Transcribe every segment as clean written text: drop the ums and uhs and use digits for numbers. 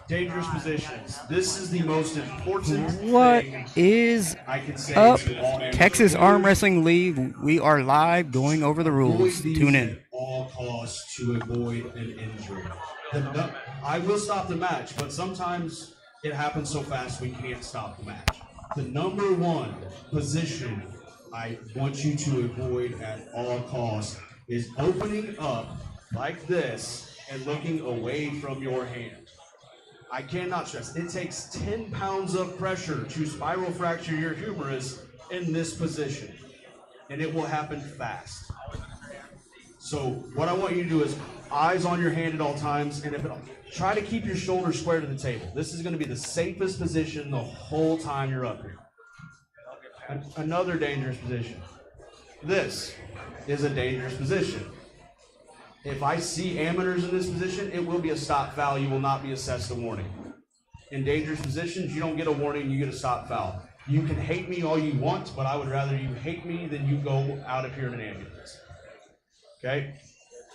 Dangerous positions. This is the most important What thing is I can say up? to all Texas Arm amateurs. Wrestling League. We are live going over the rules. Avoid these Tune in. at all costs to avoid an injury. I will stop the match, but sometimes it happens so fast we can't stop the match. The number one position I want you to avoid at all costs is opening up like this and looking away from your hand. I cannot stress, it takes 10 pounds of pressure to spiral fracture your humerus in this position, and it will happen fast. So what I want you to do is eyes on your hand at all times, and try to keep your shoulders square to the table. This is going to be the safest position the whole time you're up here. Another dangerous position. This is a dangerous position. If I see amateurs in this position, it will be a stop foul. You will not be assessed a warning. In dangerous positions, you don't get a warning, you get a stop foul. You can hate me all you want, but I would rather you hate me than you go out of here in an ambulance. Okay?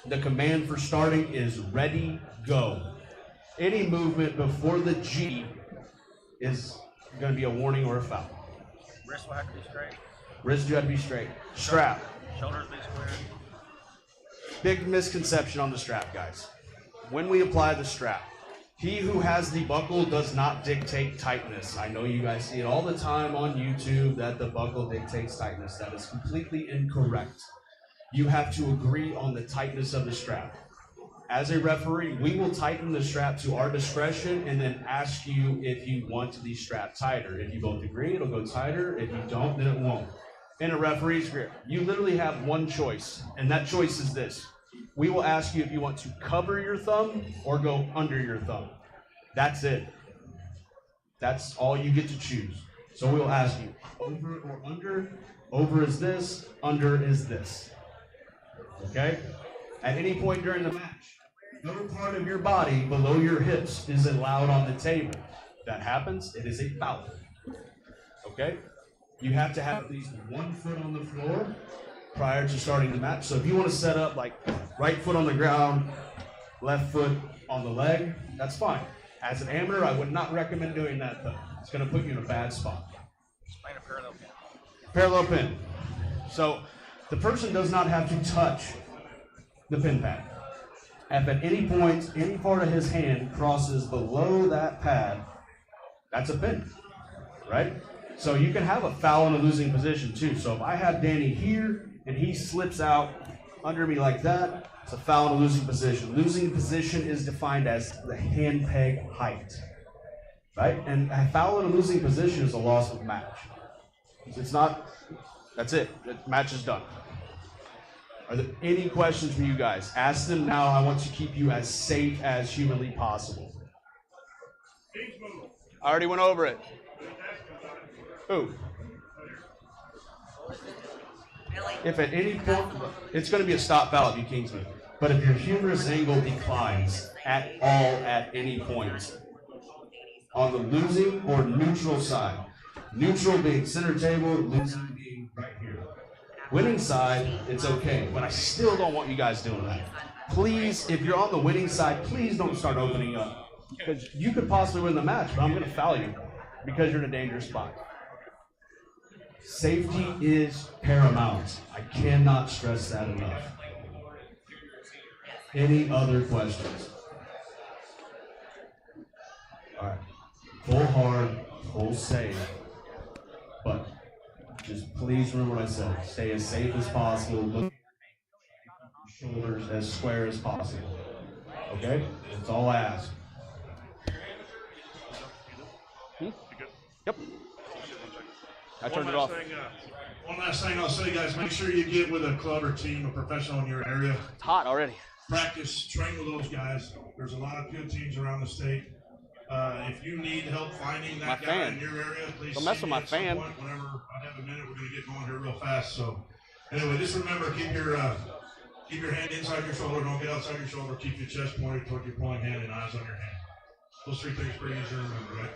The command for starting is ready, go. Any movement before the G is going to be a warning or a foul. Wrist will have to be straight. Wrist do have to be straight. Strap. Shoulders be square. Big misconception on the strap, guys. When we apply the strap, he who has the buckle does not dictate tightness. I know you guys see it all the time on YouTube that the buckle dictates tightness. That is completely incorrect. You have to agree on the tightness of the strap. As a referee, we will tighten the strap to our discretion and then ask you if you want the strap tighter. If you both agree, it'll go tighter. If you don't, then it won't. In a referee's grip, you literally have one choice, and that choice is this. We will ask you if you want to cover your thumb or go under your thumb. That's it. That's all you get to choose. So we'll ask you, over or under? Over is this, under is this. Okay? At any point during the match, no part of your body below your hips is allowed on the table. If that happens, it is a foul. Okay? You have to have at least 1 foot on the floor prior to starting the match. So if you want to set up like right foot on the ground, left foot on the leg, that's fine. As an amateur, I would not recommend doing that though. It's going to put you in a bad spot. Explain a parallel pin. Parallel pin. So the person does not have to touch the pin pad. If at any point, any part of his hand crosses below that pad, that's a pin, right? So you can have a foul in a losing position too. So if I have Danny here and he slips out under me like that, it's a foul in a losing position. Losing position is defined as the hand peg height, right? And a foul in a losing position is a loss of match. It's not, that's it. The match is done. Are there any questions from you guys? Ask them now. I want to keep you as safe as humanly possible. I already went over it. Who? If at any point, it's going to be a stop foul at you, Kingsman. But if your humerus angle declines at all at any point, on the losing or neutral side, neutral being center table, losing being right here. Winning side, it's okay, but I still don't want you guys doing that. Please, if you're on the winning side, please don't start opening up. Because you could possibly win the match, but I'm going to foul you because you're in a dangerous spot. Safety is paramount. I cannot stress that enough. Any other questions? All right. Full hard, full safe. But just please remember what I said. Stay as safe as possible. Look at your shoulders as square as possible. Okay? That's all I ask. Yep. I turned it off. One last thing I'll say, guys, make sure you get with a club or team, a professional in your area. It's hot already. Practice, train with those guys. There's a lot of good teams around the state. If you need help finding that guy in your area, please don't mess with my fan. Whenever I have a minute, we're going to get going here real fast. So anyway, just remember, keep your hand inside your shoulder. Don't get outside your shoulder. Keep your chest pointed toward your pointing hand and eyes on your hand. Those 3 things are pretty easy to remember, right?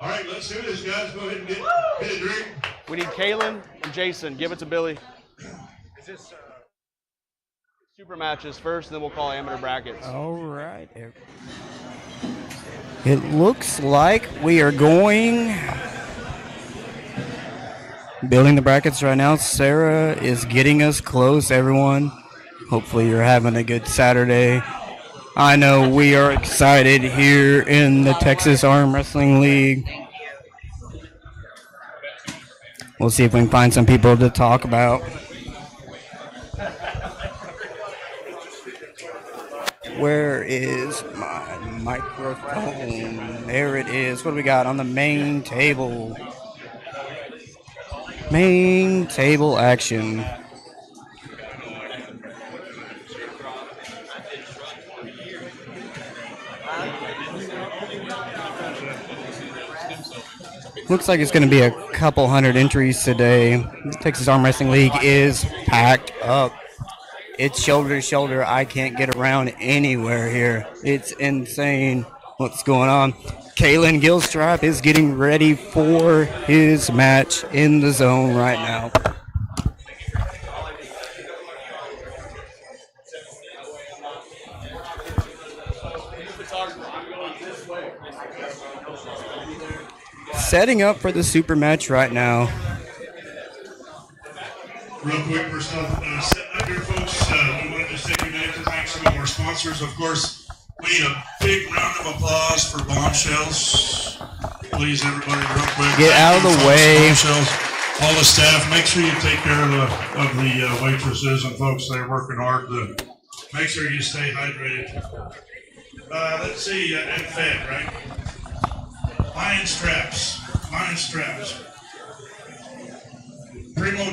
All right, let's do this, guys. Go ahead and get a drink. We need Kalen and Jason. Give it to Billy. Is this Supermatches first, and then we'll call amateur brackets. All right. It looks like we are going. Building the brackets right now. Sarah is getting us close, everyone. Hopefully you're having a good Saturday. I know we are excited here in the Texas Arm Wrestling League. We'll see if we can find some people to talk about. Where is my microphone? There it is. What do we got on the main table? Main table action. Looks like it's going to be a couple hundred entries today. The Texas Arm Wrestling League is packed up. It's shoulder to shoulder. I can't get around anywhere here. It's insane what's going on. Kalen Gilstrap is getting ready for his match in the zone right now. Setting up for the super match right now. Real quick, we're still setting up here, folks. We wanted to take a minute to thank some of our sponsors. Of course, we need a big round of applause for Bombshells. Please, everybody, real quick. Get out of the way. Bombshells, all the staff, make sure you take care of the waitresses and folks that are working hard to make sure you stay hydrated. Let's see, and fed, right? Lion straps. Primo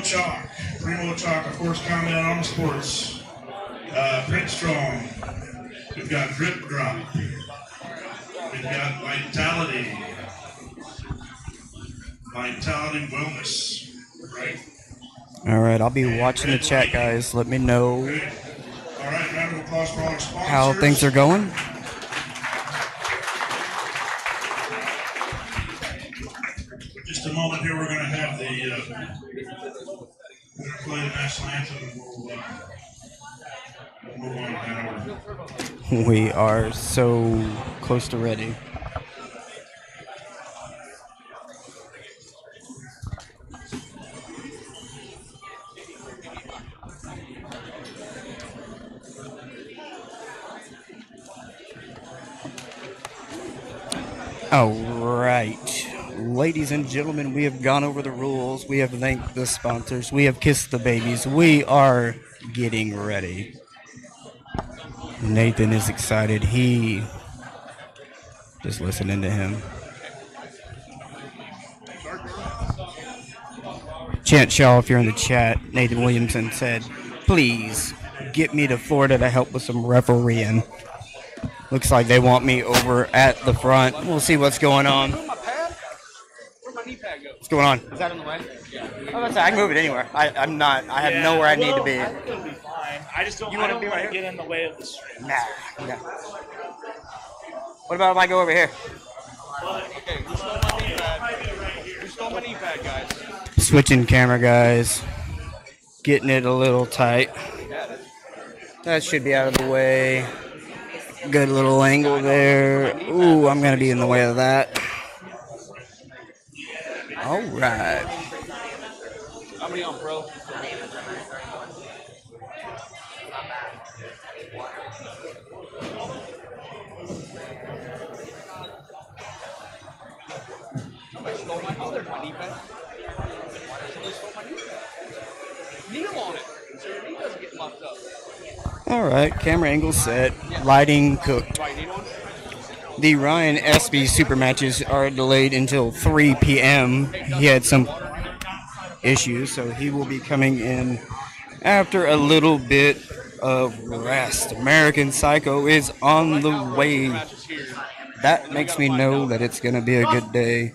Chalk, of course, comment on the sports. Print Strong. We've got Drip Drop. We've got Vitality Wellness, right? All right, I'll be watching the chat, guys. Let me know All right, round of applause for all our sponsors. how things are going. Just a moment here, we're going to have we're going to play the national anthem and we'll move on down. We are so close to ready. All right. Ladies and gentlemen, we have gone over the rules. We have thanked the sponsors. We have kissed the babies. We are getting ready. Nathan is excited. Just listening to him. Chant Shaw, if you're in the chat, Nathan Williamson said, please get me to Florida to help with some refereeing. Looks like they want me over at the front. We'll see what's going on. What's going on? Is that in the way? Yeah. I can move it anywhere. I have nowhere I need to be. I think it'll be fine. I just don't. You want wanna to be right here? get in the way of the stream. Nah. What about if I go over here? Okay, who stole my knee pad? Who stole my knee pad, guys? Switching camera, guys. Getting it a little tight. That should be out of the way. Good little angle there. Ooh, I'm going to be in the way of that. All right. How many on pro? Somebody stole my, oh, there's my knee pad. Somebody stole my knee pad. Kneel on it so your knee doesn't get mucked up. All right, camera angle set. Lighting cooked. The Ryan Espey super matches are delayed until 3 p.m. He had some issues, so he will be coming in after a little bit of rest. American Psycho is on the way. That makes me know that it's going to be a good day.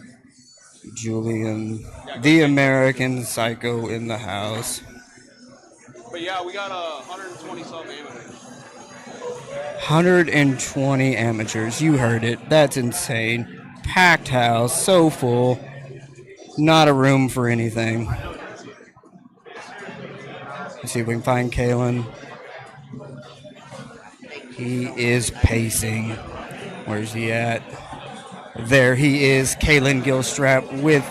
Julian, the American Psycho in the house. But yeah, we got 120 some amateurs. 120 amateurs. You heard it. That's insane. Packed house, so full. Not a room for anything. Let's see if we can find Kalen. He is pacing. Where's he at? There he is, Kalen Gilstrap, with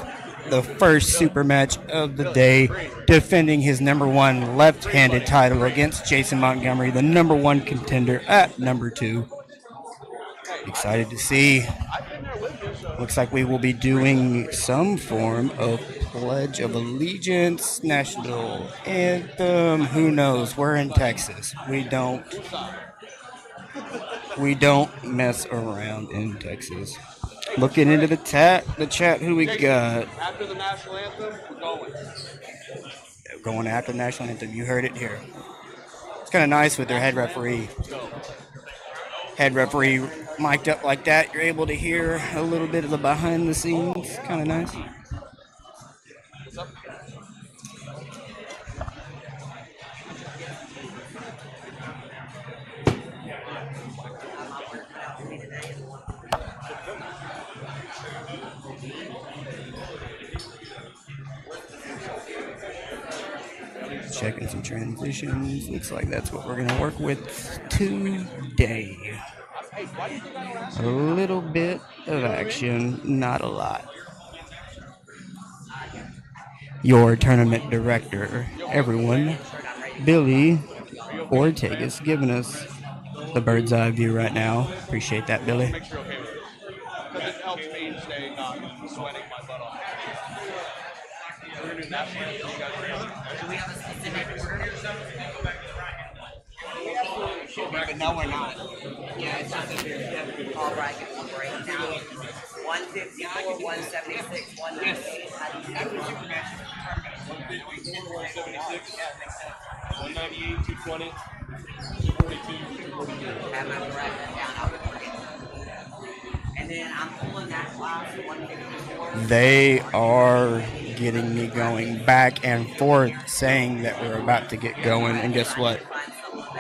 the first super match of the day, defending his #1 left-handed title against Jason Montgomery, the #1 contender at #2. Excited to see. Looks like we will be doing some form of Pledge of Allegiance, national anthem. Who knows? We're in Texas. We don't mess around in Texas. Looking into the chat, who we got? After the national anthem, we're going. Going after the national anthem. You heard it here. It's kind of nice with their head referee. Head referee mic'd up like that. You're able to hear a little bit of the behind the scenes. Kind of nice. Checking some transitions. Looks like that's what we're going to work with today. A little bit of action, not a lot. Your tournament director, everyone, Billy Ortega's giving us the bird's eye view right now. Appreciate that, Billy. Make sure you're okay with it. Because it helps me stay not sweating my butt off. We're going to do national anthem. You guys ready? Do we have a specific order or something? But no, we're not. Yeah, it's not the all bracket will break down. 154, 176, 198. After Supermatches, 154, 176, 198, 220, 242, 242. have my bracket down. I'll break it. And then I'm pulling that class 154. They are getting me going back and forth, saying that we're about to get going, and guess what?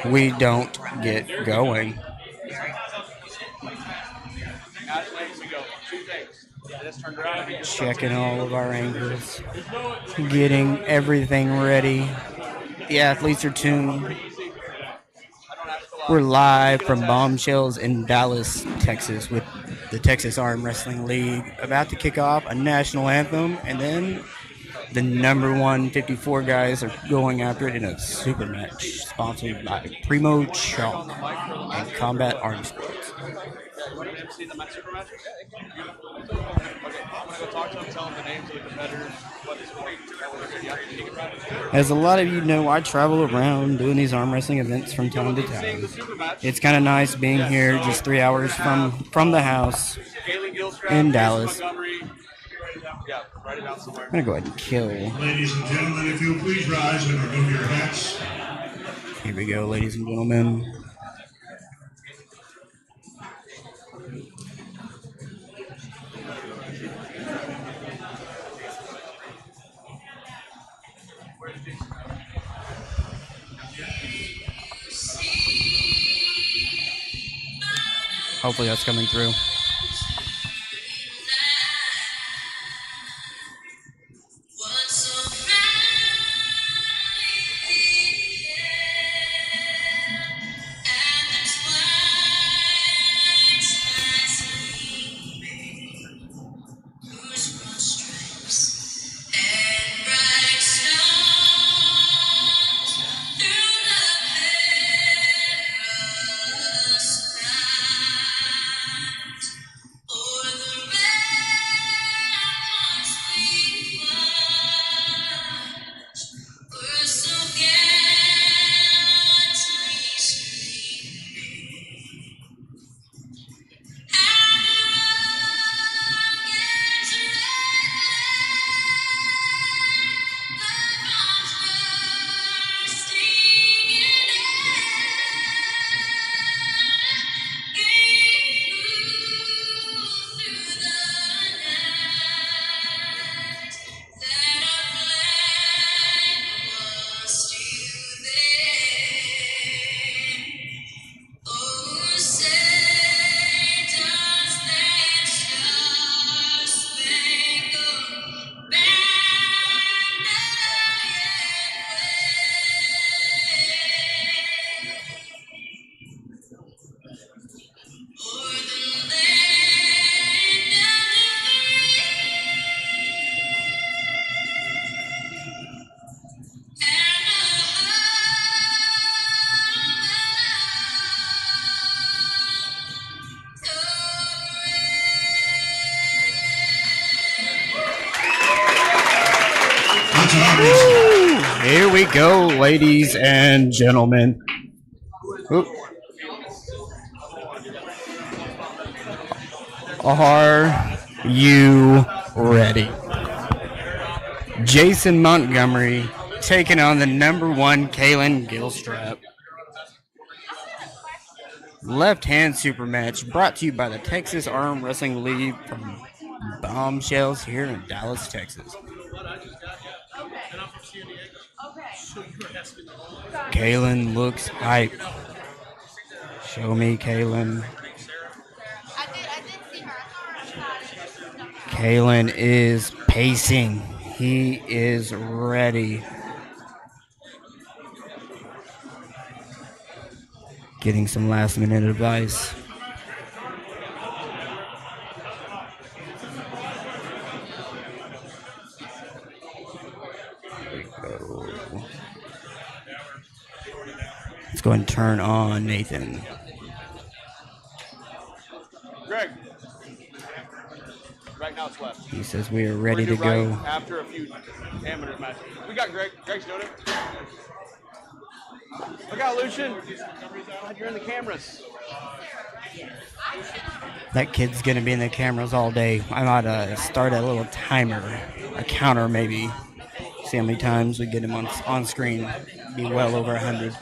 We don't get going. Checking all of our angles, getting everything ready. The athletes are tuned. We're live from Bombshells in Dallas, Texas, with the Texas Arm Wrestling League, about to kick off a national anthem, and then the #1 54 guys are going after it in a super match sponsored by Primo Chalk and Combat Arm Sports. As a lot of you know, I travel around doing these arm wrestling events from time to time. It's kind of nice being here just 3 hours from the house in Dallas. I'm going to go ahead and kill. Ladies and gentlemen, if you'll please rise and remove your hats. Here we go, ladies and gentlemen. Hopefully that's coming through. Here we go, ladies and gentlemen. Oop. Are you ready? Jason Montgomery taking on the #1 Kalen Gilstrap. Left hand super match brought to you by the Texas Arm Wrestling League from Bombshells here in Dallas, Texas. Kalen looks hype. Show me Kalen. Kalen is pacing. He is ready. Getting some last minute advice. There we go. Let's go and turn on Nathan. Greg. Right now it's left. He says we are ready to go. Right after a few amateur matches. We got Greg. Greg's doing it. Look out, Lucian. God, you're in the cameras. That kid's gonna be in the cameras all day. I might start a little timer, a counter maybe. See how many times we get him on screen. Be well over 100.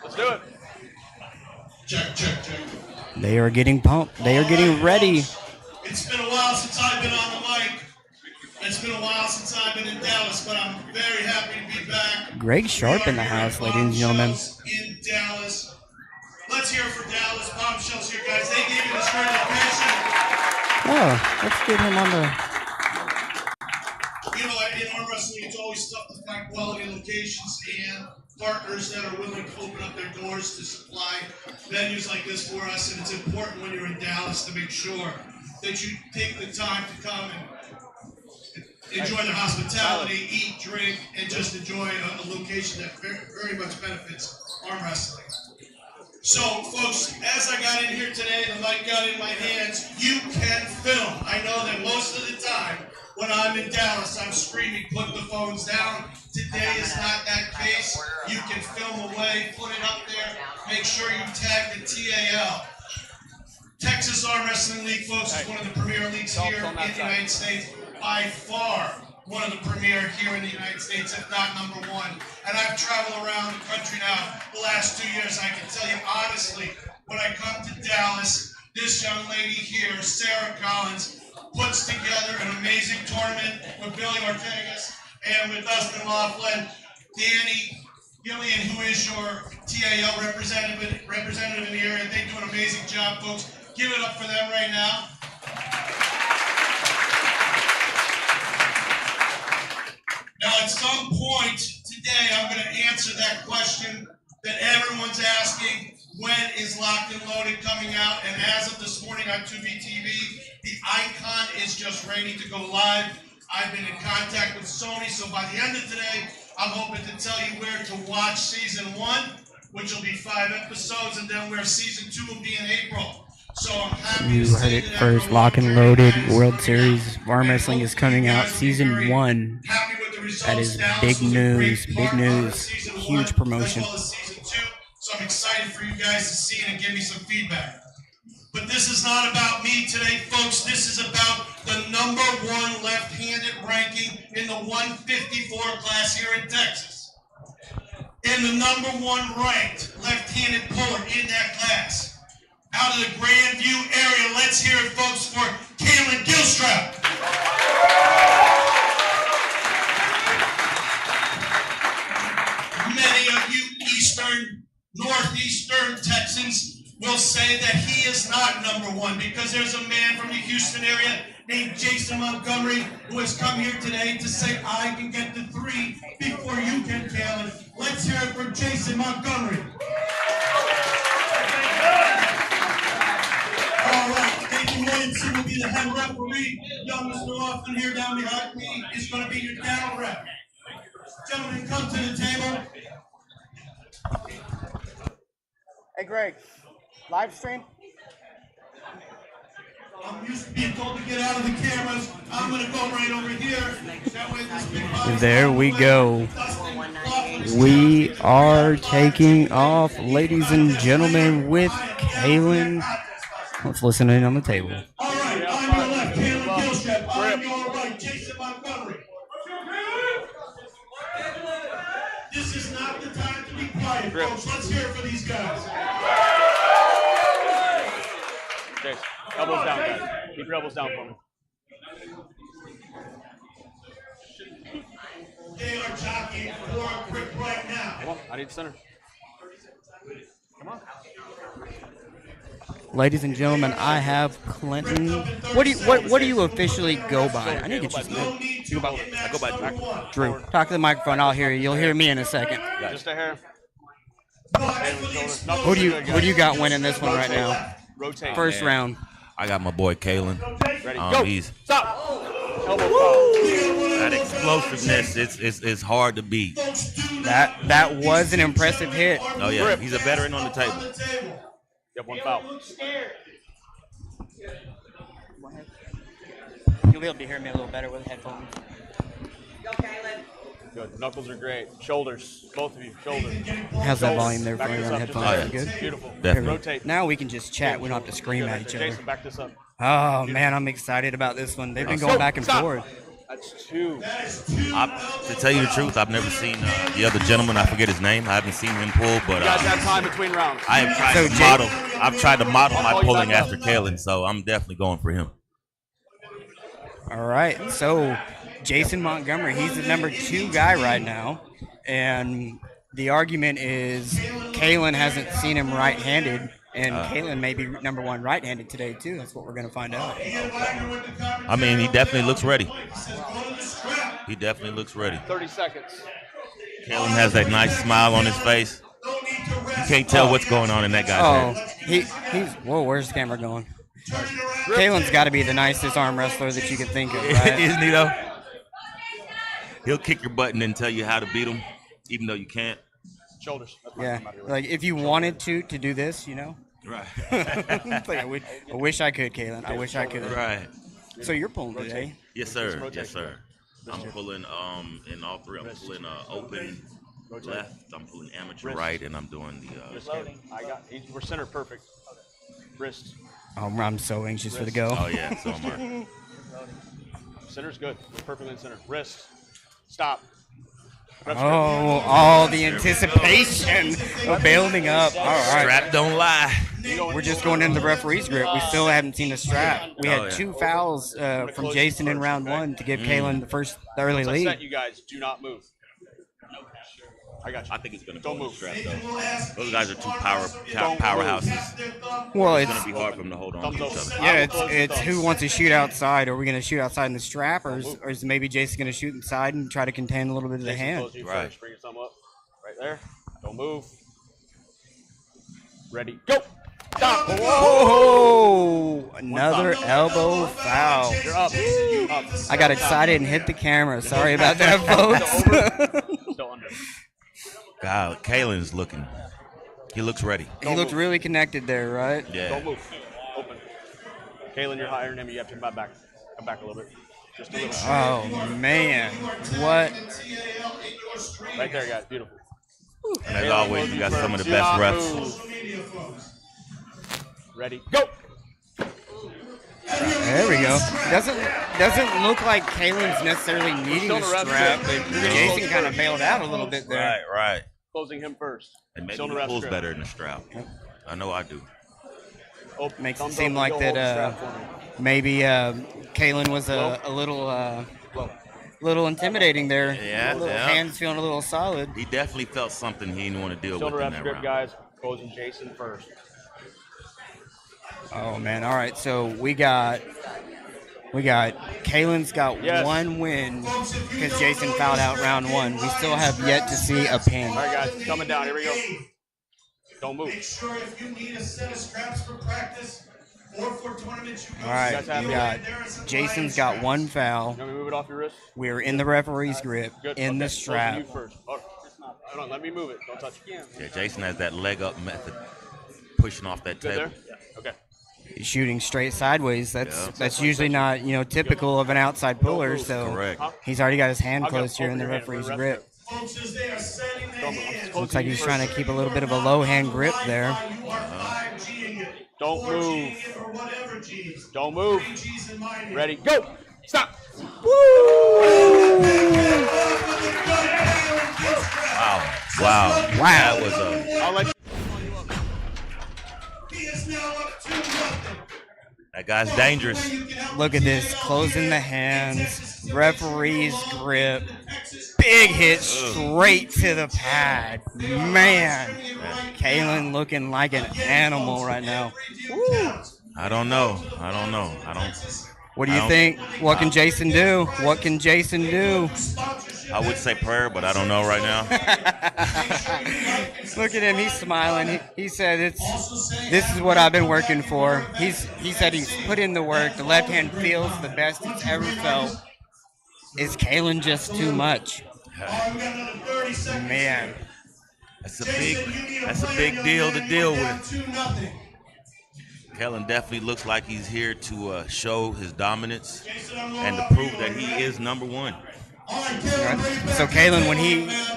Let's do it. Check, check, check. They are getting pumped. They are getting ready. It's been a while since I've been on the mic. It's been a while since I've been in Dallas, but I'm very happy to be back. Greg Sharp in the house, ladies and gentlemen. In Dallas. Let's hear it for Dallas. Bombshells here, guys. They gave me this great location. Oh, let's get him on the... You know, in arm wrestling, it's always tough to find quality locations and partners that are willing to open up their doors to supply venues like this for us. And it's important when you're in Dallas to make sure that you take the time to come and enjoy the hospitality, eat, drink, and just enjoy a location that very much benefits arm wrestling. So, folks, as I got in here today, the mic got in my hands, you can film. I know that most of the time, when I'm in Dallas, I'm screaming, put the phones down. Today is not that case. You can film away, put it up there, make sure you tag the TAL. Texas Arm Wrestling League, folks, is one of the premier leagues here in the United States. By far, one of the premier here in the United States, if not #1. And I've traveled around the country now the last 2 years. I can tell you honestly, when I come to Dallas, this young lady here, Sarah Collins, puts together an amazing tournament with Billy Ortegas and with Dustin Laughlin, Danny Gillian, who is your TAL representative in the area. They do an amazing job, folks. Give it up for them right now. Now, at some point today, I'm going to answer that question that everyone's asking. When is Locked and Loaded coming out? And as of this morning on 2BTV, the icon is just ready to go live. I've been in contact with Sony, so by the end of today, I'm hoping to tell you where to watch Season 1, which will be 5 episodes, and then where Season 2 will be in April. So I'm happy You to heard say it that first. after Lock and a Loaded journey, World Series of Arm and Wrestling is hopefully coming you out. guys will be Season very 1. happy with the results. That is Dallas big was a news. great Big part of news. Season 1, Huge promotion. As well as Season 2. So I'm excited for you guys to see it and give me some feedback. But this is not about me today, folks. This is about the #1 left-handed ranking in the 154 class here in Texas. And the #1 ranked left-handed puller in that class. Out of the Grandview area, let's hear it, folks, for Kalen Gilstrap. Many of you northeastern Texans will say that he is not #1 because there's a man from the Houston area named Jason Montgomery who has come here today to say, I can get to 3 before you can, Kalen. Let's hear it for Jason Montgomery. All right, Nathan Williamson will be the head referee. Young Mr. Laughlin here down behind me is going to be your down rep. Gentlemen, come to the table. Hey, Greg. Live stream? I'm used to being told to get out of the cameras. I'm going to go right over here. That way this big body's There we go. We are taking off, ladies and gentlemen, with Kalen. Let's listen in on the table. All right, on your left, Kalen Gilstrap. On your right, Jason Montgomery. This is not the time to be quiet, folks. Let's hear it for these guys. Jason, elbows down, guys. Keep your elbows down for me. They are jockeying for a quick right now. Come on, I need center. Come on. Ladies and gentlemen, I have Clinton. What do you officially go by? I need to get you. I go by Drew, talk to the microphone. I'll hear you. You'll hear me in a second. Just a hair. Who do you got winning this one right now? Rotate. First round. I got my boy Kalen. Ready, go. He's Stop. Elbow foul. that explosiveness. It's hard to beat. That was an impressive hit. Oh yeah, he's a veteran on the table. You have one foul. You'll be able to hear me a little better with headphones. Go, Kalen. Good. Knuckles are great. Shoulders. Both of you. Shoulders. How's that volume there for Back you this on up headphones? just a Oh, hair. Good? Beautiful. Definitely. Rotate. Now we can just chat. We don't have to scream at each other. Jason, back this up. Oh, man, I'm excited about this one. They've been going back and forth. That's two. To tell you the truth, I've never seen the other gentleman. I forget his name. I haven't seen him pull, but You guys have time between rounds. I have tried So to model. I've tried to model my I'll call you pulling back after up. Kalen, so I'm definitely going for him. All right, so Jason Montgomery, he's the number 2 guy right now, and the argument is Kalen hasn't seen him right-handed, and Kalen may be number 1 right-handed today too. That's what we're going to find out. I mean, he definitely looks ready. He definitely looks ready. 30 seconds. Kalen has that nice smile on his face. You can't tell what's going on in that guy's Oh, head. he's whoa, where's the camera going? Kalen's got to be the nicest arm wrestler that you could think of, right? Isn't he though? He'll kick your butt and then tell you how to beat him, even though you can't. Shoulders. That's my Yeah, somebody. like if you wanted to do this, you know. Right. It's like, I wish I could, Kalen. I wish I could. Right. So you're pulling today. Yes, sir. Yes, sir. I'm pulling in all three. I'm pulling open left. I'm pulling amateur right, and I'm doing the. Loading. We're center perfect. Wrist. Oh, I'm so anxious for the go. Oh yeah, so am I. Center's good. We're perfectly in center. Wrist. Stop. Oh, all the anticipation of building up. All right. Strap don't lie. We're just going into the referee's grip. We still haven't seen the strap. We had 2 fouls from Jason in round 1 to give Kalen the early Set, lead. you guys. Do not move. I got you. I think it's gonna Don't go move. strap though. Those guys are two powerhouses. Well, It's it's gonna be hard for them to hold on to each other. yeah, it's who wants to shoot outside. Are we going to shoot outside in the strap, or is maybe Jason going to shoot inside and try to contain a little bit of the hand? Close you Right. first. Bring your thumb up. Right there. Don't move. Ready. Go. Stop. Whoa! Another elbow foul. You're up. Up. I got excited and hit the camera. Sorry about that, folks. Still under. God, Kalen's looking. He looks ready. He looked really connected there, right? Yeah. Don't move. Open. Kalen, you're higher than him. You have to come back. Come back a little bit. Just a little. Oh man, what? Right there, guys. Beautiful. And as always, you got some of the best refs. Ready. Go. There we go. Doesn't look like Kalen's necessarily needing a strap, but Jason kind of bailed out a little bit there. Right, right. Closing him first. And maybe Still in he the ref pulls strap. better in the strap. I know I do. Open. Makes it Thumbs seem up, like go that hold the strap for me. maybe Kalen was a little intimidating there. Yeah, Little yeah. hands feeling a little solid. He definitely felt something he didn't want to deal Still in with the in ref that grip, round. guys. Closing Jason first. Oh man! All right, so we got Kalen's got Yes. 1 win because Jason fouled out round 1. We still have yet to see a pin. All right, guys. Coming down. Here we go. Don't move. Make sure if you need a set of straps for practice or for tournaments, you All right, guys have we it. got Jason's got 1 foul. You want me to move it off your wrist? We're in the referee's grip, Good. in Okay, the closing strap. You first. Oh, hold on. Let me move it. Don't touch it. Yeah, Jason has that leg up method, pushing off that Good table. there? Yeah. Okay. shooting straight sideways. That's usually not, you know, typical of an outside puller. So Correct. he's already got his hand I'll go closed here in the over your hand, referee's ref grip. Folks, as they are setting their hands, Looks like he's trying to keep a little bit of a low hand grip there. you are 5G'ing it, Don't 4G'ing move. it, or whatever G's. Don't move. 3G's in my hand. Ready, go. Stop. Wow. That was a. I'll let you. He is now up 2-0. That guy's dangerous. Look at this, closing the hands, referee's grip, big hit straight to the pad. Man, Kalen looking like an animal right now. Woo. I don't know. What do you think? What can Jason do? What can Jason do? I would say prayer, but I don't know right now. Look at him, he's smiling. He said this is what I've been working for. He said he's put in the work. The left hand feels the best it's ever felt. Is Kalen just too much? Man. That's a big deal to deal with. Kalen definitely looks like he's here to show his dominance and to prove that he is number one. So Kalen,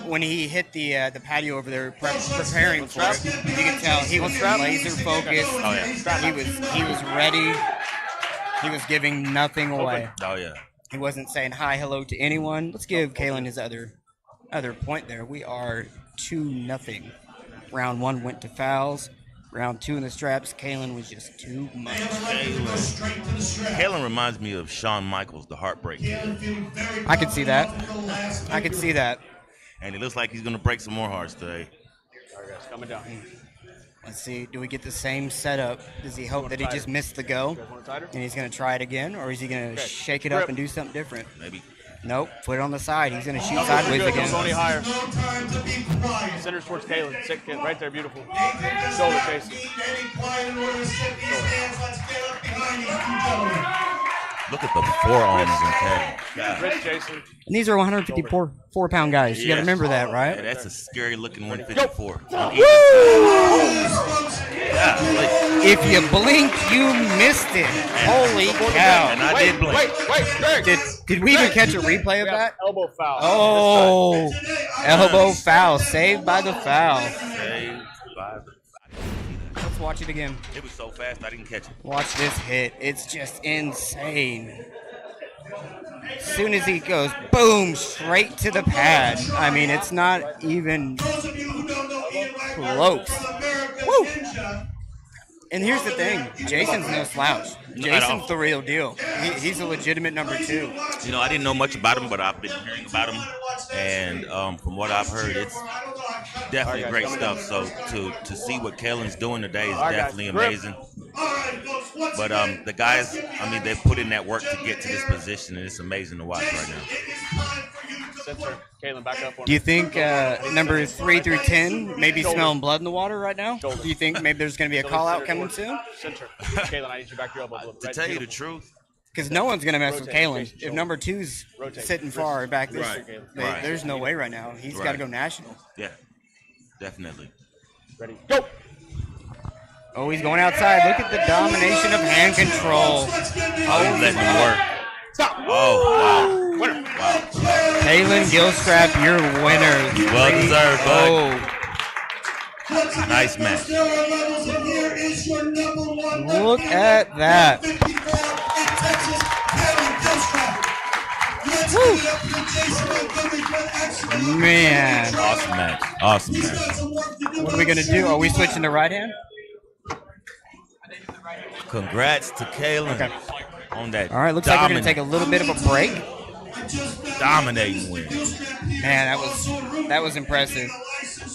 when he hit the patio over there preparing for it, you can tell he was laser focused. Oh yeah. He was ready. He was giving nothing away. Oh yeah. He wasn't saying hi, hello to anyone. Let's give Kalen his other point there. We are 2-0. Round 1 went to fouls. Round 2 in the straps, Kalen was just too much. Kalen reminds me of Shawn Michaels, the Heartbreak Kid. I could see that. I could see that. And it looks like he's going to break some more hearts today. All right, guys, coming down. Let's see. Do we get the same setup? Does he hope that he just missed the go? And he's going to try it again? Or is he going to shake it up and do something different? Maybe. Nope. Put it on the side. He's going to shoot sideways again. Only higher. Center towards Kalen. Sit right there, beautiful. Shoulder, Jason. Look at the forearms in Kalen. Rich, Jason. And these are 154-pound guys. You got to remember that, right? Yeah, that's a scary looking 154. Yeah, If you blink, you missed it. Holy cow. and I did blink. Wait. Did we even catch a replay of that? Elbow foul. Oh, elbow foul. Saved by the foul. Saved by the- Let's watch it again. It was so fast I didn't catch it. Watch this hit. It's just insane. As soon as he goes, boom, straight to the pad. I mean, it's not even close. Woo! And here's the thing. Jason's no slouch. Jason's the real deal. He's a legitimate number 2. You know, I didn't know much about him, but I've been hearing about him. And from what I've heard, it's definitely great stuff. So to see what Kalen's doing today is definitely amazing. But the guys, I mean, they've put in that work to get to this position, and it's amazing to watch right now. Center. Kalen, back up. Do you think number 3 through 10 maybe smelling blood in the water right now? Do you think maybe there's going to be a call out coming soon? Center. Kalen, I need you back your elbow. To tell you the truth, Because no one's going to mess with Kalen. Rotate. If number 2's sitting far back there, Right. there's no way right now. He's got to go national. yeah, definitely. Ready, go. Oh, he's going outside. Look at the domination of hand control. Oh, he's letting him work. Stop. Oh, wow. Winner. Wow. Kalen Gilstrap, your winner. Well deserved, bud. Oh, Nice match. look at that. Man. Awesome match. Awesome match. What are we going to do? Are we switching to right hand? Congrats to Kalen on that. All right, looks like we're going to take a little bit of a break. Dominating win. Man, that was impressive.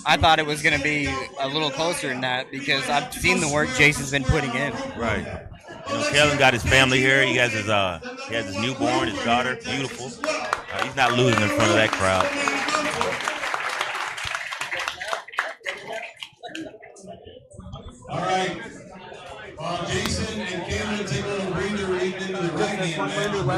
I thought it was going to be a little closer than that because I've seen the work Jason's been putting in. Right. You know, Kalen got his family here. He has his newborn, his daughter, beautiful. He's not losing in front of that crowd. All right. Jason and Kalen take a little breather into the ring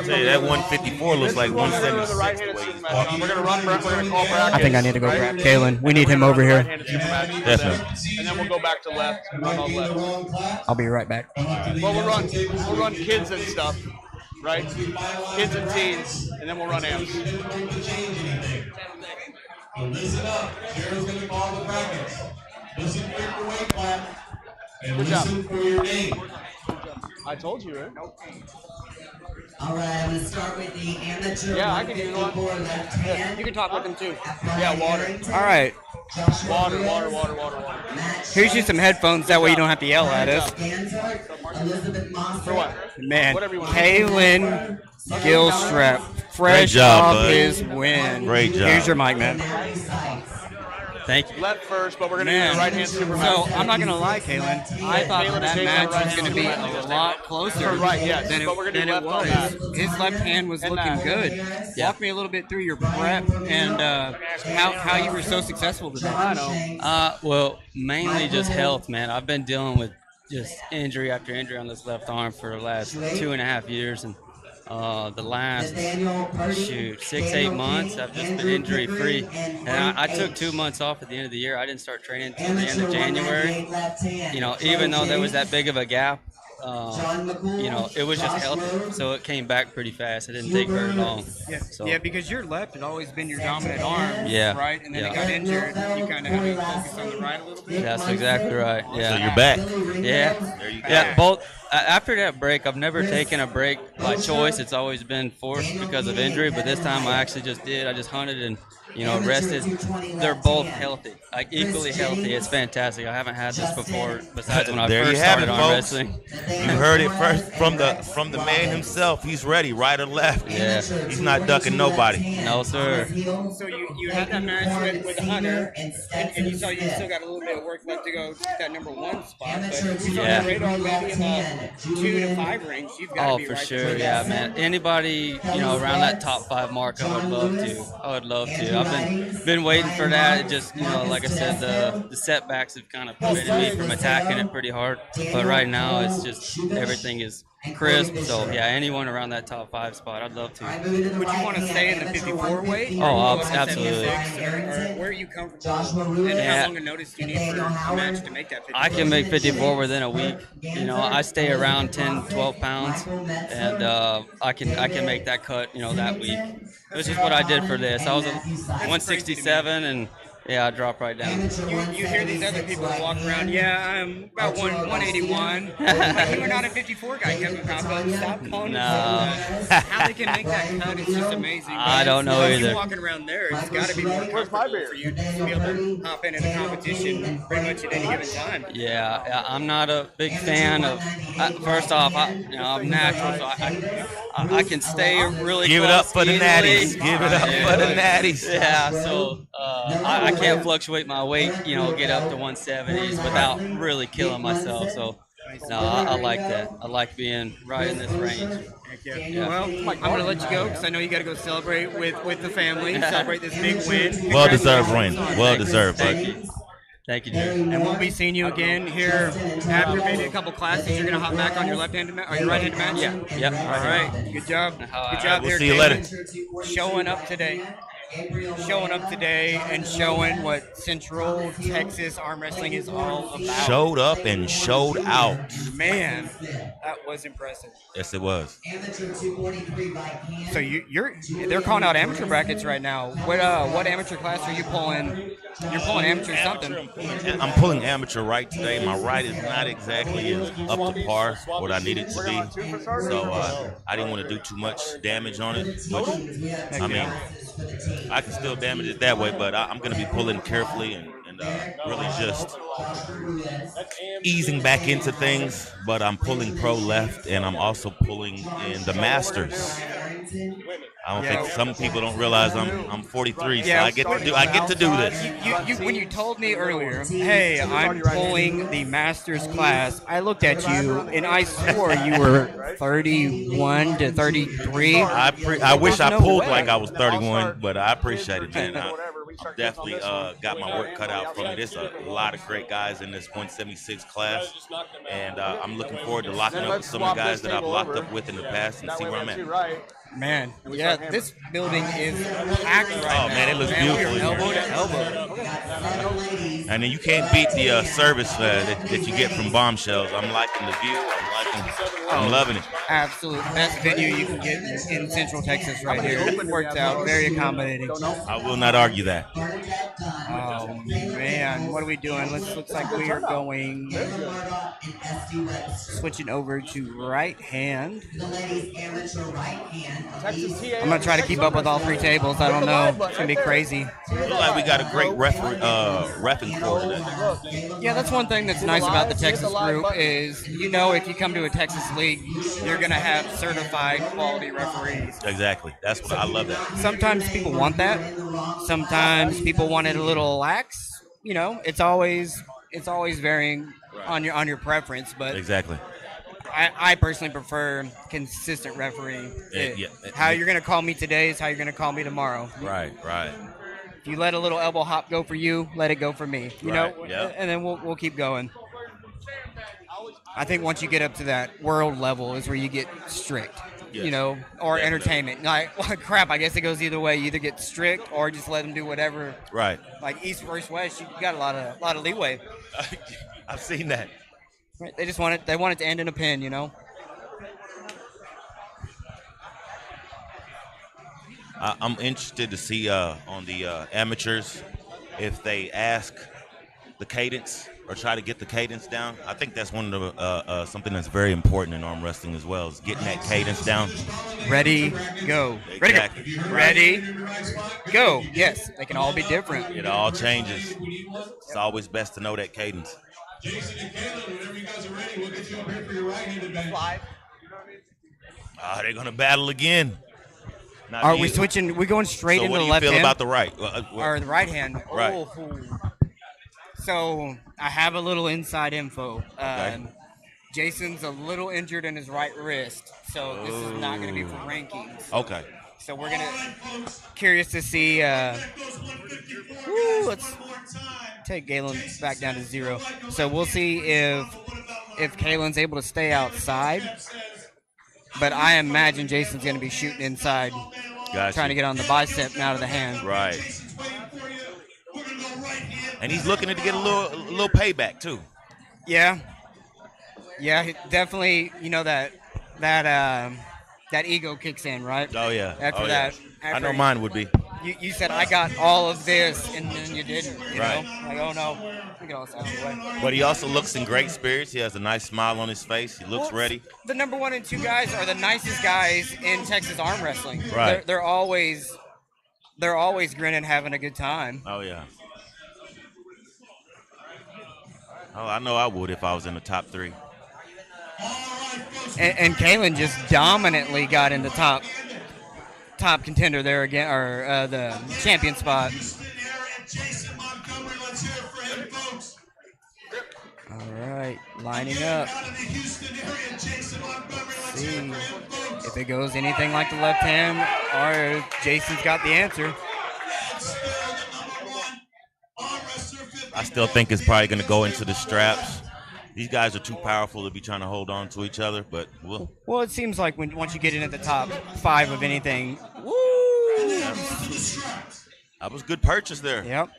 Say that 154 looks like 176. We're gonna run. We're gonna call brackets. I think I need to go grab Kalen. We need him over here. Definitely. And then we'll go back to left and run all left. I'll be right back. Well, we'll run kids and stuff, right? Kids and teens, and then we'll run amps. So listen up. Cheryl's going to call the brackets. Listen for your weight clap. And listen for your name. I told you, right? All right, I'm going to start with the amateur. Yeah, I can use one. Left hand. You can talk with them too. Yeah, water. All right. Water. Here's you some headphones. That way you don't have to yell at us. For what? Man, Whatever you want. Kalen Gilstrap, fresh job, off bud. his win. Great job. Here's your mic, man. Thank you. Left first, but we're gonna Man, do the right hand super so I'm not gonna lie, Kalen. I thought Kalen that and match Jason was gonna be a lot closer Right, yes, than but we're gonna it do left on was. that. His left hand was And looking that. good. Walk me a little bit through your prep and how you were so successful today. I know. Well, mainly just health, man. I've been dealing with just injury after injury on this left arm for the last 2.5 years, and the last 6-8 months I've just been injury free. And I took 2 months off at the end of the year. I didn't start training until the end of January. You know, even though there was that big of a gap, you know, it was just healthy, so it came back pretty fast. It didn't take very long. Yeah, So, yeah, because your left had always been your dominant arm, Yeah. right? And then Yeah. it got injured. You kind of had to focus on the right a little bit. That's exactly right. Yeah. So you're back. Yeah. There you go. Yeah, both. After that break, I've never taken a break by choice. It's always been forced because of injury, but this time I actually just did. I just hunted and, you know, rested. They're both healthy, like equally healthy. It's fantastic. I haven't had this before, besides when I There first you have started it, arm folks. wrestling. You heard it first from the man himself. He's ready, right or left. Yeah. He's not ducking nobody. No, sir. So you had that match with Hunter, and you saw you still got a little bit of work left to go to that #1 spot. But you Yeah. on the radar maybe in the 2 to 5 range. You've got to Oh, be for right sure, there. yeah, man. Anybody, you know, around that top 5 mark, I would love to. I would love to. I've been waiting for that. It just, you know, like I said, the setbacks have kind of prevented me from attacking it pretty hard. But right now, it's just everything is crisp. So yeah, anyone around that top 5 spot, I'd love to. Would you want to stay in the 54 weight? Oh, Or absolutely. 76, or where are you comfortable? And how long a notice do you need for a match to make that 54? I can make 54 within a week. You know, I stay around 10, 12 pounds, and I can make that cut, you know, that week. It was just what I did for this. I was at 167, and yeah, I dropped right down. You hear these other people walk around, yeah, I'm about 181. But you are not a 54 guy, Kevin Papa. Stop calling No. yourself that. How they can make that cut is just amazing. I don't know If either. you're walking around there, it's got to be more comfortable for you to be able to hop into the competition pretty much at any given time. Yeah, I'm not a big fan of. First off, you know, I'm natural, so I can stay really Give it close up for the easily. natties. Give it up for the natties. Yeah, so I can't fluctuate my weight, you know, get up to 170s without really killing myself. So, no, I like that. I like being right in this range. Yeah. Well, I'm going to let you go because I know you got to go celebrate with the family, celebrate this big win. Well deserved win. Well deserved, Thank bud. you. Thank you, Jerry. And we'll be seeing you again here after maybe a couple classes. You're going to hop back on your left-handed match, or your right-handed match? Yeah. Yep. All right. Good job. Good job We'll there, see you Kalen. later. Showing up today and showing what Central Texas arm wrestling is all about. Showed up and showed out. Man, that was impressive. Yes, it was. So they're calling out amateur brackets right now. What amateur class are you pulling? You're pulling amateur something. I'm pulling amateur right today. My right is not exactly up to par what I need it to be. So I didn't want to do too much damage on it. Which, I mean, I can still damage it that way, but I'm going to be pulling carefully and really just easing back into things. But I'm pulling pro left, and I'm also pulling in the masters. I don't think some people don't realize I'm 43, so I get to do this. When you told me earlier, hey, I'm pulling the master's class, I looked at you and I swore you were 31 to 33. I wish I pulled like I was 31, but I appreciate it, man. definitely got my work cut out for me. There's a lot of great guys in this 176 class, and I'm looking forward to locking up with some of the guys that I've locked up with in the past and see where I'm at. Man, yeah, this building is packed right now. Oh, man, it looks beautiful in Elbow here. to elbow. And then you can't beat the service that you get from Bombshells. I'm liking the view. I'm loving it. Absolute best venue you can get in Central Texas right here. It worked out, very accommodating. I will not argue that. Oh man, what are we doing? Looks like we are going switching over to right hand. I'm gonna try to keep up with all 3 tables. I don't know, it's gonna be crazy. Look like we got a great reffing corps today. Yeah, that's one thing that's nice about the Texas group is, if you come to a Texas league, you're going to have certified quality referees. Exactly. That's what I love that. Sometimes people want that. Sometimes people want it a little lax. It's always varying on your preference, but exactly. I personally prefer consistent refereeing. How you're going to call me today is how you're going to call me tomorrow. Right. If you let a little elbow hop go for you, let it go for me. You know, yep. And then we'll keep going. I think once you get up to that world level is where you get strict, yes, or definitely. entertainment. Like, well, crap, I guess it goes either way. You either get strict or just let them do whatever. Right. Like East versus West, you got a lot of leeway. I've seen that. Right. They just want it. They want it to end in a pin, I'm interested to see on the amateurs if they ask the cadence or try to get the cadence down. I think that's one of the something that's very important in arm wrestling as well, is getting that cadence down. Ready, go. Exactly. Ready, go. Yes, they can all be different. It all changes. It's always best to know that cadence. Jason and Kalen, whenever you guys are ready, we'll get you up here for your right-handed match. They're gonna battle again. Not Are you. we switching? We going straight into the left So what do you feel hand? about the right? Or the right hand? Right. Oh. So I have a little inside info. Okay. Jason's a little injured in his right wrist, so this is not going to be for rankings. Okay. So we're curious to see. Let's take Galen back down to 0. So we'll see if Kalen's able to stay outside. But I imagine Jason's going to be shooting inside, trying to get on the bicep and out of the hand. Right. And he's looking to get a little payback too. Yeah, definitely. That ego kicks in, right? Oh yeah. After that, I know mine would be. You said I got all of this, and then you didn't. You Right. know? Like, oh no, we get all this out of the way. But he also looks in great spirits. He has a nice smile on his face. He looks ready. The number 1 and 2 guys are the nicest guys in Texas arm wrestling. Right. They're always grinning, having a good time. Oh yeah. Oh, I know I would if I was in the top 3. And Kalen just dominantly got in the top contender there again, or the champion spot. All right, lining up. Let's see if it goes anything like the left hand, or Jason's got the answer. I still think it's probably going to go into the straps. These guys are too powerful to be trying to hold on to each other, but we'll. Well, it seems like once you get into the top 5 of anything, woo! That was good purchase there. Yep.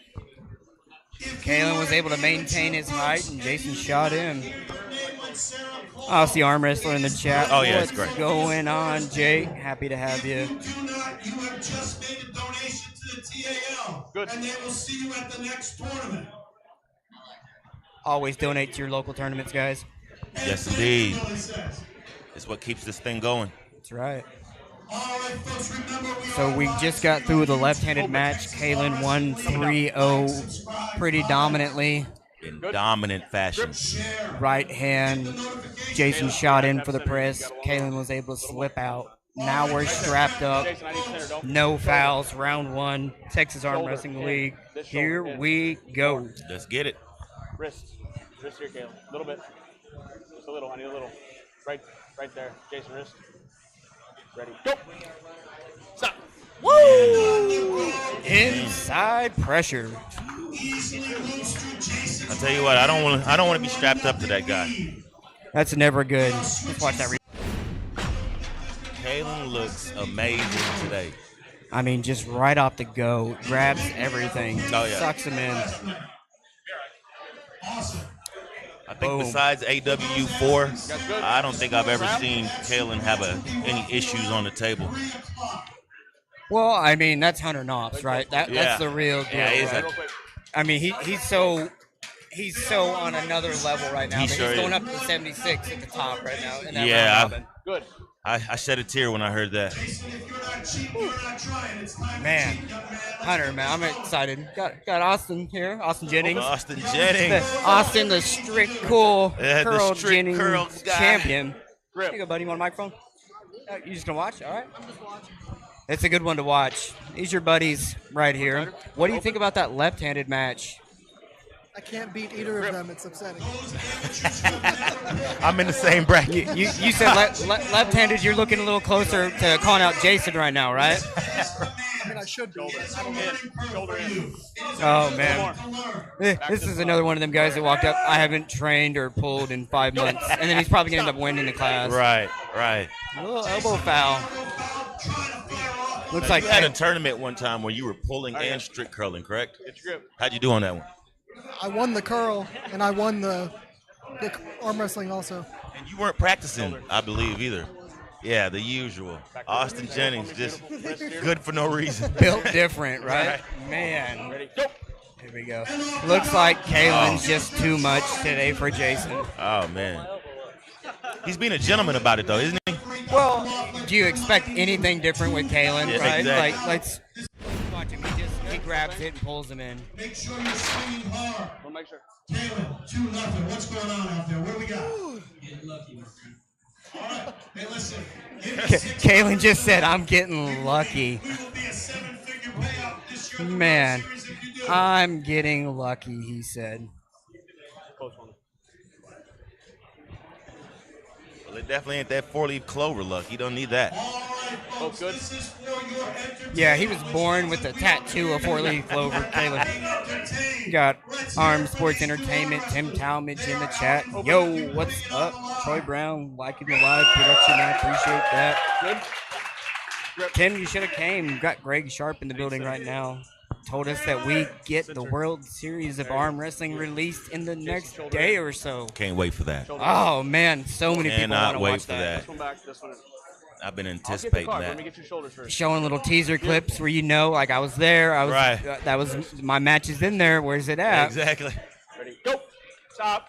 Kalen was able to maintain his height, and Jason shot in. I'll see Arm Wrestler in the chat. Oh, yeah, What's it's great. going on, Jay? Happy to have you. You have just made a donation to the TAL. Good. And they will see you at the next tournament. Always donate to your local tournaments, guys. Yes, indeed. It's what keeps this thing going. That's right. All right, folks, remember So we just got through the left-handed match. Kalen won 3-0 pretty dominantly. In dominant fashion. Right hand. Jason shot in for the press. Kalen was able to slip out. Now we're strapped up. No fouls. Round 1. Texas Arm Wrestling League. Here we go. Let's get it. Wrist here, Kalen. A little bit. Just a little. I need a little. Right there. Jason, wrist. Ready. Go. Stop. Woo! Inside pressure. I tell you what, I don't want to be strapped up to that guy. That's never good. Let's watch that. Kalen looks amazing today. I mean, just right off the go, grabs everything, Oh, yeah. sucks him in. I think besides AW4, I don't think I've ever seen Kalen have any issues on the table. Well, I mean, that's Hunter Knopf, right? That's the real deal. Yeah, right? I mean, he's so on another level right now. He's going up to 76 at the top right now. In that round robin. Good. I shed a tear when I heard that. Man, Hunter, man, I'm excited. Got Austin here, Austin Jennings. Austin Jennings. Austin, the strict cool curl the strict Jennings curls guy. champion. Here you go, buddy. You want a microphone? You just gonna watch? All right. I'm just watching. It's a good one to watch. These are your buddies right here. What do you think about that left-handed match? I can't beat either of them. It's upsetting. I'm in the same bracket. You said left-handed. You're looking a little closer to calling out Jason right now, right? I mean, I should be. Shoulder in. Oh, man. This is another one of them guys that walked up. I haven't trained or pulled in 5 months. And then he's probably going to end up winning the class. Right. A little elbow foul. Looks like you had a tournament one time where you were pulling and strict curling, correct? Get your grip. How'd you do on that one? I won the curl, and I won the arm wrestling also. And you weren't practicing, I believe, either. Yeah, the usual. Austin Jennings, just good for no reason. Built different, right? Man. Ready, go. Here we go. Looks like Kalen's just too much today for Jason. Oh, man. He's being a gentleman about it, though, isn't he? Well, do you expect anything different with Kalen, right? Exactly. Like, let's watch him. He grabs it and pulls him in. Make sure you're swinging hard. We'll make sure. Kalen, 2-0. What's going on out there? What do we got? Getting lucky, my friend. All right. Hey, listen. Kalen just said, I'm getting lucky. We will be a 7-figure payout this year. Man, I'm getting lucky, he said. Close one. Well, it definitely ain't that 4-leaf clover luck. You don't need that. All right, folks. Good. This is for your entertainment. Yeah, he was born with a tattoo of 4-leaf clover, Kalen. Got Arm Sports Entertainment, Tim Talmadge in the chat. Yo, what's up? Troy Brown, liking the live production. I appreciate that. Good. Tim, you should have came. Got Greg Sharp in the building right now. Told us that we get the World Series of Arm Wrestling released in the next day or so. Can't wait for that. Oh, man, so many people want Cannot to wait watch for that. This one back, this one in. I've been I'll get the anticipating card. Let me that. get your shoulders first. Showing little teaser clips where you know, like I was there. I was. Right. That was my match is in there. Where's it at? Exactly. Ready, go. Stop.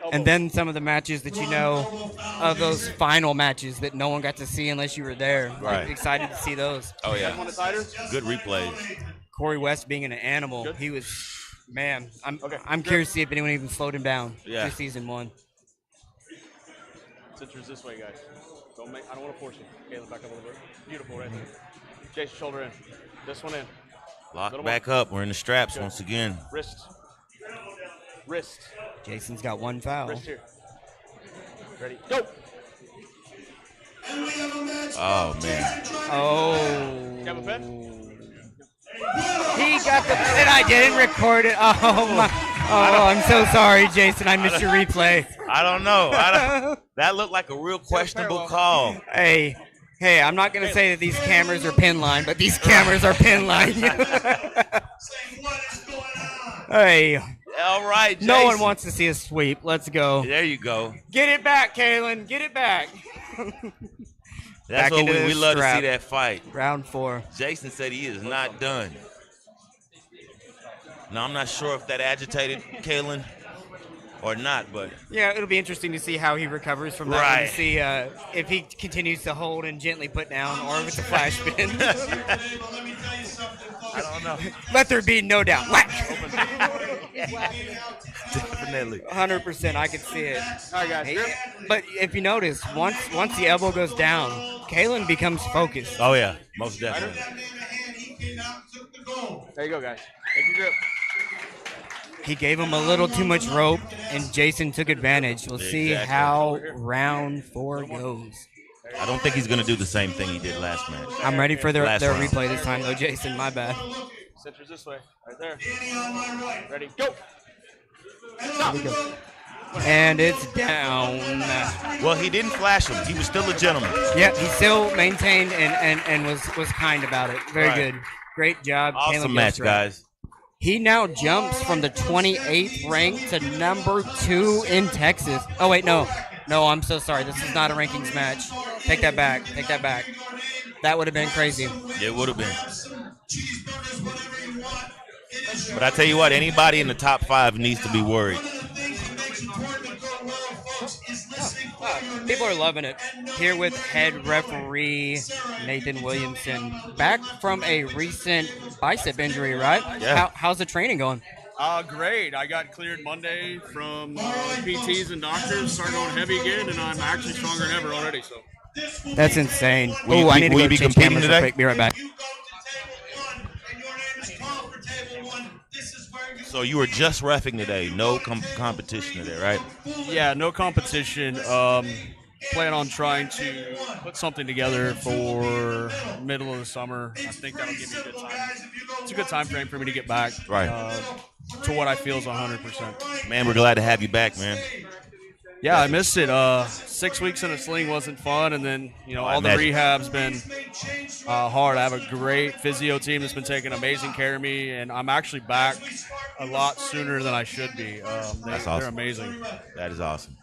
Elbow. And then some of the matches that you know of those final matches that no one got to see unless you were there. Right. Like, excited to see those. Oh, You guys want yeah. it tighter? Good replays. Corey West being an animal. Good. He was, man. I'm Okay. curious to see if anyone even slowed him down. Yeah. This season 1. Citrus this way, guys. I don't want to force you. Caleb, back up a little bit. Beautiful, right there. Jason, shoulder in. This one in. Lock Little back more. up. We're in the straps Good. once again. Wrist. Wrist. Jason's got 1 foul. Wrist here. Ready, go. And we have a match. Oh, man. Oh. You have a pen? He got the and I didn't record it. Oh my! Oh, I'm so sorry, Jason. I missed your replay. I don't know. That looked like a real questionable call. Hey, I'm not gonna say that these cameras are pin line, but these cameras are pin line. Say, what is going on? Hey, All right, Jason. no one wants to see a sweep. Let's go. There you go. Get it back, Kalen. Get it back. That's Back what into we this love to strap. see that fight. Round 4. Jason said he is not done. Now, I'm not sure if that agitated Kalen or not, but Yeah, it'll be interesting to see how he recovers from that one, Right. to see if he continues to hold and gently put down, or if it's a flash pin. But let me tell you something, folks. I don't know. Let there be no doubt. Whack! Definitely. 100%, I can see it. All right, guys. Grip. But if you notice, once the elbow goes down, Kalen becomes focused. Oh, yeah. Most definitely. That man a hand, he came out and took the goal. There you go, guys. Take your grip. He gave him a little too much rope, and Jason took advantage. We'll see Exactly. how round 4 goes. I don't think he's going to do the same thing he did last match. I'm ready for their Last round. replay this time, though, Jason. My bad. Center's this way, right there. Ready, go. Stop. And it's down. Well, he didn't flash him. He was still a gentleman. Yeah, he still maintained and was kind about it. Very good. Great job. Awesome Kalen match, Gilstrap. guys. He now jumps from the 28th rank to number 2 in Texas. Oh, wait, no. No, I'm so sorry. This is not a rankings match. Take that back. Take that back. That would have been crazy. It would have been. But I tell you what, anybody in the top 5 needs to be worried. People are loving it. Here with head referee Nathan Williamson. Back from a recent bicep injury, right? Yeah. How's the training going? Great. I got cleared Monday from PTs and doctors. Started going heavy again, and I'm actually stronger than ever already. So that's insane. Will I need to you go be change competing cameras today? real quick. Be right back. So you were just reffing today. No competition today, right? yeah, no competition. Plan on trying to put something together for middle of the summer. I think that'll give me a good time. It's a good time frame for me to get back Right. to what I feel is 100%. Man, we're glad to have you back, man. Yeah, I missed it. 6 weeks in a sling wasn't fun, and then all the imagine. rehab's been hard. I have a great physio team that's been taking amazing care of me, and I'm actually back a lot sooner than I should be. That's awesome. They're amazing. That is awesome.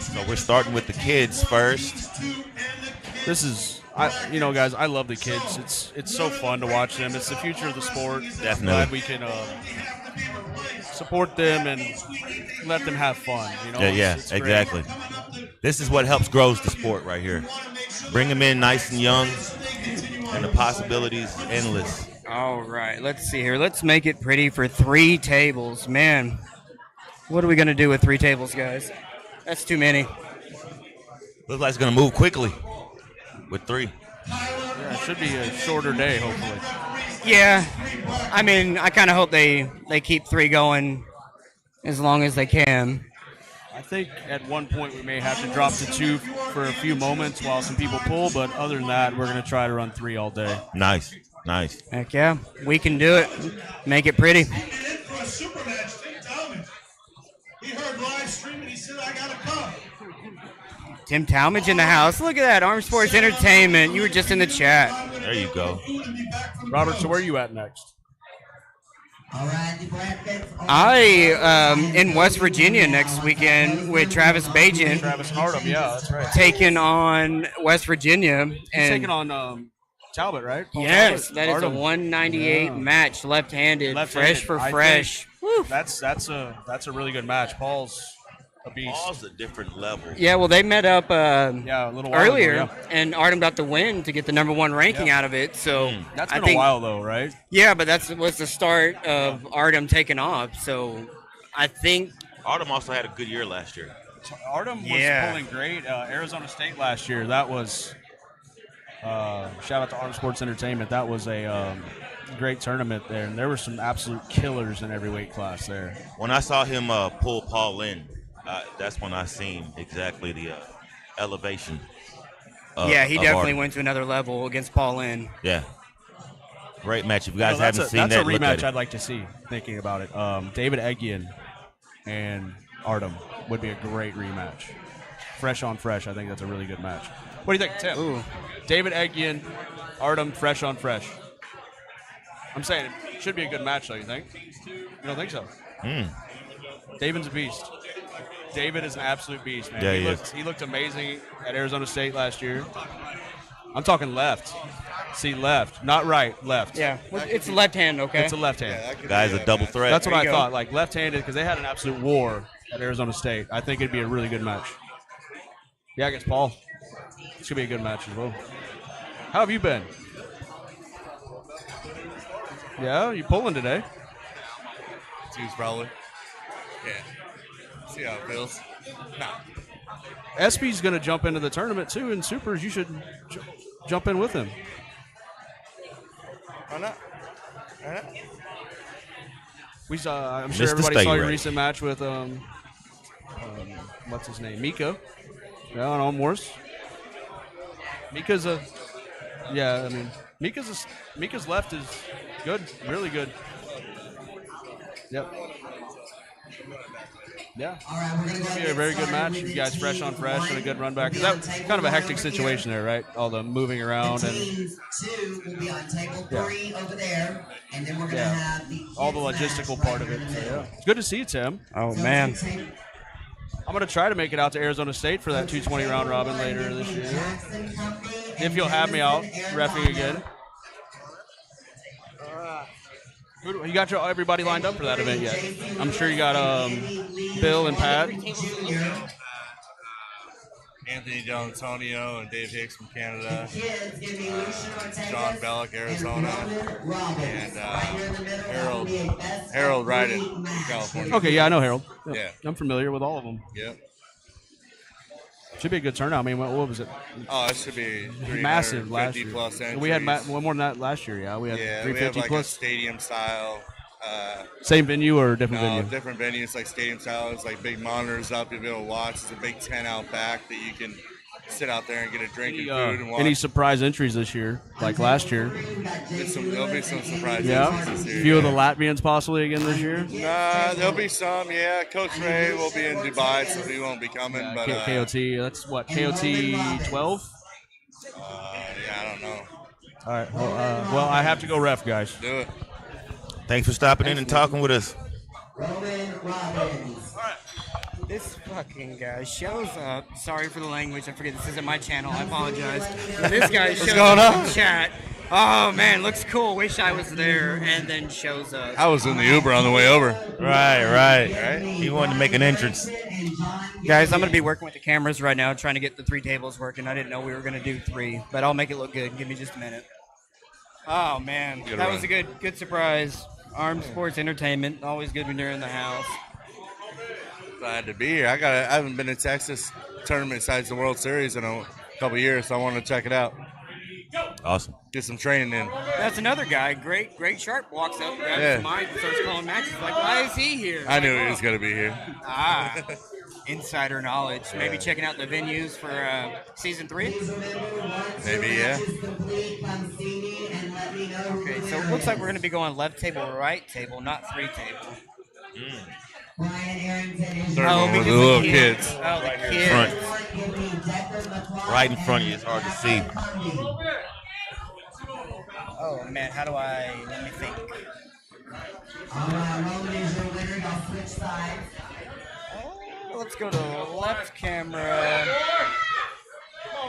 So we're starting with the kids first. This is, guys, I love the kids. It's so fun to watch them. It's the future of the sport. Definitely. Glad we can support them and let them have fun. It's great. Exactly. This is what helps grow the sport right here. Bring them in nice and young, and the possibilities endless. All right, let's see here. Let's make it pretty for 3 tables. Man, what are we going to do with 3 tables, guys? That's too many. Looks like it's going to move quickly with 3. Yeah, it should be a shorter day, hopefully. Yeah, I mean, I kind of hope they keep 3 going as long as they can. I think at one point we may have to drop to 2 for a few moments while some people pull, but other than that, we're going to try to run 3 all day. Nice. Heck yeah, we can do it. Make it pretty. He heard live streaming. He said, "I gotta come." Tim Talmadge in the house. Look at that, Arm Sports Entertainment. You were just in the chat. There you go. Robert, so where are you at next? I in West Virginia next weekend with Travis Bajan. Travis Hardum, yeah, that's right. Taking on West Virginia. He's And taking on Talbot, right? Paul yes, Talbot. that is a Hardum. 198 match, left-handed, Left-handed. fresh for I fresh. think That's a really good match. Paul's a beast. Paul's a different level. Yeah, well, they met up a little while earlier, ago, yeah. and Artem got the win to get the number 1 ranking out of it. So That's I been think, a while, though, right? Yeah, but that was the start of Artem taking off. So I think Artem also had a good year last year. Artem was pulling great. Arizona State last year, that was shout out to Arm Sports Entertainment. That was a great tournament there, and there were some absolute killers in every weight class there. When I saw him pull Paul in, that's when I seen exactly the elevation. he definitely Artem. went to another level against Paul Lynn. Yeah. Great match. If you guys haven't seen that, that's a look at rematch it. I'd like to see, thinking about it. David Eggian and Artem would be a great rematch. Fresh on fresh, I think that's a really good match. What do you think, Tim? Ooh. David Eggian, Artem, fresh on fresh. I'm saying it should be a good match, though, you think? You don't think so? David's a beast. David is an absolute beast, man. Yeah, He looked amazing at Arizona State last year. I'm talking left. See, left. Not right, left. Yeah, it's a left hand, okay? It's a left hand. Guy's a double threat. That's what I go. thought. Like left-handed, because they had an absolute war at Arizona State. I think it'd be a really good match. Yeah, against Paul. It's going to be a good match as well. How have you been? Yeah, you pulling today? 2s probably. Yeah. See how it feels. Nah. Espey's going to jump into the tournament too in Supers. You should jump in with him. Why not? I'm sure Mr. everybody Stay saw your Ready. recent match with what's his name, Miko. Yeah, on Almors. Mika's a yeah. I mean, Mika's left is good, really good. Yep. Yeah. All right, we're going to Be a very good match. You guys fresh on fresh and a good run back. 'Cause that was kind of a hectic situation there, right? All the moving around and Team 2 will be on table 3 over there, and then we're going to yeah, have the all the kids logistical match part of right it. here in the So, middle. yeah. It's good to see you, Tim. Oh, man. I'm gonna try to make it out to Arizona State for that 220 round robin later this year. If you'll have me out reffing again. You got everybody lined up for that event yet? I'm sure you got Bill and Pat. Anthony D'Antonio and Dave Hicks from Canada, John Bellick, Arizona, and Harold Ryden, California. Okay, yeah, I know Harold. Yeah. I'm familiar with all of them. Yep. Should be a good turnout. I mean, what was it? Oh, it should be Massive last year. plus entries. We had more than that last year. Yeah, we had 350 we have like plus. a stadium style. Same venue or different venue? Different venue. It's like stadium style. It's like big monitors up. You'll be able to watch. It's a big tent out back that you can sit out there and get a drink and food and watch. Any surprise entries this year, like last year? There'll be some surprise Yeah, entries this year. a few of the Latvians possibly again this year. Nah, there'll be some. Yeah, Coach Ray will be in Dubai, so he won't be coming. But KOT, that's what KOT 12. Yeah, I don't know. All right. Well, I have to go ref, guys. Do it. Thanks for stopping in and talking with us. This fucking guy shows up. Sorry for the language. I forget this isn't my channel. I apologize. But this guy shows up in chat. Oh man, looks cool. Wish I was there. And then shows up. I was in the Uber on the way over. Right. He wanted to make an entrance. Guys, I'm going to be working with the cameras right now, trying to get the 3 tables working. I didn't know we were going to do 3, but I'll make it look good. Give me just a minute. Oh man, that was a good surprise. Armed Sports Entertainment, always good when you're in the house. Glad to be here. I haven't been to Texas tournament besides the World Series in a couple years, so I wanted to check it out. Awesome. Get some training in. That's another guy. Great Sharp walks up, grabs the mic, starts calling matches. Like, why is he here? I knew he was going to be here. Insider knowledge. Maybe checking out the venues for season 3. Maybe, yeah. Okay, so it looks like we're going to be going left table, right table, not 3 table. Third one with the little kids. Oh, the kids. Front. Right in front of you. It's hard to see. Oh, man, how do let me think. Let's go to the left camera.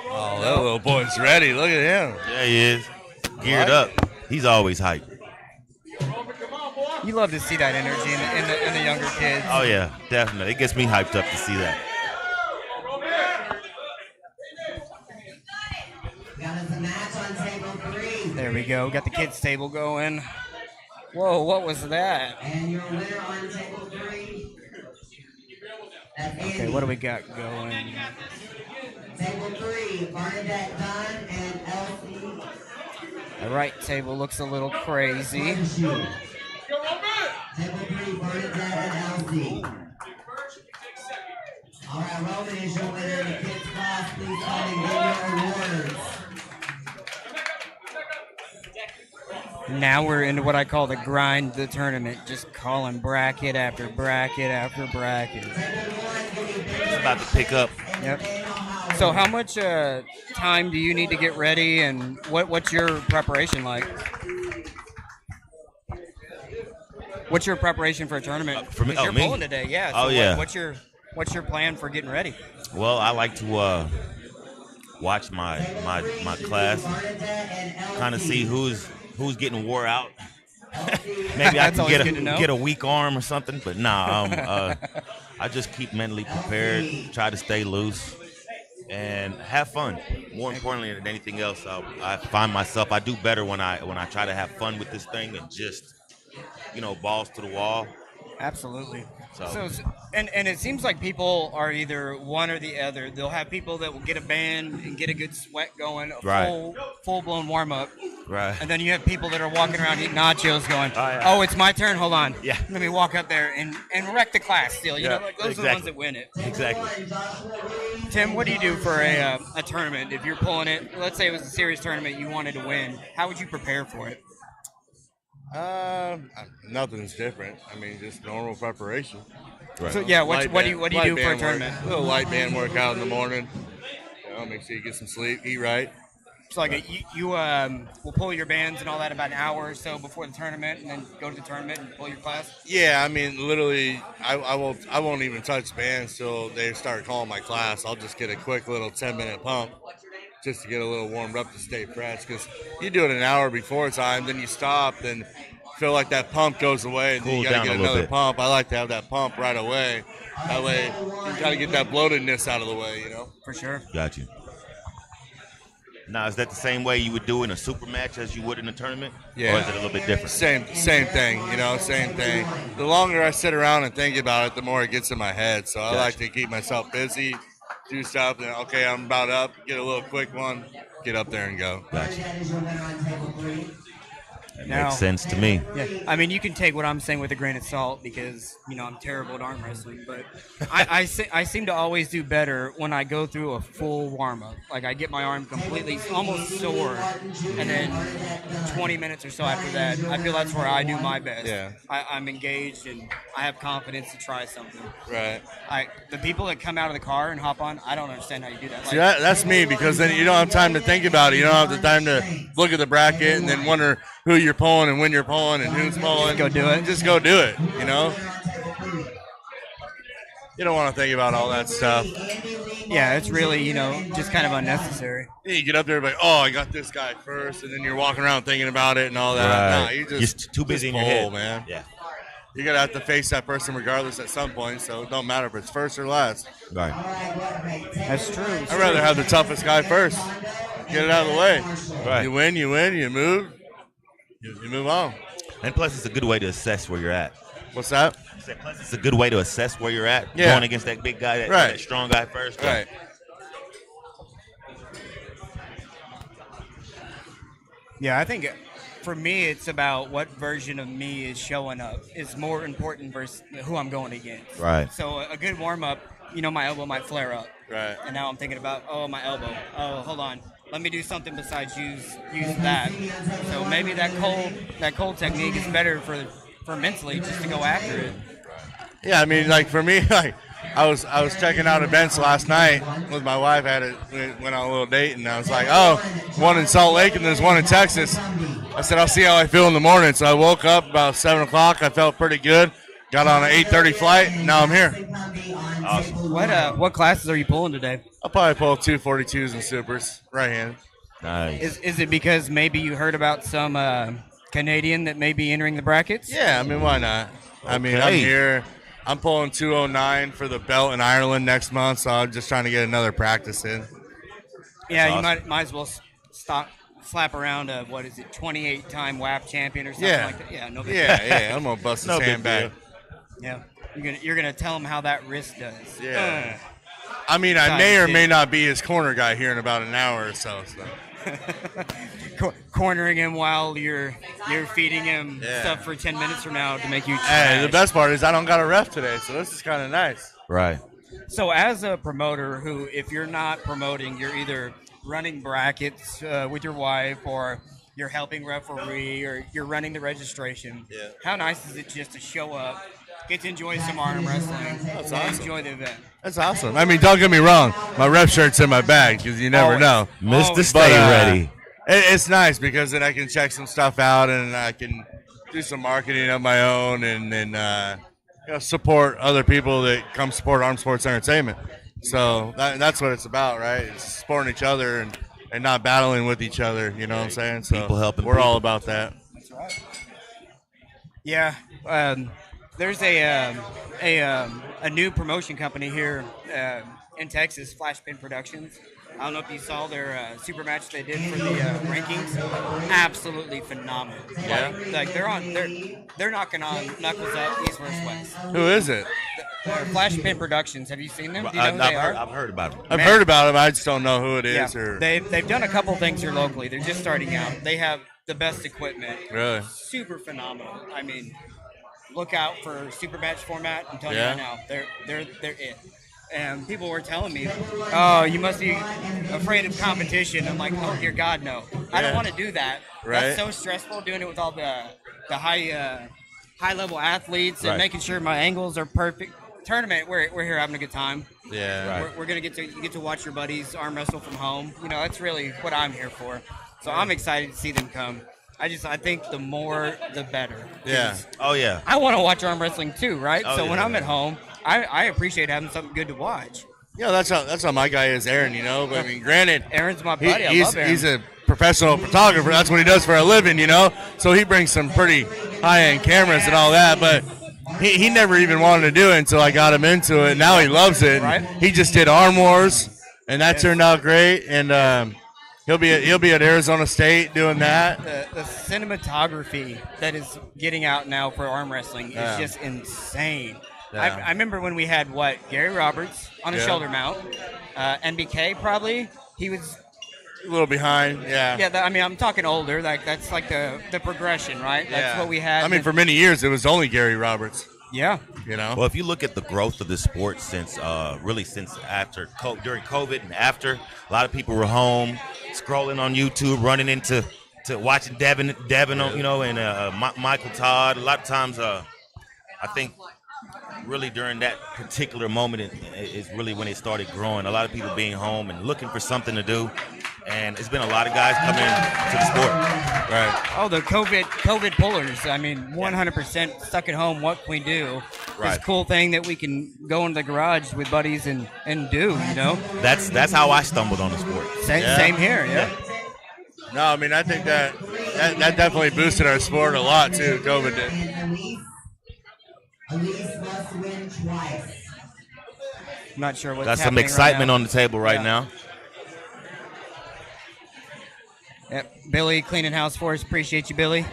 Oh, that little boy's ready. Look at him. Yeah, he is. Geared up. He's always hyped. You love to see that energy in the younger kids. Oh, yeah, definitely. It gets me hyped up to see that. There we go. Got the kids' table going. Whoa, what was that? And your winner on table 3. Okay, what do we got going? Table 3, Burnett, Dunn, and Elsie. The right table looks a little crazy. Table 3, Burnett, and Elsie. All right, Roman is your winner in the kids' class. Please come and get your awards. Now we're into what I call the grind the tournament, just calling bracket after bracket after bracket. It's about to pick up. Yep. So how much time do you need to get ready, and what's your preparation like? What's your preparation for a tournament? For me, you're me? pulling today, yeah. So Oh, yeah. What's your plan for getting ready? Well, I like to watch my class, kind of see who's getting wore out. Maybe I can get a weak arm or something, but nah. I just keep mentally prepared, try to stay loose, and have fun. More importantly than anything else, I find myself I do better when I try to have fun with this thing and just balls to the wall. Absolutely. So and it seems like people are either one or the other. They'll have people that will get a band and get a good sweat going, a full-blown warm-up. Right. And then you have people that are walking around eating nachos going, oh, it's my turn, hold on. Yeah. Let me walk up there and wreck the class still. You know, like those are the ones that win it. Exactly. Tim, what do you do for a tournament? If you're pulling it, let's say it was a serious tournament you wanted to win, how would you prepare for it? Nothing's different. I mean, just normal preparation. Right. So yeah, what do you do for a tournament? A little light band workout in the morning. You know, make sure you get some sleep, eat right. So like you will pull your bands and all that about an hour or so before the tournament, and then go to the tournament and pull your class. Yeah, I mean, literally, I won't even touch bands till they start calling my class. I'll just get a quick little 10-minute pump just to get a little warmed up to stay fresh. Because you do it an hour before time, then you stop, then feel like that pump goes away, and then you got to get another pump. I like to have that pump right away. That way, you got to get that bloatedness out of the way, you know? For sure. Got you. Now, is that the same way you would do in a super match as you would in a tournament? Yeah. Or is it a little bit different? Same thing, you know, same thing. The longer I sit around and think about it, the more it gets in my head. So I like to keep myself busy, do stuff, and okay, I'm about up, get a little quick one, get up there and go. Gotcha. That Now, makes sense to me. Yeah, I mean, you can take what I'm saying with a grain of salt because, you know, I'm terrible at arm wrestling, but I seem to always do better when I go through a full warm-up. Like, I get my arm completely, almost sore, and then 20 minutes or so after that, I feel that's where I do my best. Yeah. I'm engaged, and I have confidence to try something. Right. The people that come out of the car and hop on, I don't understand how you do that. See, that's me, because then you don't have time to think about it. You don't have the time to look at the bracket and then wonder who you're pulling and when you're pulling and who's pulling. Go do it. Just go do it, you know? You don't want to think about all that stuff. Yeah, it's really, you know, just kind of unnecessary. You get up there and be like, oh, I got this guy first, and then you're walking around thinking about it and all that. Right. No, you You're too busy in pull, your head. man. Yeah. You're going to have to face that person regardless at some point, so it don't matter if it's first or last. Right. That's true. I'd rather have the toughest guy first. Get it out of the way. Right. You win, you move, you move on. And plus, it's a good way to assess where you're at. What's that? Plus, it's a good way to assess where you're at. Yeah. Going against that big guy, that strong guy first. Right. Yeah, I think for me, it's about what version of me is showing up is more important versus who I'm going against. Right. So a good warm-up, you know, my elbow might flare up. Right. And now I'm thinking about, oh, my elbow. Oh, hold on. Let me do something besides use that. So maybe that cold technique is better for mentally just to go after it. Yeah, I mean, like for me, like I was checking out events last night with my wife. Went on a little date, and I was like, oh, one in Salt Lake and there's one in Texas. I said, I'll see how I feel in the morning. So I woke up about 7 o'clock. I felt pretty good. Got on an 8:30 flight, and now I'm here. Awesome. What classes are you pulling today? I'll probably pull 242s and supers, right-handed. Nice. Is it because maybe you heard about some Canadian that may be entering the brackets? Yeah, I mean, why not? I mean, I'm here. I'm pulling 209 for the belt in Ireland next month, so I'm just trying to get another practice in. Yeah, That's you awesome. might as well slap around a 28-time WAP champion or something like that. Yeah, no big deal. Yeah, I'm gonna bust his hand back. Yeah, you're gonna tell him how that wrist does. Yeah. I mean, I may or may not be his corner guy here in about an hour or so. Cornering him while you're feeding him stuff for 10 minutes from now to make you trash. Hey, the best part is I don't got a ref today, so this is kind of nice. Right. So as a promoter who, if you're not promoting, you're either running brackets with your wife or you're helping referee or you're running the registration. Yeah. How nice is it just to show up, get to enjoy some arm wrestling, and enjoy the event? That's awesome. I mean, don't get me wrong. My ref shirt's in my bag because you never know. Mr. Stay Ready. It's nice because then I can check some stuff out and I can do some marketing of my own and support other people that come support Arm Sports Entertainment. So that's what it's about, right? It's supporting each other and not battling with each other. You know what I'm saying? So People helping we're all people. about that. That's right. Yeah. There's a new promotion company here in Texas, Flashpin Productions. I don't know if you saw their super match they did for the rankings. Absolutely phenomenal. Yeah. Like they're knocking on knuckles up East versus West. Who is it? Flashpin Productions. Have you seen them? Do you know who they are? I've heard about them. I've heard about them. I just don't know who it is. Yeah. Or They've done a couple things here locally. They're just starting out. They have the best equipment. Really? Super phenomenal. I mean, look out for Supermatch format. I'm telling you Yeah. right now, they're it. And people were telling me, "Oh, you must be afraid of competition." I'm like, "Oh dear God, no! I don't want to do that. Right. That's so stressful doing it with all the high level athletes and Right. making sure my angles are perfect." Tournament, we're here having a good time. Yeah. Right. We're gonna get to watch your buddies arm wrestle from home. You know, that's really what I'm here for. So I'm excited to see them come. I think the more the better. Yeah. Oh yeah. I want to watch arm wrestling too, right? Oh, So yeah. when I'm at home, I appreciate having something good to watch. Yeah, that's how my guy is, Aaron. You know, but I mean, granted, Aaron's my buddy. I love Aaron. he's a professional photographer. That's what he does for a living. You know, so he brings some pretty high-end cameras and all that, but. He never even wanted to do it until I got him into it. Now he loves it. Right. He just did Arm Wars, and that turned out great. And he'll be at Arizona State doing that. The cinematography that is getting out now for arm wrestling is just insane. Yeah. I remember when we had Gary Roberts on a shoulder mount, NBK probably. He was A little behind, yeah. Yeah, I'm talking older. That's like the progression, right? That's what we had. I mean, for many years, it was only Gary Roberts. Yeah. You know? Well, if you look at the growth of the sport since after during COVID and after, a lot of people were home, scrolling on YouTube, running into watching Devin on, and Michael Todd. A lot of times, I think really during that particular moment is really when it started growing. A lot of people being home and looking for something to do. And it's been a lot of guys coming to the sport. Right. Oh, the COVID pullers. I mean, 100% stuck at home. What can we do? Right. This cool thing that we can go into the garage with buddies and do, you know? That's how I stumbled on the sport. Same here, yeah. No, I mean, I think that definitely boosted our sport a lot, too, COVID did. Elise must win twice. I'm not sure what's Got some happening excitement right on the table right Yeah. now. Yep. Billy cleaning house for us. Appreciate you, Billy.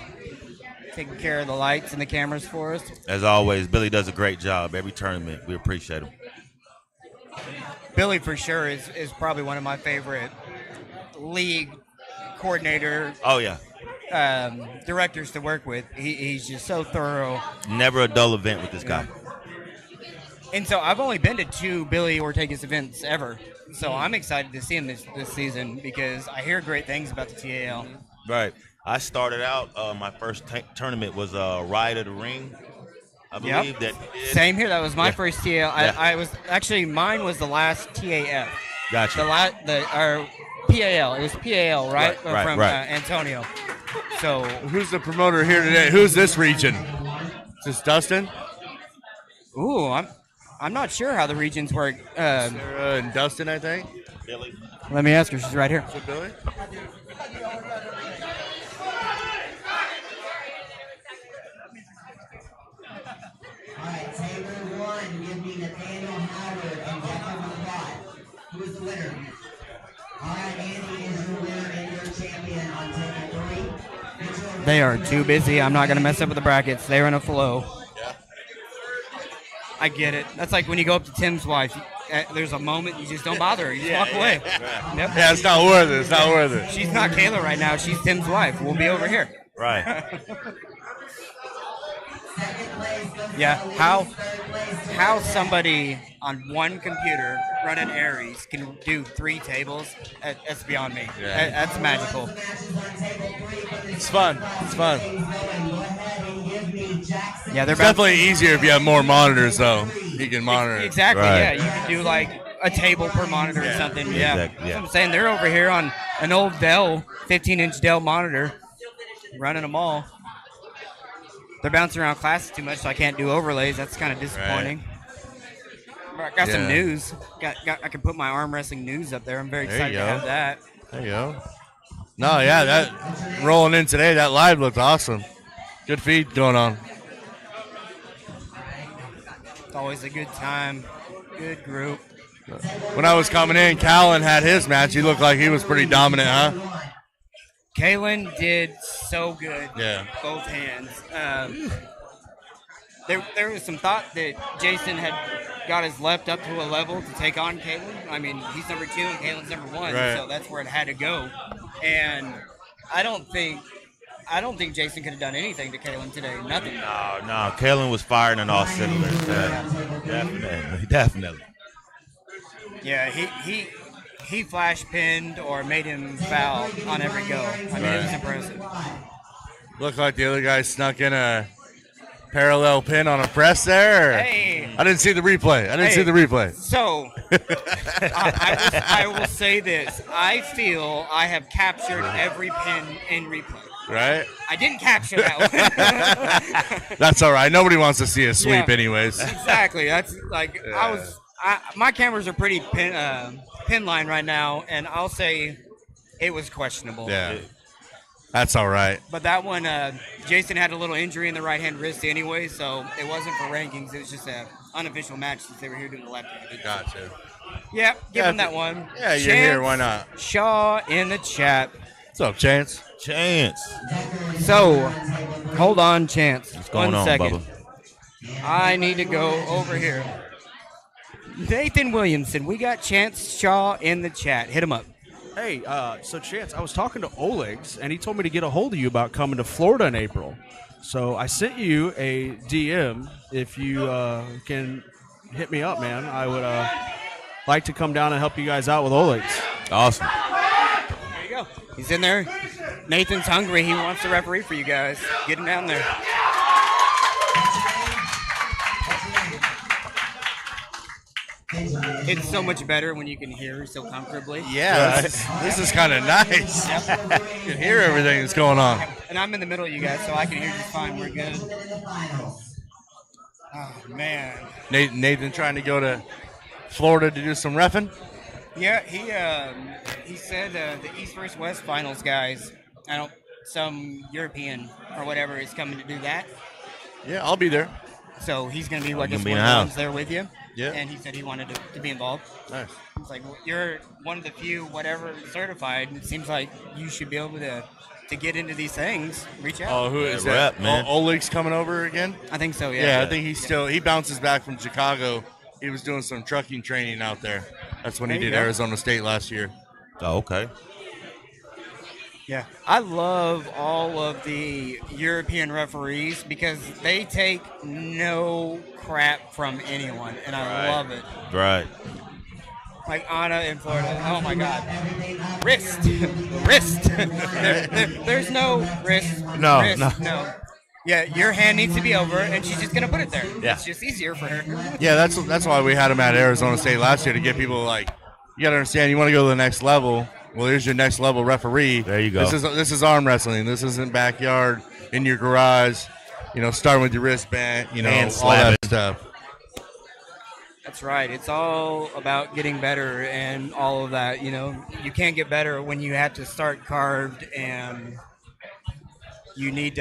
Taking care of the lights and the cameras for us. As always, Billy does a great job every tournament. We appreciate him. Billy for sure is probably one of my favorite league coordinator. Oh yeah. Directors to work with. He's just so thorough. Never a dull event with this guy. And so I've only been to 2 Billy Ortega's events ever. So I'm excited to see him this season because I hear great things about the TAL. Right. I started out, my first tournament was Ride of the Ring. I believe that. Same here. That was my first TAL. Yeah. I was actually, mine was the last TAF. Gotcha. Our PAL. It was PAL, right? Right, From right. Antonio. So who's the promoter here today? Who's this region? Is this Dustin? Ooh, I'm not sure how the regions work. Sarah and Dustin, I think. Billy. Let me ask her. She's right here. Is it Billy? All right, table 1, give me Nathaniel Howard and Declan McCott. Who is the winner? All right, Andy is your winner and your champion on table 3. They are too busy. I'm not going to mess up with the brackets. They're in a flow. Yeah. I get it. That's like when you go up to Tim's wife. There's a moment you just don't bother her. You just walk away. Yep. Yeah, it's not worth it. It's not worth it. She's not Kayla right now. She's Tim's wife. We'll be over here. Right. Yeah. How somebody on one computer running Aries can do 3 tables? That's beyond me. Yeah. That's magical. It's fun. It's fun. Yeah, they're It's definitely easier if you have more monitors, though. You can monitor it. Exactly. Right. Yeah, you can do like a table per monitor or something. Yeah. Exactly, yeah. That's what I'm saying. They're over here on an old Dell, 15-inch Dell monitor, running them all. They're bouncing around classes too much, so I can't do overlays. That's kind of disappointing. But I got some news. I can put my arm wrestling news up there. I'm very excited to have that. There you go. No, yeah, that rolling in today, that live looked awesome. Good feed going on. It's always a good time. Good group. When I was coming in, Kalen had his match. He looked like he was pretty dominant, huh? Kalen did so good. Yeah. Both hands. There was some thought that Jason had got his left up to a level to take on Kalen. I mean, he's number 2 and Kalen's number 1, Right. so that's where it had to go. And I don't think Jason could have done anything to Kalen today. Nothing. No. Kalen was firing on all cylinders. Definitely. Yeah, he flash pinned or made him foul on every go. I mean, it was impressive. Looked like the other guy snuck in a parallel pin on a press there. Hey. I didn't see the replay. So, I will say this. I feel I have captured every pin in replay. Right? I didn't capture that one. That's all right. Nobody wants to see a sweep Yeah, anyways. Exactly. That's like, my cameras are pretty pin line right now, and I'll say it was questionable. Yeah. That's all right. But that one, Jason had a little injury in the right-hand wrist anyway, so it wasn't for rankings. It was just an unofficial match since they were here doing the left-handed. Gotcha. Yeah, give him that one. Yeah, you're here. Why not? Shaw in the chat. What's up, Chance? So, hold on, Chance. What's going One on, second. Bubba? I need to go over here. Nathan Williamson, we got Chance Shaw in the chat. Hit him up. Hey, so Chance, I was talking to Oleg's, and he told me to get a hold of you about coming to Florida in April. So I sent you a DM. If you can hit me up, man, I would like to come down and help you guys out with Oleg's. Awesome. There you go. He's in there. Nathan's hungry. He wants to referee for you guys. Get him down there. It's so much better when you can hear so comfortably. Yeah, this is kind of nice. You can hear everything that's going on. And I'm in the middle of you guys, so I can hear just fine. We're good. Oh, man. Nathan trying to go to Florida to do some reffing? Yeah, he said the East vs. West finals guys, some European or whatever is coming to do that. Yeah, I'll be there. So he's going to be like gonna one be of in the the ones house. there with you. Yeah. And he said he wanted to be involved. Nice. It's like, well, you're one of the few whatever certified, and it seems like you should be able to get into these things. Reach out. Oh, who is Yeah, that? rep, man. Oleg's coming over again? I think so, yeah. Yeah, I think he bounces back from Chicago. He was doing some trucking training out there. That's when he There you did go. Arizona State last year. Oh, okay. Yeah, I love all of the European referees because they take no crap from anyone, and I love it. Right. Like Anna in Florida. Oh my God. Wrist. There's no wrist. No, wrist, no. Yeah, your hand needs to be over, and she's just gonna put it there. Yeah. It's just easier for her. Yeah, that's why we had him at Arizona State last year, to get people like, you got to understand, you want to go to the next level. Well, here's your next level referee. There you go. This is arm wrestling. This isn't backyard, in your garage, starting with your wristband, Hand all that slapping. stuff. That's right. It's all about getting better and all of that. You can't get better when you have to start carved and you need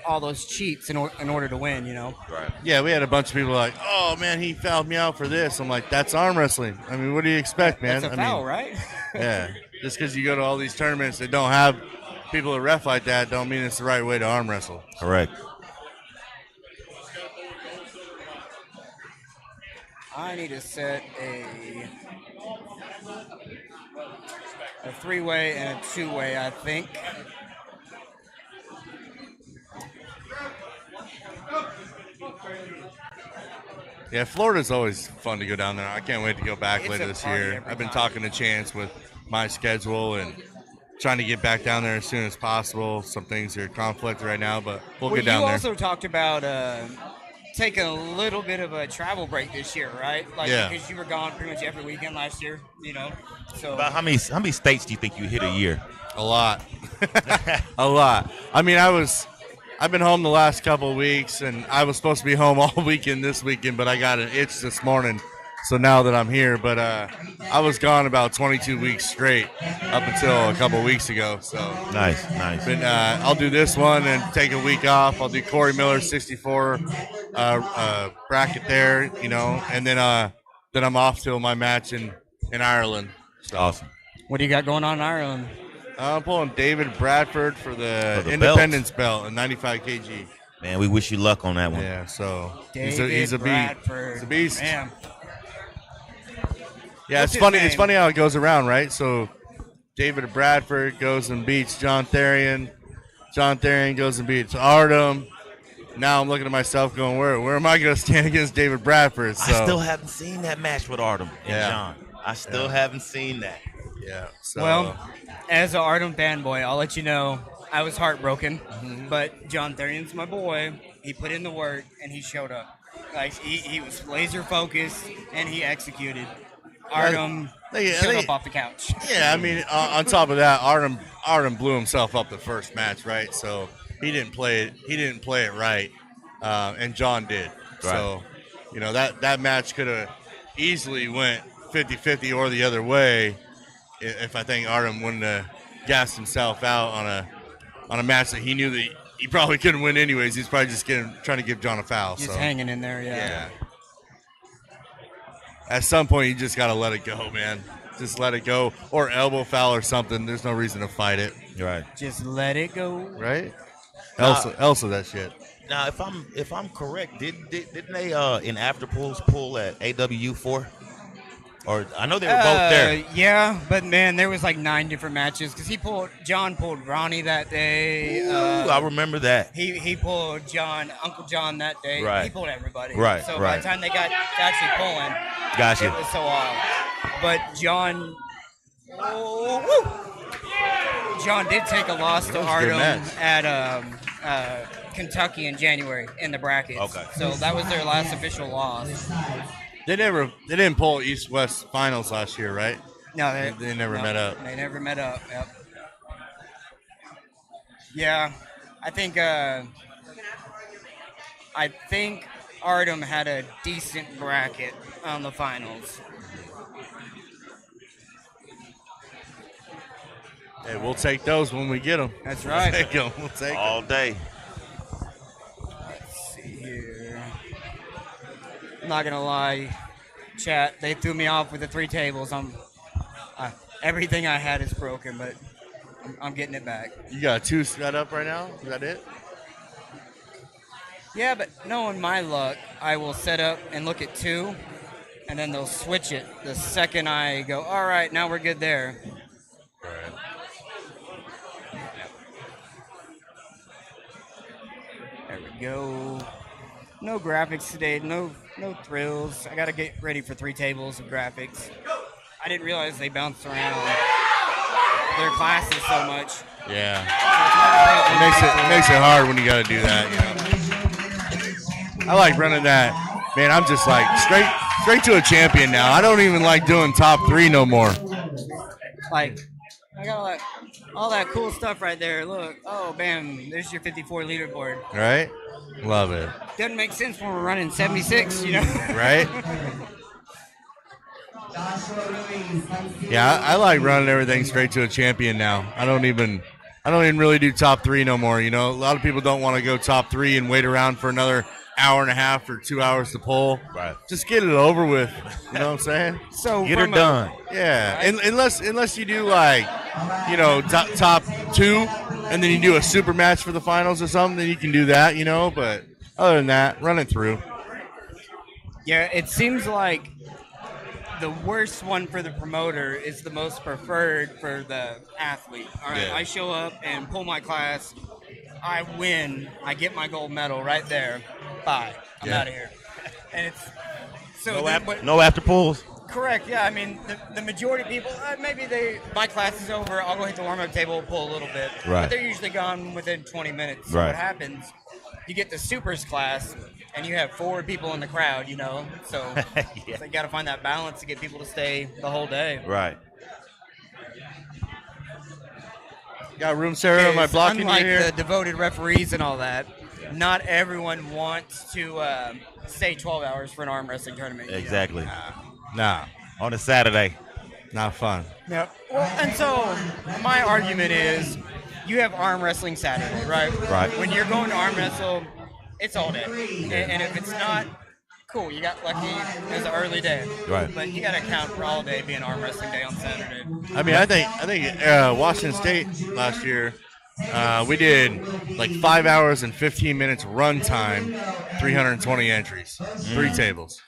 all those cheats in order to win. Right. Yeah, we had a bunch of people like, oh man, he fouled me out for this. I'm like, that's arm wrestling. I mean, what do you expect, man? That's a foul, right? Yeah. Just because you go to all these tournaments that don't have people that ref like that, don't mean it's the right way to arm wrestle. Correct. I need to set a 3-way and a 2-way, I think. Yeah, Florida's always fun to go down there. I can't wait to go back It's later a this party year. every I've been time. talking to Chance with my schedule and trying to get back down there as soon as possible. Some things are conflict right now, but we'll get down you there. also talked about taking a little bit of a travel break this year, right? Like, Yeah. because you were gone pretty much every weekend last year, So About how many states do you think you hit a year? A lot. A lot. I mean, I've been home the last couple of weeks, and I was supposed to be home all weekend this weekend, but I got an itch this morning. So now that I'm here, but I was gone about 22 weeks straight up until a couple weeks ago. So Nice. But, I'll do this one and take a week off. I'll do Corey Miller's 64 bracket there, and then I'm off till my match in Ireland. So. Awesome. what do you got going on in Ireland? I'm pulling David Bradford for the the Independence belt at 95 kg. Man, we wish you luck on that one. Yeah, so he's David a beast. Bradford. He's a beast. Man, Yeah, What's it's his funny. name? It's funny how it goes around, right? So David Bradford goes and beats John Therian. John Therian goes and beats Artem. Now I'm looking at myself going, where am I going to stand against David Bradford? So, I still haven't seen that match with Artem and John. I still haven't seen that. Yeah. So, Well, as an Artem fanboy, I'll let you know I was heartbroken, but John Therian's my boy. He put in the work and he showed up. Like he was laser focused and he executed. Artem showed up off the couch. yeah, I mean, on top of that, Artem blew himself up the first match, right? So he didn't play it. He didn't play it right, and John did. Right. So, you know, that match could have easily went 50-50 or the other way if I think Artem wouldn't have gassed himself out on a match that he knew that he probably couldn't win anyways. He's probably just trying to give John a foul. Just so. hanging in there, Yeah. At some point, you just got to let it go, man. Just let it go. Or elbow foul or something. There's no reason to fight it. Right. Just let it go. Right? Elsa that shit. Now, if I'm correct, didn't they in after pulls pull at AWU4? Or I know they were both there. Yeah, but man, there was like 9 different matches because John pulled Ronnie that day. Ooh, I remember that. He pulled Uncle John that day. Right. He pulled everybody. Right, So by right. the time they got to actually pulling, Gotcha. it was so off. But John did take a loss to That was a Artem good match. at Kentucky in January in the brackets. Okay. So that was their last official loss. They didn't pull East-West finals last year, right? No, They never met up. They never met up. Yep. Yeah, I think Artem had a decent bracket on the finals. Hey, we'll take those when we get them. That's right. We'll take them. We'll take All day. Let's see here. I'm not gonna lie, chat. They threw me off with the 3 tables. Everything I had is broken, but I'm getting it back. You got 2 set up right now? Is that it? Yeah, but knowing my luck, I will set up and look at 2, and then they'll switch it the second I go, all right, now we're good there. Right. There we go. No graphics today, no thrills. I gotta get ready for 3 tables of graphics. I didn't realize they bounced around their classes so much. Yeah. It makes it hard when you got to do that. You know? I like running that. Man, I'm just like straight to a champion now. I don't even like doing top 3 no more. Like, I got all that cool stuff right there. Look, oh, bam, there's your 54 leaderboard. Right? Love it. Doesn't make sense when we're running 76, you know? Right? Yeah, I like running everything straight to a champion now. I don't even really do top 3 no more. You know, a lot of people don't want to go top 3 and wait around for another hour and a half or 2 hours to pull. Right. Just get it over with. You know what I'm saying? So Get her done. Yeah. Right. Unless you do like, you know, top 2, and then you do a super match for the finals or something, then you can do that. You know, but other than that, run it through. Yeah, it seems like the worst one for the promoter is the most preferred for the athlete. All right, Yeah. I show up and pull my class. I win. I get my gold medal right there. Bye. I'm Yeah. out of here. And it's so No after pulls. correct. Yeah, I mean the majority of people maybe my class is over. I'll go hit the warm up table, pull a little bit. Right. But they're usually gone within 20 minutes. So Right. what happens? You get the supers class, and you have 4 people in the crowd. You know, so. Yeah. So you got to find that balance to get people to stay the whole day. Right. Got room, Sarah? Am I blocking you Unlike here? the devoted referees and all that, not everyone wants to stay 12 hours for an arm wrestling tournament. Exactly. Nah, On a Saturday. not fun. Yep. Well, and so my argument is, you have arm wrestling Saturday, right? Right. When you're going to arm wrestle, it's all day, and if it's not, cool, you got lucky. It was an early day, Right. But you got to count for all day being arm wrestling day on Saturday. I mean, I think Washington State last year, we did like 5 hours and 15 minutes run time, 320 entries, 3 tables.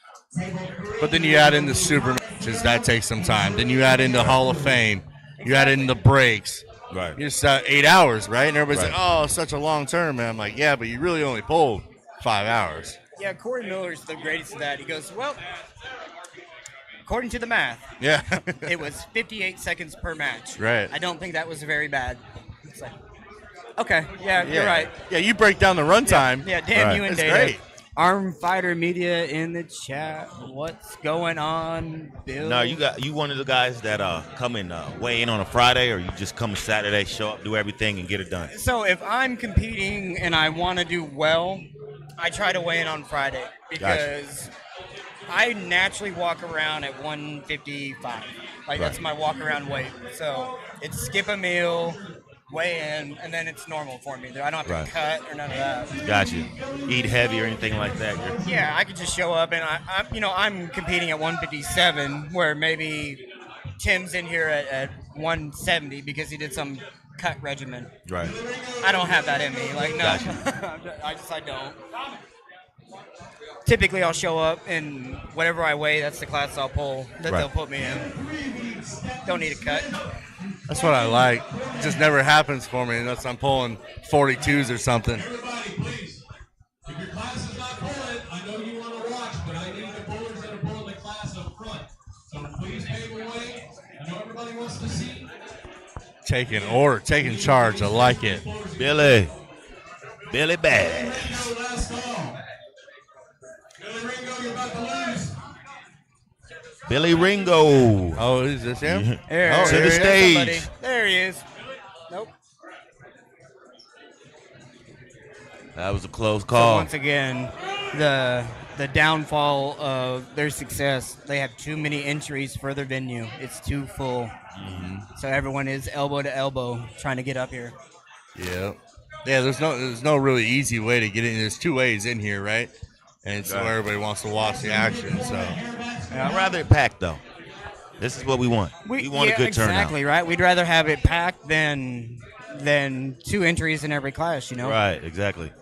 But then you add in the super matches, that takes some time. Then you add in the Hall of Fame. You add in the breaks. Right. It's 8 hours, right? And everybody's Right. like, oh, it's such a long tournament. I'm like, yeah, but you really only pulled 5 hours. Yeah, Corey Miller's the greatest of that. He goes, well, according to the math, Yeah. it was 58 seconds per match. Right. I don't think that was very bad. It's like, okay, yeah, you're right. Yeah, you break down the runtime. Yeah, damn you and It's Data. great. Arm Fighter Media in the chat. What's going on, Bill? No, you one of the guys that come and weigh in on a Friday, or you just come Saturday, show up, do everything, and get it done. So if I'm competing and I want to do well, I try to weigh in on Friday because I naturally walk around at 155. Like that's my walk around weight. So it's skip a meal, weigh in, and then it's normal for me. I don't have to cut or none of that. Gotcha. Eat heavy or anything like that? Yeah, I could just show up and I'm competing at 157, where maybe Tim's in here at 170 because he did some cut regimen. Right. I don't have that in me. Like, no, Gotcha. I don't. Typically, I'll show up and whatever I weigh, that's the class I'll pull. That they'll put me in. Don't need a cut. That's what I like. It just never happens for me unless I'm pulling 42s or something. Everybody, please. If your class is not pulling, I know you want to watch, but I need the pullers that are pulling the class up front. So please pave the way. I know everybody wants to see. Taking order, taking charge. I like it. Billy Bad. Last call. Billy Ringo, you're about to lose. Billy Ringo. Oh, is this him? There, to the stage. Somebody. There he is. Nope. That was a close So call. once again, the downfall of their success, they have too many entries for their venue. It's too full. Mm-hmm. So everyone is elbow to elbow trying to get up here. Yeah. Yeah, there's no really easy way to get in. There's two ways in here, right? And it's where everybody wants to watch the action. So I'd rather it packed, though. This is what we want. We want a good turnout. Exactly, right? We'd rather have it packed than 2 entries in every class, you know? Right, exactly.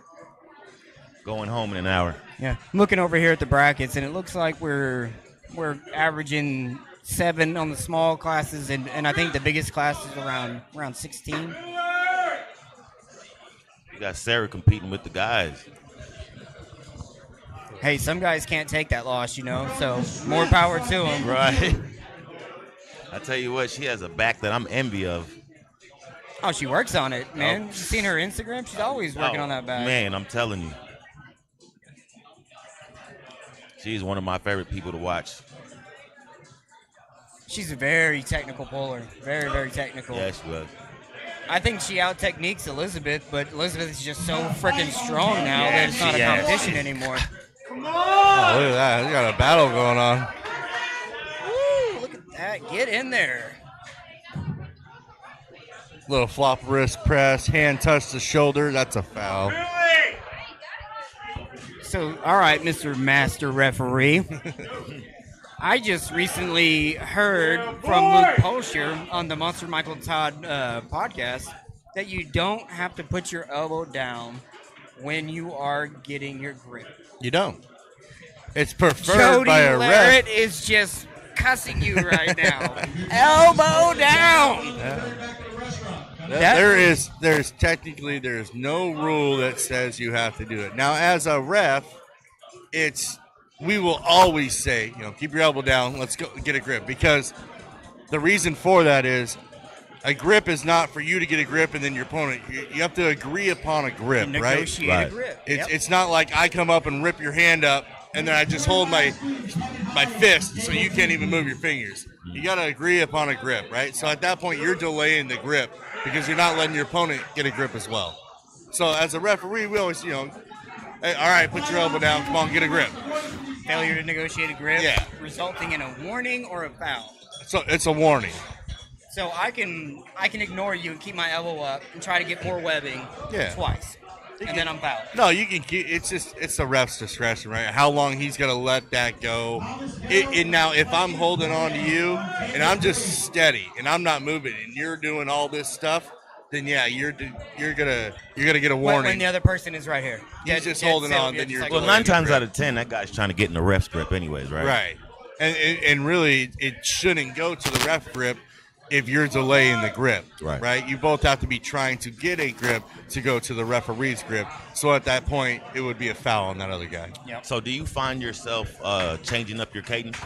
Going home in an hour. Yeah. I'm looking over here at the brackets, and it looks like we're averaging 7 on the small classes, and I think the biggest class is around 16. You got Sarah competing with the guys. Hey, some guys can't take that loss, you know, so more power to them. Right. I tell you what, she has a back that I'm envy of. Oh, she works on it, man. Oh. You seen her Instagram? She's always working on that back. Man, I'm telling you. She's one of my favorite people to watch. She's a very technical puller. Very, very technical. Yeah, she was. I think she out-techniques Elizabeth, but Elizabeth is just so freaking strong now that it's not a competition anymore. oh, look at that. We got a battle going on. Woo, look at that. Get in there. Little flop wrist press, hand touch the shoulder. That's a foul. So, all right, Mr. Master Referee. I just recently heard from Luke Polsher on the Monster Michael Todd podcast that you don't have to put your elbow down when you are getting your grip. You don't. It's preferred Jody by a Larrett ref. is just cussing you right now. Elbow down. There's technically no rule that says you have to do it. Now, as a ref, we will always say, keep your elbow down. Let's go get a grip, because the reason for that is a grip is not for you to get a grip and then your opponent. You have to agree upon a grip, right? Negotiate a grip. It's not like I come up and rip your hand up and then I just hold my fist so you can't even move your fingers. You got to agree upon a grip, right? So at that point, you're delaying the grip because you're not letting your opponent get a grip as well. So as a referee, we always, hey, all right, put your elbow down. Come on, get a grip. Failure to negotiate a grip, Yeah. resulting in a warning or a foul. So it's a warning. So I can ignore you and keep my elbow up and try to get more webbing twice, and then I'm fouled. No, you can keep. It's the ref's discretion, right? How long he's gonna let that go. Now, if I'm holding on to you and I'm just steady and I'm not moving and you're doing all this stuff, then yeah, you're gonna get a warning. When the other person is right here. He's just holding on, then you're Well, 9 times out of 10, that guy's trying to get in the ref's grip anyways, right? Right. And really, it shouldn't go to the ref grip if you're delaying the grip. Right. You both have to be trying to get a grip to go to the referee's grip. So at that point, it would be a foul on that other guy. Yep. So do you find yourself changing up your cadence?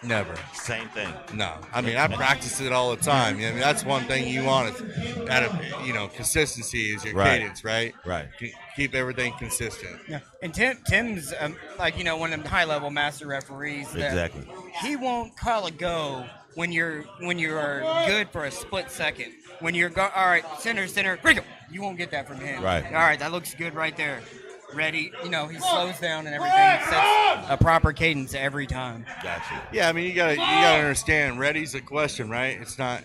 Never. Same thing. No. I mean, I practice it all the time. I mean, that's one thing you want is, consistency is your cadence, right? Right. Keep everything consistent. Yeah. And Tim's one of the high-level master referees. Exactly. He won't call a go when you are good for a split second. When you're all right, center, you won't get that from him. Right. All right, that looks good right there. Ready, he slows down and everything, sets a proper cadence every time. Gotcha. Yeah, I mean, you gotta understand. Ready's a question, right? It's not.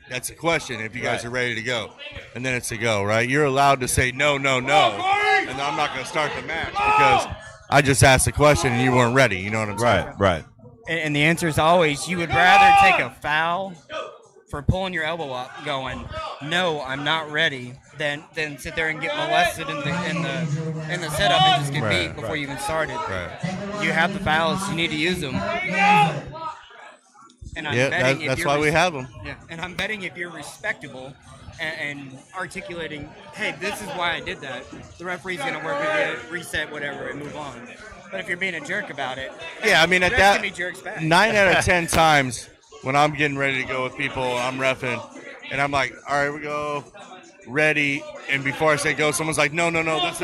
That's a question if you guys are ready to go, and then it's a go, right? You're allowed to say no, and I'm not going to start the match because I just asked a question and you weren't ready. You know what I'm saying? Right. And the answer is always you would rather take a foul for pulling your elbow up, going, no, I'm not ready, than sit there and get molested in the setup and just get beat before you even started. Right. You have the fouls, you need to use them. And I'm betting that's why we have them. Yeah, and I'm betting if you're respectable and articulating, hey, this is why I did that, the referee's going to work with you, reset, whatever, and move on. But if you're being a jerk about it, yeah, I mean, at refs that can be jerks back. 9 out of 10 times when I'm getting ready to go with people, I'm reffing, and I'm like, all right, we go, ready, and before I say go, someone's like, no, this.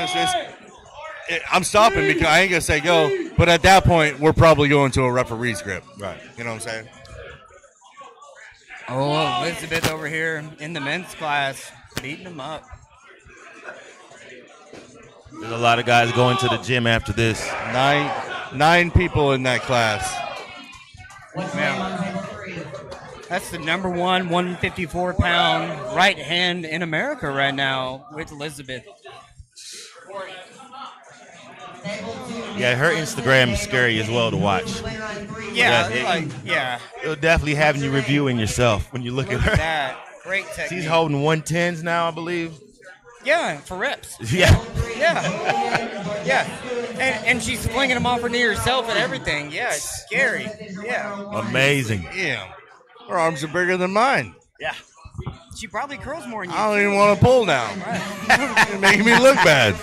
I'm stopping because I ain't going to say go, but at that point, we're probably going to a referee's grip. Right. You know what I'm saying? Oh, Elizabeth over here in the men's class, beating them up. There's a lot of guys going to the gym after this. Nine people in that class. Man, that's the number one 154-pound right hand in America right now with Elizabeth. Yeah, her Instagram is scary as well to watch. Yeah, It'll definitely have you reviewing yourself when you look at her. That great technique. She's holding 110s now, I believe. Yeah, for reps. Yeah. And she's flinging them off her knee herself and everything. Yeah, it's scary. Yeah. Amazing. Yeah. Her arms are bigger than mine. Yeah. She probably curls more than you. I don't even want to pull now. You're making me look bad.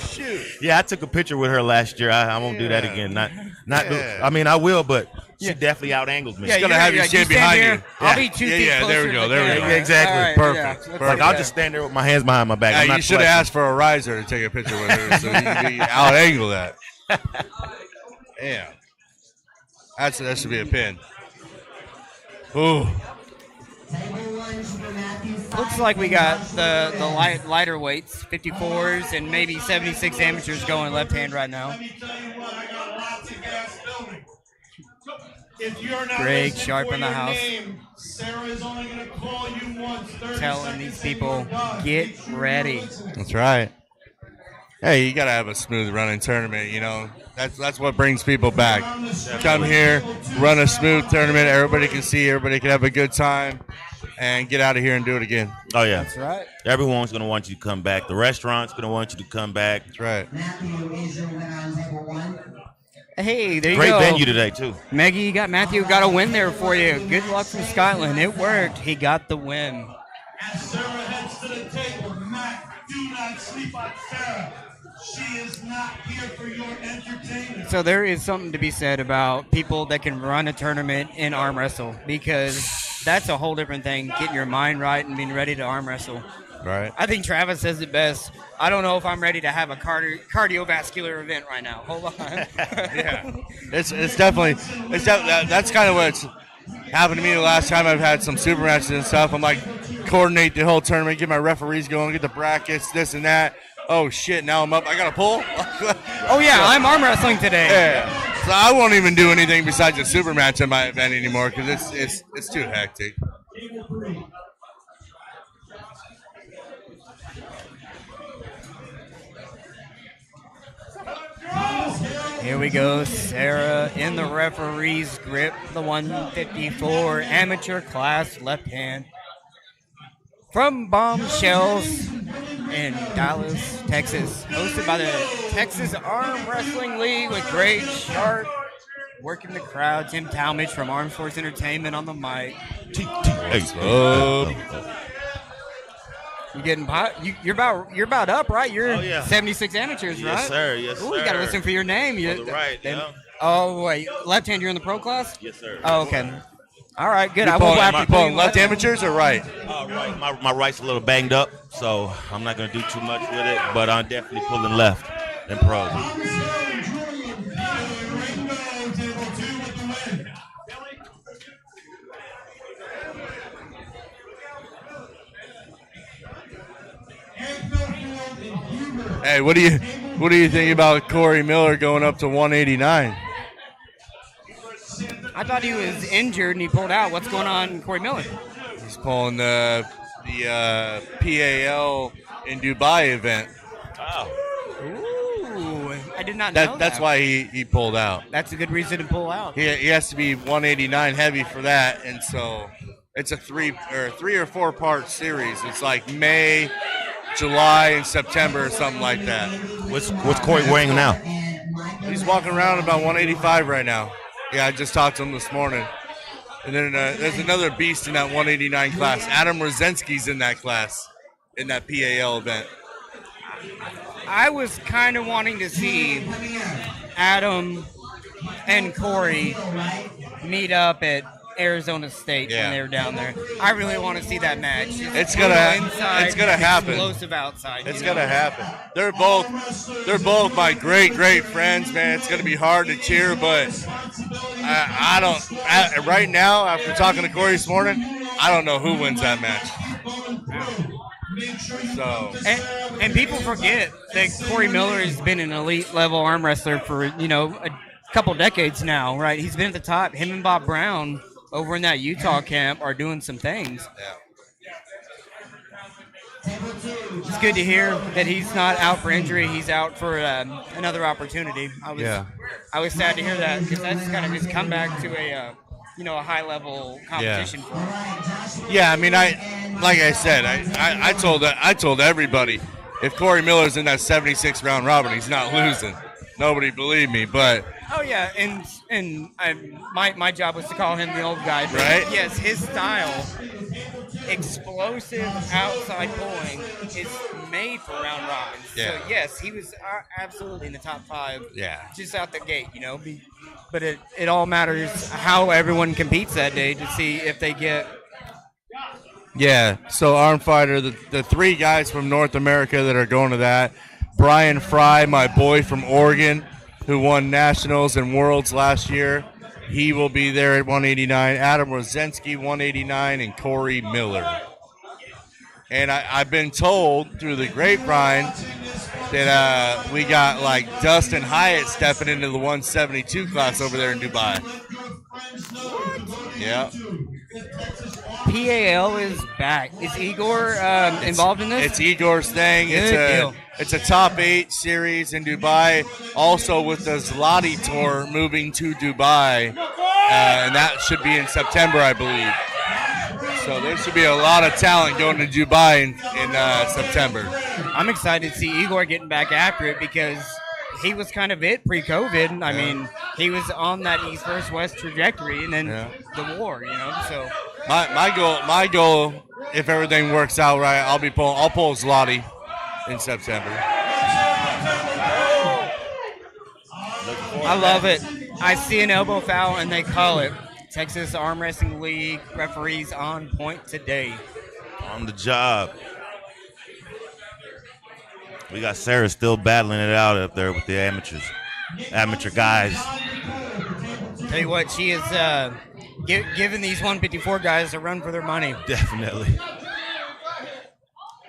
Shoot. Yeah, I took a picture with her last year. I won't do that again. I mean, I will, but she definitely out-angled me. She's going to have you stand behind you. I'll be 2 feet closer. There we go. Exactly. Right, Perfect. Like, I'll just stand there with my hands behind my back. You should have asked for a riser to take a picture with her so you can out-angle that. Yeah. That should be a pin. Ooh. Looks like we got the lighter weights, 54s, and maybe 76 amateurs going left hand right now. Greg Sharp in the house. Telling these people, get ready. That's right. Hey, you got to have a smooth running tournament, you know. That's what brings people back. Come here, run a smooth tournament. Everybody can see, everybody can have a good time, and get out of here and do it again. Oh, yeah. That's right. Everyone's going to want you to come back. The restaurant's going to want you to come back. That's right. Matthew is your winner on table 1. Hey, there you go. Great go. venue today, too. Maggie, Matthew got a win there for you. Good luck from Scotland. It worked. He got the win. As Sarah heads to the table, Matt, do not sleep on Sarah. She is not here for your entertainment. So there is something to be said about people that can run a tournament in arm wrestle, because that's a whole different thing, getting your mind right and being ready to arm wrestle. Right. I think Travis says it best. I don't know if I'm ready to have a cardiovascular event right now. Hold on. Yeah. It's definitely that's kind of what's happened to me the last time I've had some super matches and stuff. I'm like, coordinate the whole tournament, get my referees going, get the brackets, this and that. Oh shit! Now I'm up. I gotta pull. Oh yeah, I'm arm wrestling today. Yeah. So I won't even do anything besides a super match in my event anymore because it's too hectic. Here we go, Sarah in the referee's grip, the 154 amateur class left hand. From Bombshells in Dallas, Texas, hosted by the Texas Arm Wrestling League with Greg Sharp working the crowd. Tim Talmadge from Arm Sports Entertainment on the mic. You getting pot? You're about up, right? You're 76 amateurs, right? Yes, sir. Yes, Ooh, sir. you got to listen for your name. On the right, yeah. Oh, wait. Left hand, you're in the pro class? Yes, sir. Oh, okay. All right, good. You I will pulling, have to pulling left amateurs or right? Right. My right's a little banged up, so I'm not going to do too much with it, but I'm definitely pulling left in pro. Hey, what do you think about Corey Miller going up to 189? I thought he was injured and he pulled out. What's going on, Corey Miller? He's pulling the PAL in Dubai event. Ooh, I did not know that. That's why he pulled out. That's a good reason to pull out. He has to be 189 heavy for that, and so it's a three or four part series. It's like May, July, and September or something like that. What's Corey weighing now? He's walking around about 185 right now. Yeah, I just talked to him this morning. And then there's another beast in that 189 class. Adam Rosensky's in that class, in that PAL event. I was kind of wanting to see Adam and Corey meet up at Arizona State when they were down there. I really want to see that match. It's gonna happen. Explosive outside. It's gonna happen. They're both my great friends, man. It's gonna be hard to cheer, but I don't. Right now, after talking to Corey this morning, I don't know who wins that match. So and people forget that Corey Miller has been an elite level arm wrestler for a couple decades now, right? He's been at the top. Him and Bob Brown over in that Utah camp are doing some things. It's good to hear that he's not out for injury. He's out for another opportunity. I was sad to hear that because that's kind of his comeback to a high level competition for him. Yeah, I mean, like I said, I told everybody if Corey Miller's in that 76 round robin, he's not losing. Nobody believed me, but oh yeah, and my job was to call him the old guy, but right? Yes, his style, explosive outside pulling, is made for round robins. Yeah. So yes, he was absolutely in the top 5. Yeah. Just out the gate, But it all matters how everyone competes that day to see if they get. Yeah. So Arm Fighter, the 3 guys from North America that are going to that. Brian Fry, my boy from Oregon, who won nationals and worlds last year. He will be there at 189. Adam Rosensky, 189, and Corey Miller. And I've been told through the grapevine that we got like Dustin Hyatt stepping into the 172 class over there in Dubai. Yeah. PAL is back. Is Igor involved in this? It's Igor's thing. It's a top 8 series in Dubai. Also with the Zloty tour moving to Dubai, and that should be in September, I believe. So there should be a lot of talent going to Dubai in September. I'm excited to see Igor getting back after it because he was kind of it pre-COVID. I mean, he was on that East versus West trajectory, and then the war. So my goal, if everything works out right, I'll pull Zloty in September. I love it. I see an elbow foul, and they call it. Texas Arm Wrestling League referees on point today. On the job. We got Sarah still battling it out up there with the amateur guys. Tell you what, she is giving these 154 guys a run for their money. Definitely.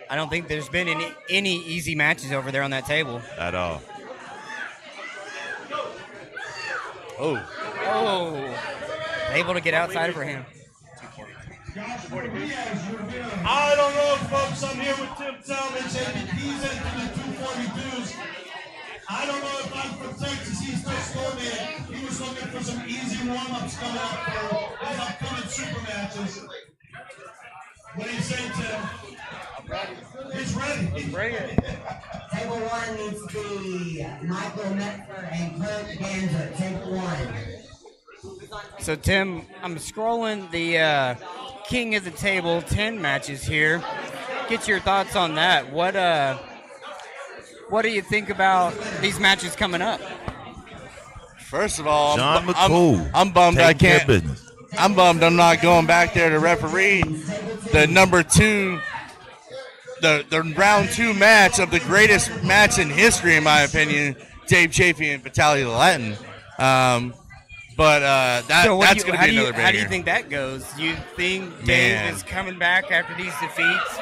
I don't think there's been any easy matches over there on that table. At all. Oh. Able to get outside of her hand. I don't know, folks. I'm here with Tim Talmadge. He's into the 242s. I don't know if I'm from Texas. He's still slow man. He was looking for some easy warm-ups coming up for his upcoming super matches. What do you say, Tim? Let's bring it. Table 1 needs to be Michael Metfer and Kurt Ganser. Table 1. So Tim, I'm scrolling the King of the Table 10 matches here. Get your thoughts on that. What do you think about these matches coming up? First of all, John McCool, I'm bummed I taking care can't. of business. I'm bummed I'm not going back there to referee the number 2, the round 2 match of the greatest match in history, in my opinion, Dave Chafee and Vitaly Latin. That's going to be another banger. How do you think that goes? Do you think Dave is coming back after these defeats?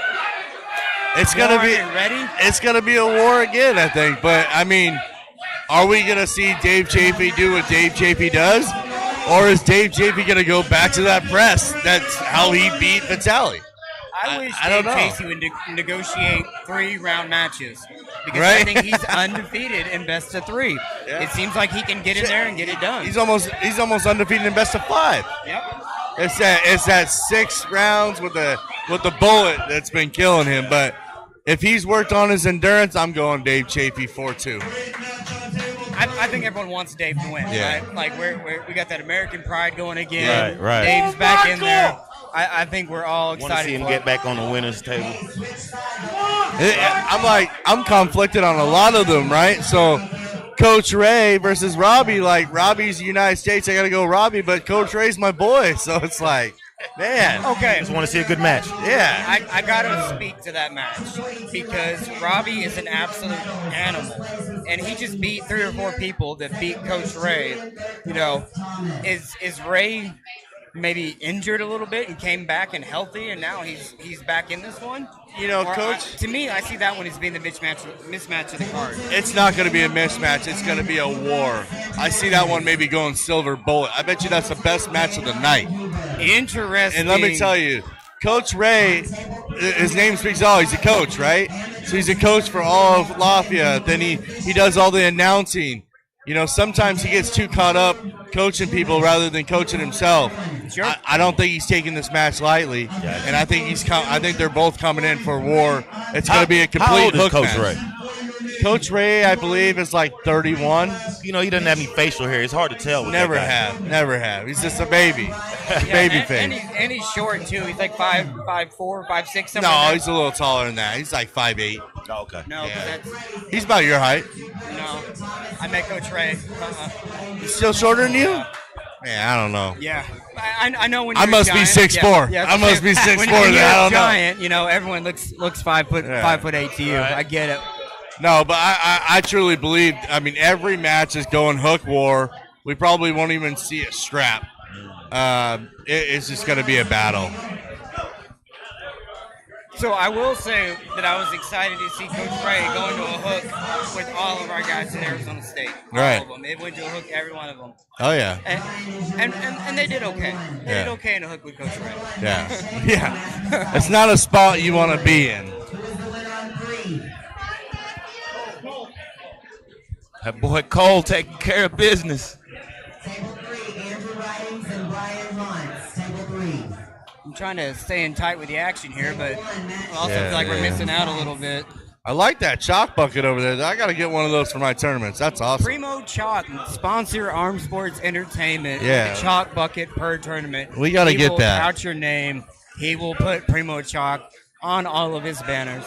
It's gonna be ready. It's gonna be a war again, I think. But I mean, are we gonna see Dave Chafee do what Dave Chafee does, or is Dave Chafee gonna go back to that press? That's how he beat Vitaly. I wish I Dave don't know. Chafee would negotiate 3-round matches because Right? I think he's undefeated in best of 3. Yeah. It seems like he can get in there and get it done. He's almost undefeated in best of 5. Yep. It's that 6 rounds with the bullet that's been killing him. But if he's worked on his endurance, I'm going Dave Chafee 4-2. I think everyone wants Dave to win, Yeah. right? Like we got that American pride going again. Right. Dave's back in there. I think we're all Want to excited see him for get it. back on the winners table. I'm conflicted on a lot of them, right? So Coach Ray versus Robby, like Robby's the United States, I got to go Robby, but Coach Ray's my boy, so it's like, man. Okay. Just want to see a good match. Yeah. I got to speak to that match because Robby is an absolute animal. And he just beat 3 or 4 people that beat Coach Ray. You know, is Ray maybe injured a little bit and came back and healthy, and now he's back in this one? You know, Or Coach, to me, I see that one as being the mismatch of the card. it's not going to be a mismatch. It's going to be a war. I see that one maybe going silver bullet. I bet you that's the best match of the night. Interesting. And let me tell you, Coach Ray, his name speaks all. He's a coach, right? So he's a coach for all of Lafayette. Then he does all the announcing. You know, sometimes he gets too caught up coaching people rather than coaching himself. Sure. I don't think he's taking this match lightly, and I think I think they're both coming in for war. It's going to be a complete How old is hook Coach match. Ray? Coach Ray, I believe, is like 31. You know, he doesn't have any facial hair. It's hard to tell. With Never that guy. never have. He's just a baby, baby face. And he's short too. He's like 5'4", 5'6", something. No, like he's a little taller than that. He's like 5'8". Oh, okay. No, Yeah. that's He's about your height. no. I met Coach Ray. He's still shorter than you? Man, I don't know. Yeah, I know when I you're must a be giant. 6'4". Yeah, I must be 6'4". When Then you're I a don't know. giant, you know, everyone looks 5'8" to you. Right. I get it. No, but I truly believe. I mean, every match is going hook war. We probably won't even see a strap. It's just going to be a battle. So I will say that I was excited to see Coach Ray go into a hook with all of our guys in Arizona State. Right. All of them. They went to a hook, every one of them. Oh yeah, And they did okay. They Yeah. did okay in a hook with Coach Ray. yeah, yeah. It's not a spot you want to be in. That boy Cole taking care of business. Table 3, Andrew Ridings and Brian Lawrence. Table 3. I'm trying to stay in tight with the action here, but I also Yeah, feel like we're yeah. missing out a little bit. I like that chalk bucket over there. I got to get one of those for my tournaments. That's awesome. Primo Chalk, sponsor Arm Sports Entertainment. Yeah. The chalk bucket per tournament. We gotta He get will that. Out your name. He will put Primo Chalk on all of his banners.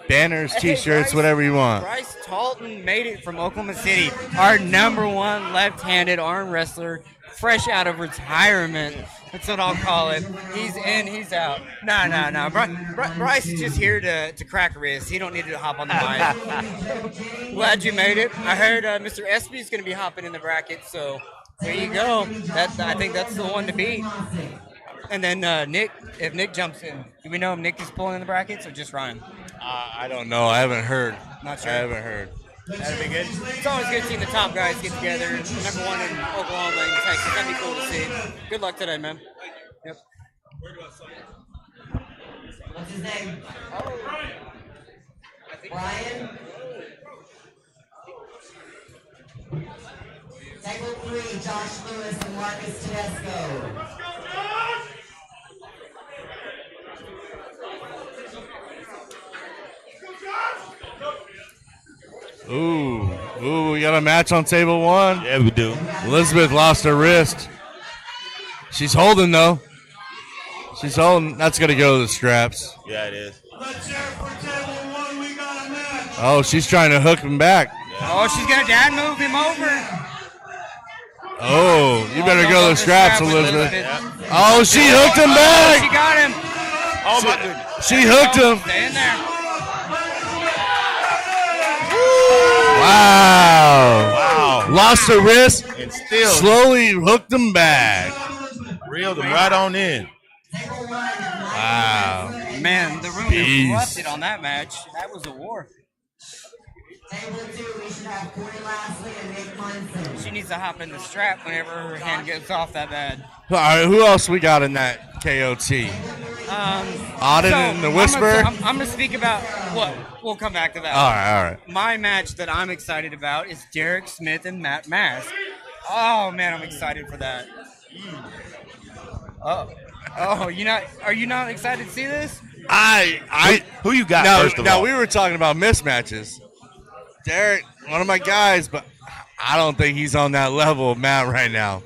Banners, Hey, T-shirts, Bryce- whatever you want. Bryce Talton made it from Oklahoma City. Our #1 left-handed arm wrestler, fresh out of retirement. That's what I'll call it. He's in, he's out. No. Bryce is just here to crack a wrist. He don't need to hop on the mic. Glad you made it. I heard Mr. Espey is going to be hopping in the bracket, so there you go. I think that's the one to beat. And then Nick, if Nick jumps in, do we know if Nick is pulling in the brackets or just Ryan? I don't know. I haven't heard. Not sure. I haven't heard. That'd be good. It's always good seeing the top guys get together. #1 in Oklahoma and Texas. That'd be cool to see. Good luck today, man. Yep. What's his name? Brian? Table 3, Josh Lewis and Marcus Tedesco. Ooh, we got a match on table 1. Yeah, we do. Elizabeth lost her wrist. She's holding, though. She's holding. That's going to go to the straps. Yeah, it is. Oh, she's trying to hook him back. Oh, she's going to dad move him over. Oh, you better go to the straps, Elizabeth. Yeah. Oh, she hooked him back. She got him. Oh, my goodness. She hooked him. Stay in there. Wow. Lost her wrist. And still Slowly hooked him back. reeled him right on in. Wow. Man, the room is erupted on that match. That was a war. She needs to hop in the strap whenever her hand gets off that bad. All right, who else we got in that KOT? Auden and the Whisper? I'm going to speak about what. We'll come back to that. All right. My match that I'm excited about is Derek Smith and Matt Mask. Oh, man, I'm excited for that. Oh, are you not excited to see this? Who you got first of all? Now, we were talking about mismatches. Derek, one of my guys, but I don't think he's on that level of Matt right now.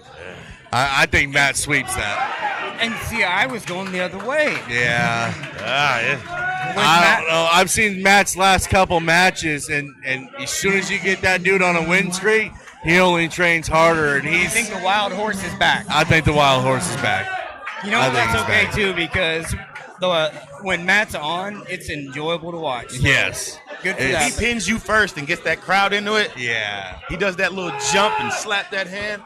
I think Matt sweeps that. And see, I was going the other way. Yeah. I don't know. I've seen Matt's last couple matches, and as soon as you get that dude on a win streak, he only trains harder. And I think the wild horse is back. I think the wild horse is back. You know, that's okay, too, because when Matt's on, it's enjoyable to watch. So yes. Good for that. He pins you first and gets that crowd into it. Yeah. He does that little jump and slap that hand.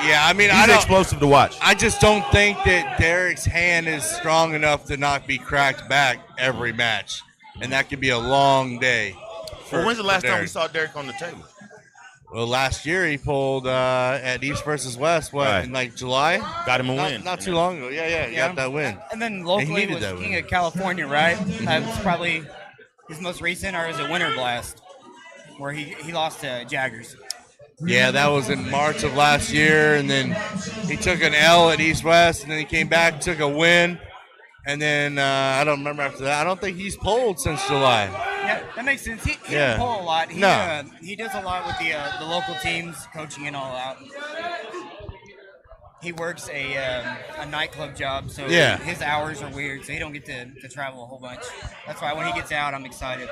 Yeah, I mean, he's explosive to watch. I just don't think that Derek's hand is strong enough to not be cracked back every match, and that could be a long day. When's the last time we saw Derek on the table? Well, last year he pulled at East versus West. In like July? Got him a win. Not too long ago. Yeah, he got that win. And then locally he was King of California, right? That's probably his most recent, or is it Winter Blast, where he lost to Jaggers? Yeah, that was in March of last year, and then he took an L at East West, and then he came back, took a win, and then I don't remember after that. I don't think he's pulled since July. Yeah, that makes sense. He doesn't pull a lot. He does a lot with the local teams, coaching and all out. He works a nightclub job, so his hours are weird, so he don't get to travel a whole bunch. That's why when he gets out, I'm excited.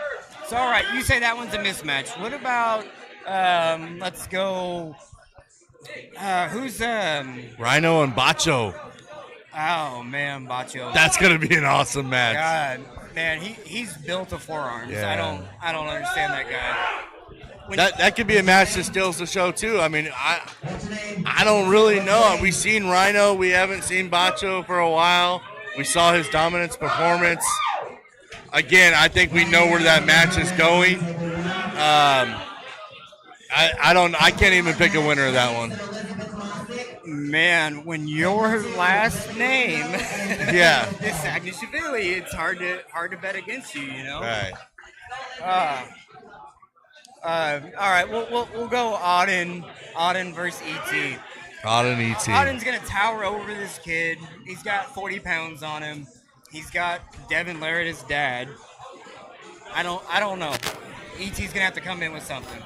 So, all right, you say that one's a mismatch. What about... let's go. Who's Rhino and Bacho? Oh man, Bacho. That's gonna be an awesome match. God, man, he's built a forearms. Yeah. I don't understand that guy. That could be a match that steals the show too. I mean, I don't really know. We've seen Rhino. We haven't seen Bacho for a while. We saw his dominance performance. Again, I think we know where that match is going. I can't even pick a winner of that one. Man, when your last name is Sagnishvili, it's hard to bet against you, you know? Right. All right, we'll go Auden versus ET. Auden ET. Auden's gonna tower over this kid. He's got 40 pounds on him. He's got Devin Larratt as dad. I don't know. ET's gonna have to come in with something.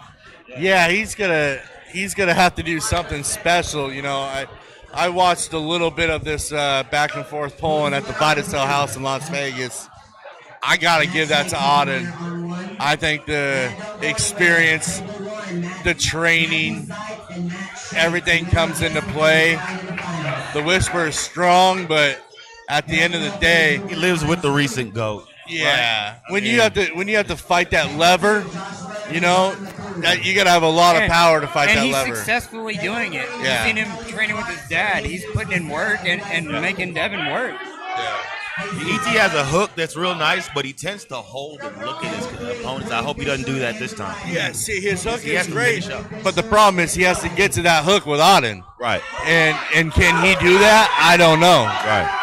Yeah, he's gonna have to do something special. You know, I watched a little bit of this back and forth polling at the Vitacell House in Las Vegas. I gotta give that to Auden. I think the experience, the training, everything comes into play. The Whisper is strong, but at the end of the day, he lives with the recent GOAT. Yeah, right? when you have to fight that lever, you know, you got to have a lot of power to fight that lever. And he's successfully doing it. Yeah. You've seen him training with his dad. He's putting in work and making Devin work. Yeah. ET has a hook that's real nice, but he tends to hold and look at his opponents. I hope he doesn't do that this time. Yeah, see, his hook is great, but the problem is he has to get to that hook with Auden. Right. And can he do that? I don't know. Right.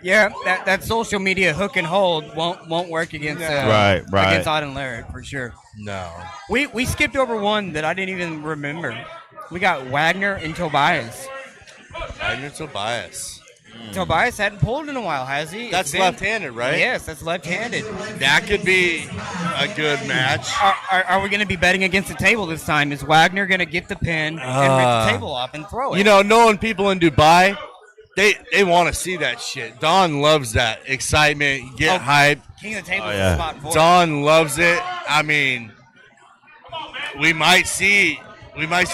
Yeah, that social media hook and hold won't work against against Auden Larratt for sure. No. We skipped over one that I didn't even remember. We got Wagner and Tobias. Wagner Tobias. Tobias hadn't pulled in a while, has he? That's left-handed, right? Yes, that's left-handed. That could be a good match. Are we going to be betting against the table this time? Is Wagner going to get the pin and rip the table off and throw it? You know, knowing people in Dubai, they want to see that shit. Don loves that excitement, get hype. King of the table is the spot for it. Don loves it. I mean, we might see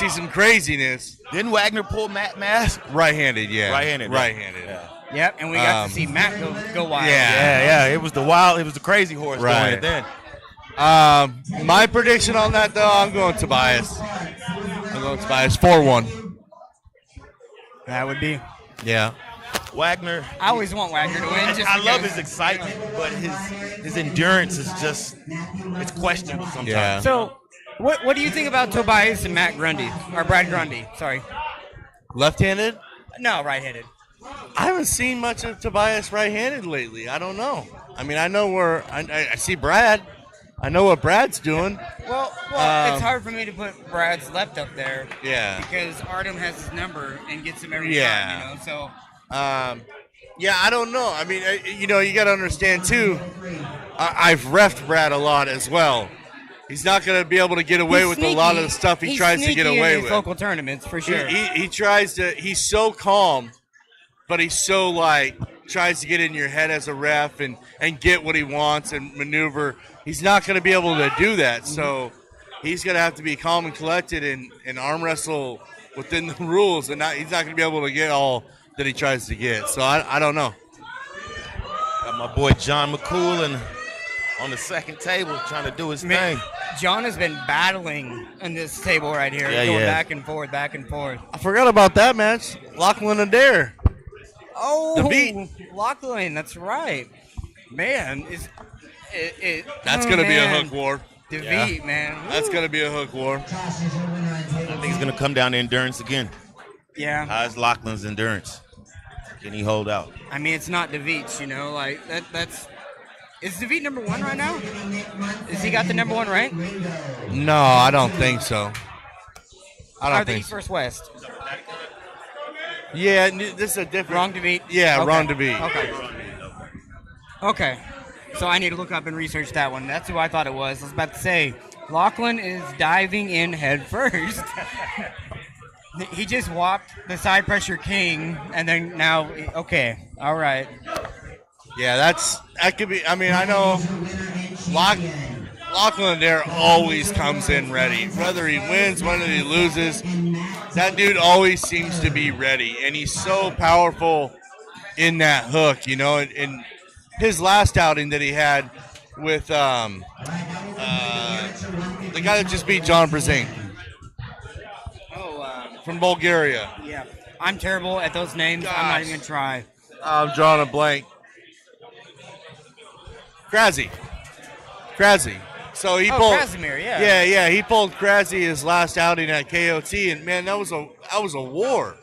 some craziness. Didn't Wagner pull Matt Mask? Right-handed, yeah. Right-handed. Yeah. Yep, and we got to see Matt go wild. Yeah. It was the crazy horse going it then. My prediction on that, though, I'm going Tobias. 4-1. That would be. Yeah. Wagner. I always want Wagner to win. I love his excitement, but his endurance is just, it's questionable sometimes. Yeah. So, what do you think about Tobias and Matt Grundy? Or Brad Grundy, sorry. Left-handed? No, right-handed. I haven't seen much of Tobias right-handed lately. I don't know. I mean, I know where I see Brad. I know what Brad's doing. Well, it's hard for me to put Brad's left up there. Yeah. Because Artem has his number and gets him every time, you know. So. Yeah, I don't know. I mean, you got to understand too. I've reffed Brad a lot as well. He's not going to be able to get away with a lot of the stuff he tries to get away with. Local tournaments for sure. He tries to. He's so calm, but he's so tries to get in your head as a ref and get what he wants and maneuver. He's not going to be able to do that. So he's going to have to be calm and collected and arm wrestle within the rules, and he's not going to be able to get all that he tries to get. So I don't know. Got my boy John McCool on the second table trying to do his thing. John has been battling on this table right here, going back and forth, back and forth. I forgot about that match. Lachlan Adair. Oh, Devine. Lachlan, that's right. Man, that's going to be a hook war. Devine, man. Woo. That's going to be a hook war. I think it's going to come down to endurance again. Yeah. How's Lachlan's endurance? Can he hold out? I mean, it's not Devite's, that's... Is Devite number 1 right now? Has he got the number 1 rank? No, I don't think so. I think East vs. West. Yeah, this is a different... Wrong Devite? Yeah, okay. wrong Devite. Okay. So I need to look up and research that one. That's who I thought it was. I was about to say, Lachlan is diving in head first. He just whopped the side pressure king, and then now... Okay, all right. Yeah, that could be. I mean, I know Lachlan there always comes in ready. Whether he wins, whether he loses, that dude always seems to be ready. And he's so powerful in that hook, And his last outing that he had with the guy that just beat John Brzezinski from Bulgaria. Yeah. I'm terrible at those names. I'm not even going to try. I'm drawing a blank. Krasny. So he pulled Krasimir, yeah. Yeah, he pulled Krasny his last outing at KOT, and man, that was a war.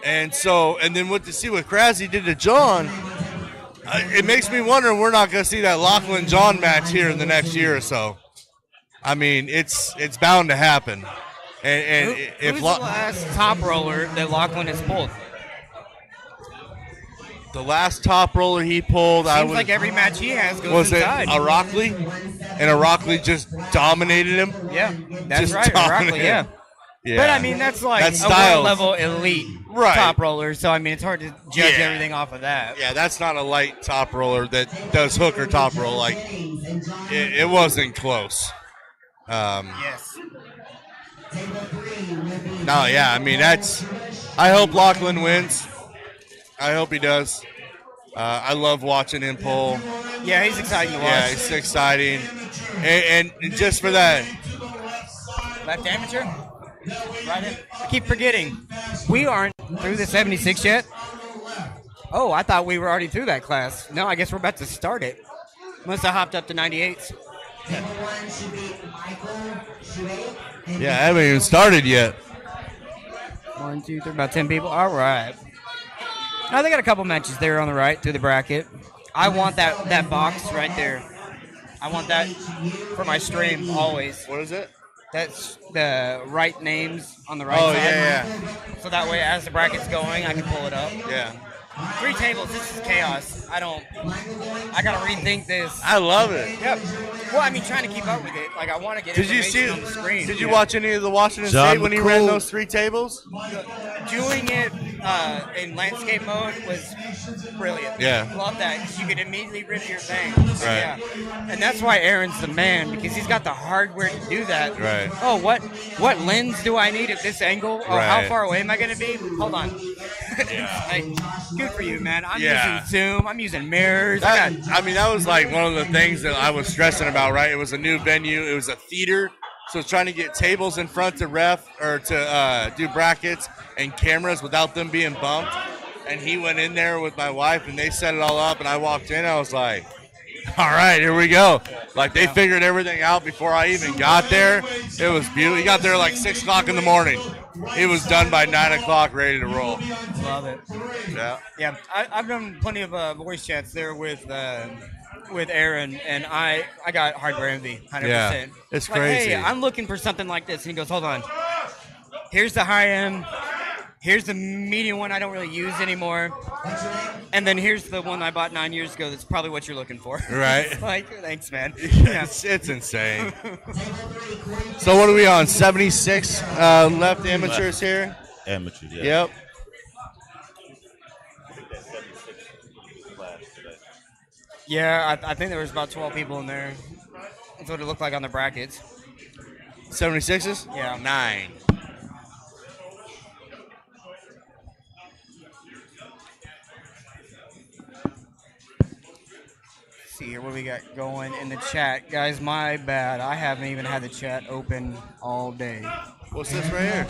And then to see what Krasny did to John, it makes me wonder if we're not going to see that Lachlan John match here in the next year or so. I mean, it's bound to happen. And who's the last top roller that Lachlan has pulled? The last top roller he pulled, Seems like every match he has goes was inside. it Arackley? And Arackley just dominated him? Yeah, that's right, Arackley, yeah. But, I mean, that's like a world-level elite top roller, so, I mean, it's hard to judge everything off of that. Yeah, that's not a light top roller that does hook or top roll. It wasn't close. Yes. No, yeah, I mean, I hope Lachlan wins. I hope he does. I love watching him pull. Yeah, he's exciting to watch. Yeah, he's exciting. And just for that. Left amateur? Right in. I keep forgetting. We aren't through the 76 yet. Oh, I thought we were already through that class. No, I guess we're about to start it. Must have hopped up to 98s. Yeah, I haven't even started yet. 1, 2, 3, about 10 people. All right. No, they got a couple matches there on the right through the bracket. I want that box right there. I want that for my stream always. What is it? That's the right names on the right side. Yeah. So that way, as the bracket's going, I can pull it up. Yeah. 3 tables. This is chaos. I gotta rethink this. I love it. Yep. Well, I mean, trying to keep up with it. Like, I want to get Did you information see? on the screen. Did you watch any of the Washington John State when he ran McCool. those 3 tables? Doing it in landscape mode was brilliant. Yeah. Love that, because you could immediately rip your thing. Right. Yeah. And that's why Aaron's the man, because he's got the hardware to do that. Right. Oh, what lens do I need at this angle? Oh, Right. how far away am I going to be? Hold on. Like, good for you, man. I'm Yeah. using Zoom. I'm using mirrors. That was like one of the things that I was stressing about, right? It was a new venue. It was a theater. So it's trying to get tables in front to ref or to do brackets and cameras without them being bumped. And he went in there with my wife and they set it all up. And I walked in. I was like, all right, here we go. Like, they figured everything out before I even got there. It was beautiful. He got there like 6 o'clock in the morning. It was done by 9 o'clock, ready to roll. Love it. Yeah. Yeah, I've done plenty of voice chats there with Aaron, and I got hardware envy, 100%. Yeah, it's like, crazy. Hey, I'm looking for something like this, and he goes, hold on. Here's the high end. Here's the medium one I don't really use anymore. And then here's the one I bought 9 years ago that's probably what you're looking for. Right. Like, thanks, man. It's insane. So what are we on? 76 left amateurs here? Amateurs, yeah. Yep. Yeah, I think there was about 12 people in there. That's what it looked like on the brackets. 76s? Yeah. 9. See here what we got going in the chat. Guys, my bad. I haven't even had the chat open all day. What's this right here?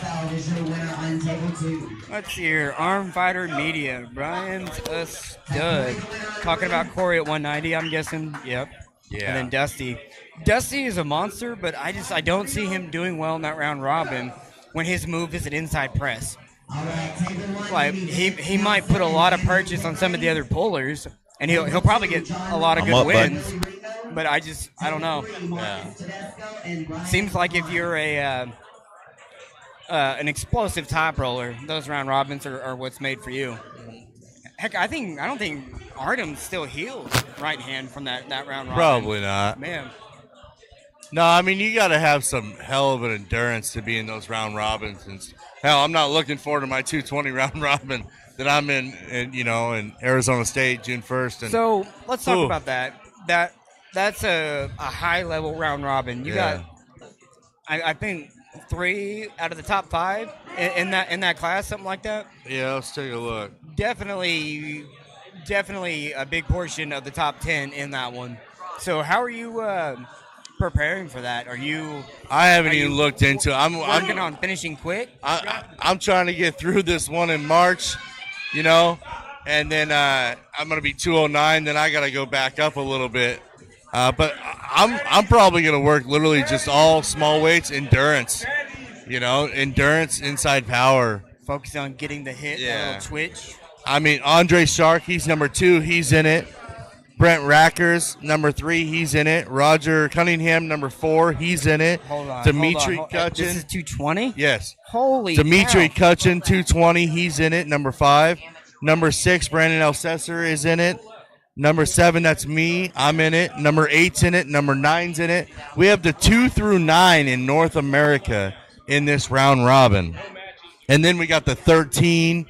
Let's see here. Arm Fighter Media. Brian's a stud. Talking about Corey at 190, I'm guessing. Yep. Yeah. And then Dusty. Dusty is a monster, but I don't see him doing well in that round robin when his move is an inside press. Like, he might put a lot of purchase on some of the other pullers, and he'll probably get a lot of good wins. But I don't know. Yeah. Seems like if you're an explosive top roller, those round robins are what's made for you. Heck, I don't think Artem's still healed right hand from that round robin. Probably not. Man. No, I mean, you got to have some hell of an endurance to be in those round robins. And hell, I'm not looking forward to my 220 round robin that I'm in Arizona State June 1st. And, so let's talk about that. That's a high level round robin. You got, I think, 3 out of the top 5 in that class, something like that. Yeah, let's take a look. Definitely a big portion of the top 10 in that one. So how are you preparing for that? I haven't even looked into it. I'm working on finishing quick. I'm trying to get through this one in March, and then I'm gonna be 209. Then I gotta go back up a little bit. But I'm probably gonna work literally just all small weights, endurance. Endurance, inside power. Focus on getting the hit, that little twitch. I mean, Andre Shark, he's number 2. He's in it. Brent Rackers, number 3, he's in it. Roger Cunningham, number 4, he's in it. Hold on. Dimitri hold Kutchin. This is 220? Yes. Holy Dimitri cow. Kutchin, 220, he's in it. Number 5. Number 6, Brandon Elsesser is in it. Number 7, that's me. I'm in it. Number 8's in it. Number 9's in it. We have the 2 through 9 in North America in this round robin. And then we got the 13.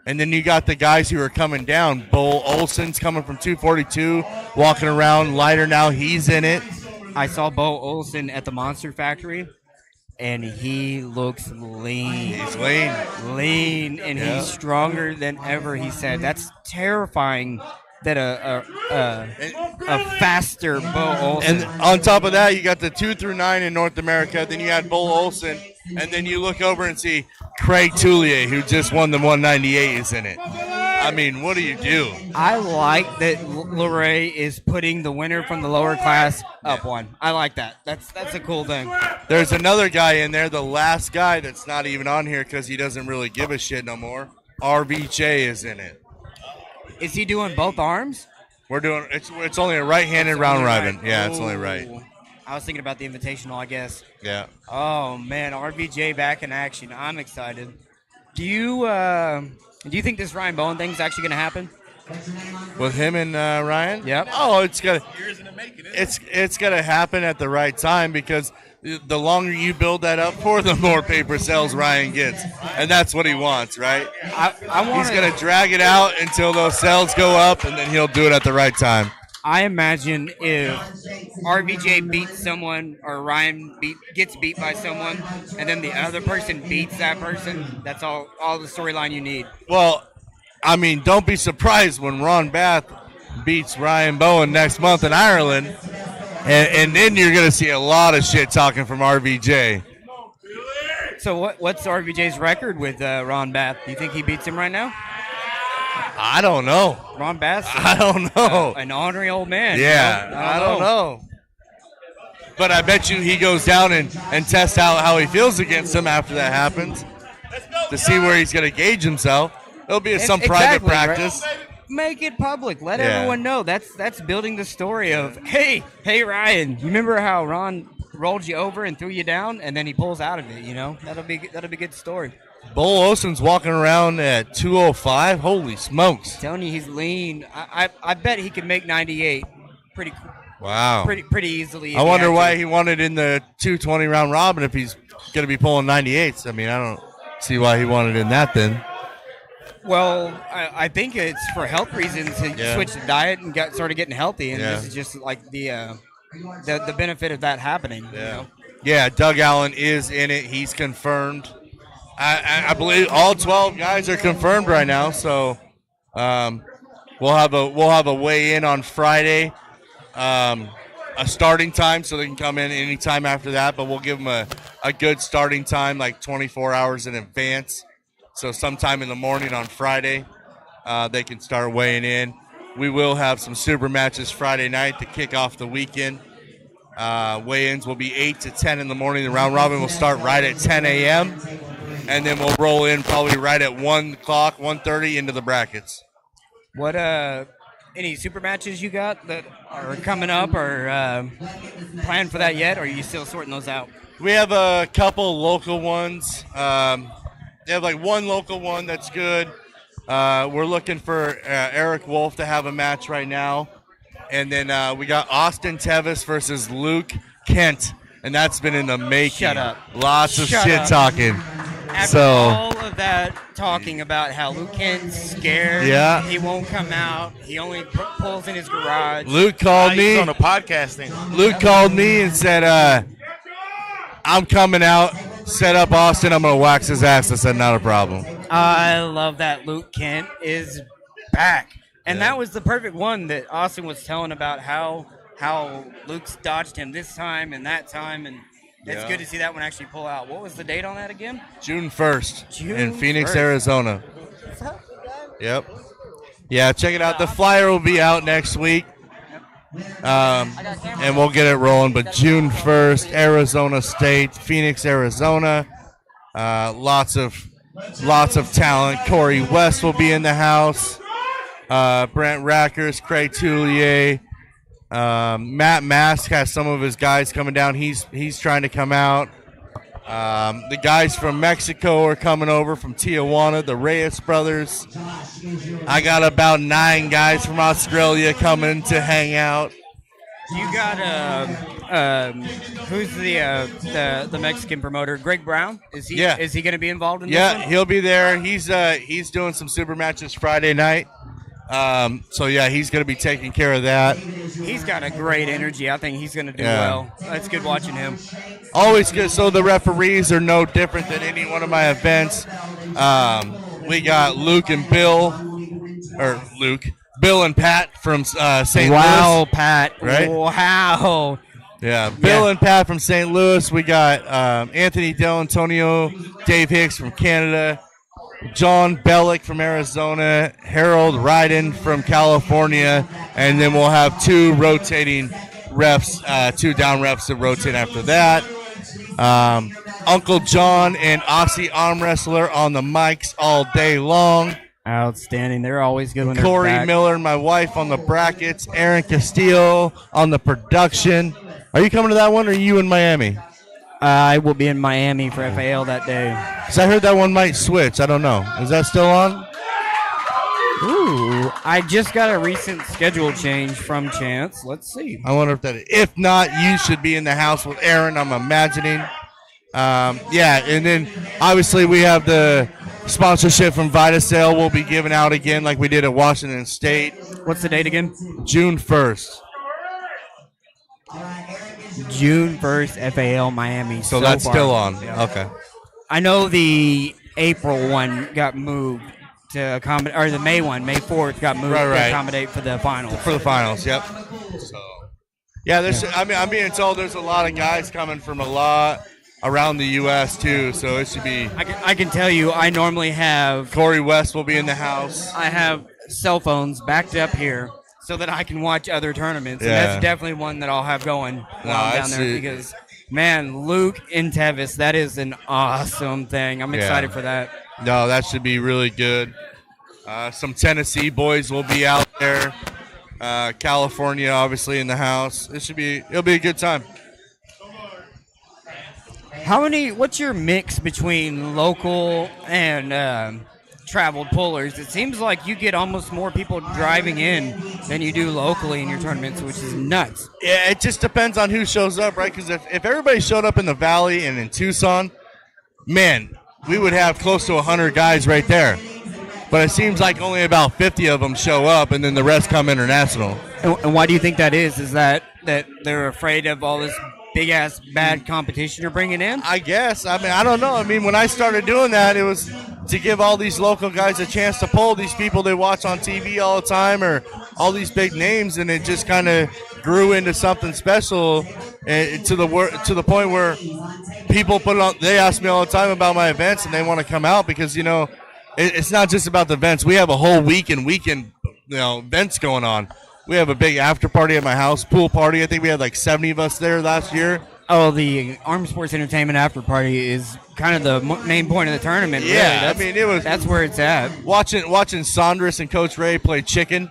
And then you got the guys who are coming down. Bull Olson's coming from 242, walking around lighter now. He's in it. I saw Bo Olson at the Monster Factory, and he looks lean. He's lean. Lean, and he's stronger than ever, he said. That's terrifying that a faster Bo Olson. And on top of that, you got the 2 through 9 in North America. Then you had Bull Olson. And then you look over and see Craig Toulier, who just won the 198, is in it. I mean, what do you do? I like that Luray is putting the winner from the lower class up one. I like that. That's a cool thing. There's another guy in there, the last guy that's not even on here because he doesn't really give a shit no more. RVJ is in it. Is he doing both arms? We're doing it's only a right-handed round robin. Yeah, it's only right. I was thinking about the Invitational, I guess. Yeah. Oh, man, RVJ back in action. I'm excited. Do you Do you think this Ryan Bowen thing is actually going to happen? With him and Ryan? Yep. Oh, it's gonna happen at the right time, because the longer you build that up for, the more paper sales Ryan gets, and that's what he wants, right? He's gonna drag it out until those sales go up, and then he'll do it at the right time. I imagine if RVJ beats someone or Ryan gets beat by someone, and then the other person beats that person, that's all the storyline you need. Well, I mean, don't be surprised when Ron Bath beats Ryan Bowen next month in Ireland, and then you're going to see a lot of shit talking from RVJ. So what's RVJ's record with Ron Bath? Do you think he beats him right now? I don't know. Ron Bath? I don't know. An ornery old man. Yeah, I don't know. But I bet you he goes down and tests out how he feels against him after that happens to see where he's going to gauge himself. It'll be some private practice. Right? Make it public. Let everyone know. That's building the story of, hey Ryan, you remember how Ron rolled you over and threw you down, and then he pulls out of it. You know, that'll be a good story. Bull Olsen's walking around at 205. Holy smokes! I'm telling you, he's lean. I bet he could make 98. Pretty. Wow. Pretty easily. I wonder why he wanted in the 220 round robin if he's going to be pulling 98s. I mean, I don't see why he wanted in that then. Well, I think it's for health reasons. He switched the diet and started getting healthy, and this is just like the benefit of that happening. Yeah. You know? Yeah, Doug Allen is in it. He's confirmed. I believe all 12 guys are confirmed right now. So we'll have a weigh in on Friday, a starting time, so they can come in anytime after that. But we'll give them a good starting time, like 24 hours in advance. So sometime in the morning on Friday, they can start weighing in. We will have some super matches Friday night to kick off the weekend. Weigh-ins will be 8 to 10 in the morning. The round robin will start right at 10 a.m. And then we'll roll in probably right at 1 o'clock, 1:30 into the brackets. What any super matches you got that are coming up or planned for that yet, or are you still sorting those out? We have a couple local ones. They have like one local one that's good. We're looking for Eric Wolf to have a match right now. And then we got Austin Tevis versus Luke Kent. And that's been in the making. Shut up. Lots of shit talking. After all of that talking about how Luke Kent's scared, he won't come out, he only pulls in his garage. Luke called me. He's on a podcast thing. Luke called me and said, I'm coming out. Set up Austin. I'm going to wax his ass. I said, not a problem. I love that Luke Kent is back. And that was the perfect one that Austin was telling about how Luke's dodged him this time and that time. And it's good to see that one actually pull out. What was the date on that again? June 1st in Phoenix, Arizona. Yep. Yeah, check it out. The flyer will be out next week. And we'll get it rolling. But June 1st, Arizona State, Phoenix, Arizona. Lots of talent. Corey West will be in the house. Brent Rackers, Craig Toulier. Matt Mask has some of his guys coming down. He's trying to come out. The guys from Mexico are coming over from Tijuana, the Reyes brothers. I got about 9 guys from Australia coming to hang out. You got who's the Mexican promoter? Greg Brown? Is he going to be involved in this one? Yeah, he'll be there. He's doing some super matches Friday night. So he's going to be taking care of that. He's got a great energy. I think he's going to do well. It's good watching him. Always good. So the referees are no different than any one of my events. We got Bill and Pat from St. Louis. Wow, Pat. Right? Wow. Yeah, Bill and Pat from St. Louis. We got Anthony Del Antonio, Dave Hicks from Canada, John Bellick from Arizona, Harold Ryden from California, and then we'll have 2 rotating refs, 2 down refs that rotate after that. Uncle John and Aussie arm wrestler on the mics all day long. Outstanding. They're always good when they're Corey back. Miller, my wife, on the brackets. Aaron Castillo on the production. Are you coming to that one, or are you in Miami? I will be in Miami for FAL that day. Because I heard that one might switch. I don't know. Is that still on? Ooh, I just got a recent schedule change from Chance. Let's see. I wonder if that. If not, you should be in the house with Aaron. I'm imagining. Yeah, and then obviously we have the sponsorship from VitaSale. We'll be giving out again like we did at Washington State. What's the date again? June 1st. June 1st, FAL Miami. So that's far. still on. Yeah. Okay. I know the April one got moved to accommodate, or the May one, May 4th got moved to accommodate for the finals. For the finals, yep. So, yeah, there's. I mean, I'm being told there's a lot of guys coming from a lot around the U.S. too, so it should be. I can tell you, I normally have. Corey West will be in the house. I have cell phones backed up here so that I can watch other tournaments, and that's definitely one that I'll have going while I'm down there because. Man, Luke in Tevis, that is an awesome thing. I'm excited for that. No, that should be really good. Some Tennessee boys will be out there. California, obviously, in the house. It'll be a good time. What's your mix between local and traveled pullers? It seems like you get almost more people driving in than you do locally in your tournaments, which is nuts. Yeah, it just depends on who shows up, right? Because if everybody showed up in the Valley and in Tucson, man, we would have close to 100 guys right there. But it seems like only about 50 of them show up, and then the rest come international. And why do you think that is? Is that they're afraid of all this big-ass bad competition you're bringing in? I guess. I mean, I don't know. I mean, when I started doing that, it was to give all these local guys a chance to pull these people they watch on TV all the time or all these big names, and it just kind of grew into something special to the point where people put it on. They ask me all the time about my events, and they want to come out because, you know, it's not just about the events. We have a whole weekend, events going on. We have a big after party at my house, pool party. I think we had like 70 of us there last year. Oh, the Armed Sports Entertainment after party is kind of the main point of the tournament. Yeah, really. That's where it's at. Watching Saunders and Coach Ray play chicken,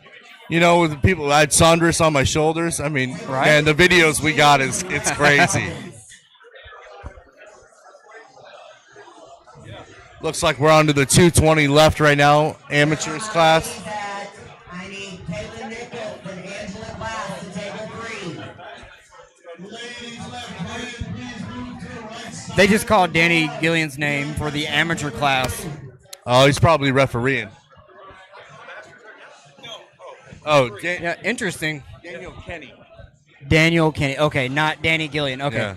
you know, with the people. I had Saunders on my shoulders. I mean, man, the videos we got it's crazy. Looks like we're on to the 220 left right now, amateurs class. They just called Danny Gillian's name for the amateur class. Oh, he's probably refereeing. Oh, yeah, interesting. Daniel Kenny. Okay, not Danny Gillian. Okay. Yeah.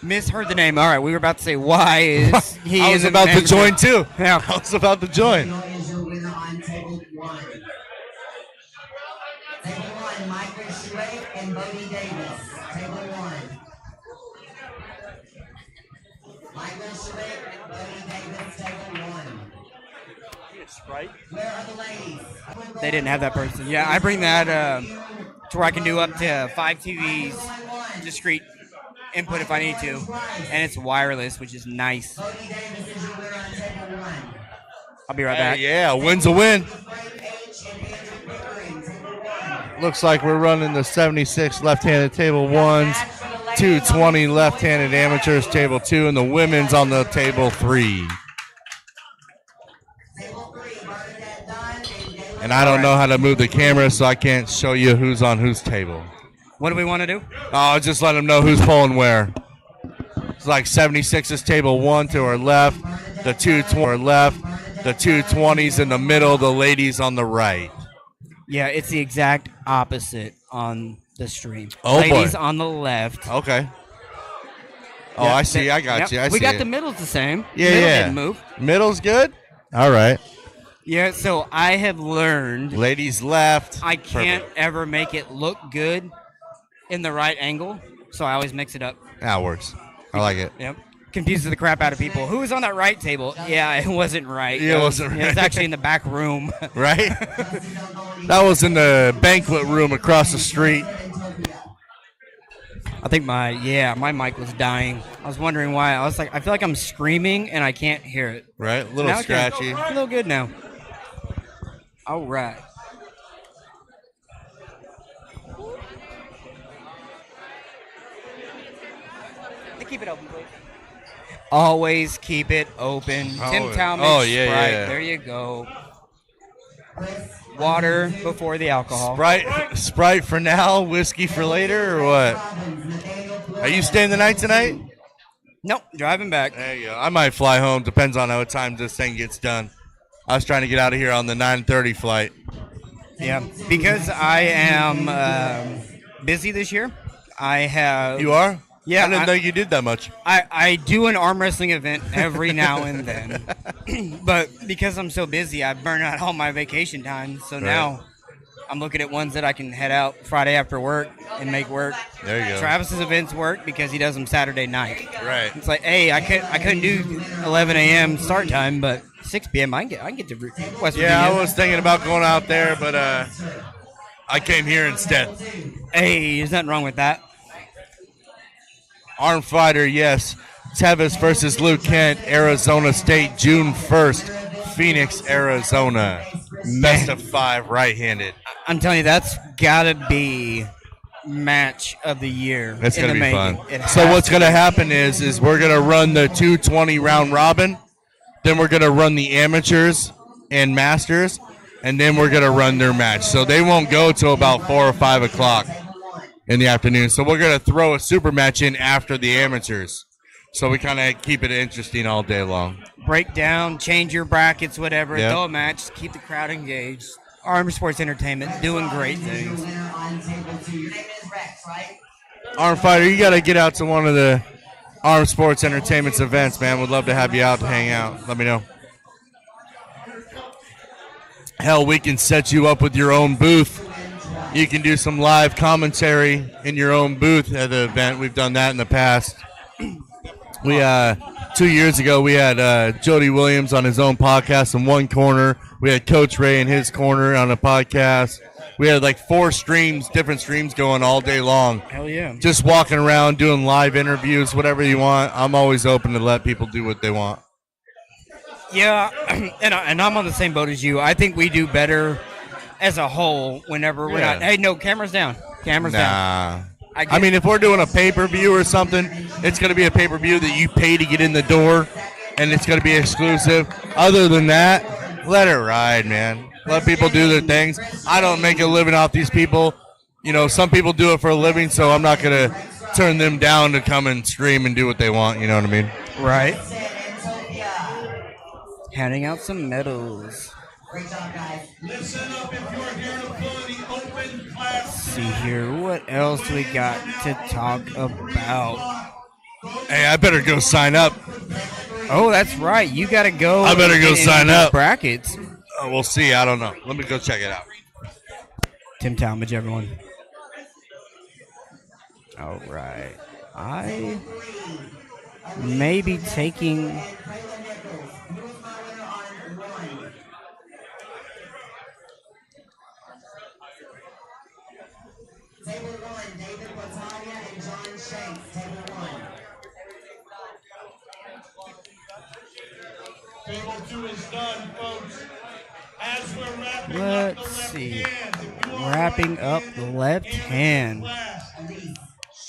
Misheard the name. All right, we were about to say why is he? I was about to join too. Yeah, I was about to join. They didn't have that person. Yeah, I bring that to where I can do up to 5 TVs, discrete input if I need to, and it's wireless, which is nice. I'll be right back. Yeah, a win's a win. Looks like we're running the 76 left-handed table ones, 220 left-handed amateurs table 2, and the women's on the table 3. And I don't know how to move the camera, so I can't show you who's on whose table. What do we want to do? Oh, just let them know who's pulling where. It's like 76's table 1 to our left, the 220 our left, the 220s in the middle, the ladies on the right. Yeah, it's the exact opposite on the stream. Oh, ladies boy. on the left. Okay. Oh, Yep, I see. I got you. I see. We got it. the middles the same. Yeah, Middle yeah. didn't move. Middle's good? All right. Yeah, so I have learned. Ladies left. I can't ever make it look good in the right angle, so I always mix it up. That works. I like it. Yep. Confuses the crap out of people. Who was on that right table? Yeah, it wasn't right. Yeah, it wasn't right. It was actually in the back room. Right? That was in the banquet room across the street. I think my mic was dying. I was wondering why. I was like, I feel like I'm screaming and I can't hear it. Right? A little Now scratchy. A little good now. All right. Keep it open, please. Always keep it open. Tim Talmadge, oh, yeah, Sprite. yeah. There you go. Water before the alcohol. Sprite for now, whiskey for later, or what? Are you staying the night tonight? Nope, driving back. There you go. I might fly home. Depends on what time this thing gets done. I was trying to get out of here on the 9:30 flight. Yeah, because I am busy this year. I have. You are? Yeah. I didn't know you did that much. I do an arm wrestling event every now and then. But because I'm so busy, I burn out all my vacation time. So now I'm looking at ones that I can head out Friday after work and make work. There you go. Travis's events work because he does them Saturday night. Right. It's like, hey, I couldn't do 11 a.m. start time, but 6 p.m. I can get to West Virginia. Yeah, I was thinking about going out there, but I came here instead. Hey, there's nothing wrong with that. Arm fighter, yes. Tevis versus Luke Kent, Arizona State, June 1st, Phoenix, Arizona. Best of 5 right-handed. I'm telling you, that's got to be match of the year. That's going to be making. fun. So what's going to happen is we're going to run the 220 round robin, then we're going to run the amateurs and masters, and then we're going to run their match. So they won't go till about 4 or 5 o'clock in the afternoon. So we're going to throw a super match in after the amateurs. So we kind of keep it interesting all day long. Break down, change your brackets, whatever. Yep. Throw a match, keep the crowd engaged. Arm Sports Entertainment doing great things. Arm fighter, you got to get out to one of the Arm Sports Entertainment's events, man. Would love to have you out to hang out. Let me know. Hell, we can set you up with your own booth. You can do some live commentary in your own booth at the event. We've done that in the past. We 2 years ago we had Jody Williams on his own podcast in one corner. We had Coach Ray in his corner on a podcast. We had like 4 streams, different streams going all day long. Hell yeah! Just walking around doing live interviews, whatever you want. I'm always open to let people do what they want. Yeah, and I'm on the same boat as you. I think we do better as a whole whenever we're not. Hey, no, cameras down. Cameras down. I mean, if we're doing a pay-per-view or something, it's going to be a pay-per-view that you pay to get in the door, and it's going to be exclusive. Other than that, let it ride, man. Let people do their things. I don't make a living off these people. You know, some people do it for a living, so I'm not going to turn them down to come and stream and do what they want. You know what I mean? Right. Handing out some medals. Great job, guys. Listen up if you're here to play the open class. Let's see here. What else we got to talk about? Hey, I better go sign up. Oh, that's right. You got to go. I better go sign up. Brackets. We'll see. I don't know. Let me go check it out. Tim Talmadge, everyone. All right. I may be taking. Table 1, David Batania and John Shanks. Table 1. Table 2 is done, folks. As we're wrapping Let's up the left see. hand, if you are Wrapping up the left hand.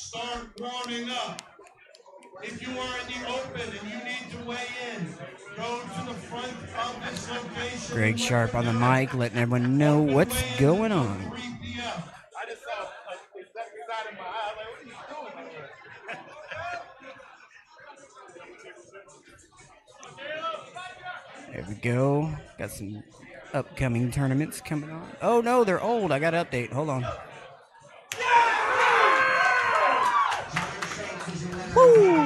start warming up. If you are in the open and you need to weigh in, go to the front of this location. Greg Sharp on the mic, letting everyone know what's going on. There we go. Got some upcoming tournaments coming on. Oh no, they're old. I got to update. Hold on. Woo!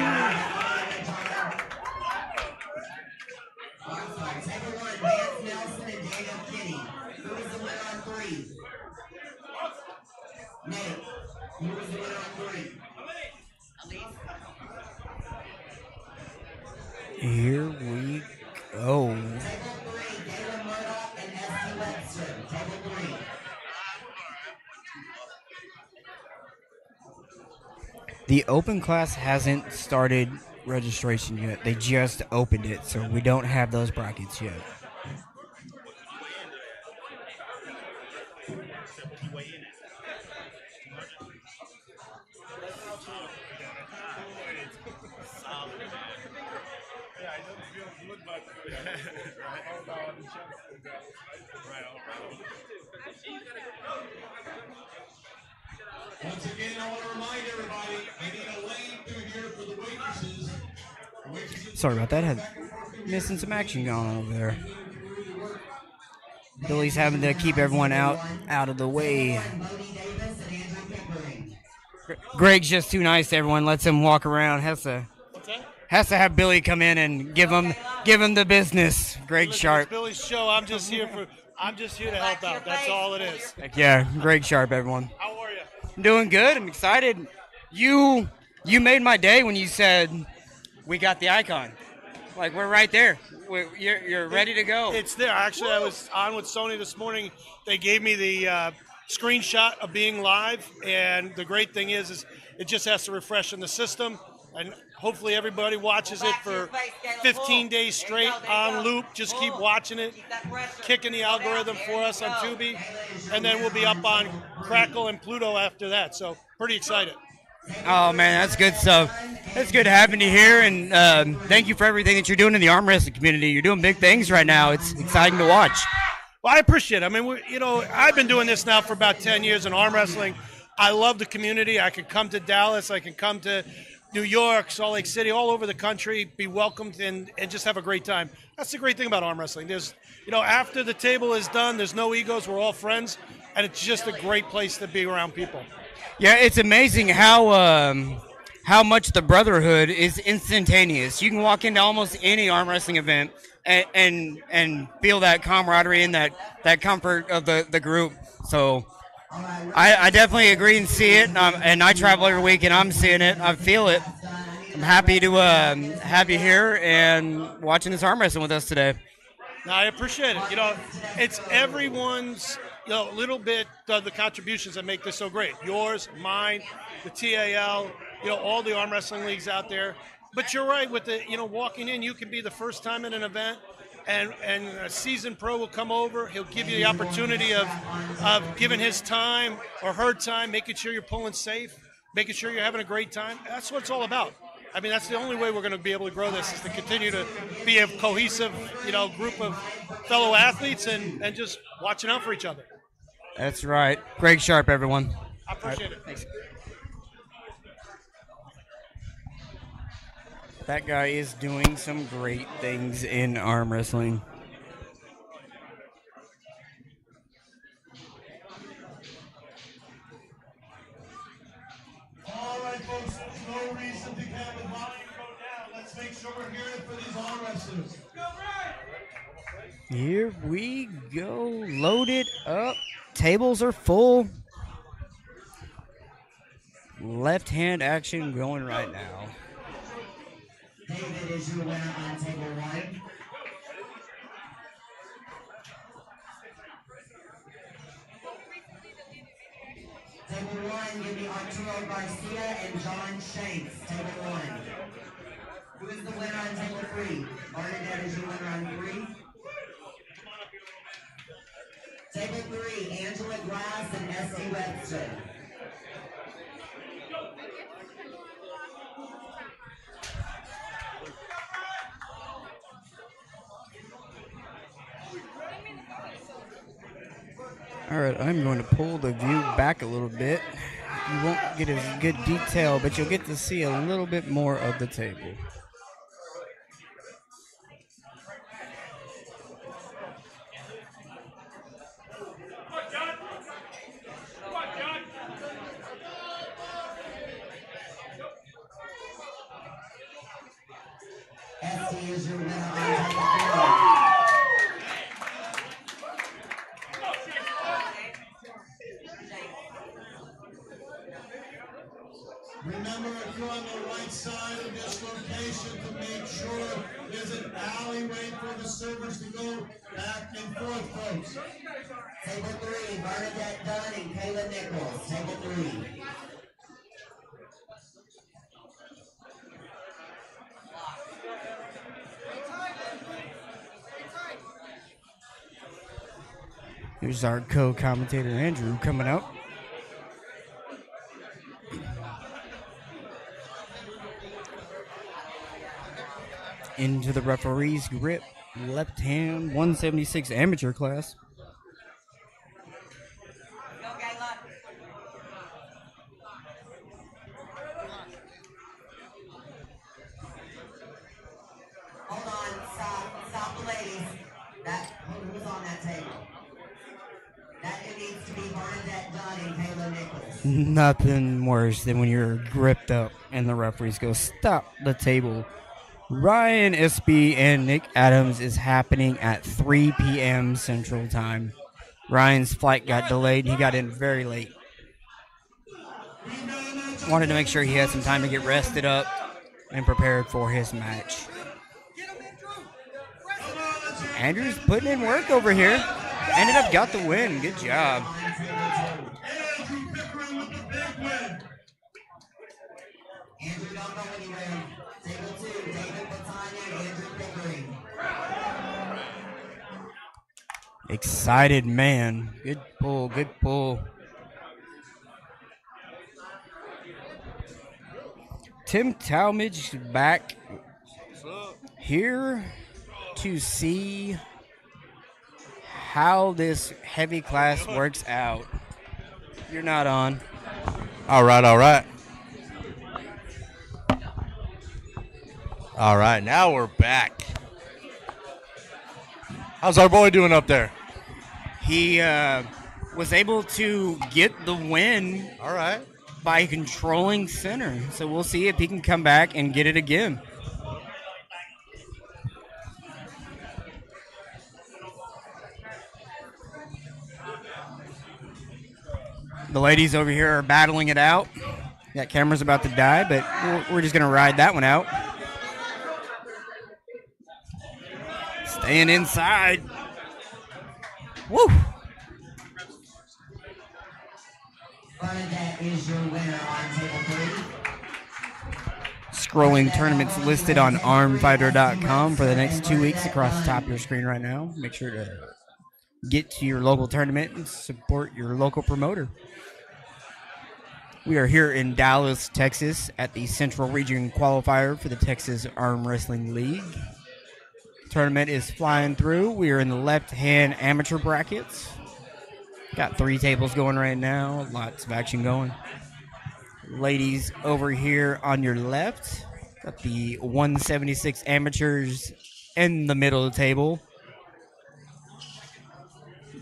Here we go. The open class hasn't started registration yet. They just opened it, so we don't have those brackets yet. Once again, I want to remind everybody, I need a lane through here for the waitresses. Sorry about that. Had missing some action going on over there. Billy's having to keep everyone out of the way. Greg's just too nice to everyone. Lets him walk around. Has to have Billy come in and give him the business. Greg Sharp. It's Billy's show. I'm just here to help out. That's all it is. Heck yeah, Greg Sharp, everyone. How are you? I'm doing good. I'm excited. You made my day when you said we got the icon. Like, we're right there. You're ready to go. It's there. Actually, I was on with Sony this morning. They gave me the screenshot of being live, and the great thing is it just has to refresh in the system, and hopefully everybody watches it for 15 days straight on loop. Just keep watching it, kicking the algorithm for us on Tubi, and then we'll be up on Crackle and Pluto after that. So pretty excited. Oh, man, that's good stuff. It's good having you here, and thank you for everything that you're doing in the arm wrestling community. You're doing big things right now. It's exciting to watch. Well, I appreciate it. I mean, I've been doing this now for about 10 years in arm wrestling. I love the community. I can come to Dallas. I can come to New York, Salt Lake City, all over the country, be welcomed and just have a great time. That's the great thing about arm wrestling. There's, after the table is done, there's no egos. We're all friends, and it's just a great place to be around people. Yeah, it's amazing how much the brotherhood is instantaneous. You can walk into almost any arm wrestling event and feel that camaraderie and that comfort of the group. So I definitely agree and see it, and I travel every week and I'm seeing it. I feel it. I'm happy to have you here and watching this arm wrestling with us today. No, I appreciate it. It's everyone's little bit of the contributions that make this so great. Yours, mine, the TAL, all the arm wrestling leagues out there. But you're right with the, walking in, you can be the first time in an event, and a seasoned pro will come over. He'll give you the opportunity of giving his time or her time, making sure you're pulling safe, making sure you're having a great time. That's what it's all about. I mean, that's the only way we're going to be able to grow this, is to continue to be a cohesive, group of fellow athletes and just watching out for each other. That's right. Greg Sharp, everyone. I appreciate it. Thanks. That guy is doing some great things in arm wrestling. All right, folks, there's no reason to have the volume go down. Let's make sure we're hearing it for these arm wrestlers. Here we go. Load it up. Tables are full. Left hand action going right now. David is your winner on table 1. Table 1, give me Arturo Garcia and John Shanks. Table 1. Who is the winner on table 3? Burnett is your winner on 3. Table 3, Angela Glass and Espey Webster. All right, I'm going to pull the view back a little bit. You won't get as good detail, but you'll get to see a little bit more of the table. Espey is your winner on table 4. Remember, if you're on the right side of this location, to make sure there's an alleyway for the servers to go back and forth, folks. Table 3, Bernadette Dunn and Kayla Nichols. Table 3. Here's our co-commentator Andrew coming out. into the referee's grip. Left hand, 176 amateur class. Hold on, stop the ladies. Who's on that table? That it needs to be Burnett Dunn and Kayla Nichols. Nothing worse than when you're gripped up and the referees go, stop the table. Ryan Espey and Nick Adams is happening at 3 p.m. Central Time. Ryan's flight got delayed. He got in very late. Wanted to make sure he had some time to get rested up and prepared for his match. Andrew's putting in work over here. Ended up got the win. Good job. Andrew, don't go anywhere. Table 2, David Batania, Andrew Pickering. Excited man. Good pull, good pull. Tim Talmadge back here to see how this heavy class works out. You're not on. All right, all right. All right, now we're back. How's our boy doing up there? He was able to get the win. All right. By controlling center. So we'll see if he can come back and get it again. The ladies over here are battling it out. That camera's about to die, but we're just going to ride that one out. Staying inside. Woo! Bernadette is your winner on table 3. Scrolling tournaments listed on armfighter.com for the next 2 weeks across the top of your screen right now. Make sure to get to your local tournament and support your local promoter. We are here in Dallas, Texas at the Central Region Qualifier for the Texas Arm Wrestling League. Tournament is flying through. We are in the left-hand amateur brackets. Got 3 tables going right now. Lots of action going. Ladies over here on your left. Got the 176 amateurs in the middle of the table.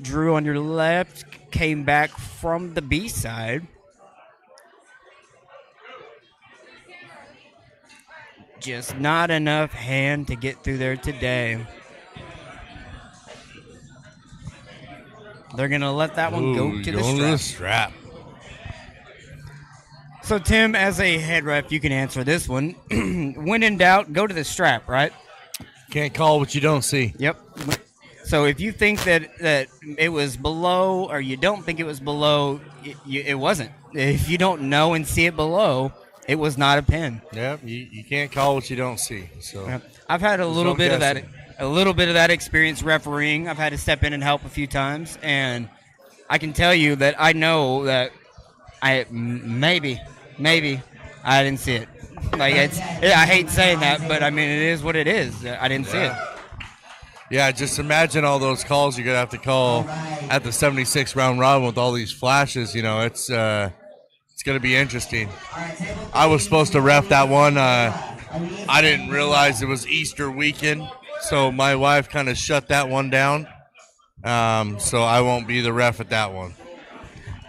Drew on your left came back from the B side. Just not enough hand to get through there today. They're going to let that one go to the strap. So, Tim, as a head ref, you can answer this one. When in doubt, go to the strap, right? Can't call what you don't see. Yep. So if you think that it was below or you don't think it was below, it wasn't. If you don't know and see it below, it was not a pin. Yep, you can't call what you don't see. So I've had a little bit of that experience refereeing. I've had to step in and help a few times, and I can tell you that I know that maybe I didn't see it. Like I hate saying that, but I mean it is what it is. I didn't see it. Yeah, just imagine all those calls you're gonna have to call at the 76 round robin with all these flashes. You know, it's gonna be interesting. I was supposed to ref that one. I didn't realize it was Easter weekend, so my wife kind of shut that one down. So I won't be the ref at that one.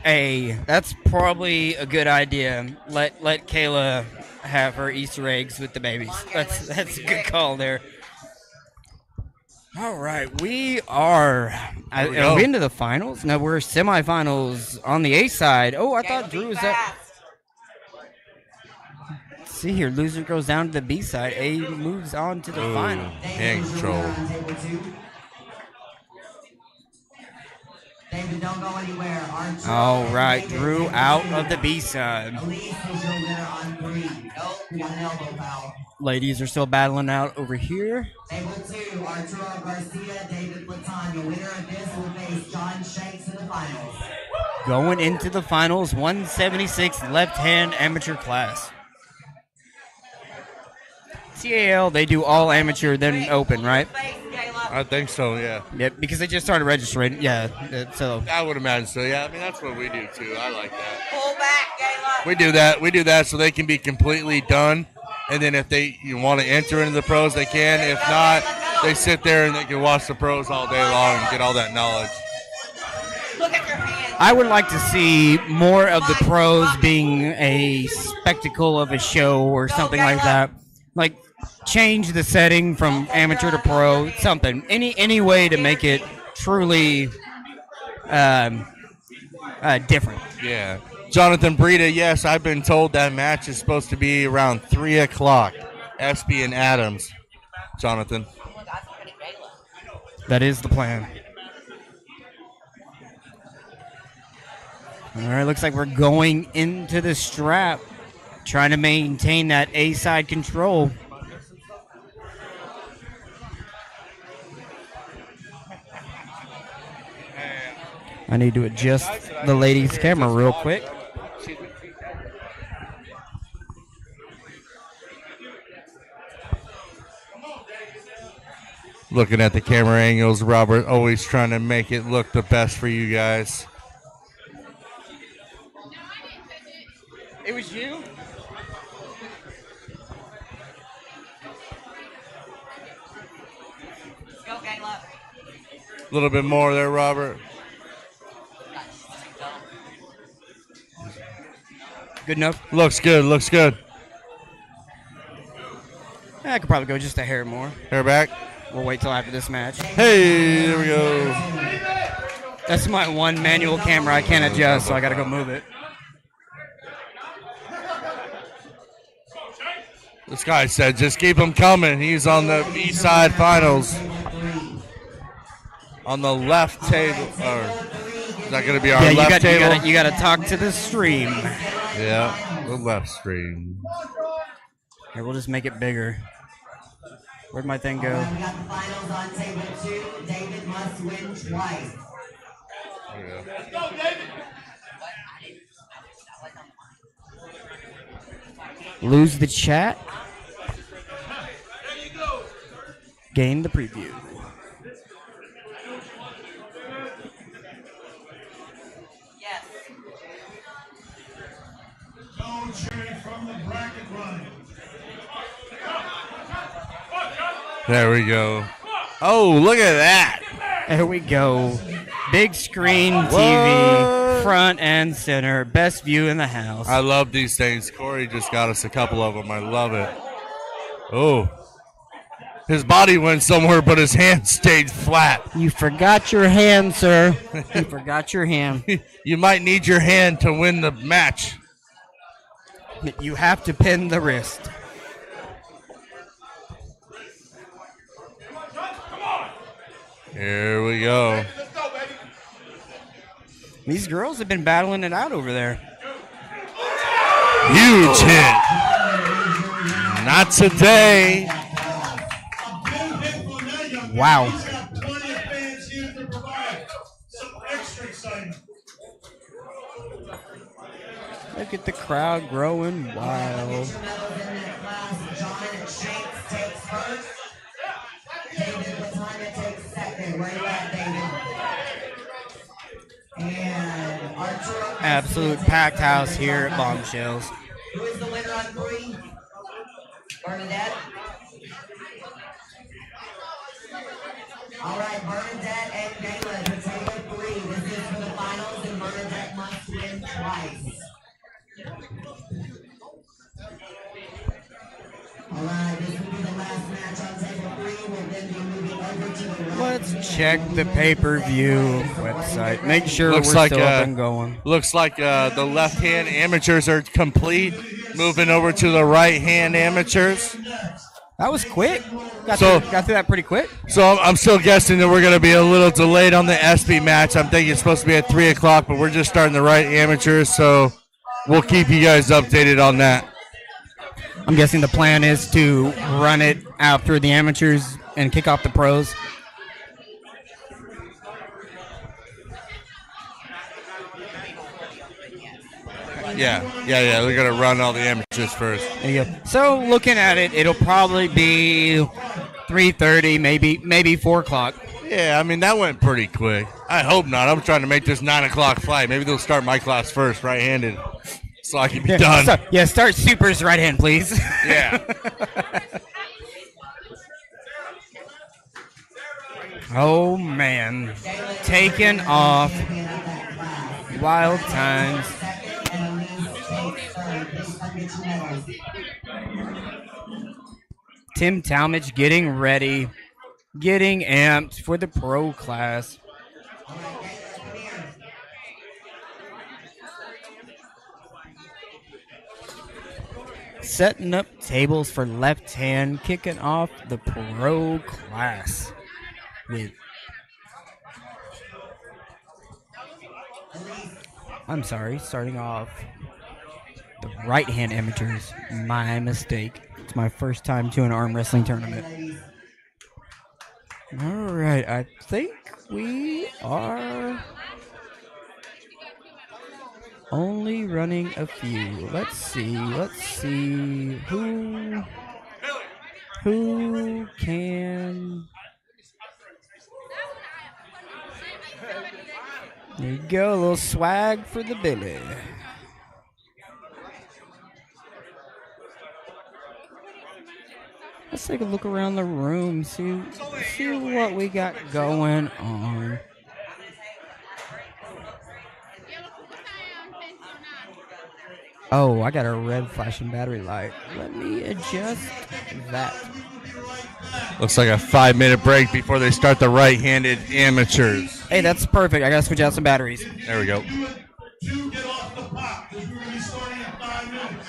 Hey, that's probably a good idea. Let Kayla have her Easter eggs with the babies. That's a good call there. All right, we are we into the finals? No, we're semifinals on the A side. Oh, I thought Drew was up. Let's see here, loser goes down to the B side. A moves on to the final. Hand control. David, don't go anywhere. All right, Drew out of the B side. Elise is your winner on 3. Nope, we got an elbow foul. Ladies are still battling out over here. Table 2, Arturo Garcia, David Platania. Winner of this will face John Shanks in the finals. Going into the finals, 176 left-hand amateur class. TAL, they do all amateur, then open, right? I think so, yeah. Yeah, because they just started registering. Yeah, so I would imagine so. Yeah, I mean that's what we do too. I like that. Pull back, Gayla. We do that so they can be completely done, and then if you want to enter into the pros, they can. If not, they sit there and they can watch the pros all day long and get all that knowledge. Look at your hands. I would like to see more of the pros being a spectacle of a show or something like that. Like change the setting from amateur to pro, something. Any way to make it truly different. Yeah. Jonathan Breida, yes, I've been told that match is supposed to be around 3 o'clock. Espey and Adams. Jonathan. That is the plan. All right, looks like we're going into the strap, trying to maintain that A-side control. I need to adjust the ladies' camera real quick. Looking at the camera angles, Robert always trying to make it look the best for you guys. It was you? Go, Gayla. A little bit more there, Robert. Good enough? Looks good, looks good. I could probably go just a hair more. Hair back. We'll wait till after this match. Hey, there we go. That's my one manual camera I can't adjust, so I gotta go move it. This guy said, just keep him coming. He's on the B-side finals. On the left table. Or is that going to be our left table? You got to talk to the stream. Yeah, the left stream. Here, we'll just make it bigger. Where'd my thing go? We got the finals on table 2. David must win twice. Let's go, David. Lose the chat. Gain the preview. Yes. Zone cheering from the bracket line. There we go. Oh, look at that. There we go. Big screen TV, front and center. Best view in the house. I love these things. Corey just got us a couple of them. I love it. Oh. His body went somewhere, but his hand stayed flat. You forgot your hand, sir. You forgot your hand. You might need your hand to win the match. You have to pin the wrist. Here we go. These girls have been battling it out over there. Huge hit. Not today. Wow. Look at the crowd growing wild. Absolute packed house here at Bombshells. Who is the winner on 3? Burnett. All right, Burnett and Gayla to table 3. This is for the finals, and Burnett must win twice. All right, this will be the last match on table 3. We'll then be moving over to the right. Let's check the pay-per-view website. Make sure we're still up and going. Looks like the left-hand amateurs are complete. Moving over to the right-hand amateurs. That was quick. Got through that pretty quick. So I'm still guessing that we're going to be a little delayed on the Espey match. I'm thinking it's supposed to be at 3 o'clock, but we're just starting the right amateurs, so we'll keep you guys updated on that. I'm guessing the plan is to run it after the amateurs and kick off the pros. Yeah. They're gonna run all the amateurs first. There you go. So looking at it, it'll probably be 3:30, maybe 4 o'clock. Yeah, I mean that went pretty quick. I hope not. I'm trying to make this 9 o'clock flight. Maybe they'll start my class first, right-handed, so I can be done. Start supers right hand, please. Yeah. Oh man, taken off. Wild times. Tim Talmadge getting ready, getting amped for the pro class. Setting up tables for left hand, kicking off the pro class with. I'm sorry, starting off the right hand amateurs. My mistake. It's my first time to an arm wrestling tournament. All right, I think we are only running a few. Let's see who can. There you go, a little swag for the Billy. Let's take a look around the room, see what we got going on. Oh, I got a red flashing battery light. Let me adjust that. Looks like a 5-minute break before they start the right-handed amateurs. Hey, that's perfect. I gotta switch out some batteries. There we go. Get off the pot, because we're going to be starting in 5 minutes.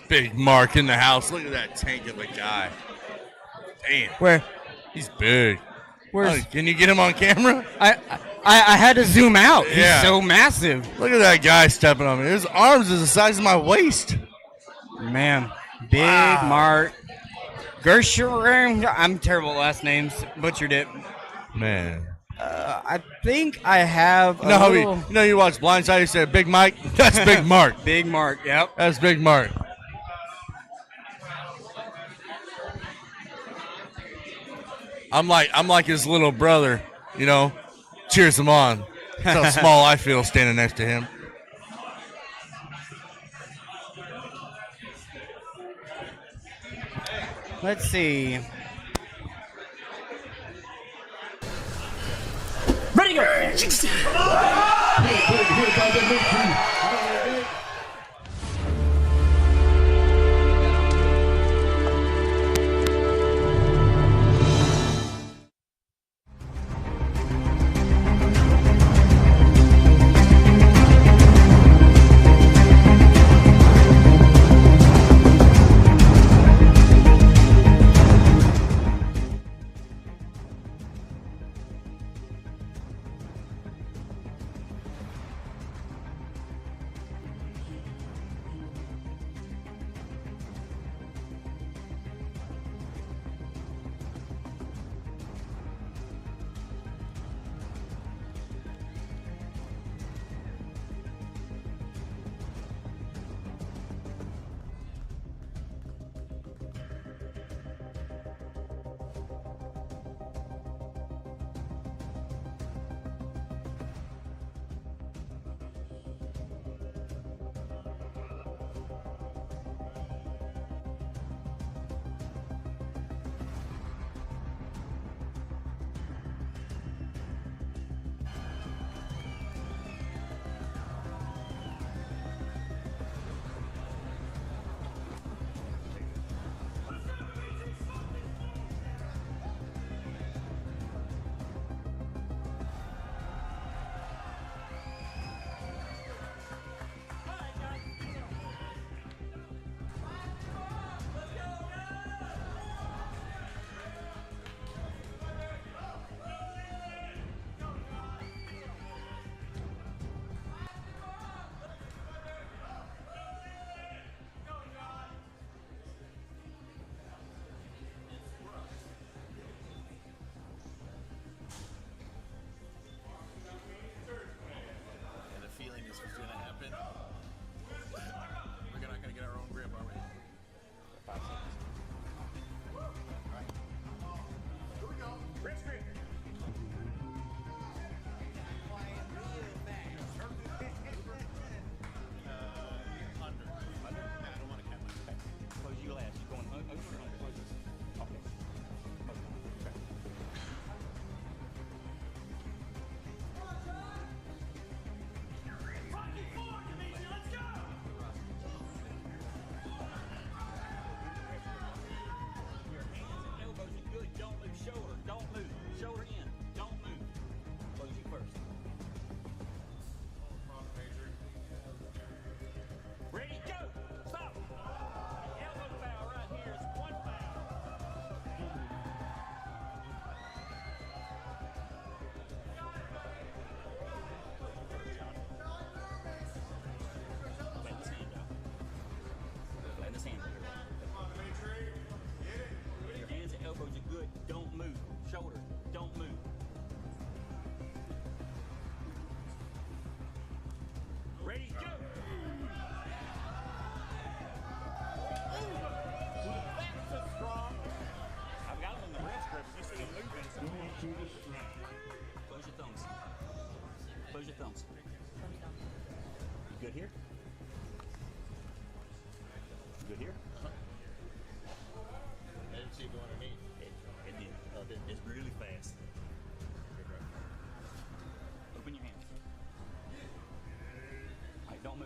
Big Mark in the house. Look at that tank of a guy. Damn. Where? He's big. Where's? Oh, can you get him on camera? I had to zoom out. Yeah. He's so massive. Look at that guy stepping on me. His arms is the size of my waist. Man, Big Mark. Gersherim. I'm terrible at last names. Butchered it. Man. I think I have a little... You know, you watch Blindside, you say Big Mike? That's Big Mark. Big Mark, yep. That's Big Mark. I'm like his little brother, you know, cheers him on. That's how small I feel standing next to him. Let's see. Ready, go!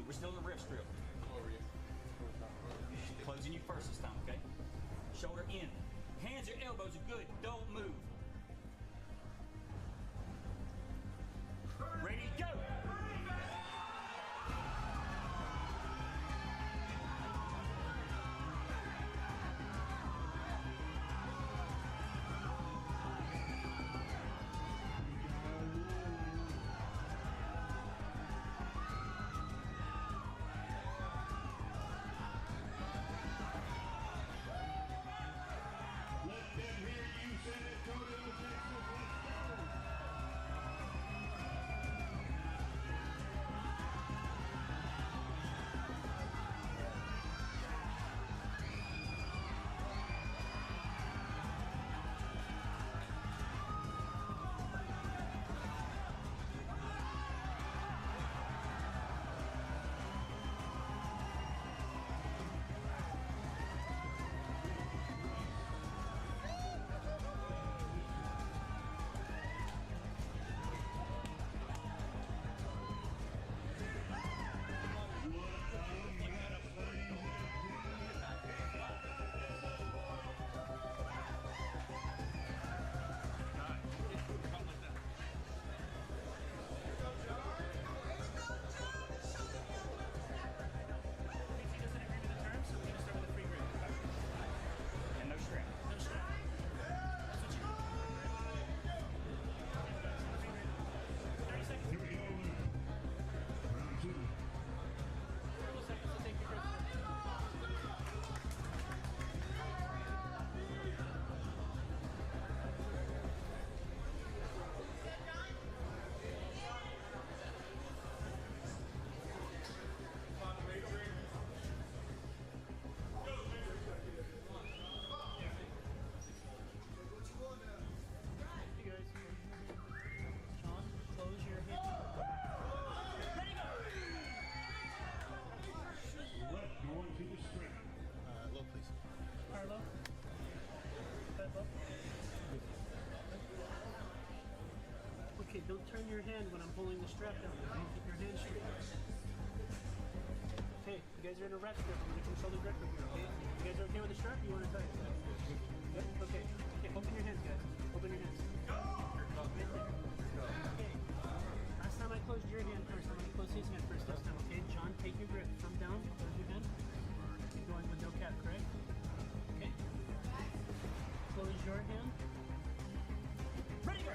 We're still in the wrist drill. Closing you first this time, okay? Shoulder in. Hands or elbows are good. Don't move. Ready, go! Okay, don't turn your hand when I'm pulling the strap down. Okay? Keep your hand straight. Okay, you guys are in a rest grip. I'm going to control the grip right here, okay? You guys are okay with the strap? You want to tie it? Yep, okay. Okay, open your hands, guys. Open your hands. Right there. Okay. Last time I closed your hand first. I'm going to close his hand first this time, okay? John, take your grip from down. Close your hand. Keep going with no cap, correct? Okay. Close your hand. Ready, go!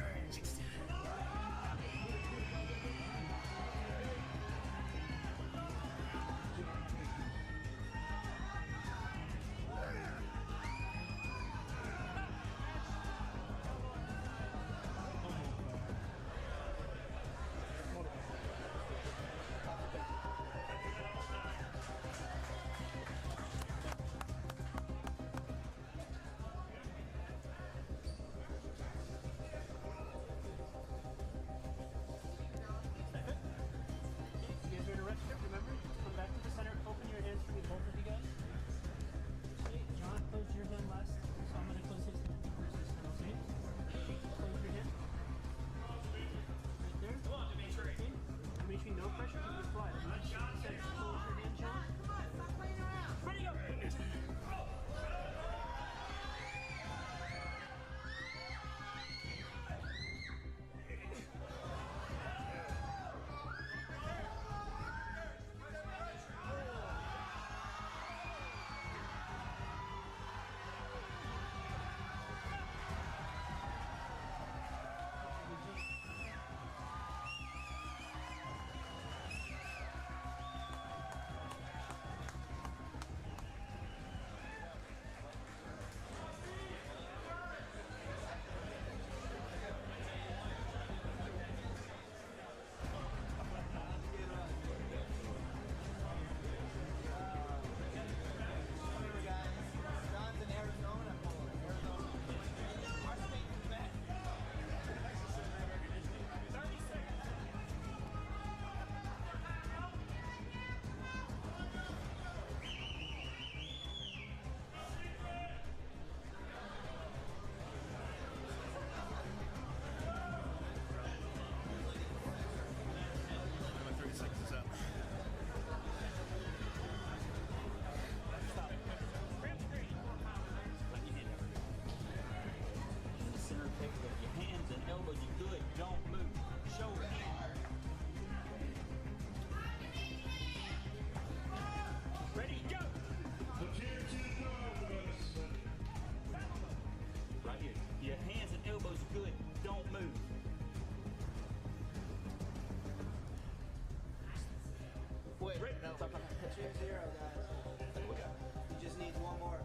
He just needs one more.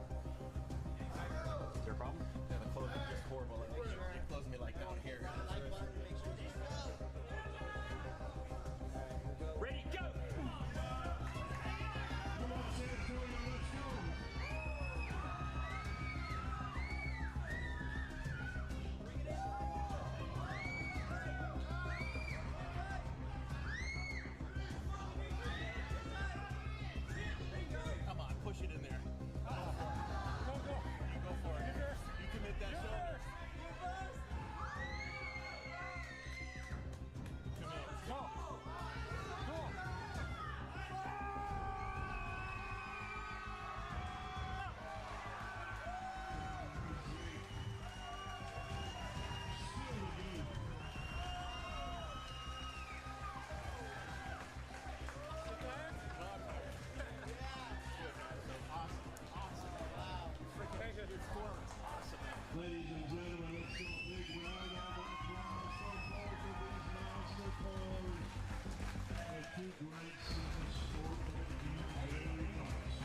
Is there a problem? Yeah, the closing is horrible. Make sure you close me like down here. Ready, go! Come on, push it in there. Go, go. You go for it. You commit that shoulder. Commit. Go. Go. Ladies and gentlemen, let's go a big round of applause so far for these monster cars. The two greats in the sport of being very nice.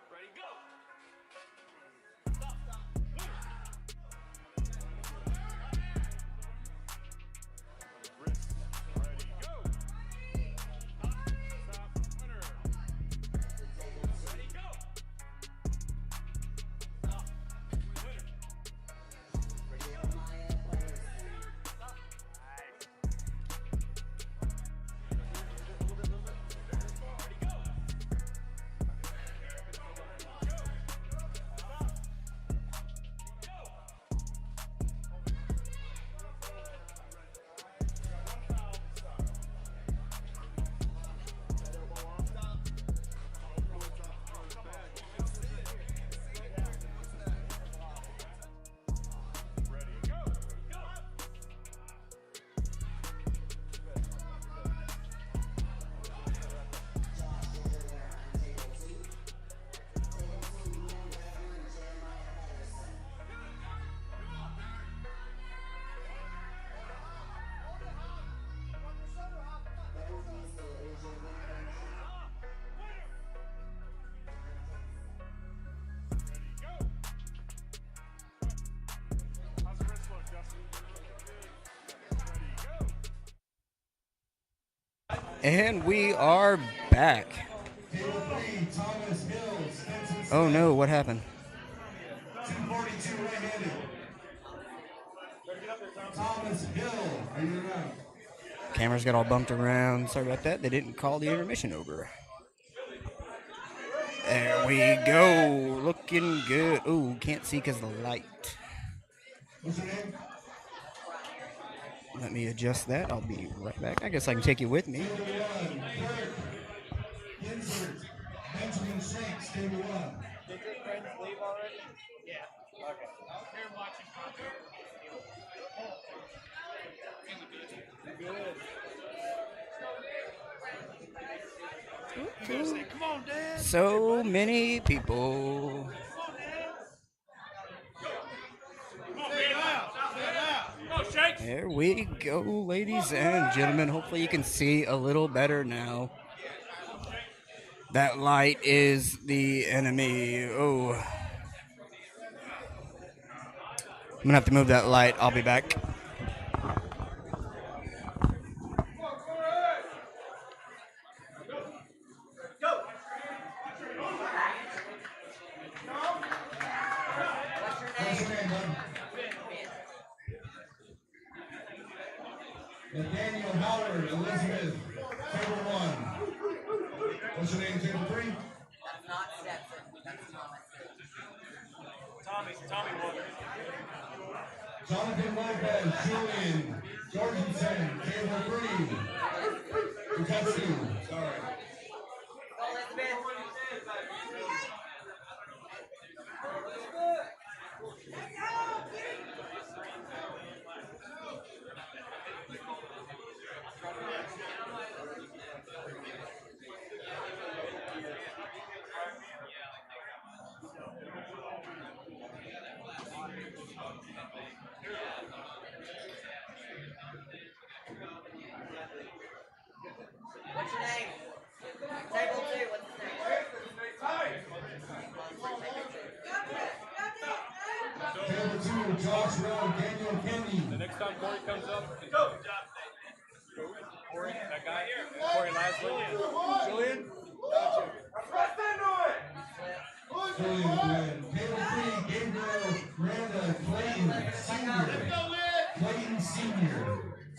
Ready, go! Wrist. Ready, go. Stop. Winner. Ready, go! How's the wrist look, Justin? Ready, go. And we are back. Oh no, what happened? 242 right-handed. Thomas Hill, are you around? Cameras got all bumped around. Sorry about that. They didn't call the intermission over. There we go. Looking good. Ooh, can't see because of the light. What's your name? Let me adjust that. I'll be right back. I guess I can take you with me. Benjamin Shanks, table one. Did your friends leave already? Yeah. Okay. Here watching. Come on, Dad. So many people. There we go, ladies and gentlemen. Hopefully you can see a little better now. That light is the enemy. Oh. I'm gonna have to move that light. I'll be back. Nathaniel Howard, Elizabeth, table one. What's your name, table three? That's not Stetson. That's Thomas. Tommy Walker. Jonathan Lopez, Julian, Jorgensen, table three. Uketsu, sorry. time Corey comes up, go. Corey, that guy. Corey Lasley. Julian. Julian Glenn. Table 3, Gabriel Miranda Clayton Sr. Clayton Sr.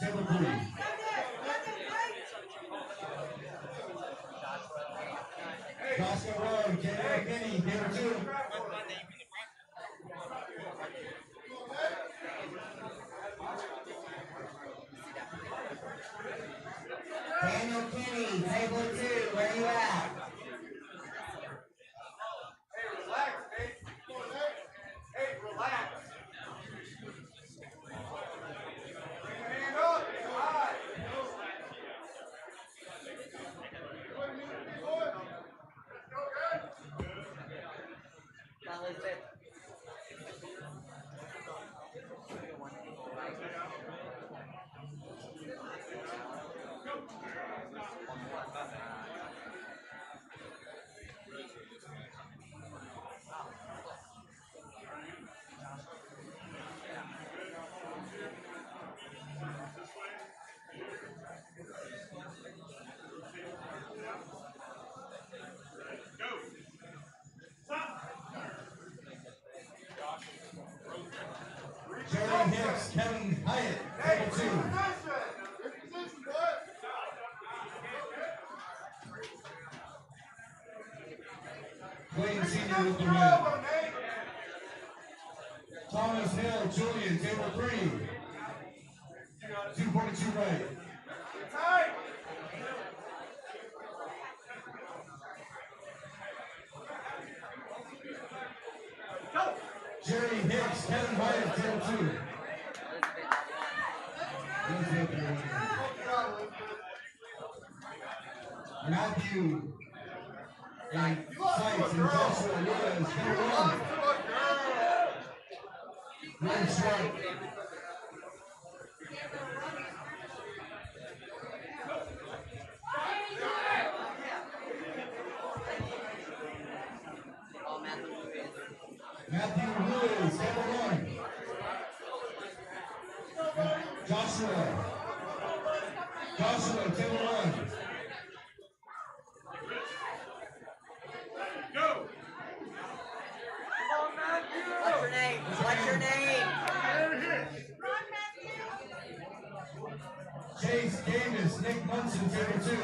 Table 3. Joshua Roy, Gabriel Kenny, Table 2. Daniel Kinney, table 2, where you at? Hey, relax, hey. Hey, relax. Bring your hand up, it's high. Jerry Hicks, Kevin Hyatt, table 2. Clayton Sr. with the win. Thomas Hill, Julian, table 3. 242 right. Jerry Hicks, Kevin Hyatt, table 2. Matthew and Sykes and Joshua Lewis, table 1. Red Sharp. Matthew Lewis, table 1. Joshua, table 1. Go! What's your name? What's your name? Chase Davis, Nick Munson, table 2.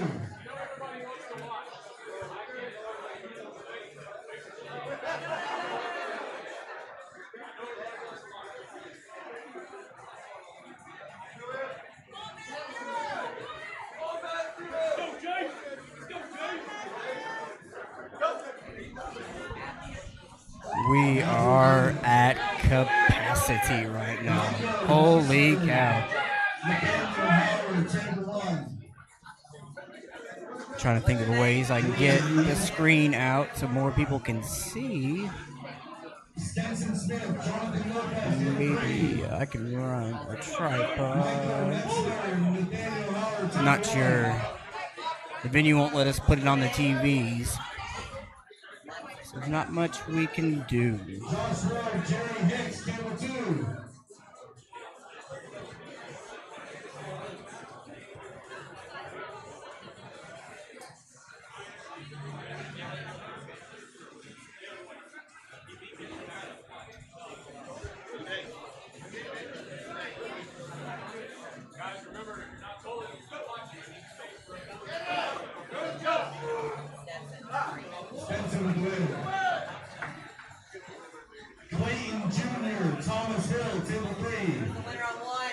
We are at capacity right now. Holy cow. Trying to think of ways I can get the screen out so more people can see. Maybe I can run a tripod. Not sure. The venue won't let us put it on the TVs. So there's not much we can do. Josh Roy, Jerry Hicks, table 2. Guys, remember, you're not totally Spencer with the win. Clayton Jr., Thomas Hill, table 3. Winner on 1.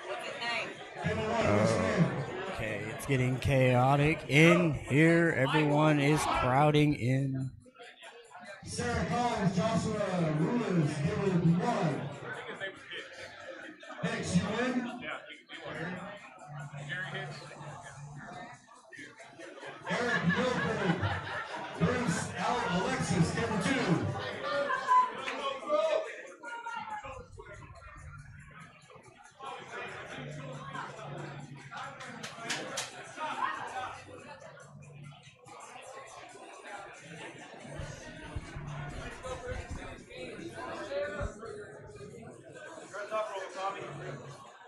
What's his name? Table 1, what's your name? Okay, it's getting chaotic in here. Everyone is crowding in. Sarah Collins, Joshua Rulas, table 1. Hicks, you win? Eric Milford, Bruce Alexis, table 2.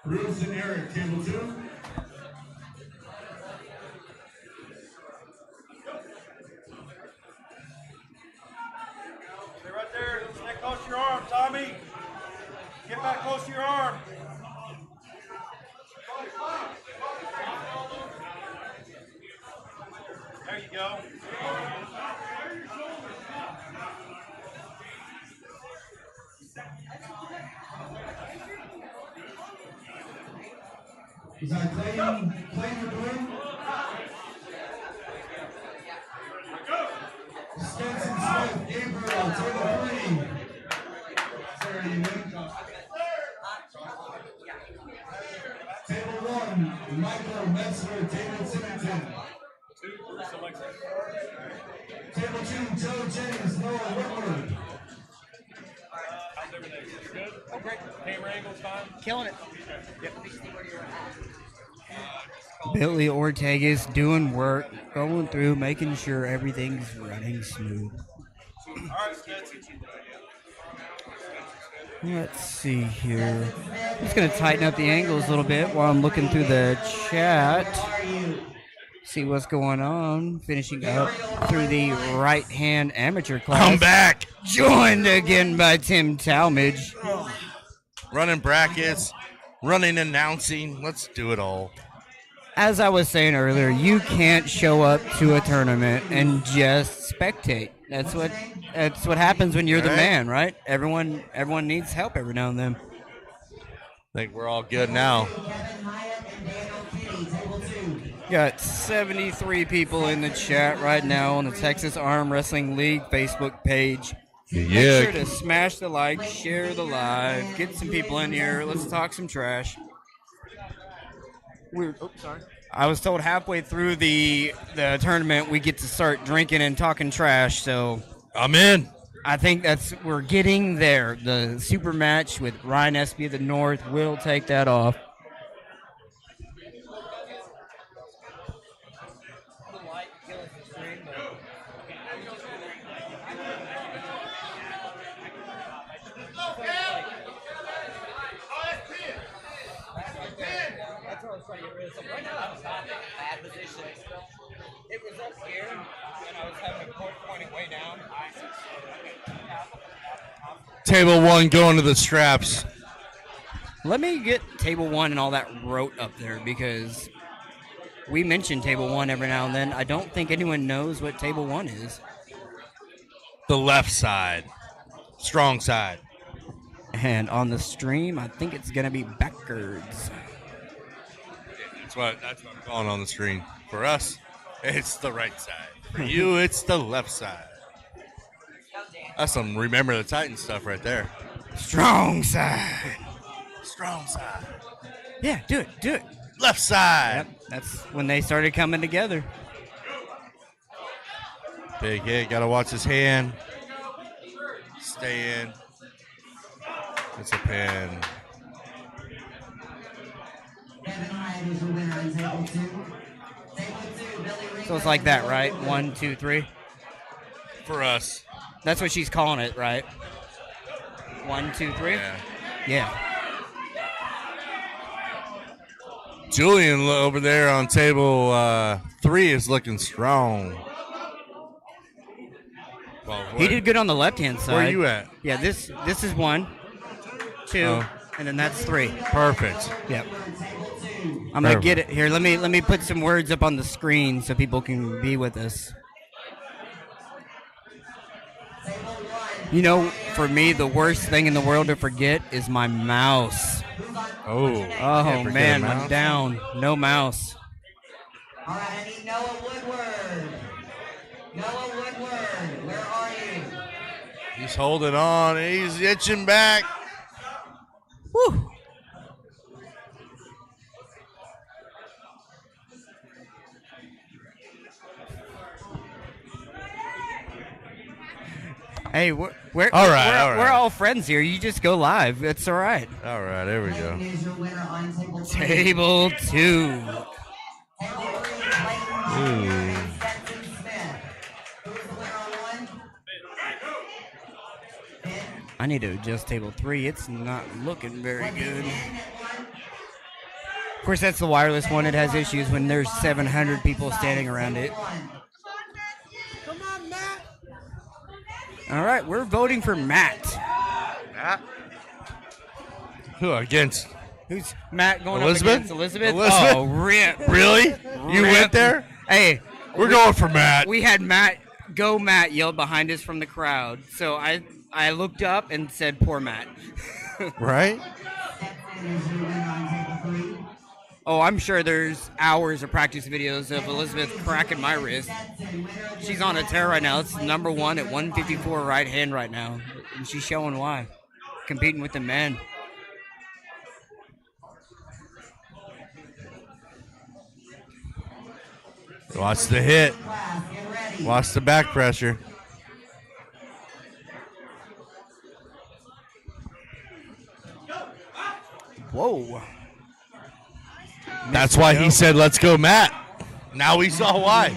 Bruce and Eric, table 2. Stay right there. Stay close to your arm, Tommy. Get back close to your arm. There you go. Is that Clayton Blue? Stetson Smith, Gabriel, table 3. Sarah, you win. Table 1, Michael Metzler, David Singleton. Table 2, Joe Jennings, Noah Whitworth. How's everything? Good? Okay. Camera angle's fine? Killing it. Yep. Billy Ortega's doing work, going through, making sure everything's running smooth. All right, Stetson. Let's see here. Just going to tighten up the angles a little bit while I'm looking through the chat. See what's going on. Finishing up through the right-hand amateur class. I'm back. Joined again by Tim Talmadge. Running brackets, running announcing. Let's do it all. As I was saying earlier, you can't show up to a tournament and just spectate. That's what happens when you're the man, right? Everyone needs help every now and then. I think we're all good now. Got 73 people in the chat right now on the Texas Arm Wrestling League Facebook page. Yeah. Make sure to smash the like, share the live, get some people in here. Let's talk some trash. Sorry. I was told halfway through the tournament we get to start drinking and talking trash, so I'm in. I think we're getting there. The super match with Ryan Espey of the North will take that off. It was up here, and I was having a point pointing way down. Table 1 going to the straps. Let me get table 1 and all that wrote up there because we mention table 1 every now and then. I don't think anyone knows what table 1 is. The left side. Strong side. And on the stream, I think it's going to be backwards. That's what I'm calling on the screen. For us, it's the right side. For you, it's the left side. That's some Remember the Titans stuff right there. Strong side. Strong side. Yeah, do it. Left side. Yep, that's when they started coming together. Big hit. Got to watch his hand. Stay in. It's a pin. So it's like that, right? 1, 2, 3. For us. That's what she's calling it, right? 1, 2, 3. Yeah. Julian over there on table 3 is looking strong. Well, He did good on the left-hand side. Where are you at? Yeah, this is 1, 2, and then that's 3. Perfect. Yep. I'm gonna get it here. Let me put some words up on the screen so people can be with us. You know, for me, the worst thing in the world to forget is my mouse. Oh man, I'm down. No mouse. All right, I need Noah Woodward. Noah Woodward, where are you? He's holding on. He's itching back. Woo. Hey, we're all right. We're all friends here. You just go live. It's all right. All right, there we go. Table 2. I need to adjust table 3. It's not looking very good. Of course, that's the wireless one. It has issues when there's 700 people standing around it. Come on, Matt. All right, we're voting for Matt. Matt? Who against? Who's Matt going Elizabeth? up against Elizabeth? Elizabeth? Oh, rip. Really? You went there? Hey. We're going for Matt. We had Matt, go Matt, yelled behind us from the crowd. So I looked up and said, poor Matt. Right? Oh, I'm sure there's hours of practice videos of Elizabeth cracking my wrist. She's on a tear right now. It's #1 at 154 right hand right now. And she's showing why. Competing with the men. Watch the hit. Watch the back pressure. Whoa. That's why he said, let's go, Matt. Now we saw why.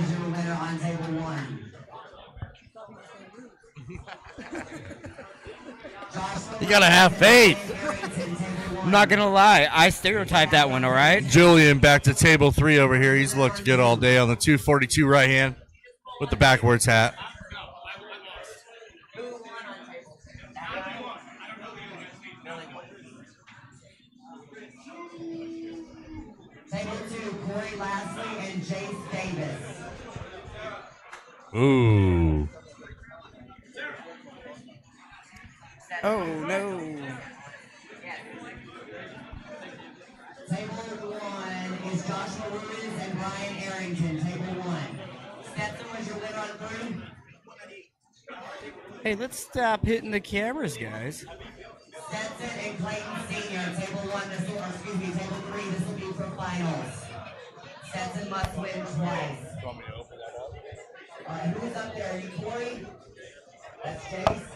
You got to have faith. I'm not going to lie. I stereotyped that one, all right? Julian back to table 3 over here. He's looked good all day on the 242 right hand with the backwards hat. Table 2, Corey Lashley and Jace Davis. Ooh. Oh, no. Table 1 is Joshua Ruiz and Brian Arrington. Table 1. Stetson was your winner on 3. Hey, let's stop hitting the cameras, guys. Stetson and Clayton Sr. Table 1, this will, table 3, this will be for finals. Stetson must win twice. Who's up there? Are you Corey? That's Jace.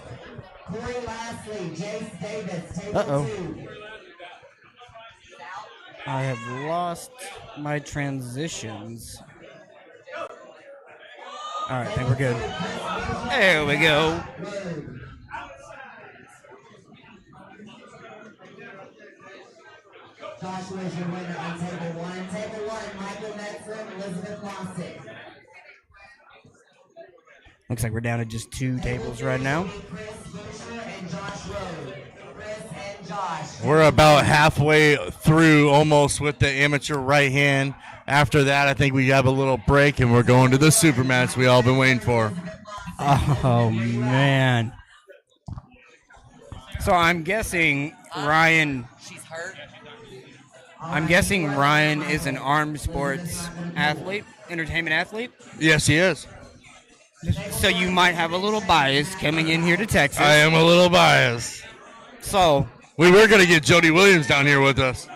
Corey Lashley, Jace Davis, table 2. I have lost my transitions. All right, I think we're good. There we go. Joshua is your winner on table 1. Table 1, Michael Metzger, Elizabeth Mossick. Looks like we're down to just 2 tables right now. We're about halfway through almost with the amateur right hand. After that, I think we have a little break, and we're going to the super match we all been waiting for. Oh, man. So I'm guessing Ryan... She's hurt. I'm guessing Ryan is an armed sports athlete, entertainment athlete? Yes, he is. So you might have a little bias coming in here to Texas. I am a little biased. So... We were going to get Jody Williams down here with us.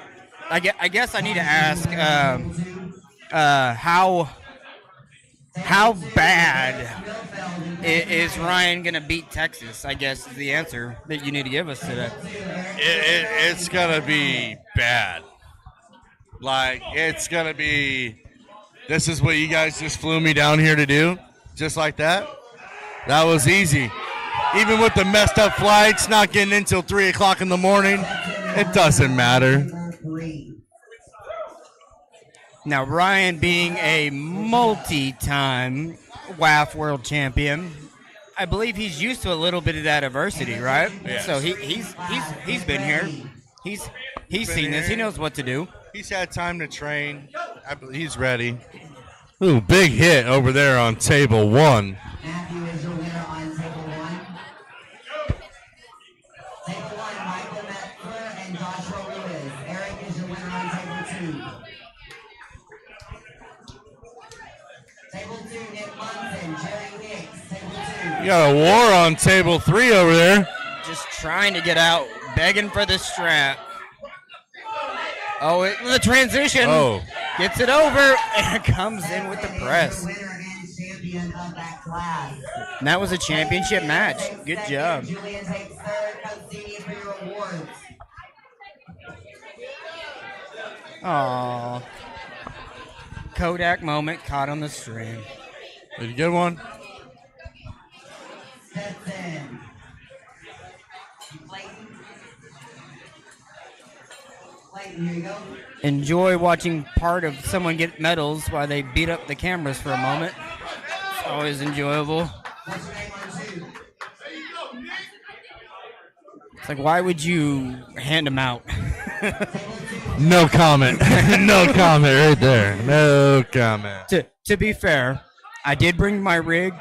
I guess I need to ask how bad is Ryan going to beat Texas, I guess is the answer that you need to give us today. It's going to be bad. Like, it's going to be, this is what you guys just flew me down here to do, just like that. That was easy. Even with the messed up flights, not getting in until 3 o'clock in the morning, it doesn't matter. Now, Ryan being a multi-time WAF world champion, I believe he's used to a little bit of that adversity, right? Yes. So he's been here. He's seen this. He knows what to do. He's had time to train. He's ready. Ooh, big hit over there on table 1. Matthew is your winner on table 1. Table 1, Michael Metzger and Joshua Ruiz. Eric is your winner on table 2. Table 2, Nick Munson, Jerry Hicks. Table 2. You got a war on table 3 over there. Just trying to get out, begging for the strap. Oh, the transition. Oh. Gets it over and comes in with the press. And that was a championship match. Good job. Julian takes third. Coach for your awards. Aww. Kodak moment caught on the stream. Did you get one? enjoy watching part of someone get medals while they beat up the cameras for a moment. It's always enjoyable. It's like, why would you hand them out? No comment. No comment right there. No comment. To be fair, I did bring my rig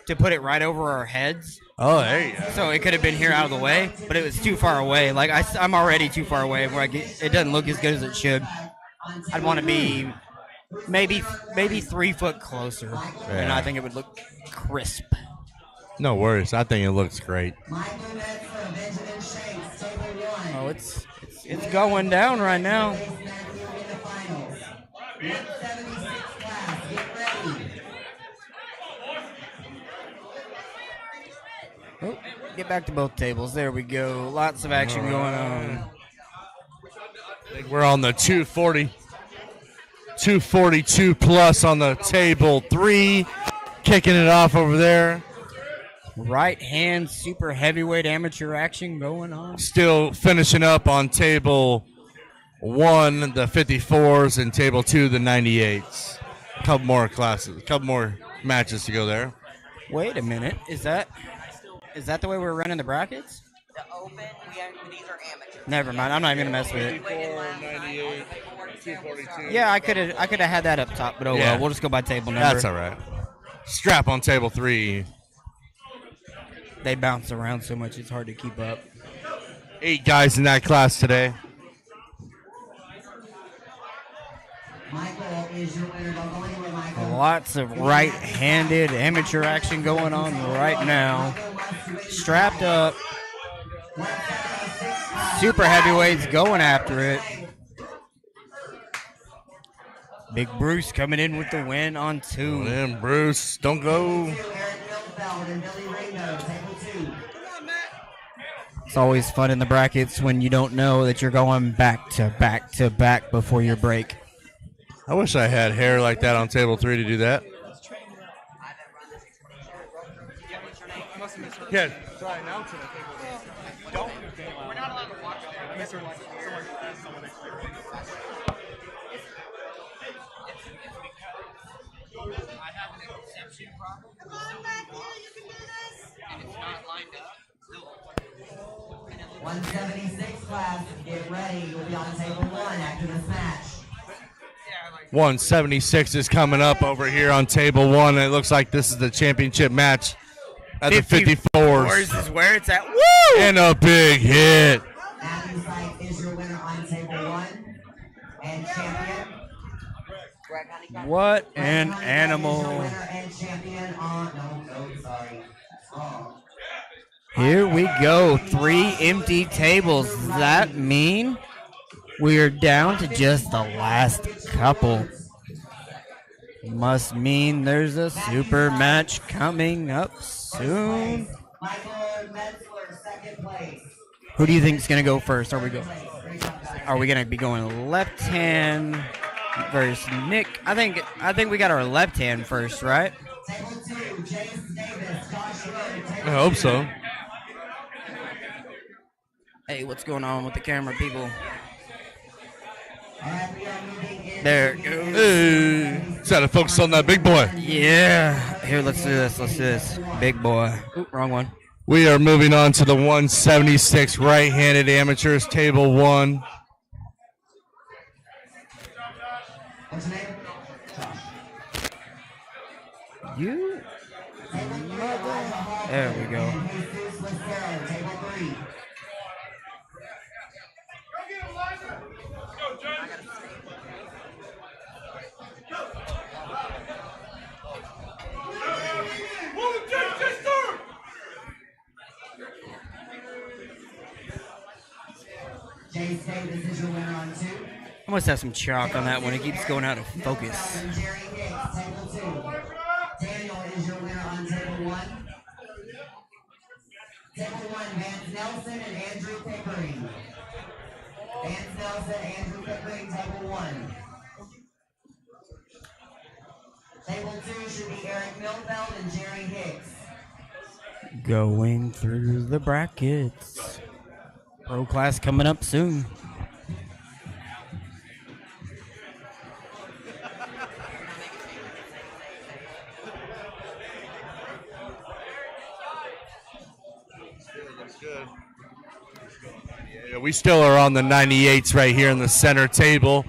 to put it right over our heads. Oh, there you go. So it could have been here out of the way, but it was too far away. Like I'm already too far away where it doesn't look as good as it should. I'd want to be maybe 3 foot closer, and I think it would look crisp. No worries. I think it looks great. Oh, it's going down right now. Oh, get back to both tables. There we go. Lots of action going on. I think we're on the 242 plus on the table 3. Kicking it off over there. Right hand super heavyweight amateur action going on. Still finishing up on table 1, the 54s, and table 2, the 98s. A couple more classes, a couple more matches to go there. Wait a minute. Is that the way we're running the brackets? The open, these are amateurs. Never mind. I'm not even gonna mess with it. 54, 98, 242. Yeah, I could have had that up top, but oh well. We'll just go by table number. That's all right. Strap on table 3. They bounce around so much it's hard to keep up. 8 guys in that class today. Michael is your winner. Don't go anywhere, Michael. Lots of right-handed amateur action going on right now. Strapped up. Super heavyweights going after it. Big Bruce coming in with the win on 2. Then Bruce, don't go. It's always fun in the brackets when you don't know that you're going back to back to back before your break. I wish I had hair like that on table 3 to do that. Yeah. Try announcing it. Don't. We're not allowed to watch it unless someone has someone next to you. I have an exception problem. Come on back here, you can do this. And it's not lined up. 176 class, get ready. You'll be on table 1 after this match. 176 is coming up over here on table 1. It looks like this is the championship match at the 54s. Is where it's at. Woo! And a big hit. Matthew Sight is your winner on table 1 and champion. What an animal. Winner and champion on. No, sorry. Wrong. Here we go. 3 empty tables. Does that mean we are down to just the last couple? Must mean there's a super match coming up soon. Michael Metzler, second place. Who do you think is going to go first? Are we going to be going left hand versus Nick? I think we got our left hand first, right? Table 2, James Davis, Josh Rowe. I hope so. Hey, what's going on with the camera, people? There it goes. Hey, try to focus on that big boy. Yeah. Here, let's do this. Big boy. Ooh, wrong one. We are moving on to the 176 right-handed amateurs, table 1. What's your name? You? There we go. Table 3. James Davis is your winner on 2. I must have some chalk on that one. It keeps going out of focus. Jerry Hicks, table 2. Daniel is your winner on table 1. Table 1, Vance Nelson and Andrew Pickering. Vance Nelson, Andrew Pickering, table 1. Table 2 should be Eric Milfeld and Jerry Hicks. Going through the brackets. Pro class coming up soon. We still are on the 98s right here in the center table.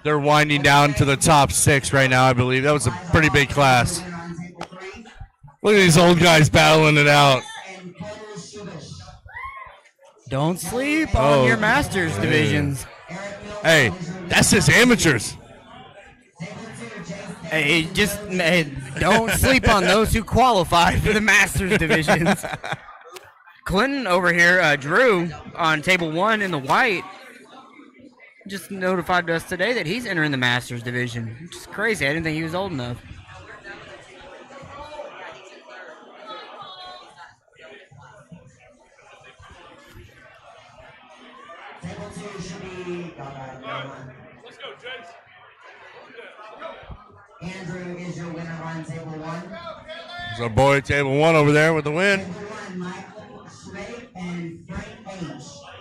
They're winding down to the top 6 right now, I believe. That was a pretty big class. Look at these old guys battling it out. Don't sleep on your Masters divisions. Hey, that's just amateurs. Hey, don't sleep on those who qualify for the Masters divisions. Clinton over here, Drew, on table 1 in the white, just notified us today that he's entering the Masters division. Which is crazy. I didn't think he was old enough. Let's go, Jason. Andrew is your winner on table 1. There's our boy table 1 over there with the win.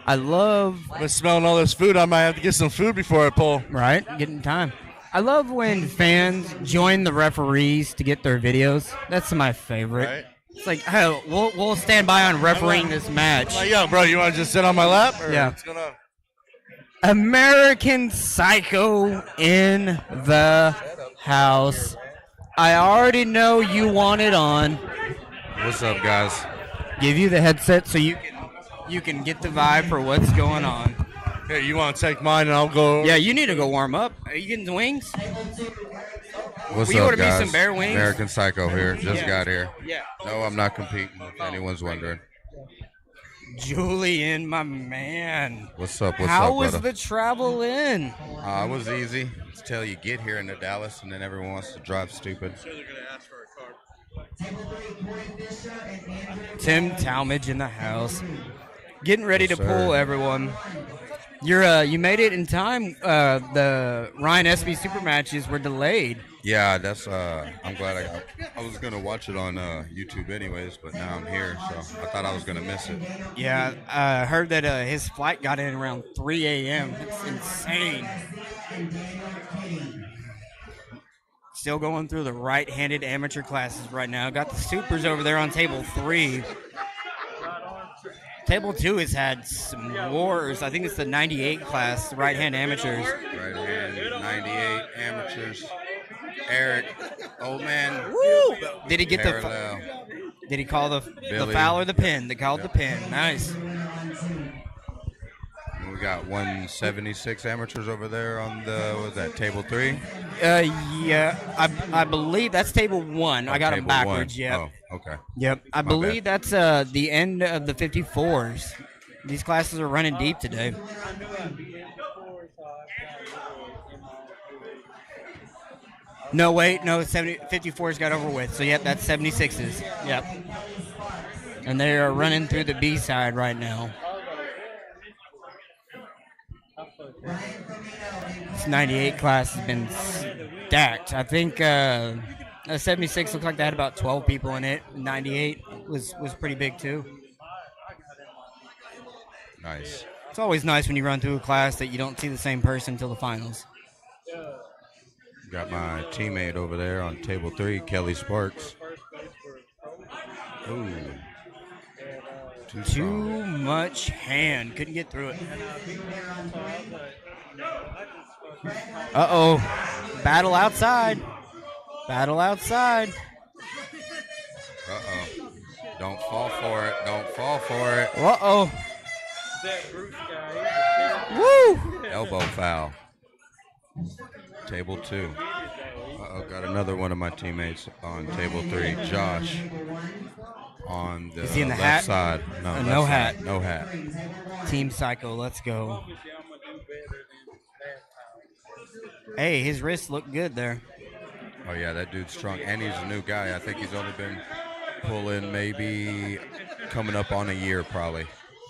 I love... I've been smelling all this food. I might have to get some food before I pull. Right, getting time. I love when fans join the referees to get their videos. That's my favorite. Right. It's like, hey, we'll stand by on refereeing this match. Like, yo, bro, you want to just sit on my lap? Or Yeah. what's going on? American Psycho in the house. I already know you want it on. What's up, guys? Give you the headset so you can get the vibe for what's going on. Here, you want to take mine and I'll go? Yeah, you need to go warm up. Are you getting the wings? What's Will you up, order me guys? some bear wings? American Psycho here. Just Yeah. got here. Yeah. No, I'm not competing, if anyone's wondering. Julian, my man. What's up? What's How up, was brother? the travel in? It was easy. It's till you get here into Dallas, and then everyone wants to drive stupid. Tim Talmadge in the house. Getting ready Yes, to pull sir. everyone. You made it in time. The Ryan Espey Supermatches were delayed. Yeah, that's. I'm glad I was gonna watch it on YouTube anyways, but now I'm here, so I thought I was gonna miss it. Yeah, I heard that his flight got in around 3 a.m. It's insane. Still going through the right-handed amateur classes right now. Got the supers over there on table 3. Table 2 has had some wars. I think it's the 98 class, the right-hand amateurs. Right hand, 98 amateurs. Eric, old man. Woo! Did he get Parallel. Did he call the Billy. foul or the pin? They called the pin. Nice. We got 176 amateurs over there on the, what was that, table 3? Yeah, I believe that's table 1. I got them table backwards. one. Yep. Oh, okay. Yep. I My believe bad. that's the end of the 54s. These classes are running deep today. No, wait, no, 54s got over with. So, yep, that's 76s. Yep. And they are running through the B side right now. This 98 class has been stacked. I think a 76 looked like they had about 12 people in it. 98 was pretty big too. Nice. It's always nice when you run through a class that you don't see the same person until the finals. Got my teammate over there on table 3, Kelly Sparks. Ooh. Too much hand. Couldn't get through it. Uh-oh. Battle outside. Battle outside. Uh-oh. Don't fall for it. Don't fall for it. Uh-oh. Woo! Elbow foul. Table 2. Uh-oh, got another one of my teammates on table 3, Josh. On the Is he in the left hat? side. No, left no side. hat. No hat. Team Psycho, let's go. Hey, his wrists look good there. Oh, yeah, that dude's strong. And he's a new guy. I think he's only been pulling maybe coming up on a year probably.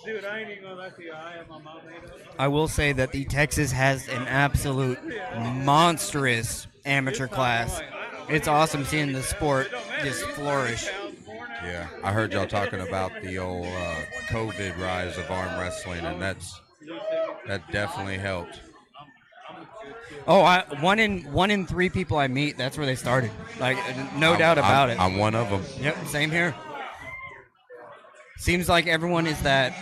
Dude, I ain't even gonna lie to you. I have my mom made up. I will say that the Texas has an absolute monstrous amateur class. It's awesome seeing the sport just flourish. Yeah, I heard y'all talking about the old COVID rise of arm wrestling, and that definitely helped. Oh, one in 3 people I meet, that's where they started. Like, no doubt about it. I'm one of them. Yep, same here. Seems like everyone is that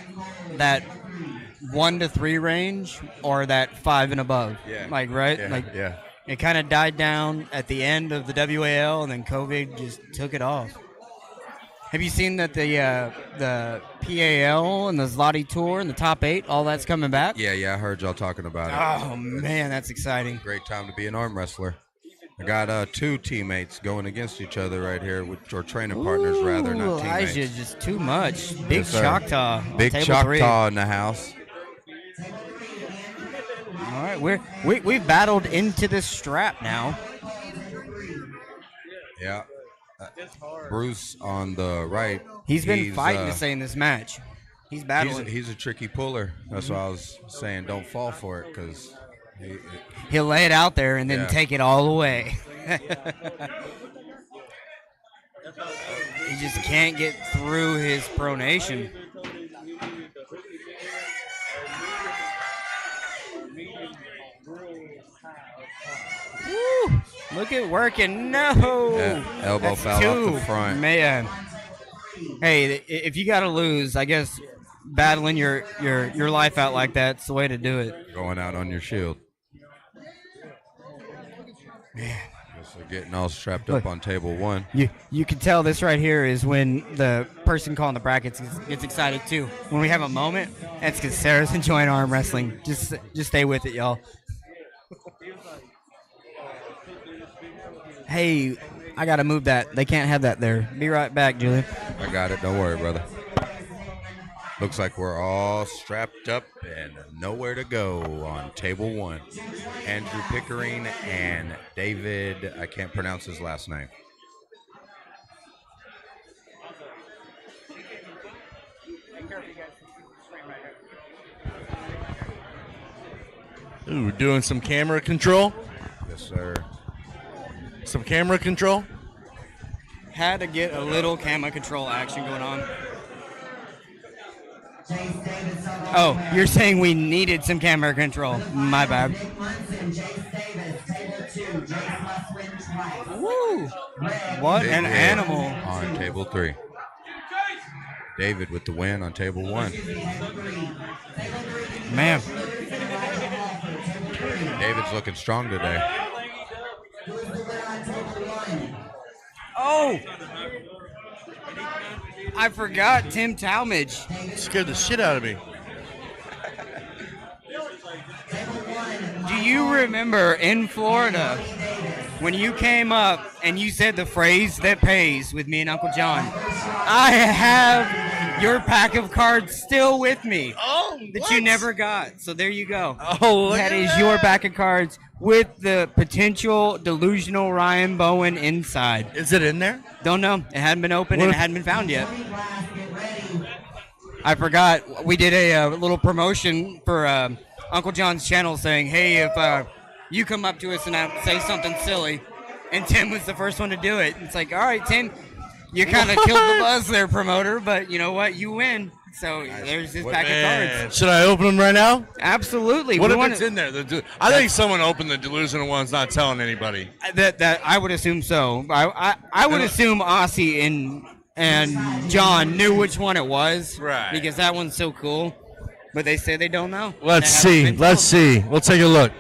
1 to 3 range or that 5 and above. Yeah. Like, right? Yeah, Like, yeah. it kind of died down at the end of the WAL, and then COVID just took it off. Have you seen that the PAL and the Zloty Tour and the top 8, all that's coming back? Yeah, I heard y'all talking about it. Oh, man, that's exciting. Great time to be an arm wrestler. I got 2 teammates going against each other right here, or training partners rather, not teammates. Elijah, just too much. Big Yes, sir. Choctaw. on Big table Choctaw 3. in the house. All right, we've battled into this strap now. Yeah. Bruce on the right. He's been fighting to stay in this match. He's battling. He's a tricky puller. That's why I was saying don't fall for it, because he'll lay it out there and then Yeah. take it all away. He just can't get through his pronation. Woo! Look at working. No. Yeah, elbow That's foul 2. off the front. Man. Hey, if you got to lose, I guess battling your life out like that's the way to do it. Going out on your shield. Man. Guess they're getting all strapped up on table 1. You can tell this right here is when the person calling the brackets gets excited too. When we have a moment, that's because Sarah's enjoying arm wrestling. Just stay with it, y'all. Hey, I gotta move that. They can't have that there. Be right back, Julian. I got it. Don't worry, brother. Looks like we're all strapped up and nowhere to go on table 1. Andrew Pickering and David, I can't pronounce his last name. Ooh, we're doing some camera control. Yes, sir. Some camera control. Had to get a little camera control action going on. Oh, you're saying we needed some camera control. My bad. Woo! What Big an hit animal. on table 3. David with the win on table 1. Man. David's looking strong today. Oh! I forgot Tim Talmadge. Scared the shit out of me. Do you remember in Florida when you came up and you said the phrase that pays with me and Uncle John? I have your pack of cards still with me that you never got. So there you go. Oh, that is your pack of cards with the potential delusional Ryan Bowen inside. Is it in there? Don't know. It hadn't been opened and it hadn't been found yet. I forgot. We did a little promotion for Uncle John's channel saying, hey, if you come up to us and say something silly, and Tim was the first one to do it. It's like, all right, Tim, you kind of killed the buzz there, promoter, but you know what? You win. So there's his pack of cards. Should I open them right now? Absolutely. What if it's in there? I think someone opened the delusional ones, not telling anybody. That I would assume so. I would assume Aussie and John knew which one it was, right? Because that one's so cool. But they say they don't know. Let's see. Let's see. We'll take a look.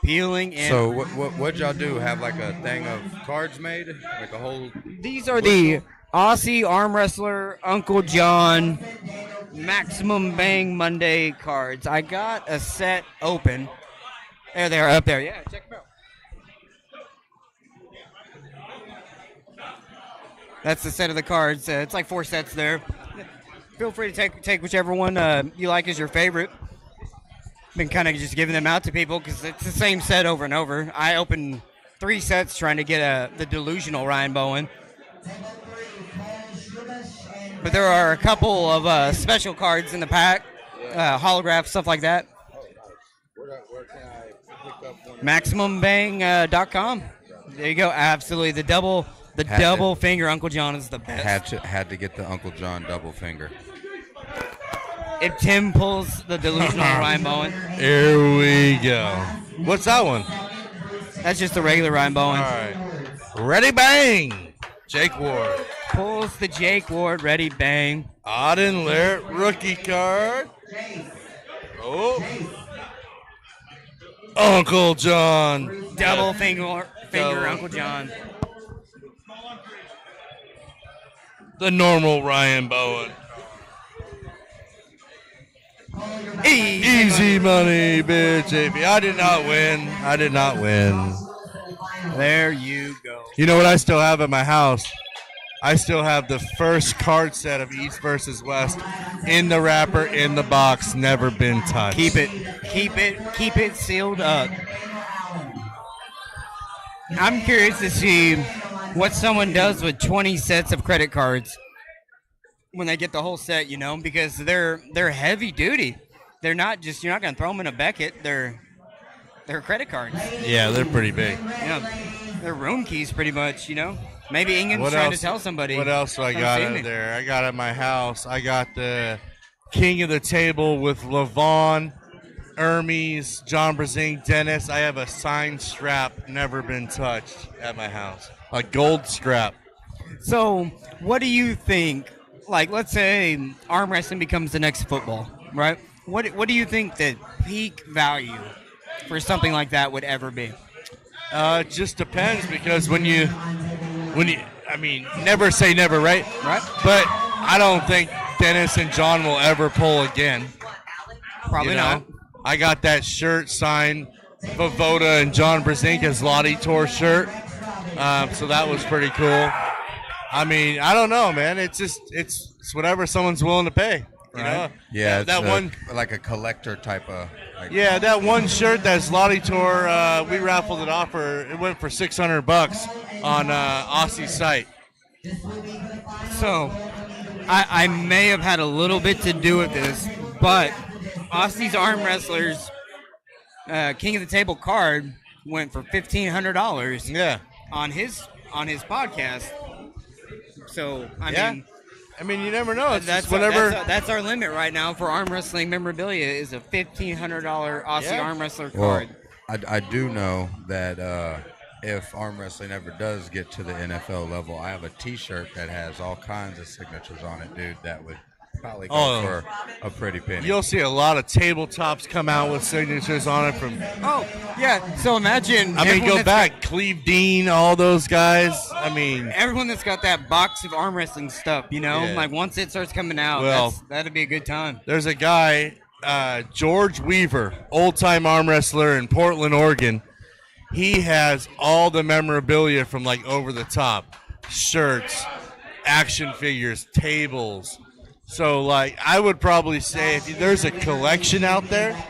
Peeling in. So what'd y'all do? Have like a thing of cards made? Like a whole... These are the Aussie Arm Wrestler Uncle John Maximum Bang Monday cards. I got a set open. There they are up there. Yeah, check them out. That's the set of the cards. It's like 4 sets there. Feel free to take whichever one you like as your favorite. Been kind of just giving them out to people because it's the same set over and over. I opened 3 sets trying to get the delusional Ryan Bowen. But there are a couple of special cards in the pack, holographs, stuff like that. Where can I pick up one? MaximumBang.com. There you go. Absolutely. The double finger Uncle John is the best. Had to get the Uncle John double finger. If Tim pulls the delusional Ryan Bowen. Here we go. What's that one? That's just the regular Ryan Bowen. All right. Ready, bang. Jake Ward. Pulls the Jake Ward, ready, bang. Auden Laird rookie card. Oh. Uncle John. Double finger, Double. Uncle John. The normal Ryan Bowen. Easy money, bitch. AP. I did not win. I did not win. There you go. You know what I still have at my house? I still have the first card set of East versus West in the wrapper, in the box, never been touched. Keep it sealed up. I'm curious to see what someone does with 20 sets of credit cards when they get the whole set, you know, because they're heavy duty. They're not just, you're not going to throw them in a Beckett. They're credit cards. Yeah, they're pretty big. Yeah, they're room keys pretty much, you know. Maybe Ingham's trying to tell somebody. What else do I got in there? I got at my house. I got the King of the Table with Levon, Hermes, John Brazing, Dennis. I have a signed strap, never been touched, at my house. A gold strap. So, what do you think? Like, let's say arm wrestling becomes the next football, right? What do you think the peak value for something like that would ever be? It just depends, because when you, I mean, never say never, right? Right. But I don't think Dennis and John will ever pull again. Probably not. I got that shirt signed, Vavoda and John Brzezinka's Lottie Tour shirt. So that was pretty cool. I mean, I don't know, man. It's whatever someone's willing to pay. You know? Yeah, that one, like a collector type of. Like, yeah, that one shirt that's Lottie Tour. We raffled it off it went for $600 on Aussie's site. So, I may have had a little bit to do with this, but Aussie's Arm Wrestlers King of the Table card went for $1,500. Yeah. On his podcast. So I mean, you never know. It's that's whatever. That's our limit right now for arm wrestling memorabilia is a $1,500 Aussie arm wrestler card. Well, I do know that if arm wrestling ever does get to the NFL level, I have a T-shirt that has all kinds of signatures on it, dude. That would probably go for a pretty penny. You'll see a lot of tabletops come out with signatures on it from. Oh yeah, so imagine. I mean, go back, Cleve Dean, all those guys. I mean, everyone that's got that box of arm wrestling stuff, you know, Yeah. like once it starts coming out, Well, that'd be a good time. there's a guy, George Weaver, old-time arm wrestler in Portland, Oregon. He has all the memorabilia from like Over the Top, shirts, action figures, tables. So, like, I would probably say if there's a collection out there,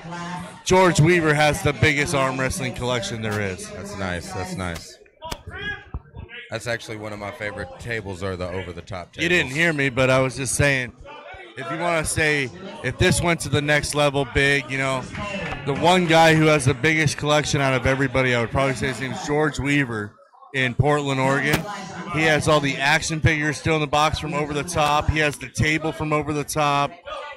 George Weaver has the biggest arm wrestling collection there is. That's nice. That's nice. That's actually one of my favorite tables are the over-the-top tables. You didn't hear me, but I was just saying, if you want to say, if this went to the next level big, you know, the one guy who has the biggest collection out of everybody, I would probably say his name's George Weaver in Portland, Oregon. He has all the action figures still in the box from Over the Top. He has the table from Over the Top,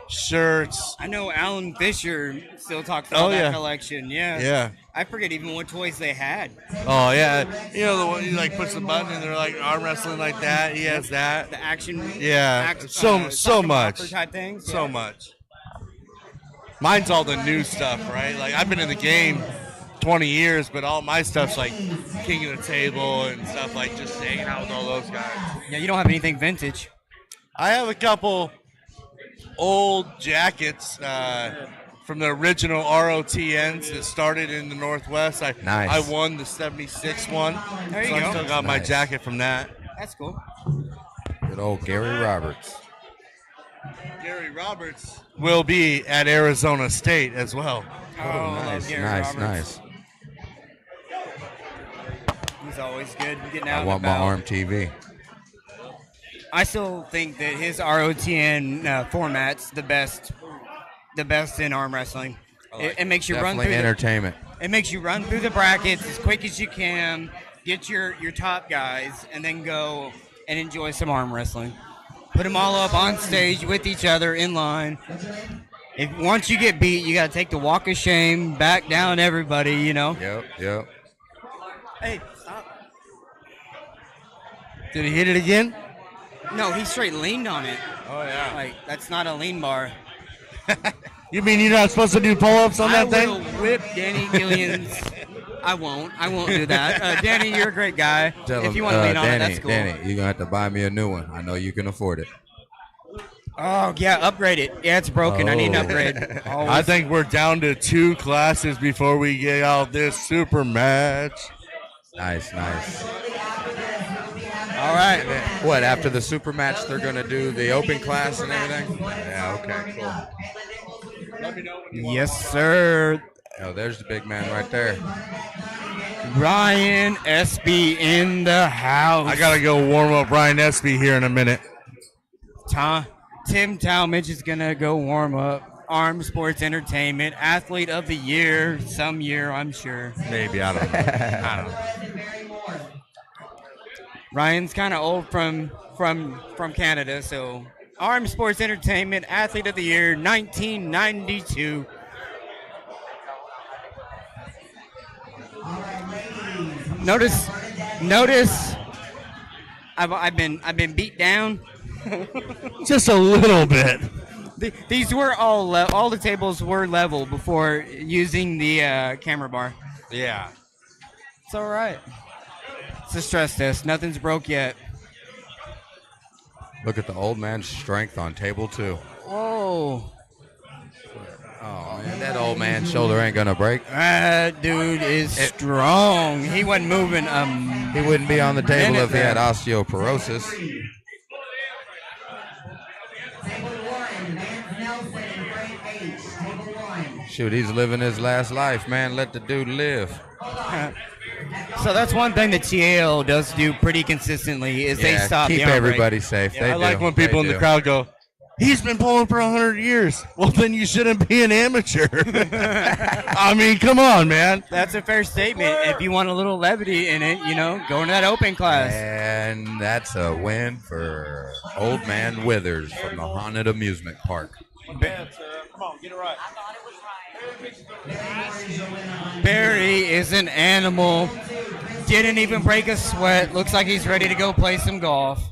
shirts. I know Alan Fisher still talks about that collection. Yeah. Yeah. I forget even what toys they had. Oh, yeah. You know, the one you like push the button and they're like arm wrestling like that. He has that. The action. Yeah. So sock and much. rocker type things. So much. Mine's all the new stuff, right? Like, I've been in the game 20 years, but all my stuff's like King of the Table and stuff, like just hanging out with all those guys. Yeah, you don't have anything vintage. I have a couple old jackets from the original ROTNs that started in the Northwest. Nice. I won the 76 one. There you so go. I still got my Nice. jacket from that. That's cool. Good old Gary Roberts. Gary Roberts will be at Arizona State as well. Oh, nice, Gary nice, Roberts. nice. He's always good getting out I want and my about. arm TV. I still think that his ROTN format's the best in arm wrestling. It makes you run Definitely through entertainment. It makes you run through the brackets as quick as you can, get your top guys, and then go and enjoy some arm wrestling. Put them all up on stage with each other in line. Once you get beat, you got to take the walk of shame, back down everybody, you know. Yep. Hey, stop. Did he hit it again? No, he straight leaned on it. Oh, yeah. Like, that's not a lean bar. You mean you're not supposed to do pull-ups on that thing? I will whip Danny Gillian's. I won't do that. Danny, you're a great guy. Tell If him, you want to lean on it, Danny, that's cool. Danny, you're gonna have to buy me a new one. I know you can afford it. Oh yeah, upgrade it. Yeah, it's broken. I need an upgrade. I think we're down to 2 classes before we get out this super match. Nice. All right. What, after the super match, they're gonna do the open class and everything? Yeah. Okay. Cool. Yes, sir. Oh, there's the big man right there. Ryan Espey in the house. I gotta go warm up Ryan Espey here in a minute. Tim Talmadge is gonna go warm up. Arm Sports Entertainment Athlete of the Year, some year I'm sure. Maybe, I don't know. Ryan's kind of old from Canada, so Arm Sports Entertainment Athlete of the Year, 1992. Notice, I've been beat down. Just a little bit. These were all the tables were level before using the camera bar. Yeah. It's all right. It's a stress test. Nothing's broke yet. Look at the old man's strength on table 2. Whoa. Oh man, that old man's shoulder ain't gonna break. That dude is strong. He wasn't moving. He wouldn't be on the table if he had osteoporosis. Shoot, he's living his last life, man. Let the dude live. So that's one thing that TAL does do pretty consistently is they stop keep the arm everybody break. safe. I like when people in the crowd go, he's been pulling for 100 years. Well, then you shouldn't be an amateur. I mean, come on, man. That's a fair statement. If you want a little levity in it, go into that open class. And that's a win for Old Man Withers from the Haunted Amusement Park. Come on, get it right. Barry is an animal. Didn't even break a sweat. Looks like he's ready to go play some golf.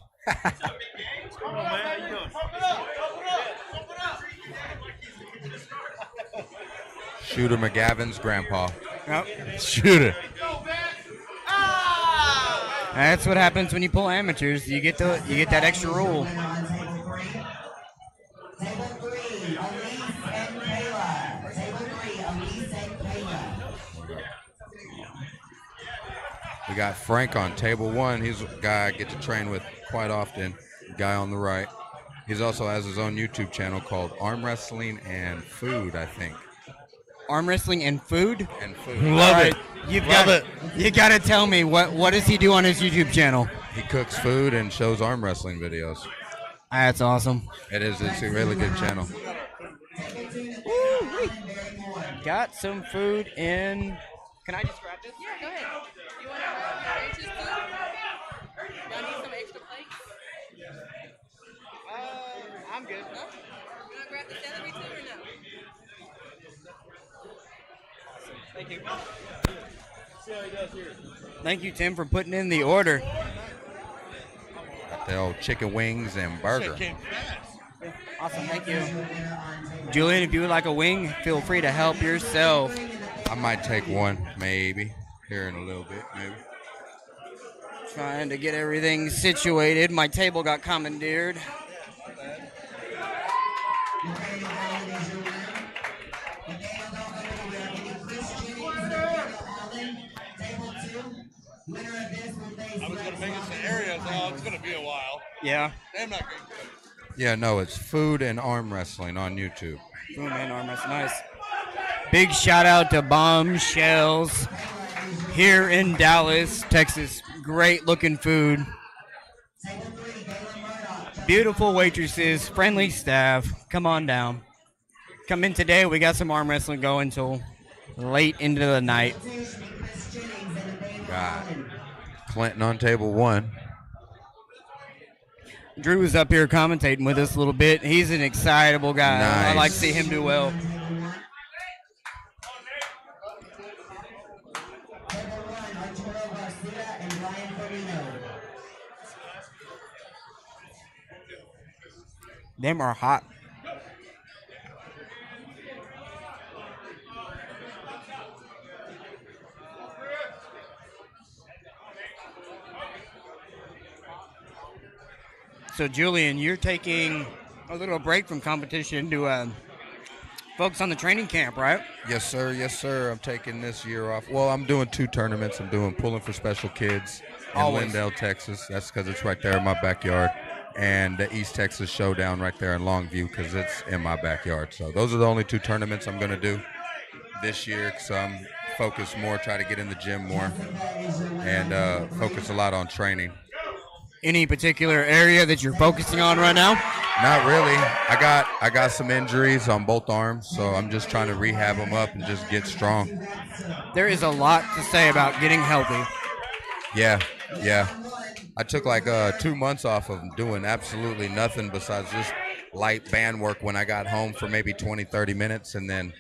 Shooter McGavin's grandpa. Yep. Shooter. That's what happens when you pull amateurs. You get that extra rule. We got Frank on table 1. He's a guy I get to train with quite often. The guy on the right. He's also has his own YouTube channel called Armwrestling and Food, I think. Arm wrestling and food? And food. Love it. Love it. You got to tell me, what does he do on his YouTube channel? He cooks food and shows arm wrestling videos. That's awesome. It is. It's a really good channel. Got some food in. Can I just grab this? Yeah, go ahead. You want to arrange this food? Y'all need some extra plates? I'm good. No? You want to grab the celery too or no? Thank you. Thank you, Tim, for putting in the order. Got the old chicken wings and burger. Awesome, thank you. Julian, if you would like a wing, feel free to help yourself. I might take one, maybe, here in a little bit, maybe. Trying to get everything situated. My table got commandeered. I was going to make it to areas. Oh, it's going to be a while. Yeah. I'm not going to. Yeah, no, it's Food and Arm Wrestling on YouTube. Food and arm wrestling, nice. Big shout out to Bombshells here in Dallas, Texas. Great looking food. Beautiful waitresses, friendly staff. Come on down. Come in today. We got some arm wrestling going until late into the night. Got Clinton on table 1. Drew was up here commentating with us a little bit. He's an excitable guy. Nice. I like to see him do well. Them are hot. So, Julian, you're taking a little break from competition to focus on the training camp, right? Yes, sir. Yes, sir. I'm taking this year off. Well, I'm doing 2 tournaments. I'm doing Pulling for Special Kids in Always. Lindale, Texas. That's because it's right there in my backyard. And the East Texas Showdown right there in Longview because it's in my backyard. So those are the only 2 tournaments I'm going to do this year. So I'm focused more, try to get in the gym more, and focus a lot on training. Any particular area that you're focusing on right now? Not really. I got some injuries on both arms, so I'm just trying to rehab them up and just get strong. There is a lot to say about getting healthy. Yeah. I took like 2 months off of doing absolutely nothing besides just light band work when I got home for maybe 20, 30 minutes, and then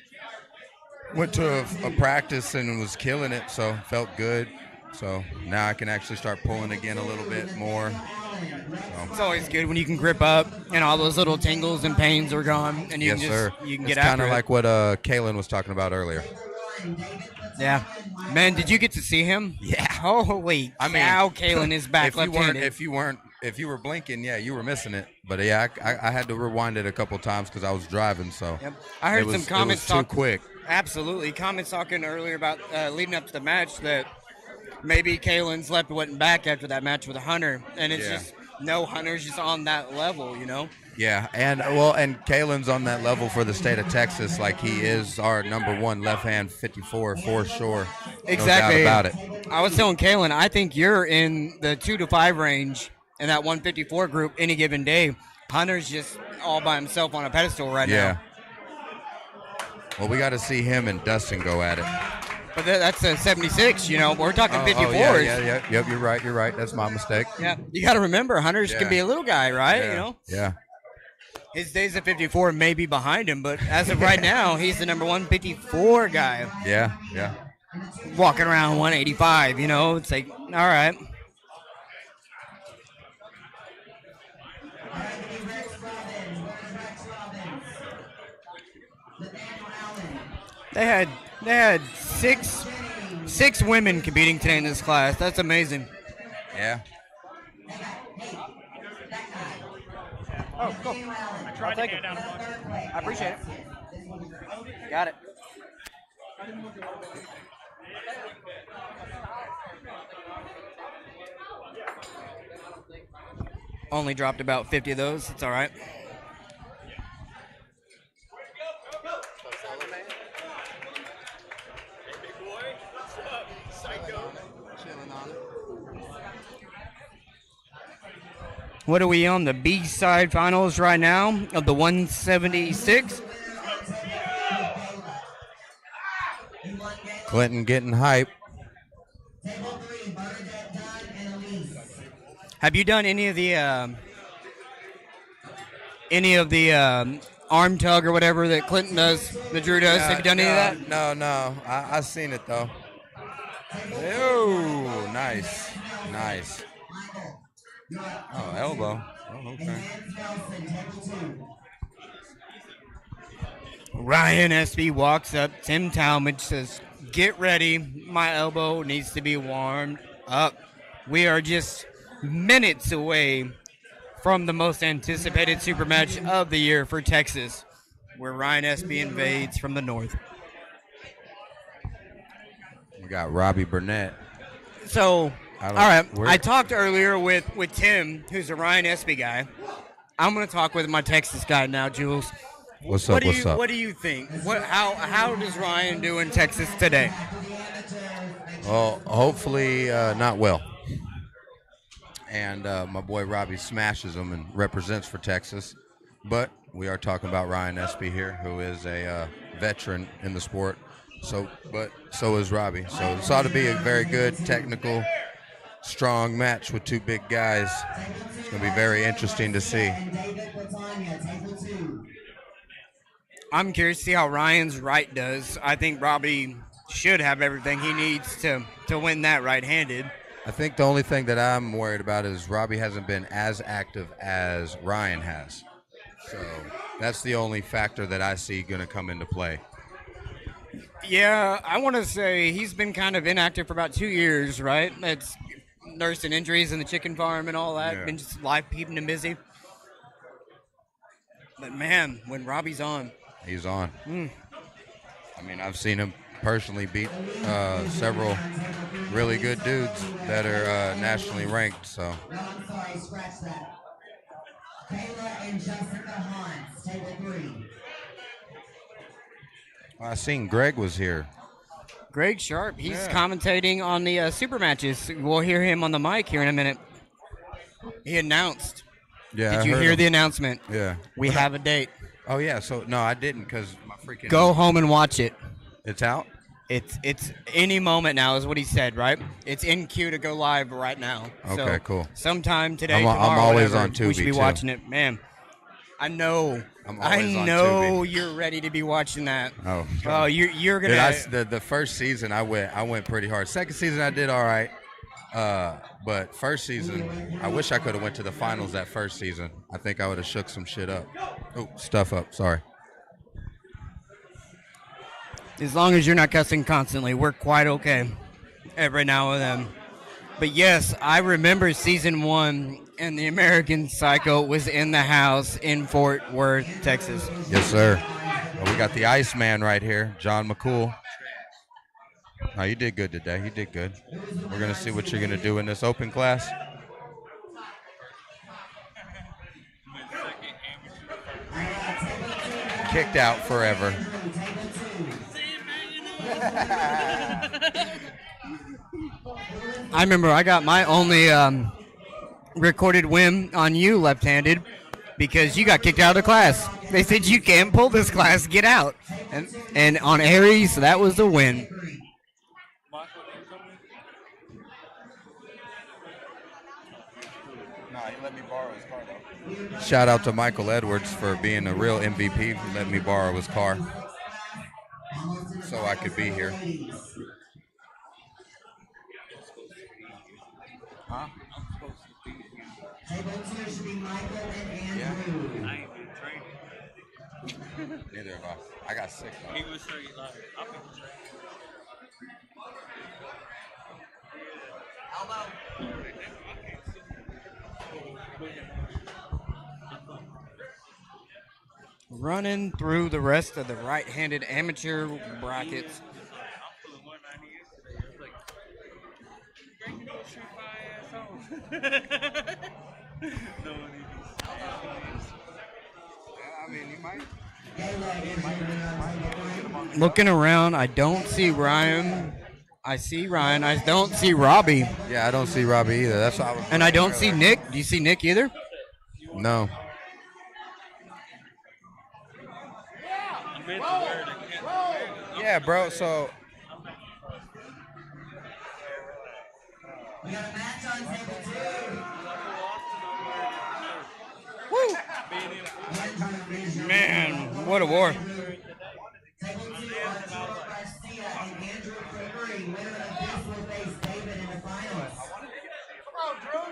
went to a practice and was killing it, so felt good. So now I can actually start pulling again a little bit more. So. It's always good when you can grip up and all those little tingles and pains are gone, and you Yes, can sir. You can It's get after kind of it. like what Kalen was talking about earlier. Yeah, man, did you get to see him? Yeah. Holy cow, Kalen is back left-handed. If you were blinking, yeah, you were missing it. But yeah, I had to rewind it a couple times because I was driving. So Yep. I heard some comments it was too quick. Absolutely, comments talking earlier about leading up to the match that maybe Kalen's left wasn't back after that match with Hunter, and it's just no Hunter's just on that level, you know. Yeah, and Kalen's on that level for the state of Texas, like he is our number 1 left-hand 54 for sure. Exactly. No doubt about it. I was telling Kalen, I think you're in the 2 to 5 range in that 154 group any given day. Hunter's just all by himself on a pedestal right now. Well, we got to see him and Dustin go at it. But that's a 76, you know. We're talking 54s. Yeah. Yep, you're right. That's my mistake. Yeah, you got to remember, Hunter's can be a little guy, right? You know. Yeah. His days at 54 may be behind him, but as of right now, he's the number 154 guy. Yeah. Walking around 185, you know. It's like, all right. They had six women competing today in this class. That's amazing. Yeah. Oh, cool. I tried to hand out a bunch. I appreciate it. Got it. Only dropped about 50 of those. It's all right. What are we on the B-side finals right now of the 176? Clinton getting hype. Have you done any of the arm tug or whatever that Clinton does, that Drew does? Have you done any of that? No. I seen it though. Oh, nice. Oh, elbow. Oh, okay. Ryan Espey walks up. Tim Talmadge says, "Get ready. My elbow needs to be warmed up." We are just minutes away from the most anticipated super match of the year for Texas, where Ryan Espey invades from the north. We got Robby Burnett. So, all right, I talked earlier with Tim, who's a Ryan Espey guy. I'm going to talk with my Texas guy now, Jules. What's up? What do you think? How does Ryan do in Texas today? Well, hopefully not well. And my boy Robby smashes him and represents for Texas. But we are talking about Ryan Espey here, who is a veteran in the sport. But so is Robby. So this ought to be a very good, technical, strong match with 2 big guys. It's going to be very interesting to see. I'm curious to see how Ryan's right does. I think Robby should have everything he needs to win that right-handed. I think the only thing that I'm worried about is Robby hasn't been as active as Ryan has. So that's the only factor that I see going to come into play. Yeah, I want to say he's been kind of inactive for about 2 years, right? nursing injuries in the chicken farm and all that. Yeah. Been just live peeping and busy. But man, when Robby's on, He's on. Mm. I mean, I've seen him personally beat several really good dudes that are nationally ranked. So No, I'm sorry, scratch that. Kayla and Jessica Hans, table 3. I seen Greg was here. Greg Sharp, he's Yeah. commentating on the super matches. We'll hear him on the mic here in a minute. He announced. Yeah, Did I you heard hear him. the announcement? Yeah. We have a date. Oh yeah. So no, I didn't because my freaking. Go home and watch it. It's out. It's any moment now is what he said, right? It's in queue to go live right now. Okay, So cool. Sometime today, I'm tomorrow, always whatever, on we should Tubi, be too. watching it, man. I know. I'm I always on know Tubi. you're ready to be watching that. Oh. Oh, you're Dude, gonna. the first season I went pretty hard. Second season I did all right. But first season, I wish I could have went to the finals that first season. I think I would have shook some shit up. Oh, stuff up. Sorry. As long as you're not cussing constantly, we're quite okay every now and then. But yes, I remember season 1, and the American Psycho was in the house in Fort Worth, Texas. Yes, sir. Well, we got the Iceman right here, John McCool. Oh, you did good today. You did good. We're going to see what you're going to do in this open class. Kicked out forever. I remember I got my only recorded win on you left-handed because you got kicked out of the class. They said you can't pull this class, get out. And on Aries, that was the win. Shout out to Michael Edwards for being a real MVP. He let me borrow his car so I could be here. Huh? Table 2 should be Michael and Andrew. I ain't been training. Neither have I. I got sick. He was straight like, I've been Running through the rest of the right-handed amateur brackets. Looking around, I don't see Ryan. I see Ryan. I don't see Robby. Yeah, I don't see Robby either. That's what I was. And I don't see Nick. Do you see Nick either? No. Yeah, bro. So. We got a match on table 2. Woo! Man, what a war. Table 2, Arturo Garcia and Andrew Gregory. Winner of this will face David in the finals. Come on, Drew.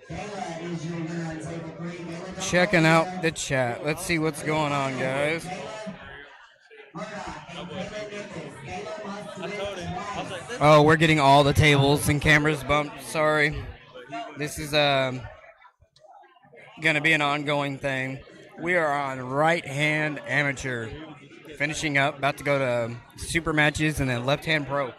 Kayla is your winner on table 3. Kayla, Checking out the chat. Let's see what's going on, guys. Oh, we're getting all the tables and cameras bumped. Sorry. This is gonna be an ongoing thing. We are on right-hand amateur. Finishing up, about to go to super matches and then left-hand pro.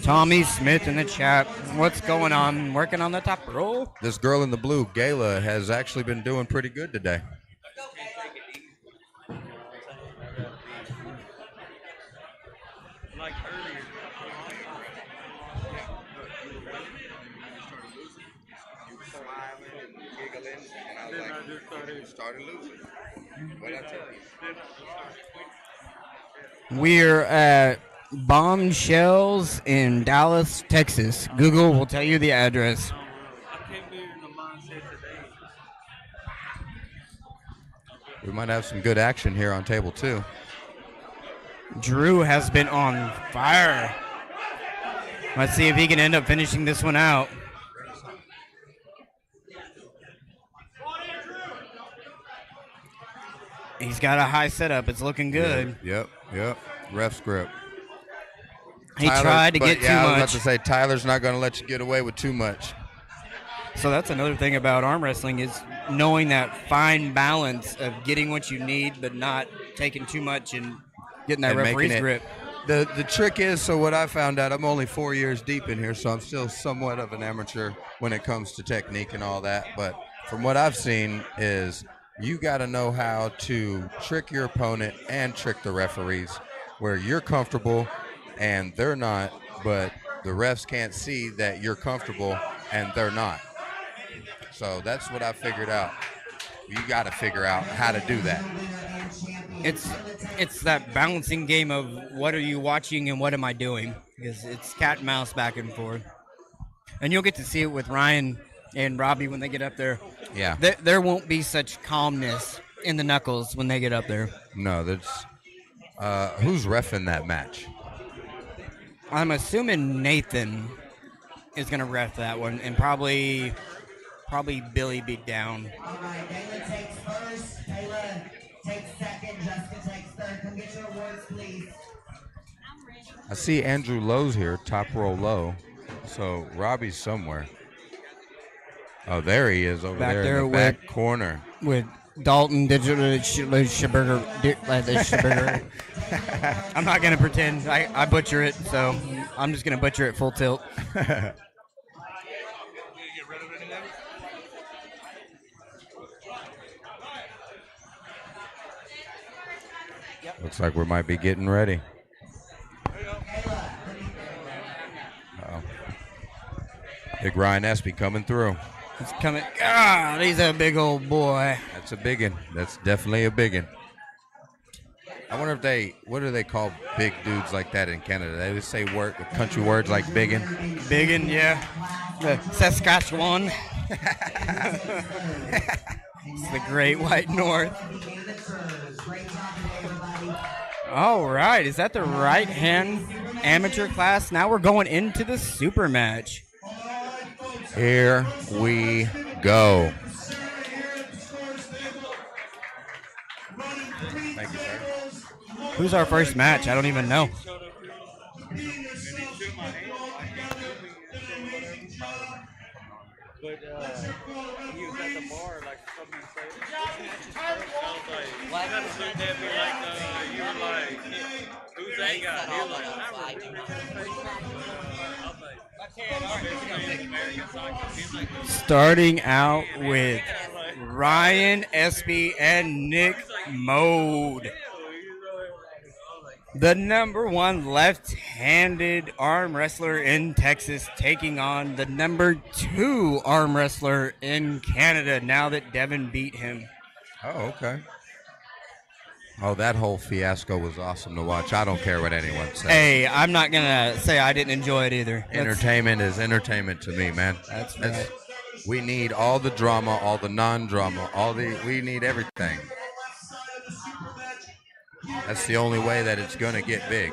Tommy Smith in the chat. What's going on? Working on the top roll? This girl in the blue, Gayla, has actually been doing pretty good today. like earlier. We're at Bombshells in Dallas, Texas. Google will tell you the address. We might have some good action here on table 2. Drew has been on fire. Let's see if he can end up finishing this one out. He's got a high setup. It's looking good. Yep. Ref script. He tried to get too I was much. about to say, Tyler's not going to let you get away with too much. So that's another thing about arm wrestling is knowing that fine balance of getting what you need but not taking too much and getting that And referee's making it- grip. The trick is, so what I found out, I'm only 4 years deep in here, so I'm still somewhat of an amateur when it comes to technique and all that. But from what I've seen is you got to know how to trick your opponent and trick the referees where you're comfortable and they're not, but the refs can't see that you're comfortable and they're not. So that's what I figured out. You got to figure out how to do that. It's that balancing game of what are you watching and what am I doing? Because it's cat and mouse back and forth. And you'll get to see it with Ryan and Robby when they get up there. Yeah. There won't be such calmness in the knuckles when they get up there. No, that's who's reffing that match? I'm assuming Nathan is going to ref that one, and probably Billy beat down. All right, Kayla takes first, Kayla takes second, Jessica takes third. Come get your awards, please. I see Andrew Lowe's here, top row low. So Robby's somewhere. Oh, there he is over there in the back corner. With Dalton Digital Shaburger. I'm not going to pretend. I butcher it, so I'm just going to butcher it full tilt. Looks like we might be getting ready. Uh-oh. Big Ryan Espey coming through. He's coming. God, he's a big old boy. That's a biggin. That's definitely a biggin. I wonder if what do they call big dudes like that in Canada? They just say country words like biggin. Biggin, yeah. The Saskatchewan. It's the Great White North. All right, is that the right hand amateur class? Now we're going into the super match. Here we go. Thank you, sir. Who's our first match? I don't even know. But he was at the bar like a couple minutes later. I was like, looked at me like, you were like, who's that guy? He was like, I remember his face. Starting out with Ryan Espey and Nick Mode. The #1 left-handed arm wrestler in Texas taking on the #2 arm wrestler in Canada now that Devin beat him. Oh, okay. Oh, that whole fiasco was awesome to watch. I don't care what anyone says. Hey, I'm not going to say I didn't enjoy it either. Entertainment is entertainment to me, man. That's right. We need all the drama, all the non-drama, we need everything. That's the only way that it's going to get big.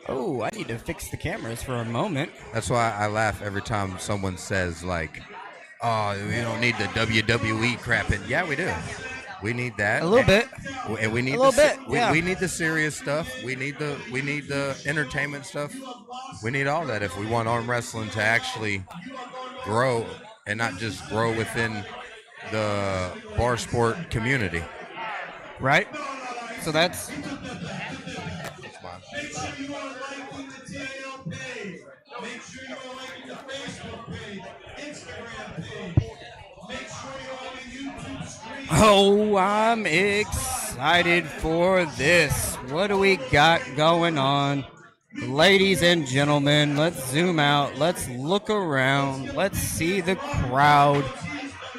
Oh, I need to fix the cameras for a moment. That's why I laugh every time someone says, like, oh, we don't need the WWE crap. And yeah, we do. We need that. A little bit. And we need a little bit. Yeah. We need the serious stuff. We need the entertainment stuff. We need all that if we want arm wrestling to actually grow and not just grow within the bar sport community. Right? So that's... Make sure you are liking the TAL page. Make sure you are liking the Facebook page, Instagram page. Make sure you're on the YouTube stream. Oh, I'm excited for this. What do we got going on? Ladies and gentlemen, let's zoom out. Let's look around. Let's see the crowd.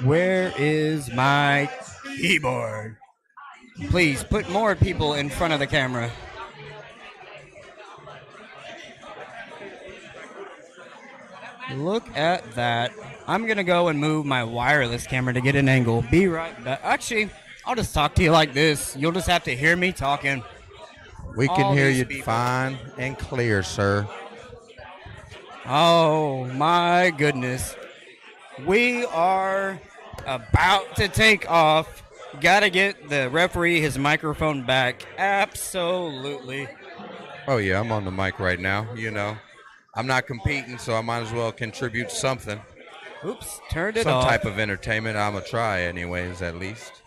Where is my keyboard? Please put more people in front of the camera. Look at that. I'm going to go and move my wireless camera to get an angle. Be right back. Actually, I'll just talk to you like this. You'll just have to hear me talking. We can all hear these you people. fine and clear, sir. Oh my goodness. We are about to take off. Gotta get the referee his microphone back. Absolutely. Oh yeah, I'm on the mic right now. You know, I'm not competing, so I might as well contribute something. Oops, turned it Some off. type of entertainment. I'm gonna try, anyways. At least.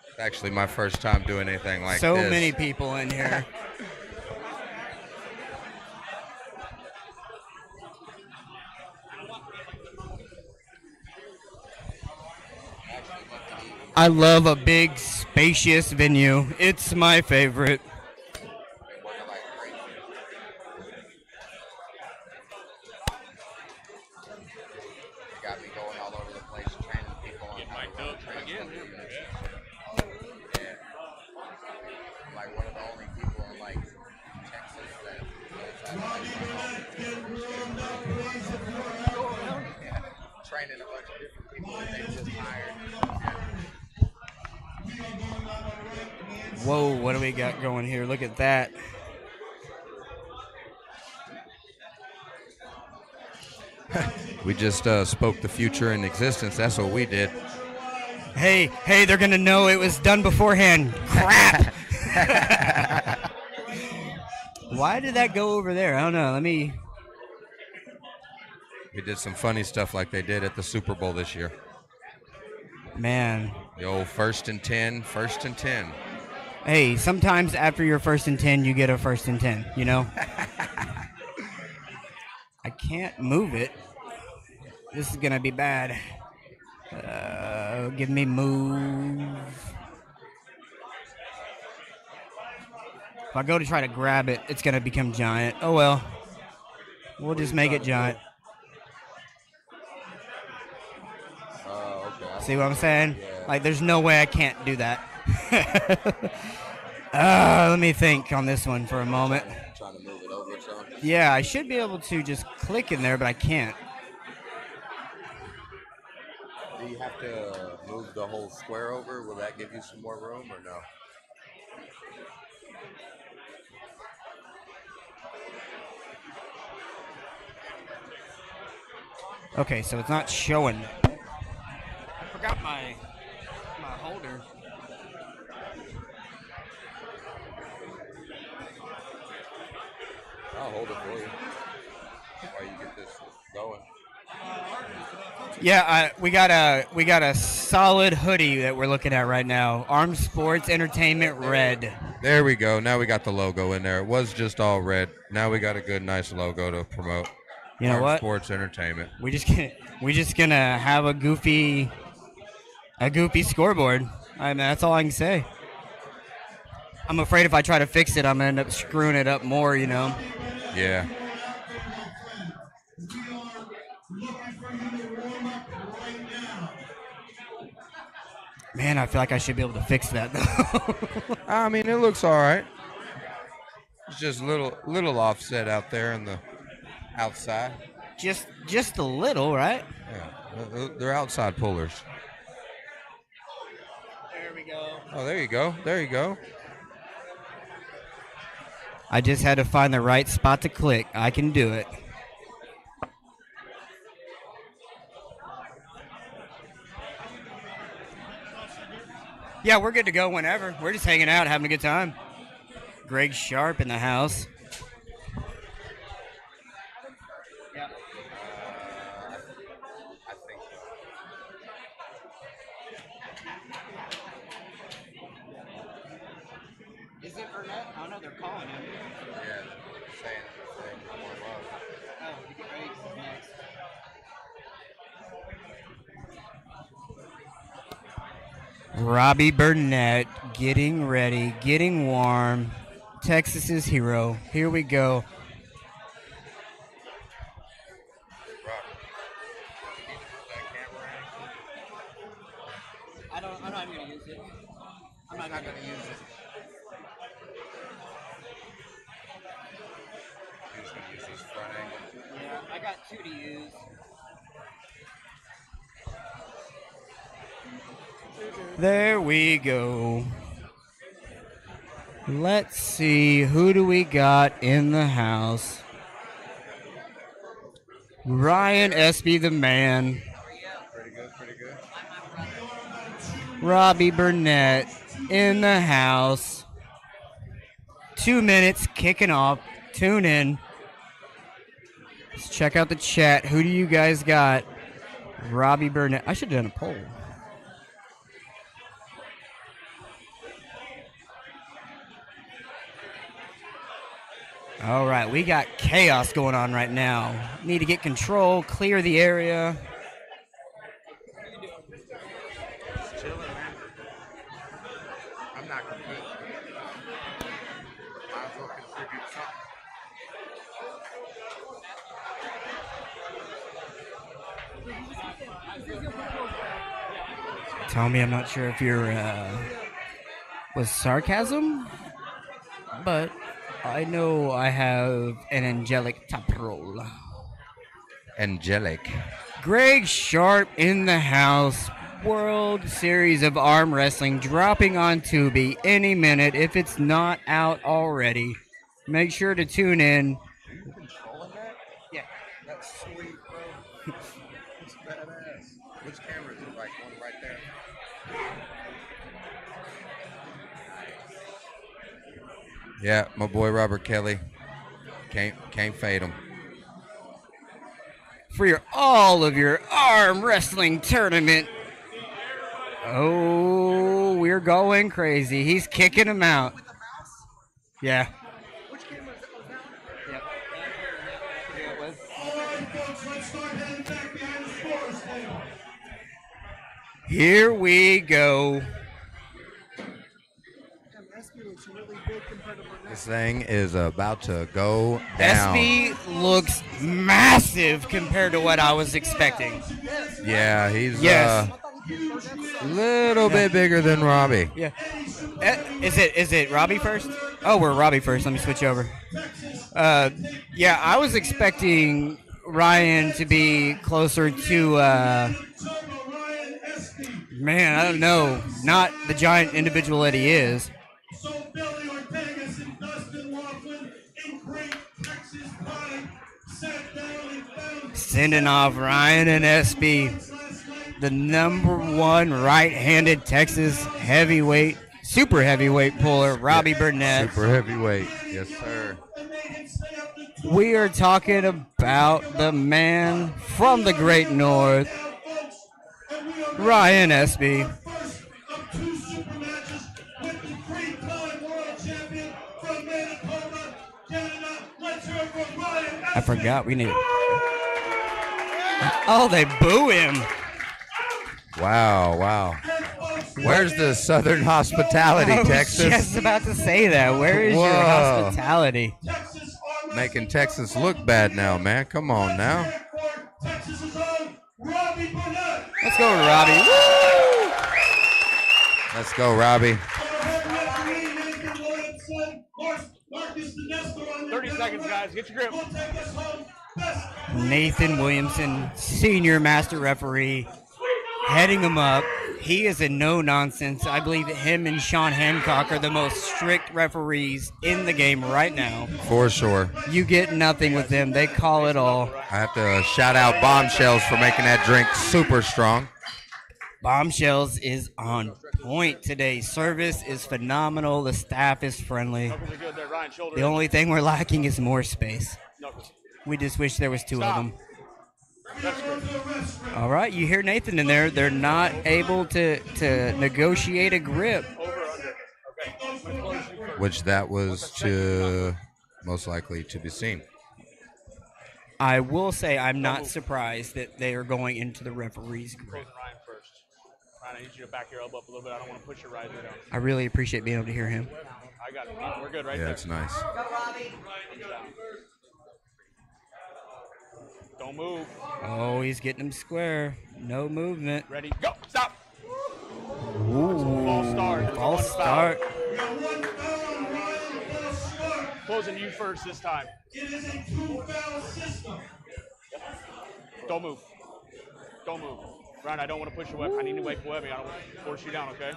It's actually my first time doing anything like So this. many people in here. I love a big, spacious venue. It's my favorite. Got me going all over the place, training people on how to run transport units. Yeah. I'm like one of the only people in like Texas that yeah. Training a bunch of different people that they just hired. Whoa, what do we got going here? Look at that. We just spoke the future in existence. That's what we did. Hey, they're gonna know it was done beforehand. Crap. Why did that go over there? I don't know. Let me. We did some funny stuff like they did at the Super Bowl this year. Man. The old 1st and 10, 1st and 10. Hey, sometimes after your 1st and 10, you get a 1st and 10, you know? I can't move it. This is going to be bad. Give me move. If I go to try to grab it, it's going to become giant. Oh, well. We'll just make it giant. Okay. See what I'm saying? Yeah. Like, there's no way I can't do that. Let me think on this one for a moment. Trying to move it over some. Yeah, I should be able to just click in there, but I can't. Do you have to move the whole square over? Will that give you some more room or no? Okay, so it's not showing. I forgot my holder. I'll hold it for you while you get this going. Yeah, we got a solid hoodie that we're looking at right now. Armed Sports Entertainment Red. There we go. Now we got the logo in there. It was just all red. Now we got a good, nice logo to promote. You know Armed what? Sports Entertainment. We just gonna have a goofy scoreboard. I mean, that's all I can say. I'm afraid if I try to fix it, I'm gonna end up screwing it up more. You know. Yeah. Man, I feel like I should be able to fix that though. I mean, it looks all right. It's just a little offset out there in the outside. Just a little, right? Yeah, they're outside pullers. There we go. Oh, there you go. There you go. I just had to find the right spot to click. I can do it. Yeah, we're good to go whenever. We're just hanging out, having a good time. Greg Sharp in the house. Yeah. Is it Burnett? I don't know. They're calling him. Yeah, saying more love. Oh, you get ready next. Robby Burnett getting ready, getting warm. Texas's hero. Here we go. I'm not even gonna use it. I'm not gonna use it. You're just gonna use this front angle. Yeah, I got two to use. There we go. Let's see, who do we got in the house? Ryan Espey, the man. Pretty good, pretty good. Robby Burnett in the house. 2 minutes kicking off. Tune in. Let's check out the chat. Who do you guys got? Robby Burnett. I should have done a poll. All right, we got chaos going on right now. Need to get control, clear the area. Just chilling, man. I'm not competing. Might as well contribute something. Tell me, I'm not sure if you're was sarcasm, but I know I have an angelic top roll. Angelic. Greg Sharp in the house. World Series of Arm Wrestling dropping on Tubi any minute if it's not out already. Make sure to tune in. Are you controlling that? Yeah. That's sweet, bro. It's badass. Which camera is it? Like one right there? Yeah, my boy Robert Kelly. Can't fade him. For all of your arm wrestling tournament. Oh, we're going crazy. He's kicking him out. Yeah. Here we go. This thing is about to go down. Espey looks massive compared to what I was expecting. Yeah, he's Yes. a little bit bigger than Robby. Yeah. Is it Robby first? Oh, we're Robby first. Let me switch over. Yeah, I was expecting Ryan to be closer to man, I don't know. Not the giant individual that he is. Sending off Ryan and Espey, the #1 right-handed Texas heavyweight, super heavyweight puller, Robby Burnett. Super heavyweight, yes sir. We are talking about the man from the Great North, Ryan Espey. I forgot we need. Oh, they boo him. Wow. Where's the Southern hospitality, I was Texas? just about to say that. Where is your hospitality? Making Texas look bad now, man. Come on now. Let's go, Robby. Woo! Let's go, Robby. 30 seconds, guys. Get your grip. Nathan Williamson, senior master referee, heading him up. He is a no-nonsense. I believe that him and Sean Hancock are the most strict referees in the game right now. For sure. You get nothing with them. They call it all. I have to shout out Bombshells for making that drink super strong. Bombshells is on point today. Service is phenomenal. The staff is friendly. The only thing we're lacking is more space. We just wish there was two of them. All right, you hear Nathan in there. They're not able to negotiate a grip. Which that was to most likely to be seen. I will say I'm not surprised that they are going into the referee's grip. I need you to back your elbow up a little bit. I don't want to push your right down. I really appreciate being able to hear him. I got it. We're good right there. Yeah, it's nice. Don't move. Oh, he's getting him square. No movement. Ready, go. Stop. Ooh, False start. false start. Closing you first this time. It is a two-foul system. Don't move. Don't move. Ryan, I don't want to push you away. I need to wake away. I don't want to force you down, okay?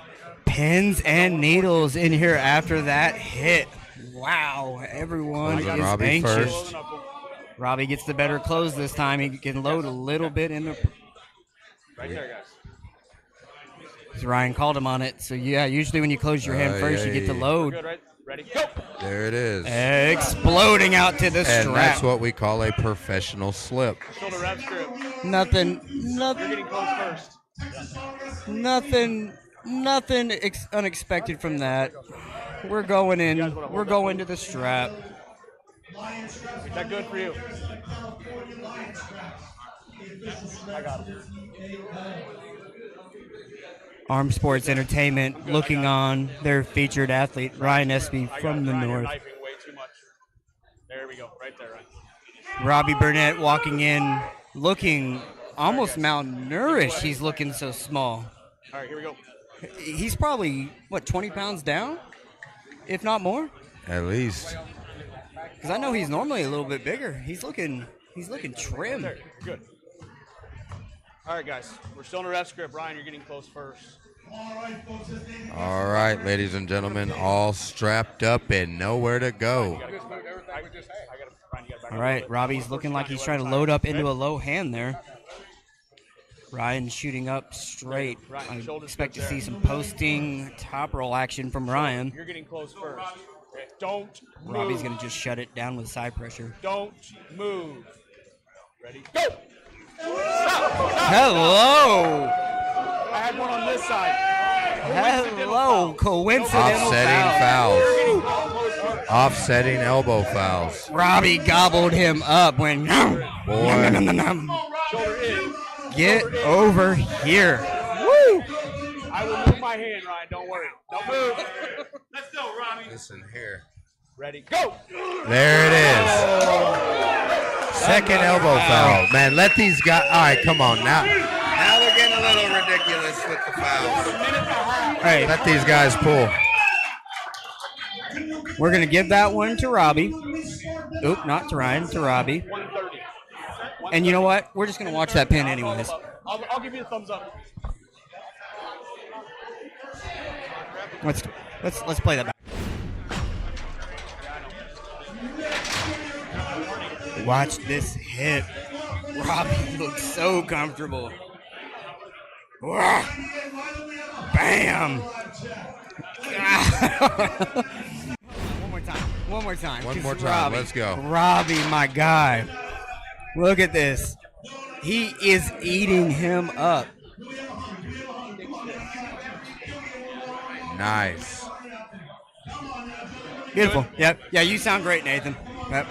Pins and needles in here after that hit. Wow, everyone is Robby anxious. first. Robby gets the better close this time. He can load a little bit in the. Right there, guys. Ryan called him on it. So, yeah, usually when you close your hand first, you get to load. Good, right? Ready? Go! There it is. Exploding out to the strap. And that's what we call a professional slip. Shoulder wrap strip. Nothing. You're getting close first. Nothing unexpected from that. We're going in. We're going to the strap. Is that good for you? I got it. Arm Sports Entertainment looking on their featured athlete, Ryan Espey from the north. Knifing way too much. There we go. Right there, Ryan. Robby Burnett walking in looking almost malnourished. He's looking so small. All right, here we go. He's probably, 20 pounds down? If not more? At least. Because I know he's normally a little bit bigger. He's looking trim. There. Good. All right, guys. We're still in a ref script. Ryan, you're getting close first. All right, ladies and gentlemen, all strapped up and nowhere to go. All right, Robby's looking like he's trying to load up into a low hand there. Ryan shooting up straight. I expect to see some posting top roll action from Ryan. You're getting close first. Okay. Don't move. Robbie's going to just shut it down with side pressure. Don't move. Ready? Go! Hello! I had one on this side. Hello, coincidental Offsetting foul. fouls. Offsetting elbow fouls. Robby gobbled him up when. Boy. Get over here. Woo! I will move my hand, Ryan. Don't worry. Don't move. Let's go, Robby. Listen here. Ready? Go! There it is. Second elbow foul. Man, let these guys. All right, come on now. Now they're getting a little ridiculous with the fouls. Hey, let these guys pull. We're going to give that one to Robby. Oop, not to Ryan, to Robby. 130. And you know what? We're just going to watch that pin anyways. I'll give you a thumbs up. Let's play that back. Watch this hit. Robby looks so comfortable. Bam! One more time. One more time. Robby, Let's go. Robby, my guy. Look at this. He is eating him up. Nice. Beautiful. Yep. Yeah, you sound great, Nathan. Yep.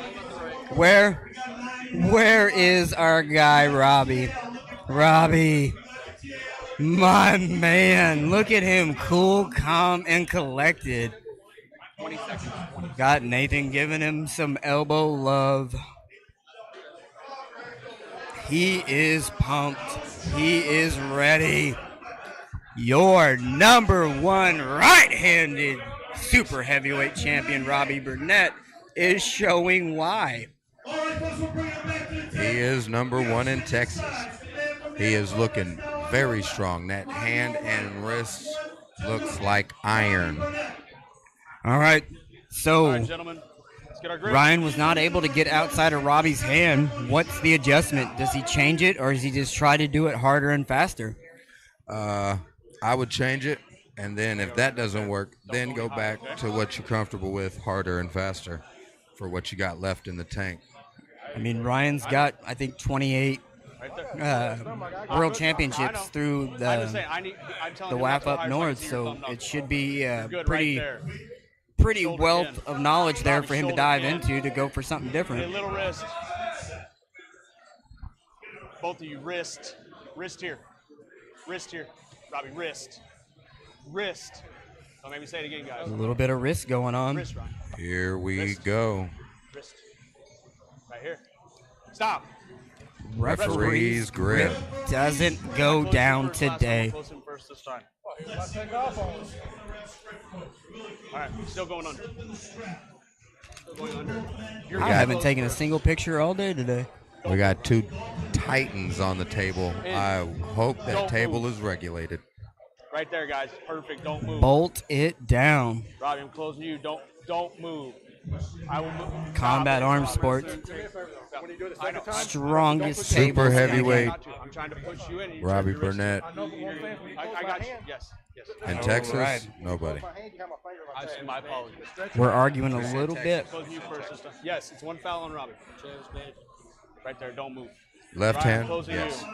Where is our guy, Robby? Robby, my man. Look at him, cool, calm, and collected. 20 seconds. Got Nathan giving him some elbow love. He is pumped. He is ready. Your number one right-handed super heavyweight champion, Robby Burnett, is showing why. He is number one in Texas. He is looking very strong. That hand and wrist looks like iron. All right. So, All right, gentlemen, let's get our grip. Ryan was not able to get outside of Robby's hand. What's the adjustment? Does he change it, or does he just try to do it harder and faster? I would change it, and then if that doesn't work, then go back to what you're comfortable with, harder and faster, for what you got left in the tank. I mean, Ryan's got, I think, 28 world championships through the WAF up north, so it should be pretty wealth of knowledge there for him to dive into to go for something different. Little wrist. Both of you, wrist here. Wrist here. Robby, wrist. Don't make me say it again, guys. A little bit of wrist going on. Wrist, Ryan. Here we go. Wrist. Right here. Stop. Referee's grip. Doesn't go down today. Close him first this time. All right, still going under. I haven't taken a single picture all day today. We got two titans on the table. I hope that Don't table move. is regulated. Right there, guys. Perfect. Don't move. Bolt it down. Robby, I'm closing you. Don't move. I will move. Combat arms sport. When you do it the second time, Strongest Super table. heavyweight. I'm trying to push you in. And you Robby turn your wrist. Burnett. I got you. Yes. In Texas, nobody. My apologies. We're arguing a little bit. Closing you first this time. Yes, it's one foul on Robby. Right there. Don't move. Left Ryan, hand? closing Yes. you.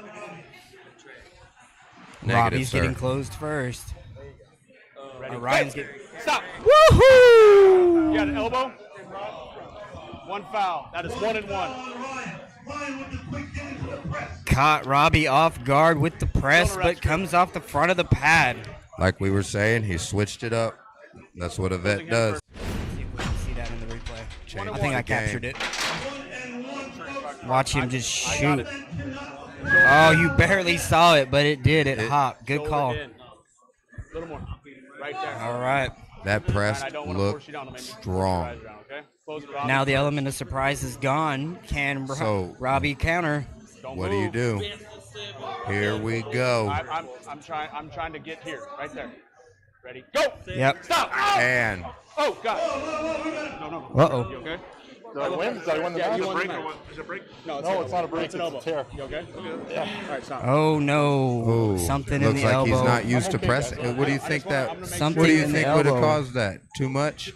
Negative, Robbie's sir. getting closed first. Ready? Ryan's getting. Stop. Woohoo! You got an elbow? One foul. That is 1-1. Caught Robbie off guard with the press, but comes off the front of the pad. Like we were saying, he switched it up. That's what a vet does. See if we can see that in the replay. Change I think the I captured game. it. Watch him just shoot. Oh, you barely saw it, but it did. It hopped. Good call. A little more. Right there. All right. That press I don't want to looked force you down to make me strong. rise around, okay? Close it, Robby. Now the element of surprise is gone. Can So- Robbie counter? What do you do? Here we go. I'm trying to get here. Right there. Ready? Go. Yep. Stop. Oh! And Oh God. No. Uh-oh. You okay? Did I win? Did I win the Yeah, match? you won the Is it a match. break? Is it a break? No, It's not a break. It's an elbow. tear. You okay? Yeah. All right, stop. Oh no! Ooh, Something looks in the like elbow. he's not used to okay, pressing. guys. What do you think that? Something What do you in the think would have elbow. caused that? Too much?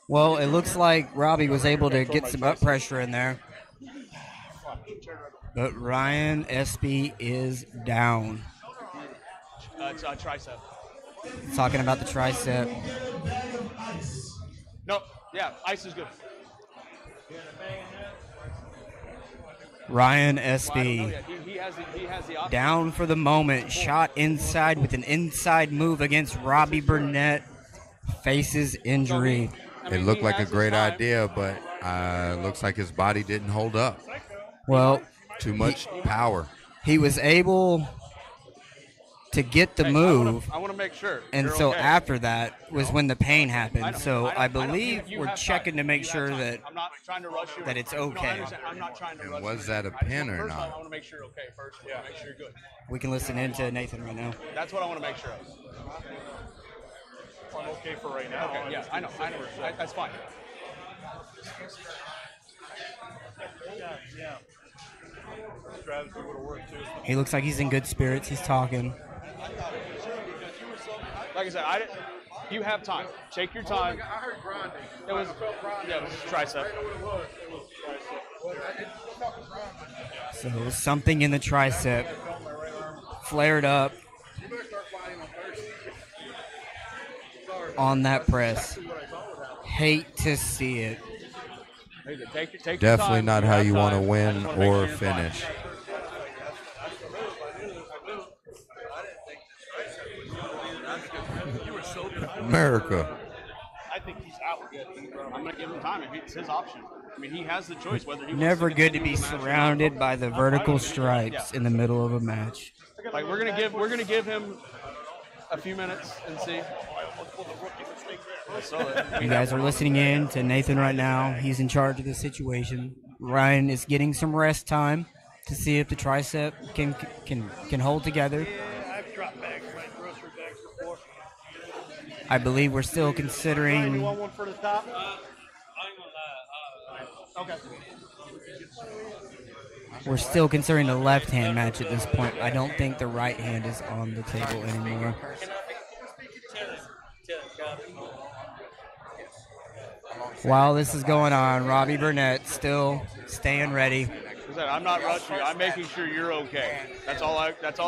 Well, it looks like Robbie was able to get some up pressure in there. But Ryan Espey is down. It's a tricep. Talking about the tricep. No. Yeah, ice is good. Ryan Well, I don't know Espey yet. He has the option. down for the moment. Shot inside with an inside move against Robbie Burnett. Faces injury. It looked like a great idea, but looks like his body didn't hold up. Well, Too much power. he was able to get the move. I want to make sure. And you're so okay. after that was when the pain happened. So I I know. believe You we're have checking time. to make You have sure time. that I'm not trying to rush you. that it's No, I okay. understand. I'm not trying to And rush was you. that a pin or First of all, not? I want to make sure you're okay first. Yeah, make sure you're good. we can listen into Nathan right now. That's what I want to make sure of. I'm okay for right now. Okay, yeah, I know. That's fine. Yeah. Strategy would have worked too. He looks like he's in good spirits. He's talking. Like I said, you have time. Take your time. I heard grinding. It was tricep. So something in the tricep flared up on that press. Hate to see it. Take your Definitely time. not how have you want to time. I win just wanna make or sure you're fine. finish. America. I think he's out. I'm going to give him time. It's his option. I mean, he has the choice whether he wants Never to good to continue be the match or not. surrounded by the vertical stripes in the middle of a match. Like we're gonna give him a few minutes and see. You guys are listening in to Nathan right now. He's in charge of the situation. Ryan is getting some rest time to see if the tricep can hold together. I've dropped bags, like grocery bags before. I believe we're still Ryan, you considering want one for the top? Okay. the left hand match at this point. I don't think the right hand is on the table anymore. While this is going on, Robbie Burnett still staying ready. I'm not rushing you. I'm making sure you're okay. That's all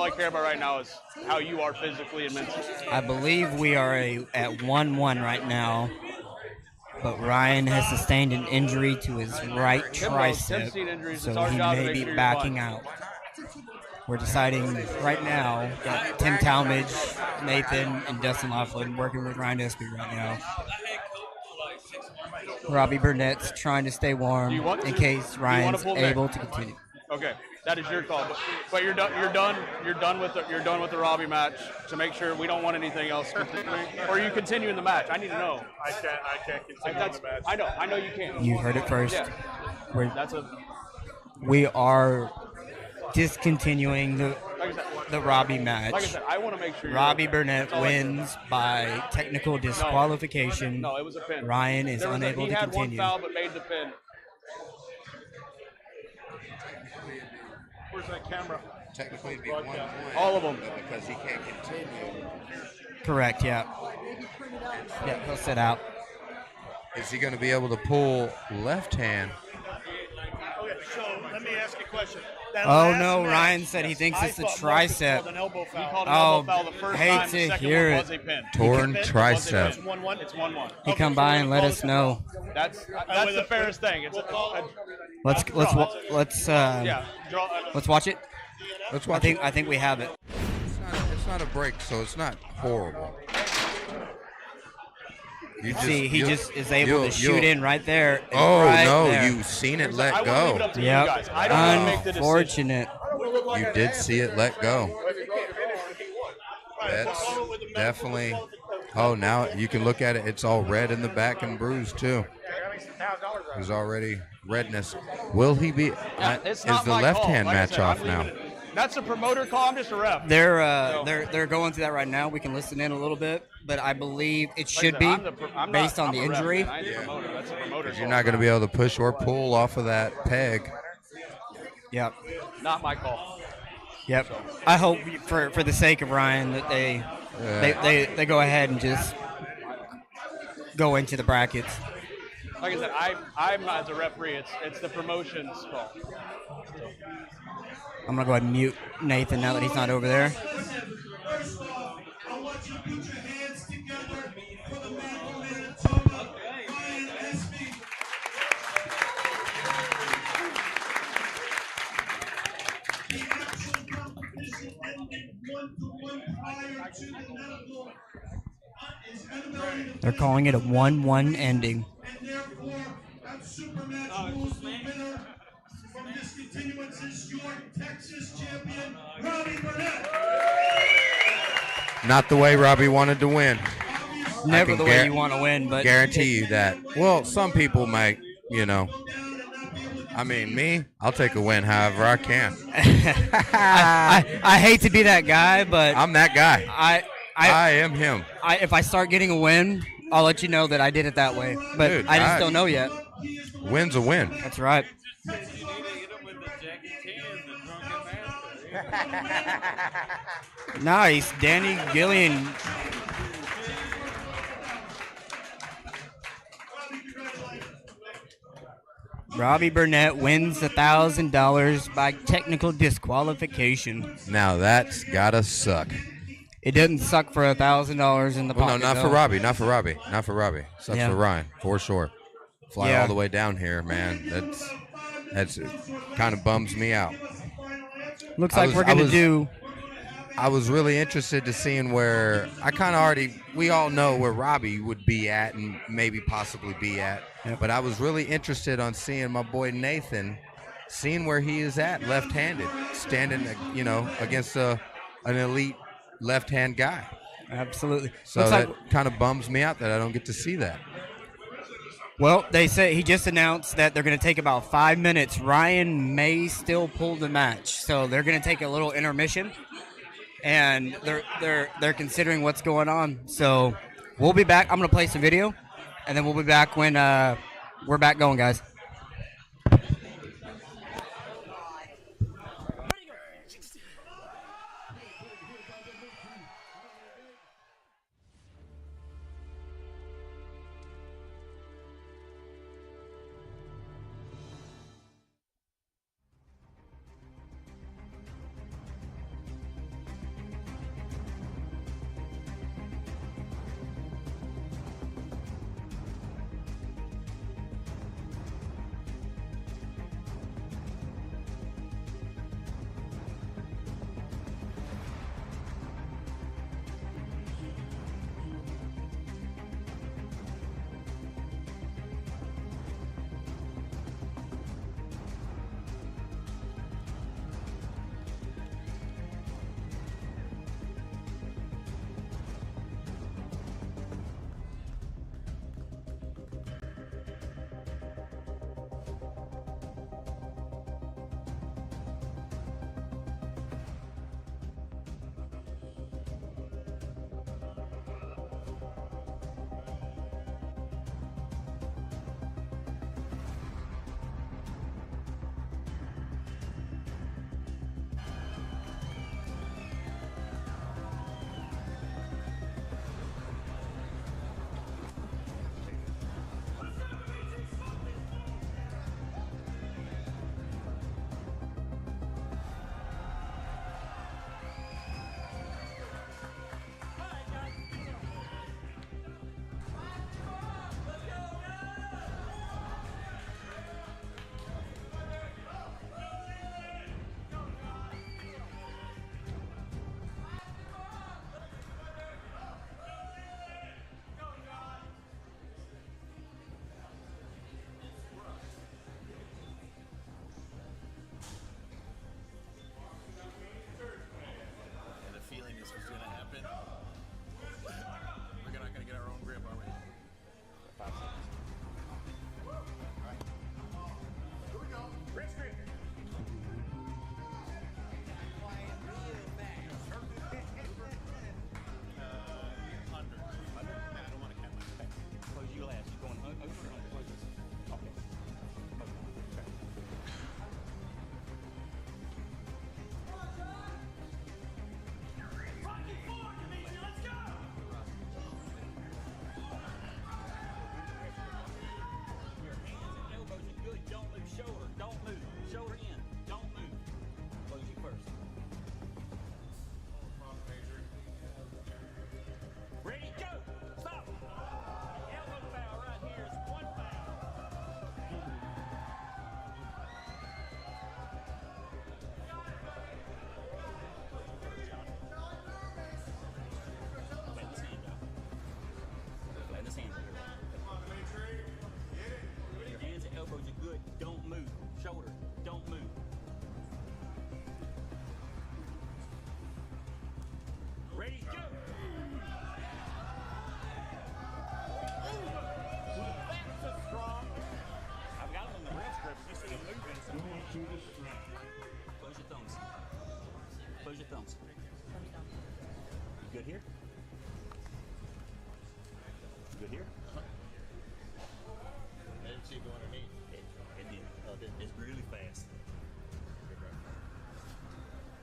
I care about right now is how you are physically and mentally. I believe we are at 1-1 right now, but Ryan has sustained an injury to his right Tim's seen tricep, injuries. so It's our he job to may make be sure you're backing fine. out. We're deciding right now that Tim Talmadge, Nathan, and Dustin Laughlin working with Ryan Espey right now. Robbie Burnett's trying to stay warm in case Ryan's pull able back? to continue. Okay, that is your call. But you're done. You're done with the Robbie match to make sure we don't want anything else continuing. Or you continue in the match. I need to know. I can't continue on the match. I know you can't. You heard it first. Yeah. We're, That's a. we are discontinuing the Robby match. Like I said, I want to make sure. Robby Burnett wins by technical disqualification. No, it was a pin. Ryan is unable to continue. He had one foul but made the pin. Where's that camera? Technically, it'd be 1 point. All of them. But because he can't continue. Correct, yeah. Yeah, he'll sit out. Is he going to be able to pull left hand? Okay, so let me ask you a question. That Oh last no, match, Ryan said he thinks I it's a thought Marcus tricep. called an elbow foul. He called an elbow foul the Oh, first hate time. The to second hear one it. was a pin. Torn It's tricep. 1-1. It's 1-1. He come by and let us know. That's the fairest thing. It's Let's watch it. Let's watch I think we have it. It's not a break, so it's not horrible. You See, he just is able to shoot in right there. Oh right no, there. you seen it let go. Yep. Unfortunate. You did see it let go. That's definitely. Oh, now you can look at it. It's all red in the back and bruised too. There's already redness. Will he be? Is the left hand match off now? That's a promoter call. I'm just a ref. They're going through that right now. We can listen in a little bit, but I believe it should be based on the injury. You're not going to be able to push or pull off of that peg. Yep. Not my call. Yep. I hope for the sake of Ryan that they go ahead and just go into the brackets. Like I said, I'm not as a referee. It's the promotion's call. I'm gonna go ahead and mute Nathan now that he's not over there. First of all, I want you to put your hands together for the man from Manitoba, Ryan Espey. The actual competition ended 1-1 prior to the medical. They're calling it a 1-1 ending. And therefore, that Supermatch rules the winner from discontinuance is your Texas champion, Robby Burnett. Not the way Robby wanted to win. Never the way you want to win, but guarantee you that. Well, some people might, I mean, me, I'll take a win however I can. I hate to be that guy, but I'm that guy. I am him. If I start getting a win, I'll let you know that I did it that way. But Dude, I just don't know yet. Win's a win. That's right. Nice, Danny Gillian. Robby Burnett wins $1,000 by technical disqualification. Now that's gotta suck. It doesn't suck for $1,000 in the pocket. No, not for Robby. Not for Robby. Not for Robby. Sucks for Ryan, for sure. Fly all the way down here, man. That's kind of bums me out. Looks like we're gonna do. I was really interested to seeing where we all know where Robby would be at and maybe possibly be at. Yep. But I was really interested on seeing my boy Nathan, seeing where he is at left-handed, standing, against an elite left-hand guy. Absolutely. So Looks that like, kind of bums me out that I don't get to see that. well, they say he just announced that they're going to take about 5 minutes. Ryan may still pull the match, so they're going to take a little intermission, and they're considering what's going on. So we'll be back. I'm going to play some video, and then we'll be back when we're back going, guys. it. We're not gonna get our own grip, are we? 5 seconds. Alright. Here we go. Rest grip. Under. I don't want to count my back. Close your glass. You're going over or under? Close this. Okay. Good. Don't move. Shoulder. Don't move. Shoulder in. Don't move. Close you first. Ready? Go. Stop. Elbow foul right here is 1 foul. Let this hand go. Let this hand go. Your hands and elbows are good. Don't move. Shoulder. Don't move. Ready? Go. That's so strong. I've got him in the rest grip. You see him moving. Close your thumbs. Close your thumbs. You good here? You good here? I didn't see it go underneath. It did. Oh, it did. It's really fast.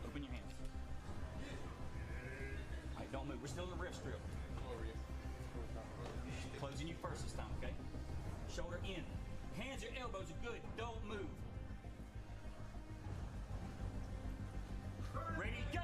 Open your hands. All right, don't move. We're still in the ref strip. Over you. Closing you first this time, okay? Shoulder in. Hands or elbows are good. Don't move. Ready, go!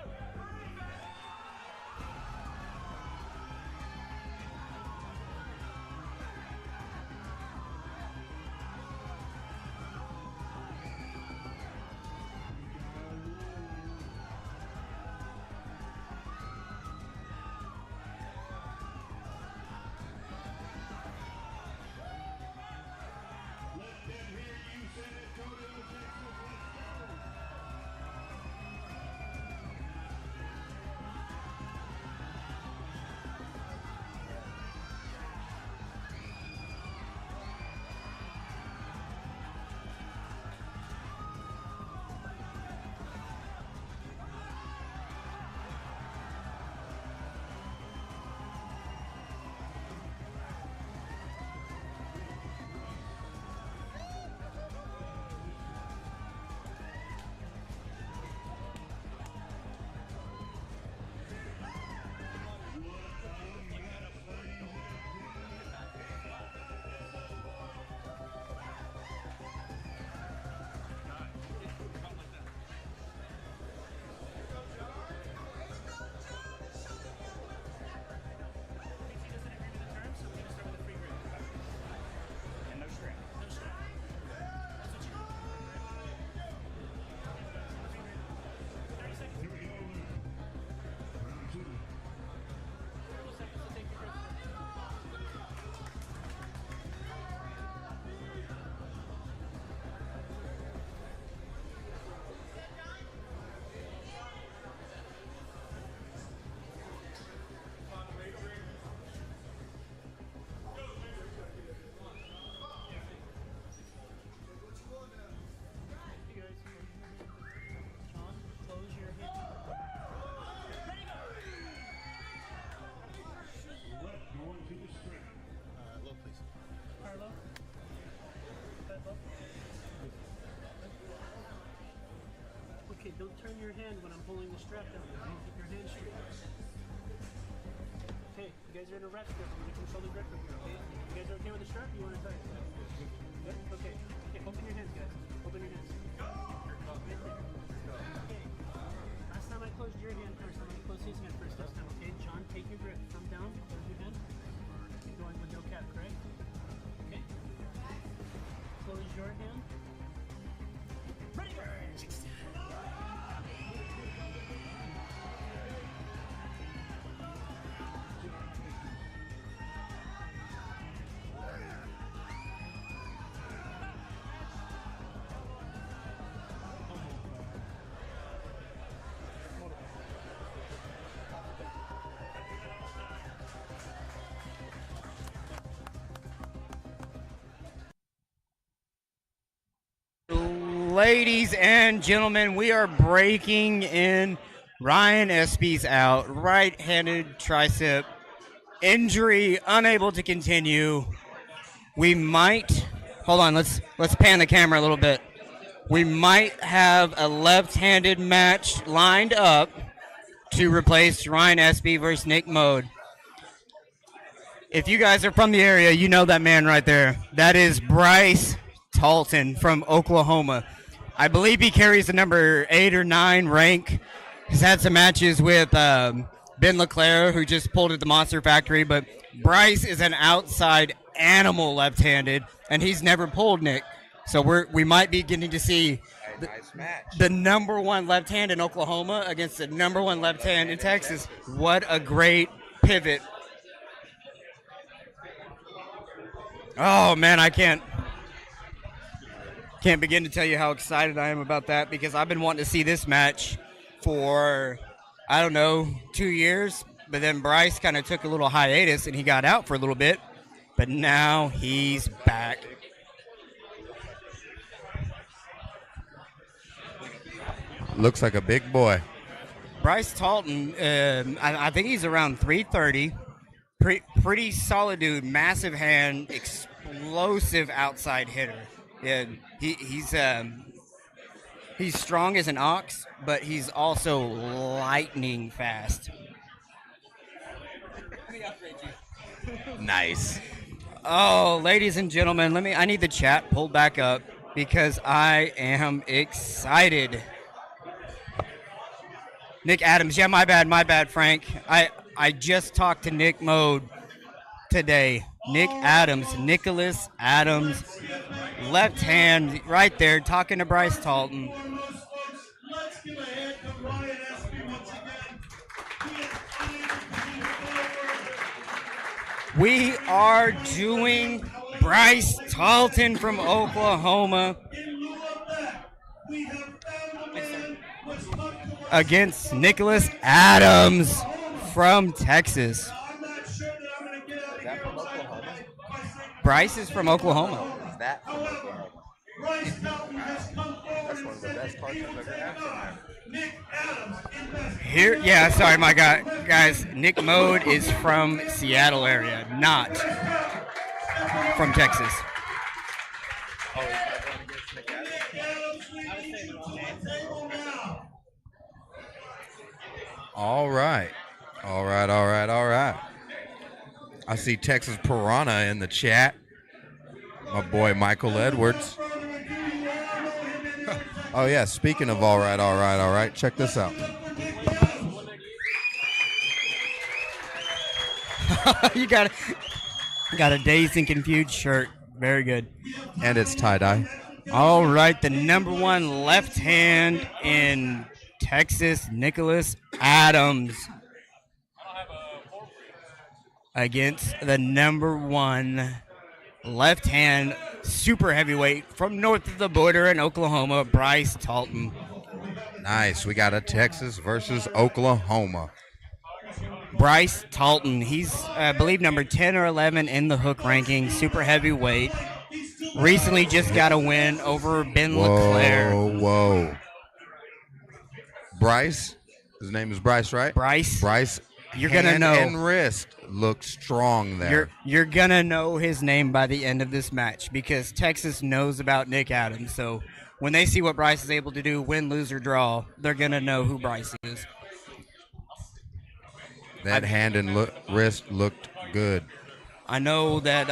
Low, please. Carlo. Head low. Okay, don't turn your hand when I'm pulling the strap down. Okay? Keep your hand straight. Okay, you guys are in a rep grip. I'm going to control the grip from here, okay? You guys are okay with the strap? You want to tie it? Good? Okay. Okay, open your hands, guys. Open your hands. Right there. Okay. Last time I closed your hand first, I'm going to close his hand first this time, okay? John, take your grip. Thumb down, close your hand. Keep going with no cap, correct? Okay. Close your hand. Ready, go! ladies and gentlemen, we are breaking in. Ryan Espey's out. Right-handed tricep injury, unable to continue. We might hold on. Let's pan the camera a little bit. We might have a left-handed match lined up to replace Ryan Espey versus Nick Mode. If you guys are from the area, you know that man right there. That is Bryce Talton from Oklahoma. I believe he carries the number 8 or 9 rank. He's had some matches with Ben LeClaire, who just pulled at the Monster Factory, but Bryce is an outside animal left-handed, and he's never pulled Nick. So we might be getting to see the number 1 left hand in Oklahoma against the number 1 left hand in Texas. What a great pivot. Oh, man, I can't begin to tell you how excited I am about that, because I've been wanting to see this match for, I don't know, 2 years. But then Bryce kind of took a little hiatus, and he got out for a little bit. But now he's back. Looks like a big boy. Bryce Talton, I think he's around 330. Pretty solid dude, massive hand, explosive outside hitter. Yeah, he's strong as an ox, but he's also lightning fast. Nice. Oh, ladies and gentlemen, I need the chat pulled back up because I am excited. Nick Adams, yeah, my bad, Frank. I just talked to Nick Mode today. Nick Adams, Nicholas Adams, left hand right there, talking to Bryce Talton. Let's give a hand to Ryan Espey once again. He is We are doing Bryce Talton from Oklahoma against Nicholas Adams from Texas. Bryce is from Oklahoma. Is that from Oklahoma? That's one of the best parts I've ever had. Here, yeah, sorry, my guys. Nick Mode is from Seattle area, not from Texas. Oh, he's not going against Nick Adams? All right. I see Texas Piranha in the chat. My boy Michael Edwards. Oh yeah, speaking of all right, check this out. You got a dazed and confused shirt. Very good. And it's tie-dye. All right, the number 1 left hand in Texas, Nicholas Adams, against the number 1 left hand super heavyweight from north of the border in Oklahoma, Bryce Talton. Nice. We got a Texas versus Oklahoma. Bryce Talton, he's, I believe, number 10 or 11 in the Hook ranking, super heavyweight. Recently just got a win over Ben LeClaire. Whoa. Bryce, his name is Bryce, right? Bryce. You're going to hand know. And wrist look strong there. You're going to know his name by the end of this match because Texas knows about Nick Adams. So when they see what Bryce is able to do, win, lose, or draw, they're going to know who Bryce is. That hand and wrist looked good. I know that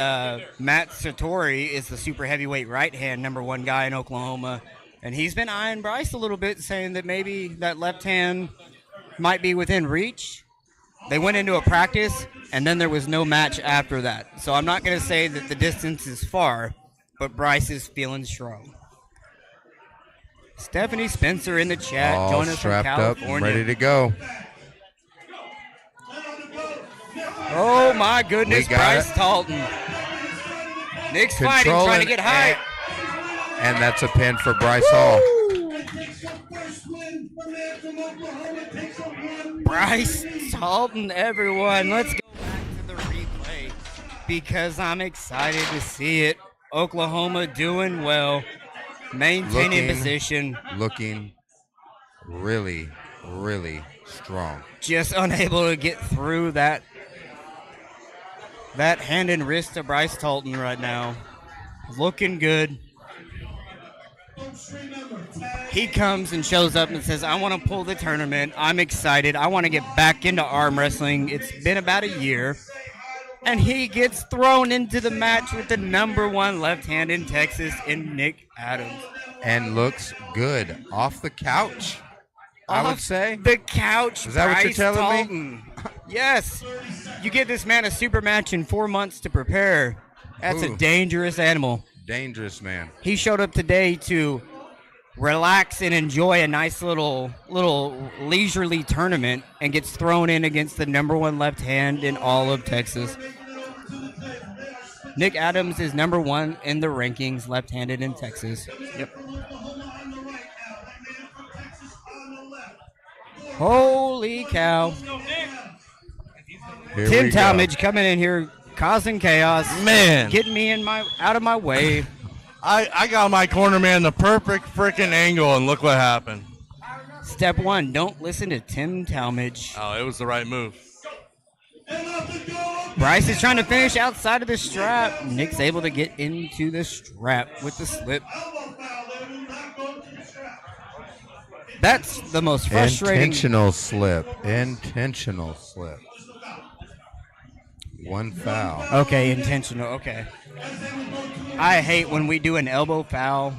Matt Satori is the super heavyweight right hand number 1 guy in Oklahoma, and he's been eyeing Bryce a little bit, saying that maybe that left hand might be within reach. They went into a practice, and then there was no match after that. So I'm not going to say that the distance is far, but Bryce is feeling strong. Stephanie Spencer in the chat, All join us from strapped California. up and ready to go. Oh my goodness, Bryce Talton. Nick's fighting, trying to get high. And that's a pin for Bryce Hall. Bryce Talton, everyone. Let's go back to the replay because I'm excited to see it. Oklahoma doing well. Maintaining position. Looking really, really strong. Just unable to get through that hand and wrist to Bryce Talton right now. Looking good. He comes and shows up and says, I want to pull the tournament. I'm excited. I want to get back into arm wrestling. It's been about a year. And he gets thrown into the match with the #1 left hand in Texas in Nick Adams. And looks good. Off the couch, I would say. The couch. Is that what you're Bryce telling me? Talton. Yes. You give this man a super match in 4 months to prepare. That's Ooh. a dangerous animal. Dangerous man. He showed up today to relax and enjoy a nice little leisurely tournament and gets thrown in against the #1 left hand in all of Texas. Nick Adams is #1 in the rankings, left-handed in Texas. Yep. Holy cow. Here Tim we go. Talmadge coming in here causing chaos. Man. Getting me out of my way. I got my corner man the perfect freaking angle, and look what happened. Step 1, don't listen to Tim Talmadge. Oh, it was the right move. Bryce is trying to finish outside of the strap. Nick's able to get into the strap with the slip. That's the most frustrating. Intentional slip. Intentional slip. 1 foul. Okay, intentional. Okay. I hate when we do an elbow foul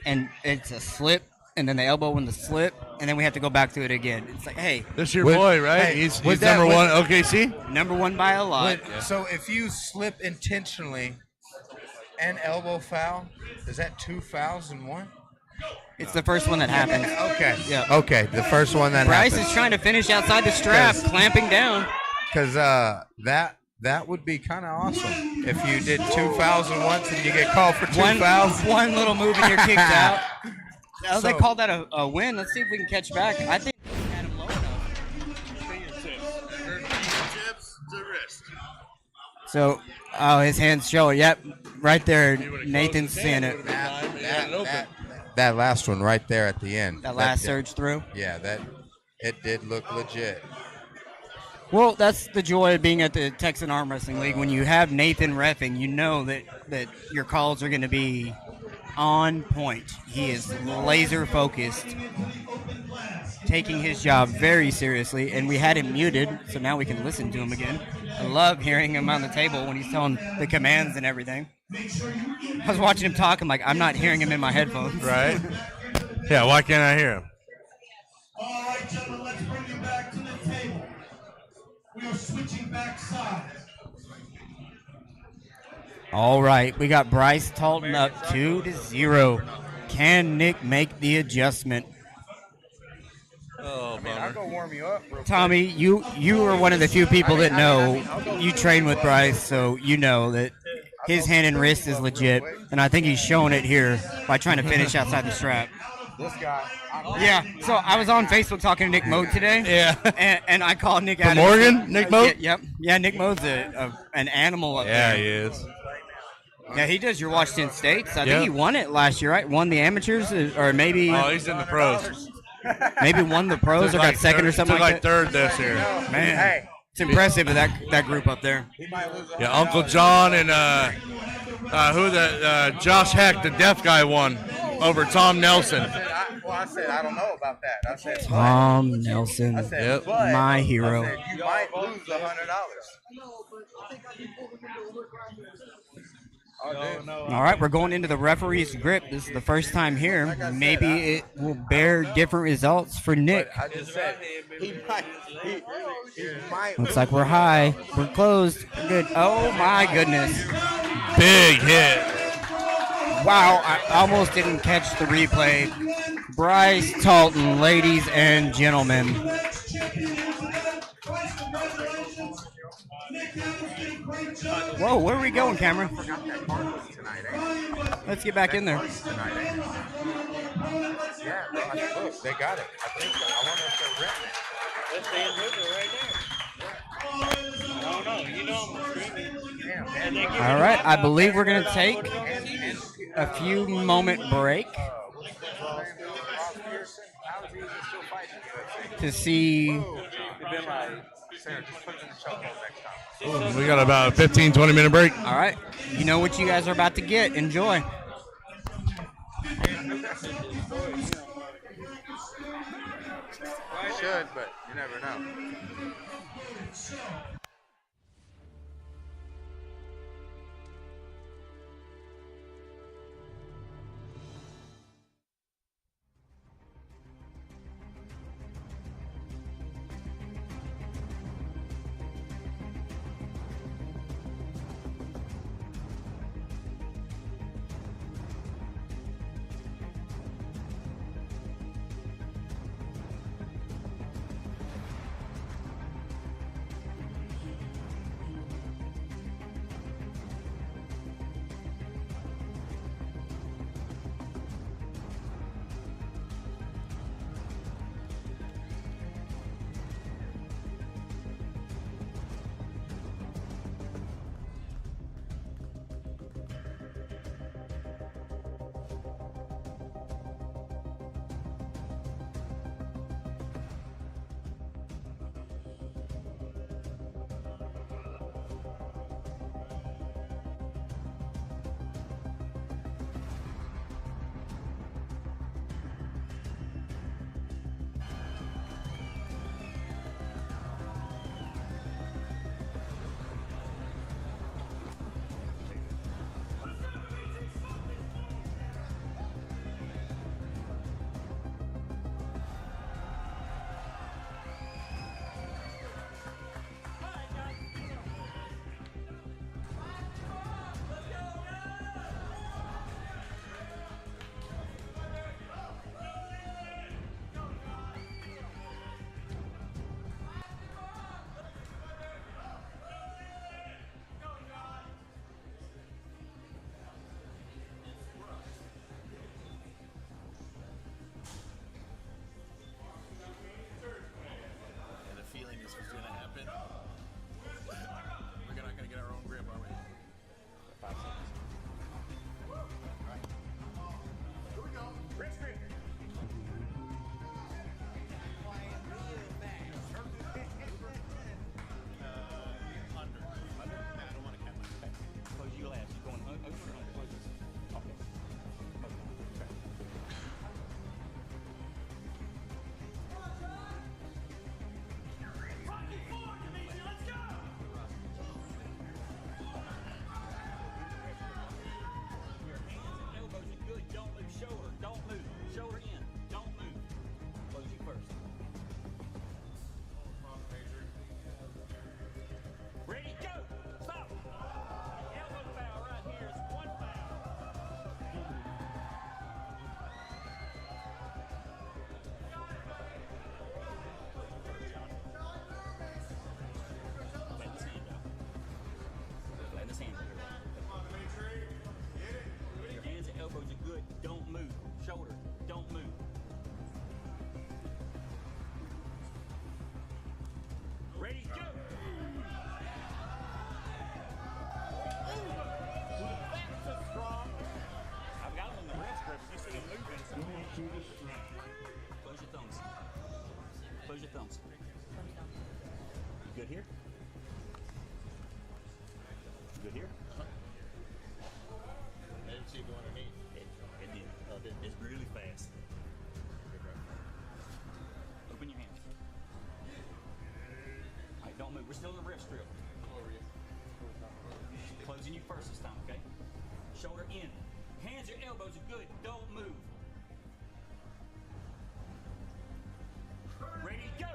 and it's a slip, and then the elbow in the slip, and then we have to go back to it again. It's like, hey. That's your boy, right? Hey, he's with that- #1 with- OKC? #1 by a lot. So if you slip intentionally and elbow foul, is that 2 fouls in one? It's the first one that happened. Okay. Yeah. Okay, the first one that Bryce happened. is trying to finish outside the strap, clamping down. Because that would be kind of awesome if you did 2 fouls in once and you get called for 2 fouls. One little move and you're kicked out. Oh, they So- called that a win. Let's see if we can catch back. I think we had him low enough. So, oh, his hands show it. Yep, right there. Nathan's seeing it. That last one right there at the end. That last surge through? Yeah, it did look legit. Well, that's the joy of being at the Texan Arm Wrestling League. When you have Nathan reffing, you know that your calls are going to be on point. He is laser focused, taking his job very seriously, and we had him muted, so now we can listen to him again. I love hearing him on the table when he's telling the commands and everything. I was watching him talk, I'm like, I'm not hearing him in my headphones. Right? Yeah, why can't I hear him? All right, gentlemen, let's bring you back to the table. We are switching back sides. All right, we got Bryce Talton up 2-0. Can Nick make the adjustment? Oh, I'll go warm you up. Real Tommy, you are one of the few people that know. You train with Bryce, so you know that his hand and wrist is legit, and I think he's showing it here by trying to finish outside the strap. This guy. Yeah, so I was on Facebook talking to Nick Mode today. Yeah. And I called Nick From Adams. Morgan? Nick Mode? Yep. Yeah, Nick Mode's an animal up Yeah, there. he is. Yeah, he does your Washington States. I Yep. think he won it last year, right? Won the amateurs, or maybe. Oh, he's in the pros. Maybe won the pros or Took got like second or third- something took like like that. third this year. Man, it's impressive with that group up there. Yeah, Uncle John and Josh Heck, the deaf guy, won over Tom Nelson. I said I don't know about that. I said Tom Nelson, I said, Yep. but, my hero. I said, you might lose $100. All right, we're going into the referee's grip. This is the first time here. Maybe it will bear different results for Nick. I just said he might. He might. Looks like we're high. We're closed. We're good. Oh my goodness. Big hit. Wow, I almost didn't catch the replay. Bryce Talton, ladies and gentlemen. Whoa, where are we going, Cameron? Let's get back in there. Yeah, look, they got it. I think. I wonder if they're renting it. That's the river right there. I don't know. You know I'm streaming. All right, I believe we're going to take. a few moment break to see. We got about a 15, 20-minute break. All right. You know what you guys are about to get. Enjoy. Should, but you never know. Close your thumbs. You good here? You good here? I didn't see it go underneath. It did. It's really fast. Open your hands. All right, don't move. We're still in the ref strip. Closing you first this time, okay? Shoulder in. Hands or elbows are good. Don't move. Ready, go!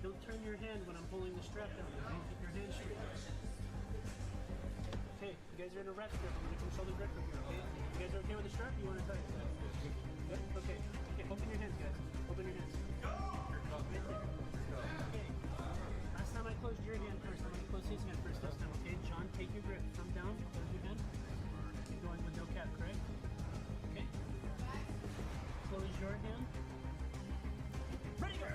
Don't turn your hand when I'm pulling the strap down. Okay? Keep your hand straight. Okay, you guys are in a wrap grip. I'm going to control the grip from here, okay? You guys are okay with the strap? You want to tie it? Good? Okay. Okay, open your hands, guys. Open your hands. Right there. Okay. Last time I closed your hand first, I'm going to close his hand first this time, okay? John, take your grip. Thumb down. Close your hand. You're going with no cap, correct? Okay. Close your hand. Ready, go!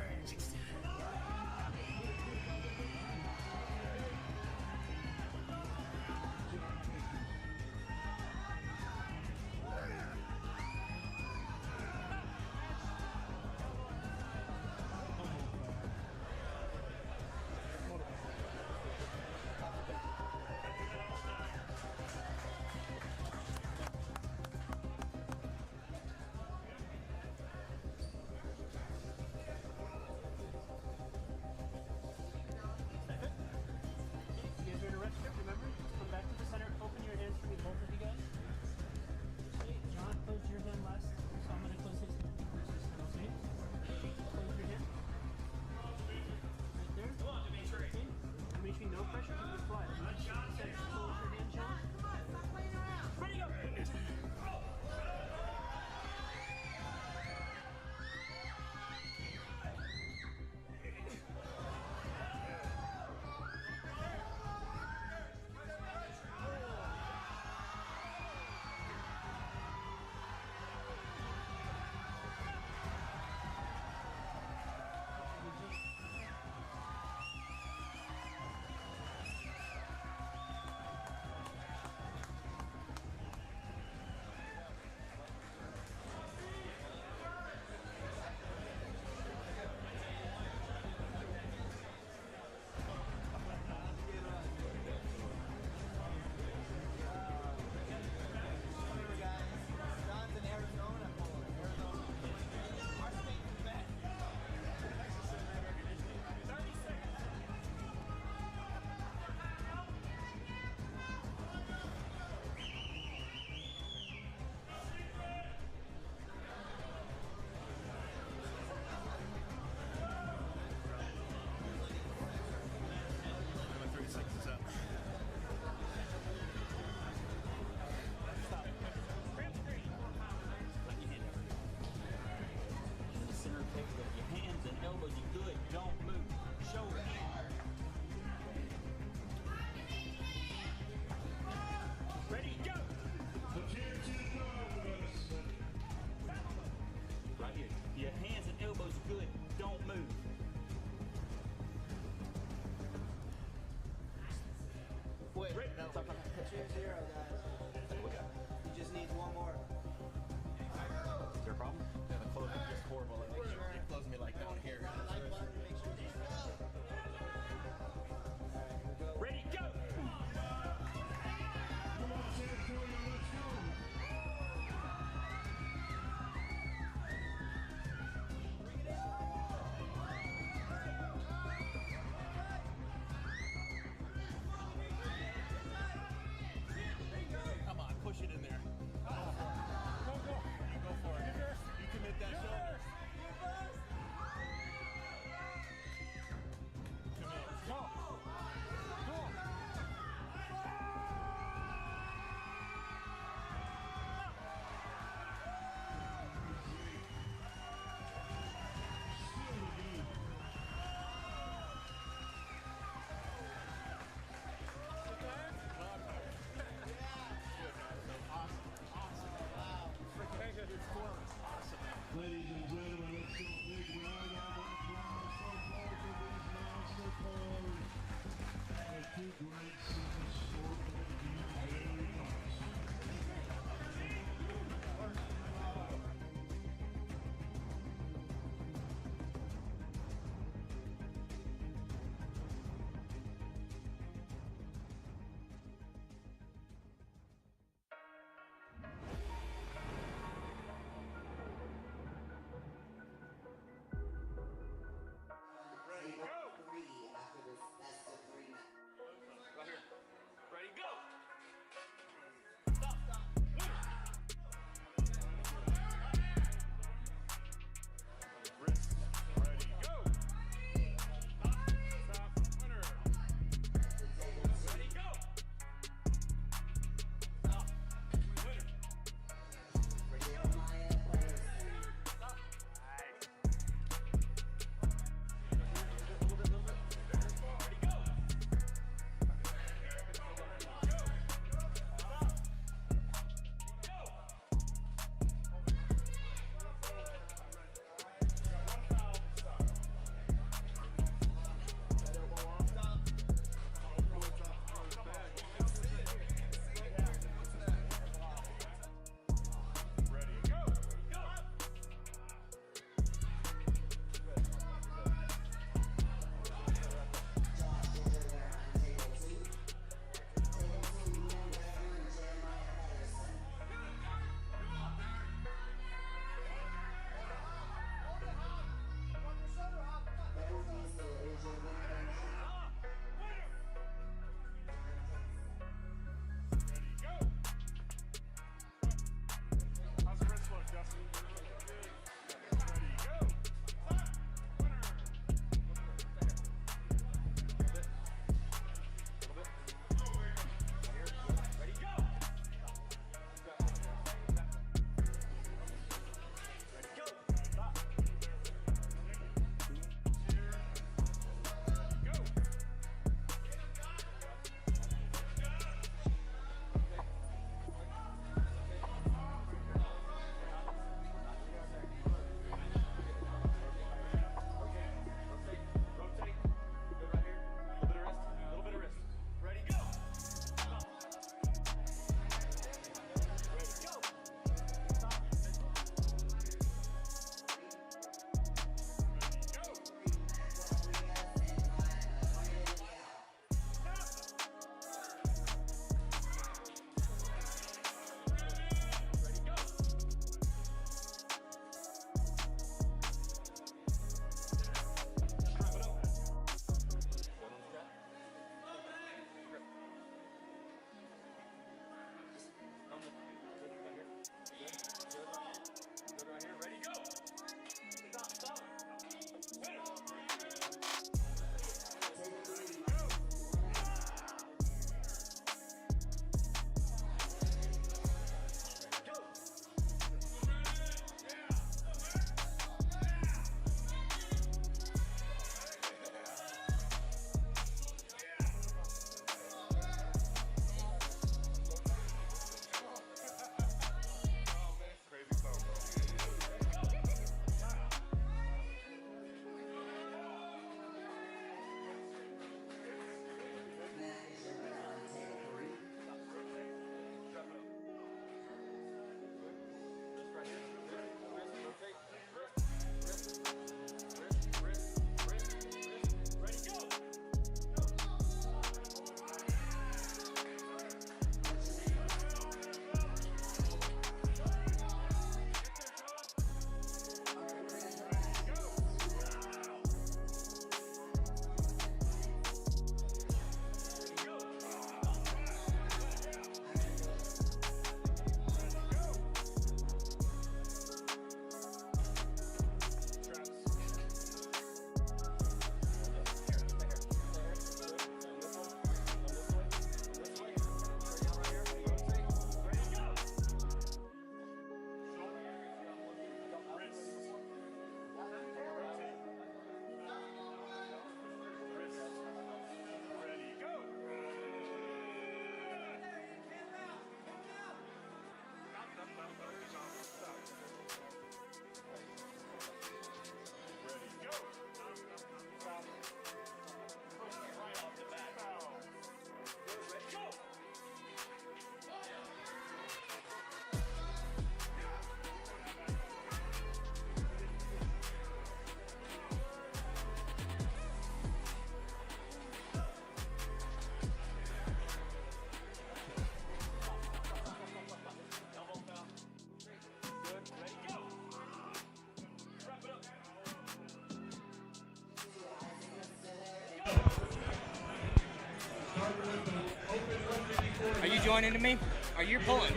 you joining to me? Are you pulling?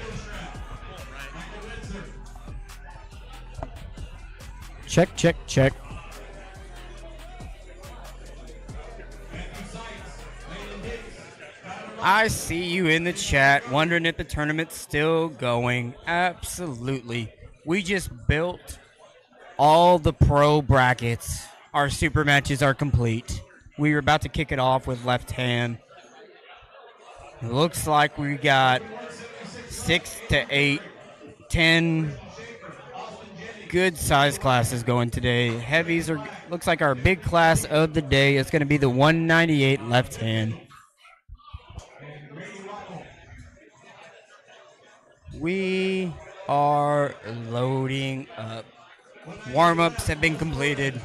Check, check, check. I see you in the chat wondering if the tournament's still going. Absolutely. We just built all the pro brackets. Our super matches are complete. We were about to kick it off with left hand. Looks like we got 6 to 8, 10 good size classes going today. Heavies are looks like our big class of the day is going to be the 198 left hand. We are loading up. Warm-ups have been completed.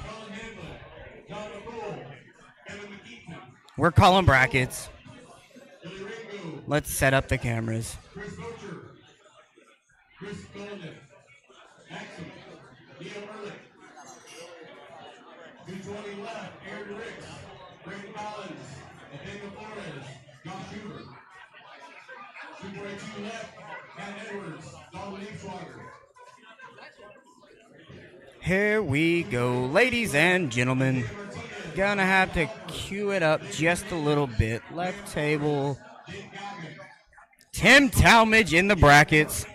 We're calling brackets. Let's set up the cameras. Chris Golden, Maxim, Leo Ehrlich, 220 left, Aaron Ricks, Brayden Collins, Nathaniel Flores, Josh Huber, 242 left, Matt Edwards, Donald Leapswater. Here we go, ladies and gentlemen. Gonna have to cue it up just a little bit. Left table. Tim Talmadge in the brackets.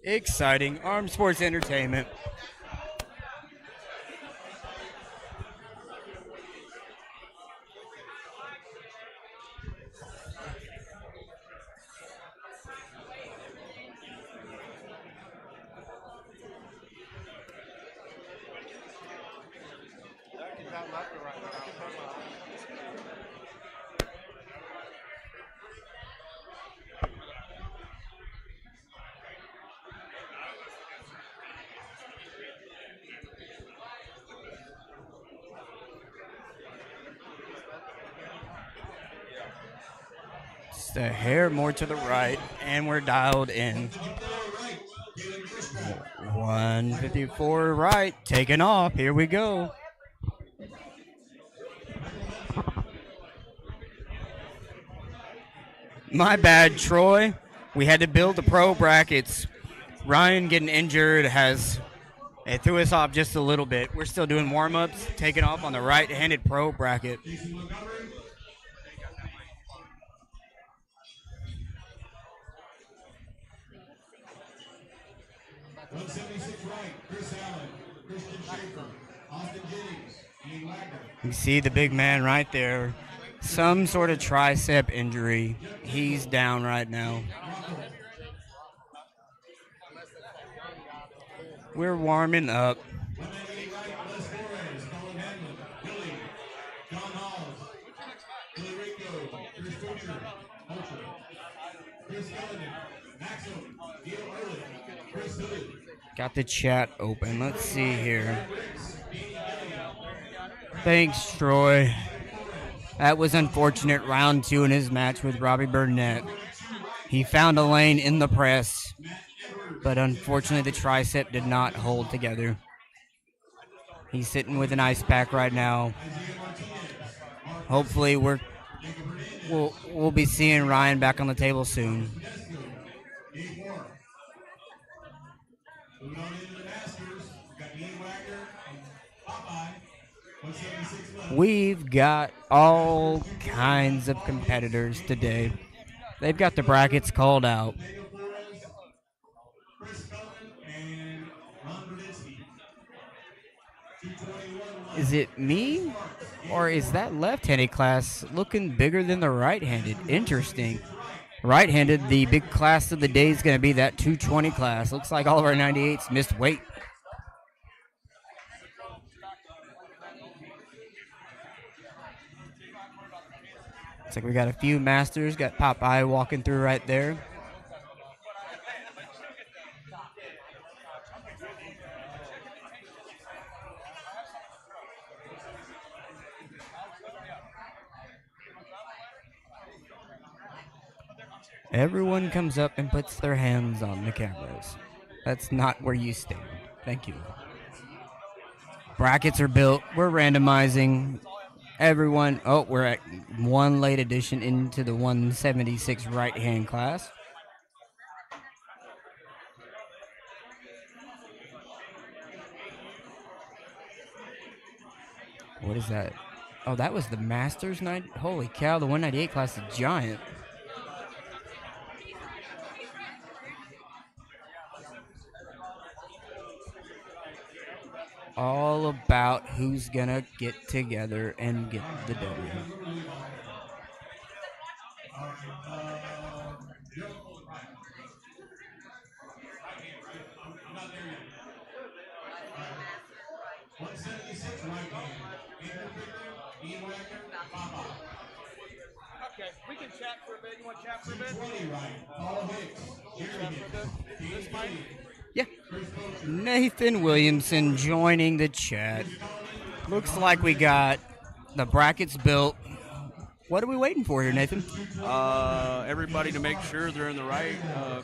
Exciting. Arm Sports Entertainment. Just a hair more to the right, and we're dialed in. 154 right, taking off. Here we go. My bad, Troy. We had to build the pro brackets. Ryan getting injured it threw us off just a little bit. We're still doing warm-ups, taking off on the right-handed pro bracket. Jason Montgomery. 176 right, Chris Allen, Christian Schaefer, Austin Jennings, Ian Wagner. You see the big man right there. Some sort of tricep injury. He's down right now. We're warming up. 198 right, Les Flores, Colin Hanlon, Billy, John Halls, Billy Rico, Chris Butcher, Ultra, Chris Cullinan, Maxim, Leo Ehrlich, Chris Hood. Got the chat open. Let's see here. Thanks, Troy. That was unfortunate. Round 2 in his match with Robby Burnett. He found a lane in the press, but unfortunately the tricep did not hold together. He's sitting with an ice pack right now. Hopefully we'll be seeing Ryan back on the table soon. Moving on into the Masters, got Ian Wagner and Popeye, 176 left. We've got all kinds of competitors today. They've got the brackets called out. Nathaniel Flores, Chris Cullinan, and Ron Berdinsky. 221 left. Is it me? Or is that left-handed class looking bigger than the right-handed? Interesting. Right-handed, the big class of the day is going to be that 220 class. Looks like all of our 98s missed weight. Looks like we got a few masters. Got Popeye walking through right there. Everyone comes up and puts their hands on the cameras. That's not where you stand. Thank you. Brackets are built. We're randomizing. everyone. Oh, we're at one late addition into the 176 right-hand class. What is that? Oh, that was the Masters night. Holy cow, the 198 class is giant. All about who's gonna get together and get the W. I'm not there yet. 176 right hand. Andrew Picker, Ian Wagner, Papa. Okay, we can chat for a bit. You want to chat for a bit? 220 right. Paul Hicks. Jerry Hicks. This mic. Yeah. Nathan Williamson joining the chat. Looks like we got the brackets built. What are we waiting for here, Nathan? Everybody to make sure they're in the right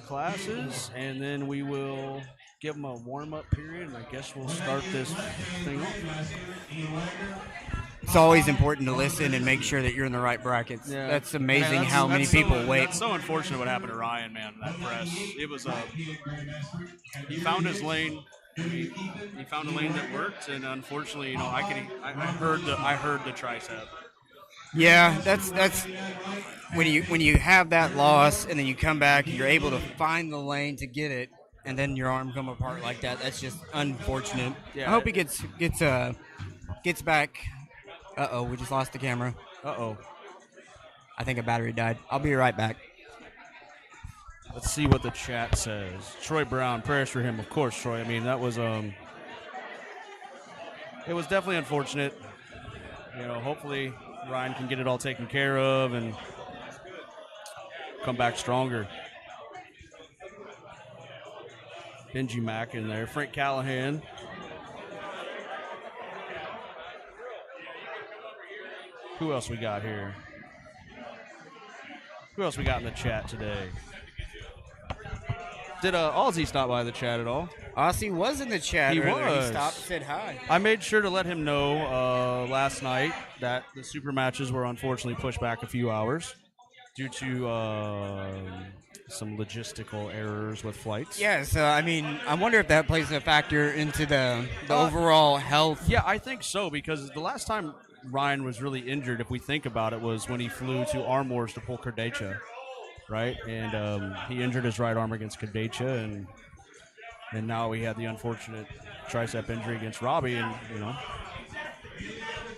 classes, and then we will give them a warm-up period, and I guess we'll start this thing off. It's always important to listen and make sure that you're in the right brackets. Yeah. That's amazing Man, how many people wait. That's so unfortunate what happened to Ryan, man, in that press. It was he found his lane. He found a lane that worked, and unfortunately, I heard the tricep. Yeah, that's when you have that loss and then you come back and you're able to find the lane to get it, and then your arm come apart like that. That's just unfortunate. Yeah. I hope he gets back. Uh-oh, we just lost the camera. Uh-oh. I think a battery died. I'll be right back. Let's see what the chat says. Troy Brown, prayers for him, of course, Troy. I mean, that was it was definitely unfortunate. Hopefully Ryan can get it all taken care of and come back stronger. Benji Mack in there. Frank Callahan. Who else we got here? Who else we got in the chat today? Did Aussie stop by the chat at all? Aussie was in the chat He earlier. was. He stopped, said hi. I made sure to let him know last night that the super matches were unfortunately pushed back a few hours due to some logistical errors with flights. Yes, I mean, I wonder if that plays a factor into the overall health. Yeah, I think so, because the last time Ryan was really injured, if we think about it, was when he flew to Arm Wars to pull Kardacha, right? And he injured his right arm against Kardacha, and now he had the unfortunate tricep injury against Robby, and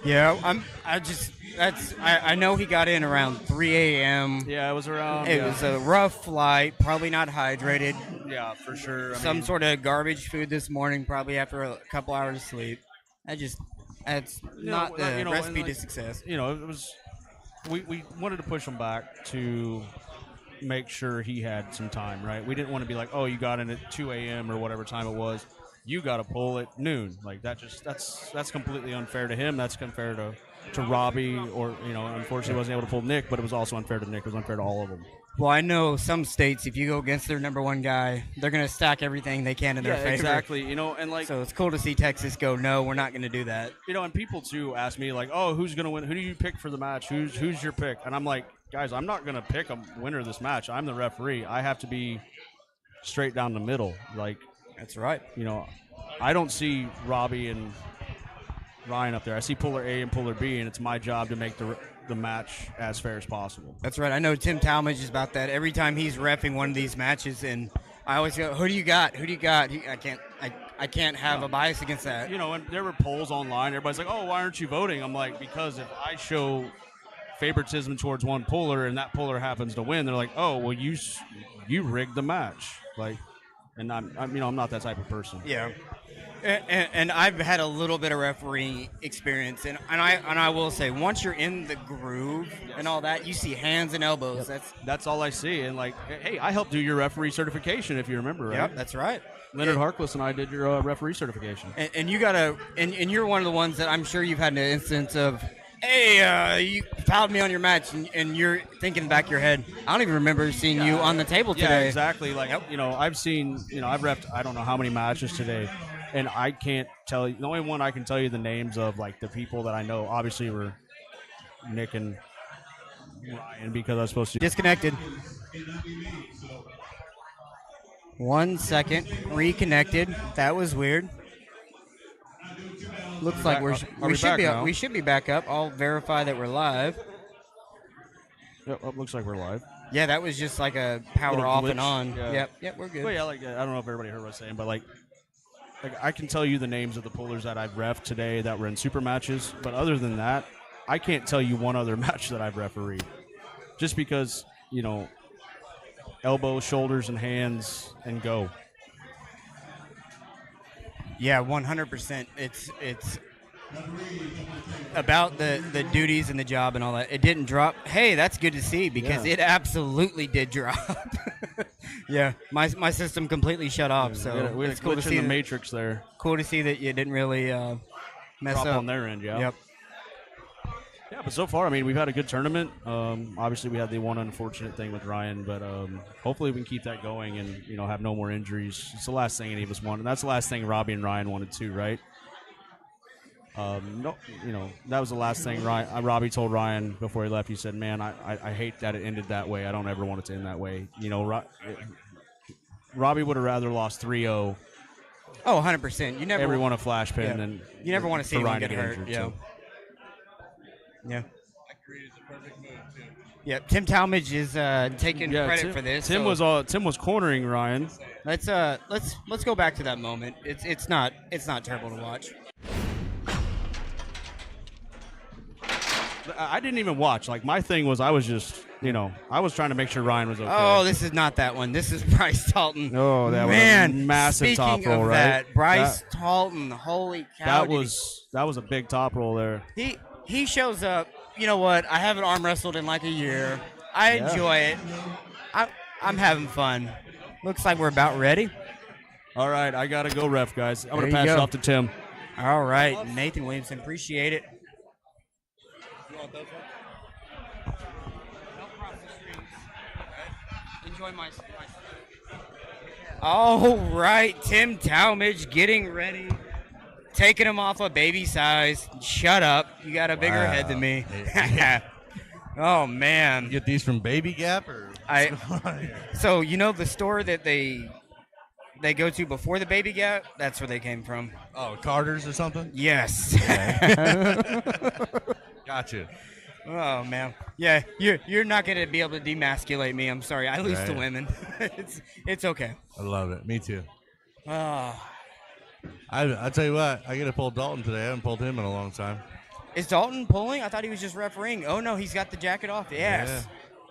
Yeah, I know he got in around 3 a.m. Yeah, it was around. It was a rough flight, probably not hydrated. Yeah, for sure. Some sort of garbage food this morning, probably after a couple hours of sleep. That's not the recipe to success. It was. We wanted to push him back to make sure he had some time, right? We didn't want to be like, oh, you got in at 2 a.m. or whatever time it was. You got to pull at noon. Like that's completely unfair to him. That's unfair to Robby, or unfortunately wasn't able to pull Nick, but it was also unfair to Nick. It was unfair to all of them. Well, I know some states, if you go against their number one guy, they're going to stack everything they can in their favor. Exactly. So it's cool to see Texas go, no, we're not going to do that. And people too ask me like, oh, who's going to win? Who do you pick for the match? Who's your pick? And I'm like, guys, I'm not going to pick a winner of this match. I'm the referee. I have to be straight down the middle. Like, that's right. I don't see Robby and Ryan up there. I see Puller A and Puller B, and it's my job to make the match as fair as possible. That's right. I know Tim Talmadge is about that. Every time he's reffing one of these matches, and I always go, who do you got? Who do you got? I can't have a bias against that. And there were polls online. Everybody's like, oh, why aren't you voting? I'm like, because if I show favoritism towards one puller and that puller happens to win, they're like, oh, well, you rigged the match. Like, and I'm not that type of person. Yeah. And I've had a little bit of refereeing experience, and I will say, once you're in the groove and all that, you see hands and elbows. Yep. That's all I see. And like, hey, I helped do your referee certification, if you remember, right? Yep, that's right. Leonard Harkless and I did your referee certification. And you gotta, and you're one of the ones that I'm sure you've had an instance of, hey, you fouled me on your match, and you're thinking back your head, I don't even remember seeing you on the table today. Yeah, exactly. Like, I've seen, I've reffed I don't know how many matches today. And I can't tell you. The only one I can tell you the names of, like the people that I know, obviously were Nick and Ryan because I was supposed to. Disconnected. 1 second. Reconnected. That was weird. Looks like Are we we should back be now? we should be back up. I'll verify that we're live. Yep, looks like we're live. Yeah, that was just like a power Little off glitch, and on. yeah. Yep, we're good. But yeah, like I don't know if everybody heard what I was saying, but like I can tell you the names of the pullers that I've reffed today that were in super matches, but other than that, I can't tell you one other match that I've refereed. Just because, elbows, shoulders, and hands, and go. Yeah, 100%. It's about the duties and the job and all that. It didn't drop. Hey, that's good to see because Yeah. it absolutely did drop. Yeah, my system completely shut off. So we had it's a cool to glitch see in the that- matrix there. Cool to see that you didn't really mess Drop up on their end, yeah. Yep. Yeah, but so far, I mean, we've had a good tournament. Obviously, we had the one unfortunate thing with Ryan, but hopefully we can keep that going and, have no more injuries. It's the last thing any of us want, and that's the last thing Robby and Ryan wanted too, right? No, that was the last thing Robby told Ryan before he left. He said, "Man, I hate that it ended that way. I don't ever want it to end that way." Robby would have rather lost 3-0. Oh, 100%. You never everyone a flash pin yeah. than you never want to see for anyone Ryan get to hurt. injured, Yeah. so. Yeah. Agreed, it's a perfect move too. Yep. Tim Talmadge is taking credit Tim, for this. Tim was cornering Ryan. Let's go back to that moment. It's not terrible to watch. I didn't even watch. Like my thing was, I was just, I was trying to make sure Ryan was okay. Oh, this is not that one. This is Bryce Talton. Oh, that Man, was a massive speaking top roll, of right? that, Bryce Talton. Holy cow! That was a big top roll there. He shows up. You know what? I haven't arm wrestled in like a year. I enjoy it. I'm having fun. Looks like we're about ready. All right, I gotta go, ref guys. I'm There gonna you pass go. it off to Tim. All right, Nathan Williamson. Appreciate it. Enjoy my. All right, Tim Talmadge getting ready, taking him off a baby size. Shut up, you got a bigger head than me. Oh man, You get these from Baby Gap or? So you know the store that they go to before the Baby Gap? That's where they came from. Oh, Carter's or something? Yes. Gotcha. Oh man, yeah, you're not gonna be able to demasculate me. I'm sorry, I lose to Right. women. it's okay. I love it. Me too. Oh, I tell you what, I get to pull Dalton today. I haven't pulled him in a long time. is Dalton pulling? I thought he was just refereeing. Oh no, he's got the jacket off. Yes,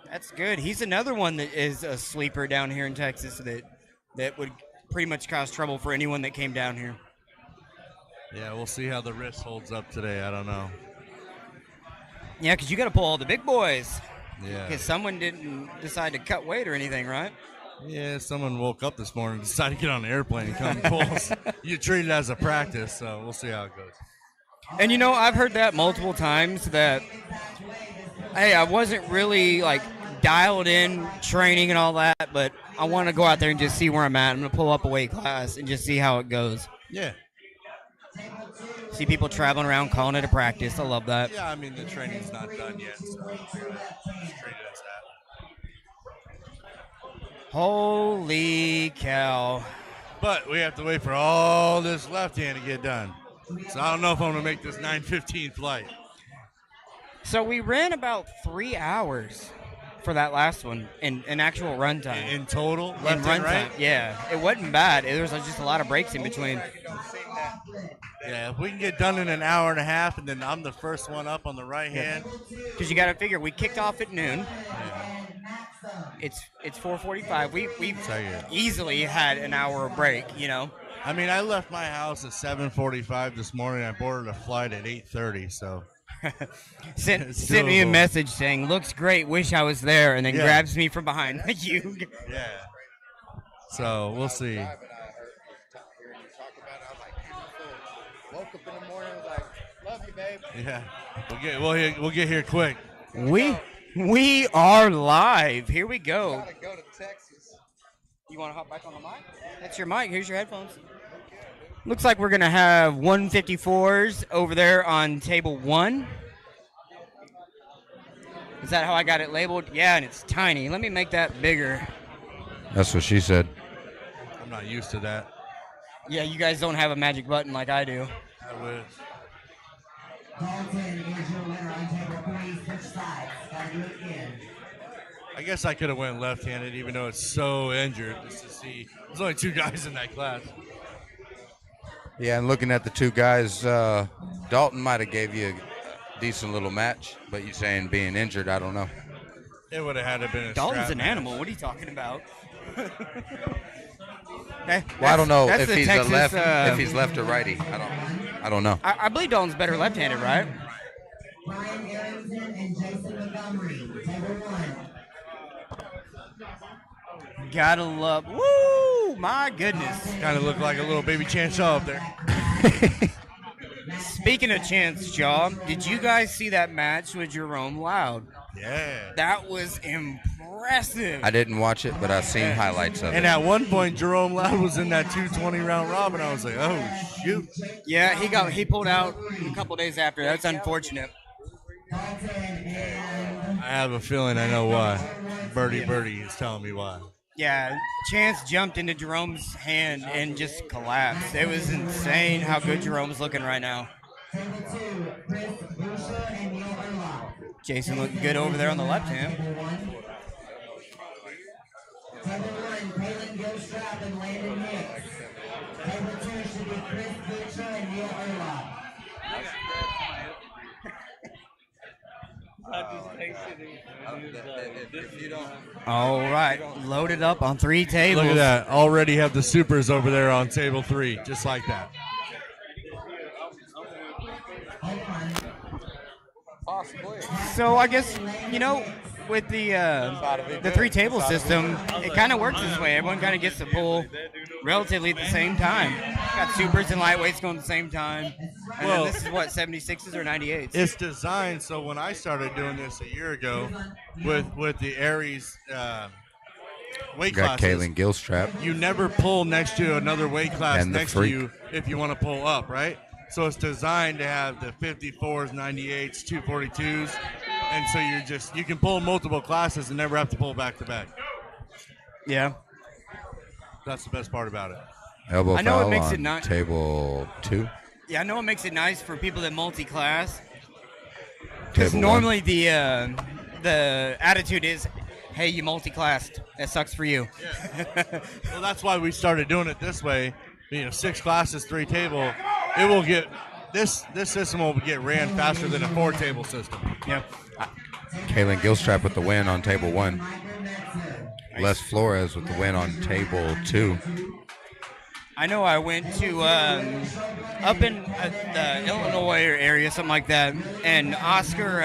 that's good. He's another one that is a sleeper down here in Texas that would pretty much cause trouble for anyone that came down here. Yeah, we'll see how the wrist holds up today. I don't know. Yeah, because you got to pull all the big boys. Yeah. Because someone didn't decide to cut weight or anything, right? Yeah, someone woke up this morning and decided to get on the airplane and come and pull us. You treat it as a practice, so we'll see how it goes. And I've heard that multiple times that, hey, I wasn't really like dialed in training and all that, but I want to go out there and just see where I'm at. I'm going to pull up a weight class and just see how it goes. Yeah. See people traveling around calling it a practice. I love that. Yeah, I mean, the training's not done yet, so I gotta just treat it as that. Holy cow. But we have to wait for all this left hand to get done. So I don't know if I'm going to make this 9:15 flight. So we ran about 3 hours for that last one in actual run time. In total? In Left run and right? time, yeah. It wasn't bad. There was just a lot of breaks in between. Yeah, if we can get done in an hour and a half, and then I'm the first one up on the right hand. Because you got to figure, we kicked off at noon. It's 4:45. We easily had an hour of break, I mean, I left my house at 7:45 this morning. I boarded a flight at 8:30, so. Sent me a message saying, looks great, wish I was there, and then Yeah. grabs me from behind. You. Yeah. So we'll see. Woke up in the morning, was like, love you, babe. Yeah. We'll get here quick. We are live. Here we go. Gotta go to Texas. You want to hop back on the mic? That's your mic. Here's your headphones. Looks like we're going to have 154s over there on table 1. Is that how I got it labeled? Yeah, and it's tiny. Let me make that bigger. That's what she said. I'm not used to that. Yeah, you guys don't have a magic button like I do. I wish. Dalton is your winner on table 3. Switch sides. Gotta do it again. I guess I could have went left-handed, even though it's so injured. Just to see, there's only 2 guys in that class. Yeah, and looking at the 2 guys, Dalton might have gave you a decent little match, but you saying being injured, I don't know. It would have had to have been a Dalton's strap an match. animal. What are you talking about? Okay, Well, I don't know that's if the he's Texas, a left, if he's left or righty. I don't know. I believe Dalton's better left-handed, right? Brian Arrington and Jason Montgomery. Table 1. Gotta love. Woo! My goodness. Kind of looked like a little baby Chance Shaw up there. Speaking of Chance Shaw, did you guys see that match with Jerome Loud? Yeah. That was impressive. I didn't watch it, but I've seen highlights of And it. at one point, Jerome Loud was in that 220 round robin. I was like, oh, shoot. Yeah, he pulled out a couple days after. That's unfortunate. I have a feeling I know why. Birdie is telling me why. Yeah, Chance jumped into Jerome's hand and just collapsed. It was insane how good Jerome's looking right now. Jason looked good over there on the left hand. Table 1, Kalen Gilstrap and Landon Hicks. Table 2 should be Chris Butcher and Neil Erlock. All right, loaded up on 3 tables. Look at that. Already have the supers over there on table 3, just like that. So I guess, with the 3 table system, it kind of works this way. Everyone kind of gets to pull relatively at the same time. Got supers and lightweights going at the same time. And Well, then this is what, 76s or 98s? It's designed so when I started doing this a year ago with the Aries weight Got classes, Kalen Gilstrap. you never pull next to another weight class And the next to freak. you if you want to pull up, right? So it's designed to have the 54s, 98s, 242s, and so you can pull multiple classes and never have to pull back to back. Yeah. That's the best part about it. Elbow I know it foul makes on it not- table 2. Yeah, I know it makes it nice for people that multi-class. Because Table normally the attitude is, hey, you multi-classed. That sucks for you. Well, that's why we started doing it this way. 6 classes, 3 table. It will get this system will get ran faster than a 4 table system. Yep. Kalen Gilstrap with the win on table 1. Les Flores with the win on table 2. I know I went to up in the Illinois area, something like that, and Oscar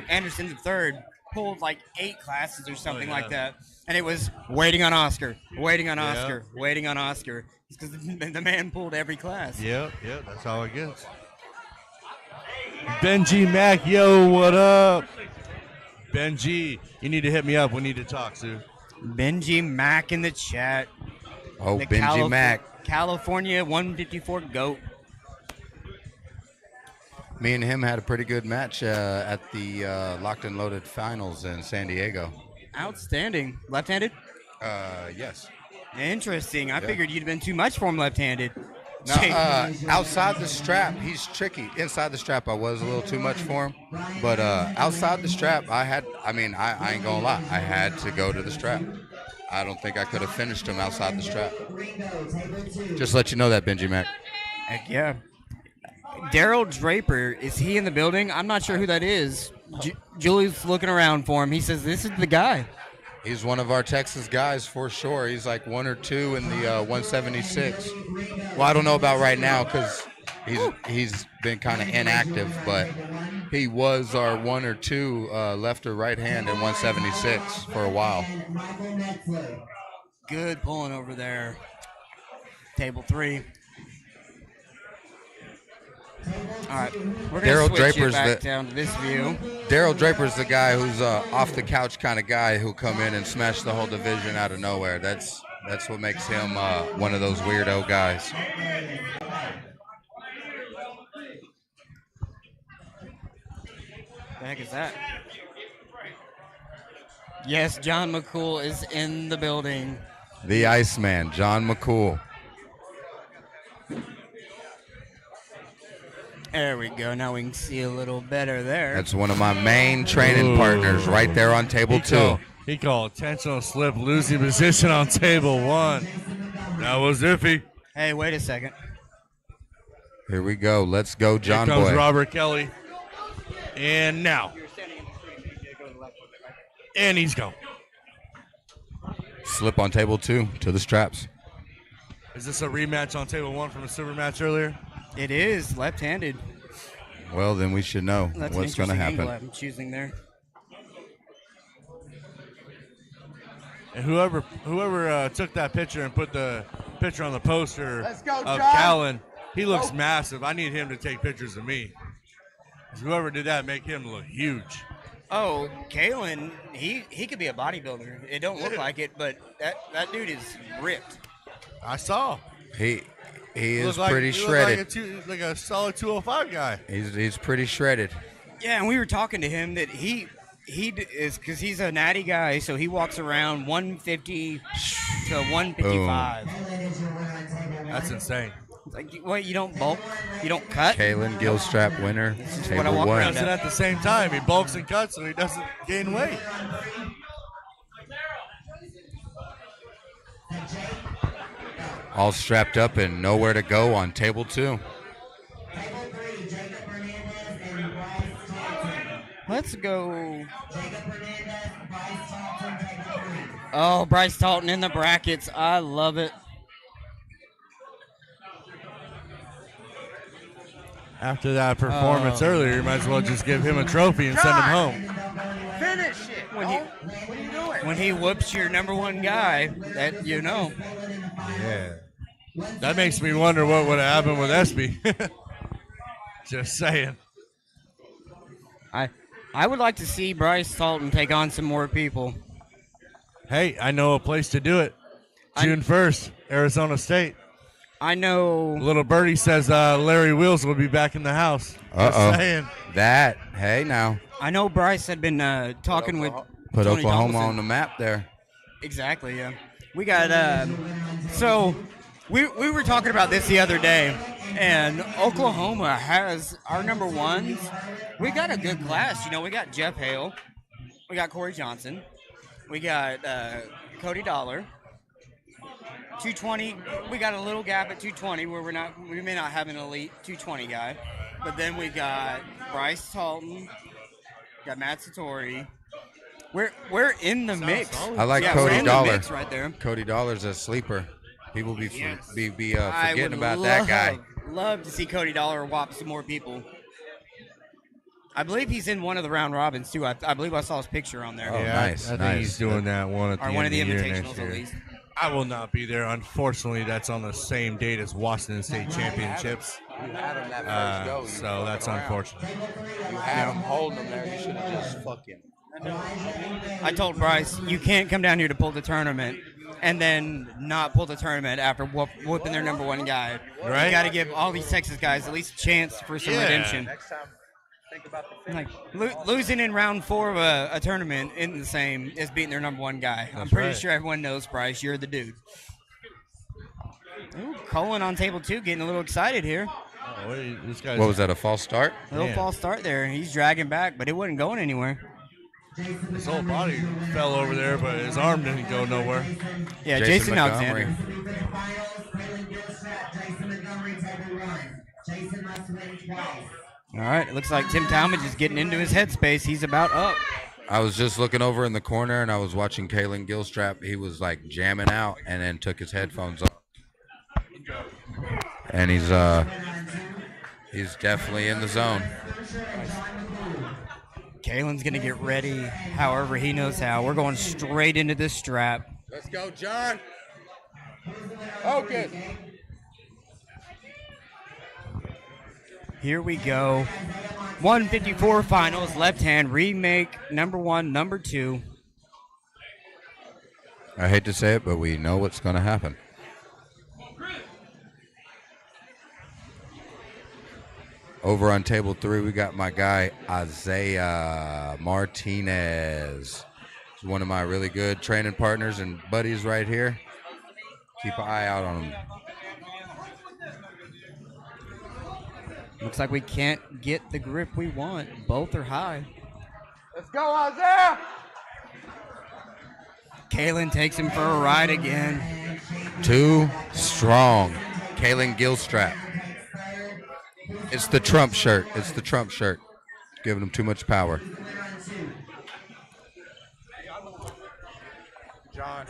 Anderson III pulled like 8 classes or something like that, and it was waiting on Oscar, waiting on Oscar, waiting on Oscar, because the man pulled every class. Yep, that's how it gets. Benji Mack, yo, what up? Benji, you need to hit me up. We need to talk, Sue. Benji Mack in the chat. Oh, The Benji Mack. California 154 GOAT. Me and him had a pretty good match at the Locked and Loaded Finals in San Diego. Outstanding. Left-handed? Yes. Interesting. I Yeah. figured you'd have been too much for him left-handed. No, outside the strap, he's tricky. Inside the strap, I was a little too much for him. But outside the strap, I ain't gonna lie. I had to go to the strap. I don't think I could have finished him outside the strap. Just let you know that, Benji Mac. Heck yeah. Daryl Draper, is he in the building? I'm not sure who that is. Julie's looking around for him. He says, this is the guy. He's one of our Texas guys for sure. He's like 1 or 2 in the 176. Well, I don't know about right now because he's been kind of inactive, but he was our 1 or 2 left or right hand in 176 for a while. Good pulling over there. Table 3. All right, we're going to switch it back down to this view. Daryl Draper's the guy who's off the couch kind of guy who'll come in and smash the whole division out of nowhere. That's what makes him one of those weirdo guys. The heck is that? Yes, John McCool is in the building. The Iceman, John McCool. There we go. Now we can see a little better there. That's one of my main training partners right there on table 2. He called intentional slip, losing position on table 1. That was iffy. Hey, wait a second. Here we go. Let's go, John Here comes Boy. Robert Kelly. And now. And he's gone. Slip on table 2 to the straps. Is this a rematch on table 1 from a super match earlier? It is left-handed. Well, then we should know That's what's going to an interesting happen. angle I'm choosing there. And whoever took that picture and put the picture on the poster Let's go, of John. Kalen, he looks massive. I need him to take pictures of me. Whoever did that, make him look huge. Oh, Kalen, he could be a bodybuilder. It don't look like it, but that dude is ripped. I saw. He is Looked pretty he shredded. Looked like a solid 205 guy. He's pretty shredded. Yeah, and we were talking to him that he is, because he's a natty guy, so he walks around 150 to 155. That's insane. Like, what, you don't bulk? You don't cut? Kalen Gilstrap winner, what I table walk 1. around Does it at the same time. He bulks and cuts so he doesn't gain weight. All strapped up and nowhere to go on table 2. Let's go. Oh, Bryce Talton in the brackets. I love it. After that performance earlier, you might as well just give him a trophy and send him home. Finish it. When he, what are you doing? when he whoops your number 1 guy, that you know. Yeah. That makes me wonder what would have happened with Espey. Just saying. I would like to see Bryce Talton take on some more people. Hey, I know a place to do it. June 1st, Arizona State. I know. Little Birdie says Larry Wheels will be back in the house. Just saying. That, hey now. I know Bryce had been talking with Put Tony Oklahoma Thomason. on the map there. Exactly, yeah. We got, so we were talking about this the other day, and Oklahoma has our number 1s. We got a good class. You know, we got Jeff Hale. We got Corey Johnson. We got Cody Dollar. 220. We got a little gap at 220 where we may not have an elite 220 guy. But then we got Bryce Talton. Got Matt Satori. We're in the mix. I like we're Cody in the Dollar. mix right there. Cody Dollar's a sleeper. People be I forgetting would about that guy. Love to see Cody Dollar whop some more people. I believe he's in one of the round robins too. I believe I saw his picture on there. Oh, nice, I think nice. he's doing that one at the Or end one of the year invitationals next at year. least. I will not be there. Unfortunately, that's on the same date as Washington State Championships. You had him that first go. You So that's fucking around. unfortunate. You had him holding him there. You should have just fucking. I told Bryce, you can't come down here to pull the tournament and then not pull the tournament after whooping their number 1 guy. Right. You got to give all these Texas guys at least a chance for some redemption. Next time, think about the finish. Like losing in round 4 of a tournament isn't the same as beating their number 1 guy. I'm pretty right. sure everyone knows, Bryce, you're the dude. Ooh, Colin on table 2 getting a little excited here. Oh, this guy's What was that, a false start? A little false start there. He's dragging back, but it wasn't going anywhere. His whole body fell over there, but his arm didn't go nowhere. Yeah, Jason Montgomery. Alexander. All right, it looks like Tim Talmadge is getting into his headspace. He's about up. I was just looking over in the corner and I was watching Kalen Gilstrap. He was like jamming out and then took his headphones off. And he's definitely in the zone. Kalen's going to get ready however he knows how. We're going straight into this strap. Let's go, John. Focus. Here we go. 154 finals, left hand, remake, number 1, number 2. I hate to say it, but we know what's going to happen. Over on table 3, we got my guy, Isaiah Martinez. He's one of my really good training partners and buddies right here. Keep an eye out on him. Looks like we can't get the grip we want. Both are high. Let's go, Isaiah! Kalen takes him for a ride again. Too strong. Kalen Gilstrap. It's the Trump shirt. It's the Trump shirt. Giving him too much power. John.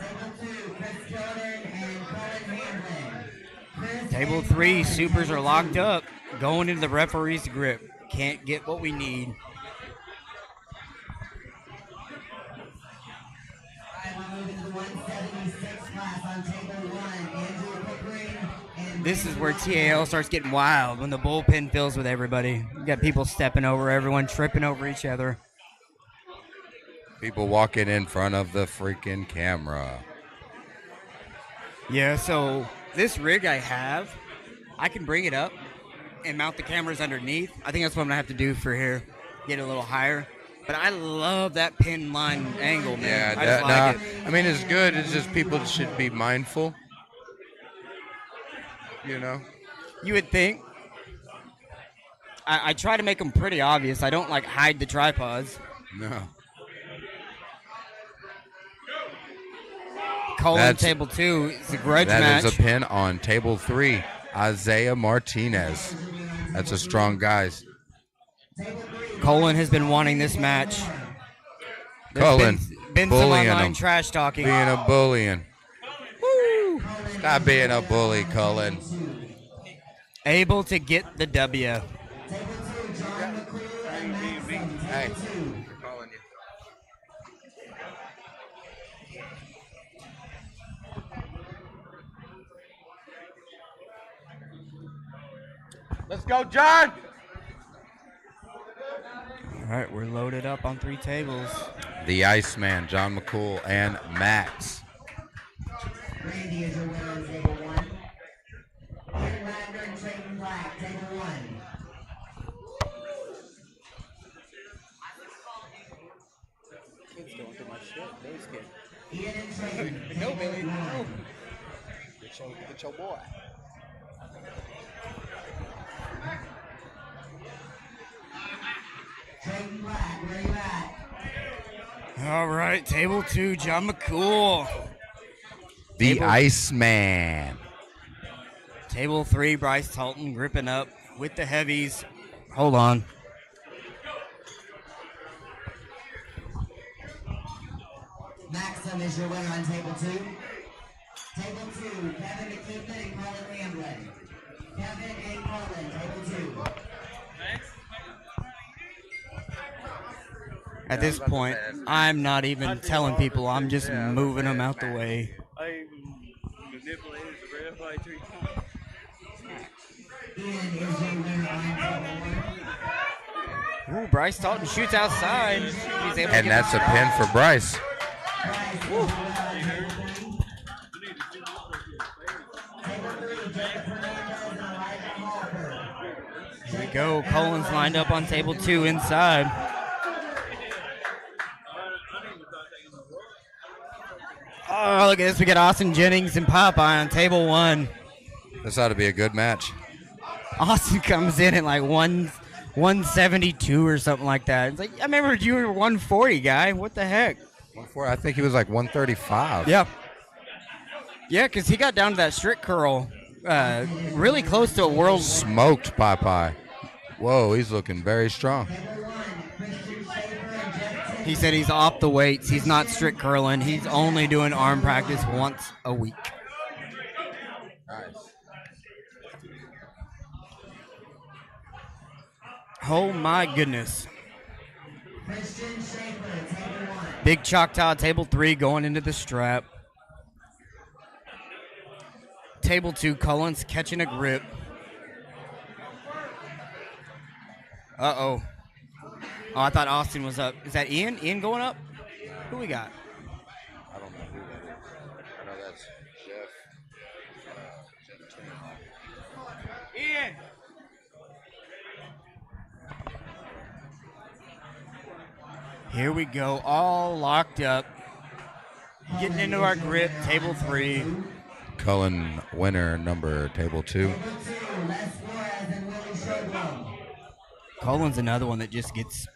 Table 3, supers are locked up. Going into the referee's grip. Can't get what we need. This is where TAL starts getting wild when the bullpen fills with everybody. You got people stepping over everyone, tripping over each other. People walking in front of the freaking camera. Yeah, so this rig I have, I can bring it up and mount the cameras underneath. I think that's what I'm going to have to do for here. Get it a little higher. But I love that pin line angle, man. Yeah, I just like it. I mean, it's good. It's just people should be mindful. You know? You would think. I try to make them pretty obvious. I don't, like, hide the tripods. No. Colin, table 2 is a grudge match. That is a pin on table 3. Isaiah Martinez. That's a strong guy. Colin has been wanting this match. Colin, been some bullying online him. trash talking. Being a bullying. Woo! Stop being a bully, Colin. Able to get the W. Hey. Let's go, John! All right, we're loaded up on 3 tables. The Iceman, John McCool, and Max. Randy is your winner on table 1. Ian Wagner and Trayton Black, table 1. Kid's going through my shit. Those kids. Ian and Trayton. Go, Billy. Go. Get your boy. Trayton Black, where you at? All right, table 2, John McCool. The Iceman. Table 3, Bryce Talton gripping up with the heavies. Hold on. Maxim is your winner on table 2. Table 2, Kevin McKeithen and Colin Ramblin. Kevin and Colin, table 2. At this point, I'm not even telling people. I'm just moving them out the way. I manipulated the ref like 3 times. Ian is your winner on table 1. Ooh, Bryce Talton shoots outside. He's able to And get that's a pin for Bryce. Woo. Here we go. Colin's lined up on table 2 inside. Oh, look at this. We got Austin Jennings and Popeye on table 1. This ought to be a good match. Austin comes in at like 172 or something like that. It's like, I remember you were 140, guy. What the heck? 140. I think he was like 135. Yeah. Yeah, because he got down to that strict curl really close to a world. Smoked Popeye. Whoa, he's looking very strong. He said he's off the weights. He's not strict curling. He's only doing arm practice once a week. Nice. Oh, my goodness. Big Choctaw, table 3, going into the strap. Table 2, Cullen's catching a grip. Uh-oh. Oh, I thought Austin was up. Is that Ian? Ian going up? Who we got? I don't know who that is. I know that's Jeff. Ian! Here we go, all locked up. getting into our grip, table 3. Cullen winner, number table 2. Cullen's another one that just gets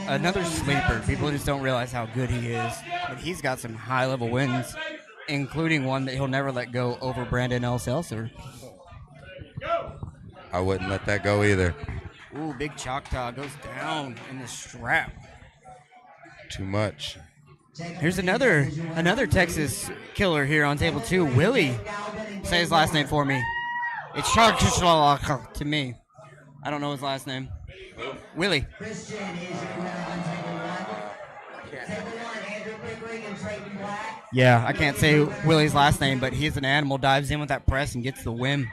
another sleeper. People just don't realize how good he is. But he's got some high-level wins, including one that he'll never let go over Brandon L. Seltzer. I wouldn't let that go either. Ooh, big Choctaw goes down in the strap. Too much. Here's another Texas killer here on table 2. Willie. Say his last name for me. It's Choctaw to me. I don't know his last name. Willie. Yeah, I can't say Willie's last name, but he's an animal. Dives in with that press and gets the win.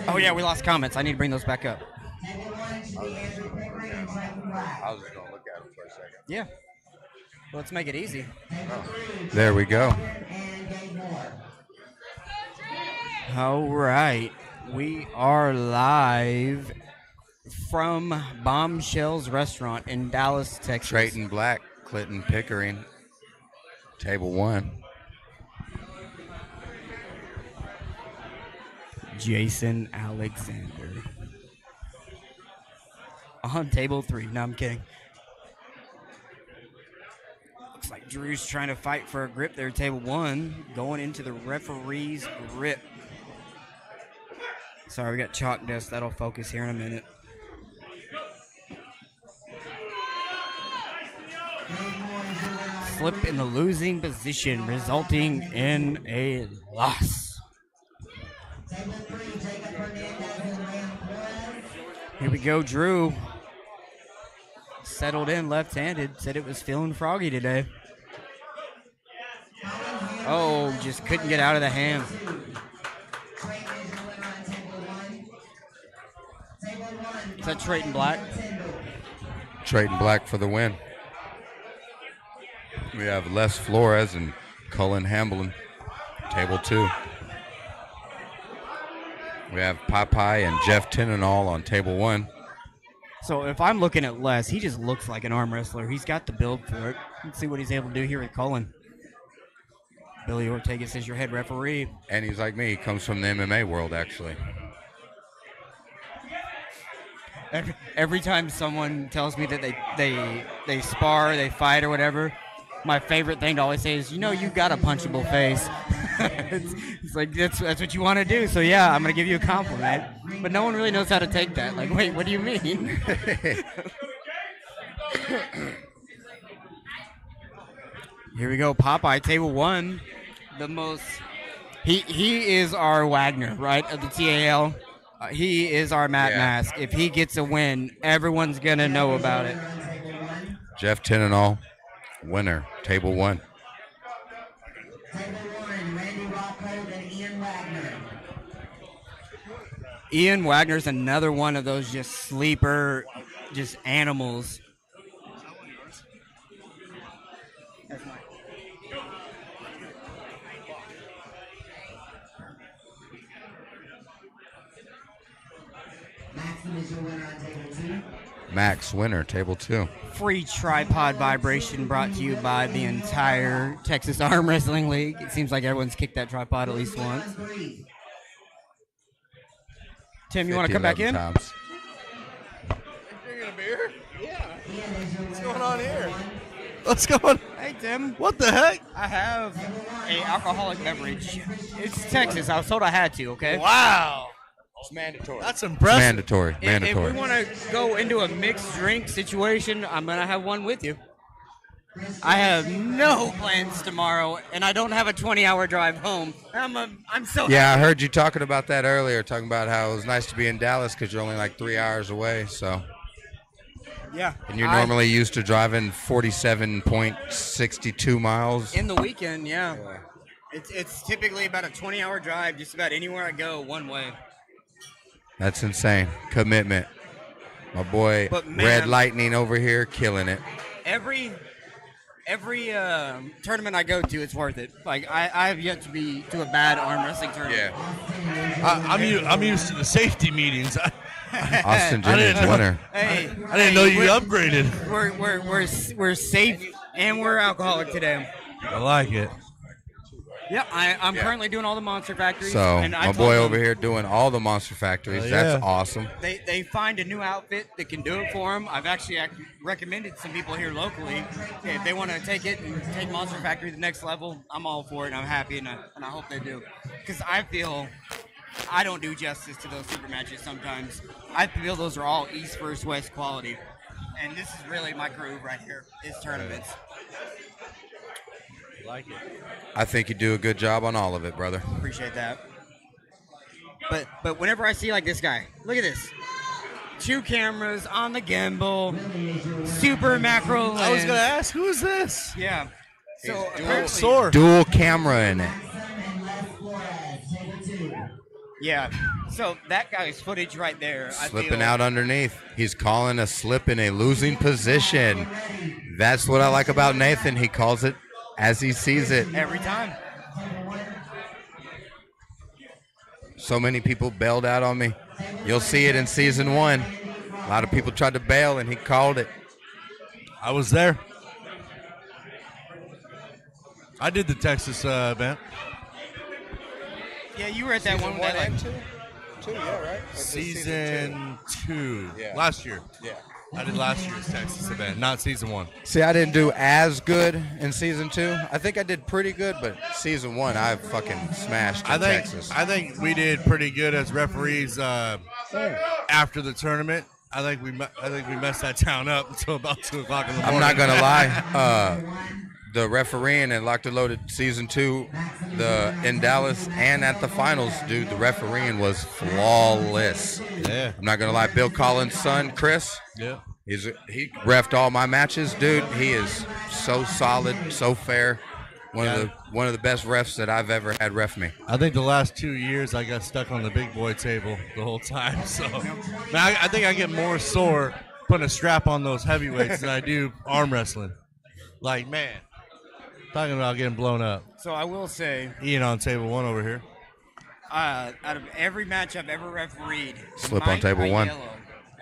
Oh, yeah, we lost comments. I need to bring those back up. I was just going to look at him for a second. Yeah. Well, let's make it easy. There we go. All right. We are live from Bombshells Restaurant in Dallas, Texas. Trayton Black, Clinton Pickering, table 1. Jason Alexander. On table 3. No, I'm kidding. Looks like Drew's trying to fight for a grip there, table 1. Going into the referee's grip. Sorry, we got chalk dust. That'll focus here in a minute. Flip in the losing position, resulting in a loss. Here we go, Drew. Settled in left-handed. Said it was feeling froggy today. Oh, just couldn't get out of the hand. Is that Trayton Black? Trayton Black for the win. We have Les Flores and Cullen Hamblin, table 2. We have Popeye and Jeff Tinenall on table 1. So if I'm looking at Les, he just looks like an arm wrestler. He's got the build for it. Let's see what he's able to do here with Cullen. Billy Ortegas is your head referee. And he's like me. He comes from the MMA world, actually. Every time someone tells me that they spar, they fight or whatever, my favorite thing to always say is, you know, you got a punchable face. it's like, that's what you want to do. So, yeah, I'm going to give you a compliment. But no one really knows how to take that. Like, wait, what do you mean? Here we go, Popeye, table 1. The most, he is our Wagner, right, of the TAL. He is our Matt Mask. If he gets a win, everyone's going to know about it. Jeff Tinenall, winner, table 1. Ian Wagner's another one of those just sleeper, just animals. Max winner, table 2. Free tripod vibration brought to you by the entire Texas Arm Wrestling League. It seems like everyone's kicked that tripod at least once. Tim, you want to come back in? Times. Drinking a beer? Yeah. What's going on here? What's going on? Hey, Tim. What the heck? I have a alcoholic beverage. It's Texas. I was told I had to, okay? Wow. It's mandatory. That's impressive. Mandatory. If we want to go into a mixed drink situation, I'm going to have one with you. I have no plans tomorrow, and I don't have a 20-hour drive home. I'm so Yeah, happy. I heard you talking about that earlier, talking about how it was nice to be in Dallas because you're only like 3 hours away, so. Yeah. And you're normally used to driving 47.62 miles. In the weekend, yeah. It's typically about a 20-hour drive just about anywhere I go one way. That's insane. Commitment. My boy, But man, Red Lightning over here, killing it. Every tournament I go to, it's worth it. Like I have yet to be to a bad arm wrestling tournament. I'm used to the safety meetings. Austin Jennings winner. Hey, I didn't know you upgraded. We're safe And we're alcoholic today. I like it. Yep, I'm currently doing all the Monster Factories. So and I my told boy them over here doing all the Monster Factories. Oh, That's yeah. awesome. They find a new outfit that can do it for them. I've actually recommended some people here locally. If they want to take it and take Monster Factory to the next level, I'm all for it, and I'm happy, and I hope they do. Because I feel I don't do justice to those super matches sometimes. I feel those are all East versus West quality. And this is really my groove right here, is tournaments. Like it. I think you do a good job on all of it, brother. Appreciate that. But whenever I see like this guy, look at this. 2 cameras on the gimbal, super macro lens. I was gonna ask, who is this? Yeah. So Dual camera in it. Yeah. So that guy's footage right there. Slipping out underneath. He's calling a slip in a losing position. That's what I like about Nathan. He calls it as he sees it. Every time. So many people bailed out on me. You'll see it in season 1. A lot of people tried to bail, and he called it. I was there. I did the Texas event. Yeah, you were at that one. Season 1 and 2? 2, yeah, right? Or just Season 2. Yeah. Last year. Yeah. I did last year's Texas event, not season 1. See, I didn't do as good in season 2. I think I did pretty good, but season 1, I fucking smashed in Texas. I think we did pretty good as referees after the tournament. I think we messed that town up until about 2 o'clock in the morning. I'm not gonna lie. The refereeing in Locked and Loaded season 2, in Dallas and at the finals, dude, the refereeing was flawless. Yeah. I'm not gonna lie. Bill Collins' son, Chris. Yeah. He reffed all my matches, dude. He is so solid, so fair. One of the best refs that I've ever had ref me. I think the last 2 years I got stuck on the big boy table the whole time. So man, I think I get more sore putting a strap on those heavyweights than I do arm wrestling. Like, man, talking about getting blown up. So I will say, Ian on table 1 over here. out of every match I've ever refereed, Slip on table 1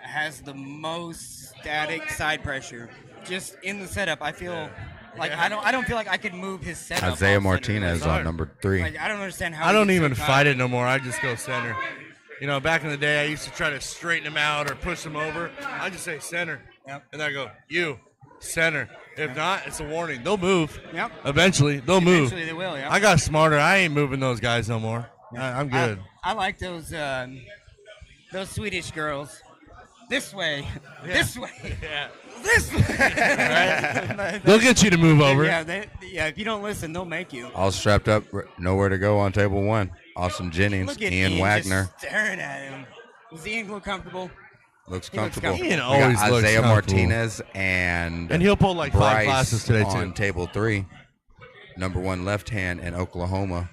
has the most static side pressure. Just in the setup, I feel like I don't feel like I could move his setup. Isaiah off Martinez center. on number 3. Like, I don't understand how. I don't he even gets so fight tight. it no more. I just go center. You know, back in the day, I used to try to straighten them out or push them over. I just say center, and I go center. If not, it's a warning. They'll move. Yep. Eventually, they'll move. Eventually they will, yeah. I got smarter. I ain't moving those guys no more. I'm good. I like those Swedish girls. This way, this way, this way. Right? They'll get you to move over. Yeah, if you don't listen, they'll make you. All strapped up, nowhere to go on table 1. Awesome Jennings, Look at Ian Wagner. just staring at him. Does Ian look comfortable? Looks He looks comfortable. Ian We always got looks Isaiah comfortable. Martinez and he'll pull like 5 Bryce classes today, too. on table 3. Number 1 left hand in Oklahoma.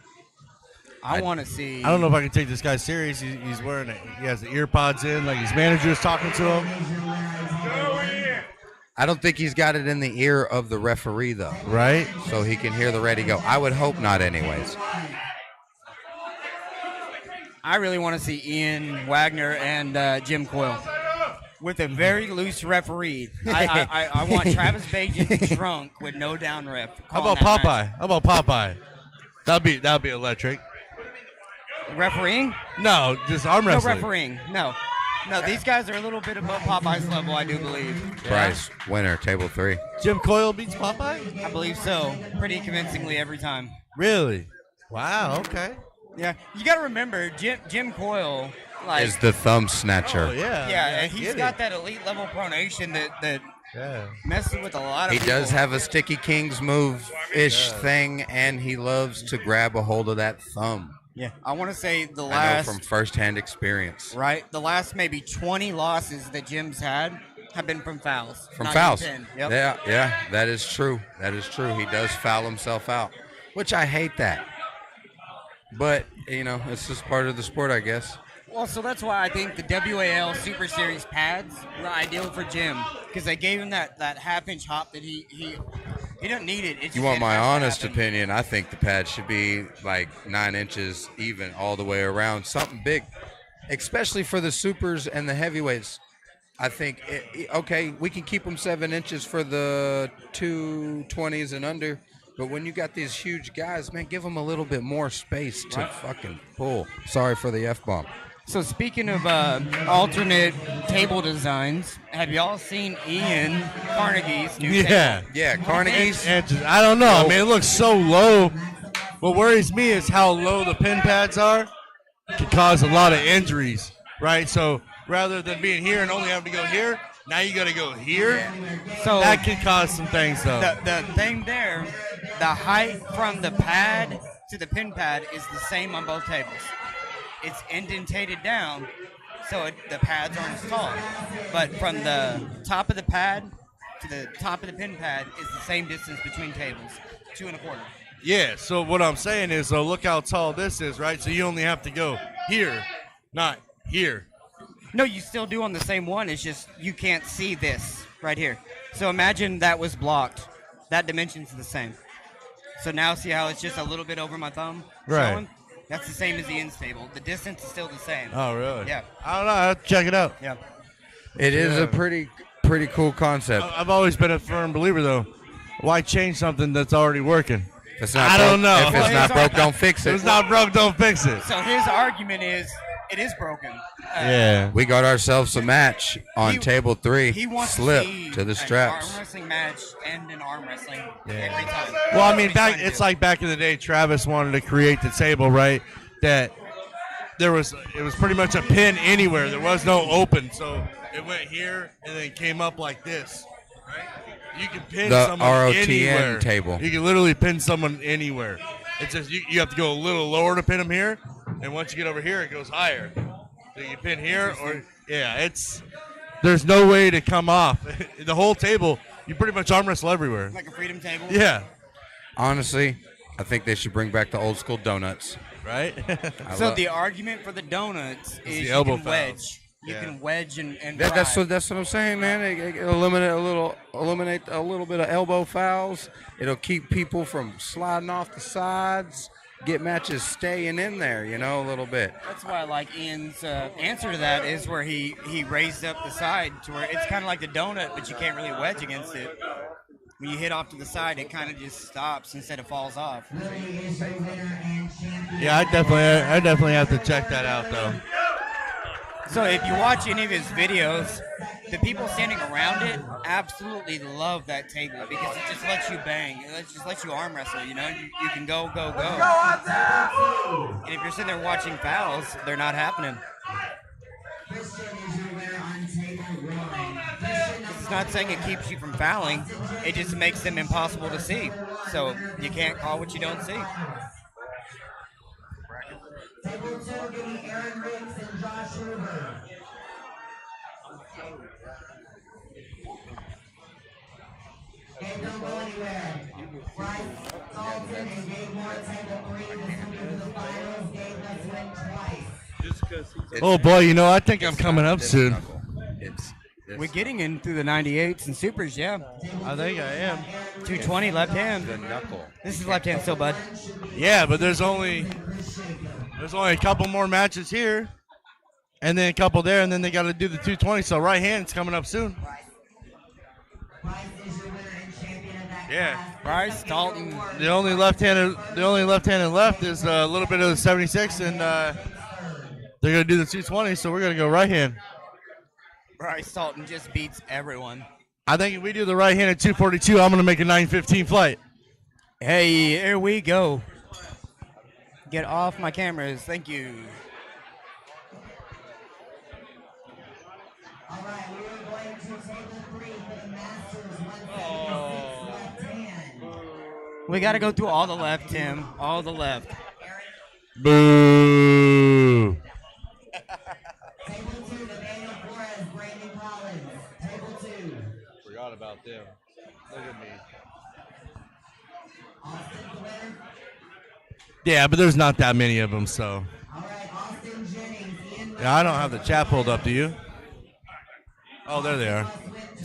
I want to see. I don't know if I can take this guy serious. He's wearing it. He has the ear pods in, like his manager's talking to him. I don't think he's got it in the ear of the referee, though. Right? So he can hear the ready go. I would hope not anyways. I really want to see Ian Wagner and Jim Coyle with a very loose referee. I want Travis Bajan drunk with no down ref. How about Popeye? How about Popeye? That'd be electric. Refereeing? No, just arm wrestling. No refereeing. No, these guys are a little bit above Popeye's level, I do believe. Bryce, winner, table 3. Jim Coyle beats Popeye? I believe so. Pretty convincingly every time. Really? Wow, okay. Yeah, you got to remember, Jim Coyle, like, Is the thumb snatcher. Oh, yeah. yeah, and he's got that elite level pronation that messes with a lot of He people. does have a Sticky Kings move-ish thing, and he loves to grab a hold of that thumb. Yeah, I want to say the I know last, from firsthand experience. right, the last maybe 20 losses that Jim's had have been from fouls. From not fouls. even 10. Yep. Yeah, that is true. That is true. He does foul himself out, which I hate that. But, you know, it's just part of the sport, I guess. Well, so that's why I think the WAL Super Series pads were ideal for Jim, because they gave him that half-inch hop that he doesn't need it. It's You just want it my has to honest happen. opinion, I think the pad should be like 9 inches even all the way around. Something big, especially for the supers and the heavyweights. I think, okay, we can keep them 7 inches for the 220s and under, but when you got these huge guys, man, give them a little bit more space to fucking pull. Sorry for the F-bomb. So speaking of alternate table designs, have y'all seen Ian Carnegie's new table? Yeah, Carnegie's. I don't know. I mean, it looks so low. What worries me is how low the pin pads are. Could cause a lot of injuries, right? So rather than being here and only having to go here, now you got to go here. So that could cause some things, though. The thing there, the height from the pad to the pin pad is the same on both tables. It's indentated down, so the pads aren't as tall. But from the top of the pad to the top of the pin pad is the same distance between tables, 2 1/4. Yeah, so what I'm saying is, look how tall this is, right? So you only have to go here, not here. No, you still do on the same one. It's just you can't see this right here. So imagine that was blocked. That dimension's the same. So now see how it's just a little bit over my thumb? Right. Showing? That's the same as the ends table. The distance is still the same. Oh, really? Yeah. I don't know. I'll have to check it out. Yeah. It is a pretty cool concept. I've always been a firm believer, though. Why change something that's already working? It's not I broke. don't know. If it's not broke, don't fix it. If it's not broke, don't fix it. So his argument is it is broken. Yeah. We got ourselves a match on table 3. He wants Slip to see to the an straps. arm wrestling match and an arm wrestling every time. Well, I mean, it's like back in the day, Travis wanted to create the table, right? That it was pretty much a pin anywhere. There was no open, so it went here and then came up like this. Right? You can pin The someone ROTN anywhere. table. You can literally pin someone anywhere. It's just you have to go a little lower to pin them here, and once you get over here, it goes higher. So you pin here, or there's no way to come off the whole table. You pretty much arm wrestle everywhere. Like a freedom table. Yeah. Honestly, I think they should bring back the old school donuts. Right? So the argument for the donuts is the you elbow can fouls. wedge. You Yeah. can wedge and That's fry. what I'm saying, man. It eliminate a little bit of elbow fouls. It'll keep people from sliding off the sides. Get matches staying in there, a little bit. That's why I like Ian's answer to that is where he raised up the side to where it's kind of like the donut, but you can't really wedge against it. When you hit off to the side, it kind of just stops instead of falls off. Yeah, I definitely have to check that out, though. So if you watch any of his videos, the people standing around it absolutely love that table because it just lets you bang. It just lets you arm wrestle, You can go. And if you're sitting there watching fouls, they're not happening. It's not saying it keeps you from fouling. It just makes them impossible to see. So you can't call what you don't see. Table 2, give me Aaron Riggs and Josh Ruber. Gabe, don't go anywhere. Bryce Dalton and Gabe Moore, table 3. This will be for the finals. Gabe must win twice. Oh boy, I think I'm coming up soon. We're getting in through the 98s and supers, yeah. I think I am. 220 left hand. The knuckle. This is left hand still, bud. Yeah, but there's only a couple more matches here, and then a couple there, and then they got to do the 220. So right hand's coming up soon. Yeah, Bryce Dalton. The only left-handed left is a little bit of the 76, and they're gonna do the 220. So we're gonna go right hand. Bryce Dalton just beats everyone. I think if we do the right hand at 242, I'm gonna make a 9:15 flight. Hey, here we go. Get off my cameras. Thank you. All right, we are going to table 3 for the Masters 176 left hand. We got to go through all the left, Tim. All the left. Boo! Table 2, Nathaniel Flores, Brandon Collins. Table 2. Forgot about them. Look at me. Austin Flair. Yeah, but there's not that many of them, so. All right, Austin Jennings. Ian Yeah, I don't have the chat pulled up, do you? Oh, there they are.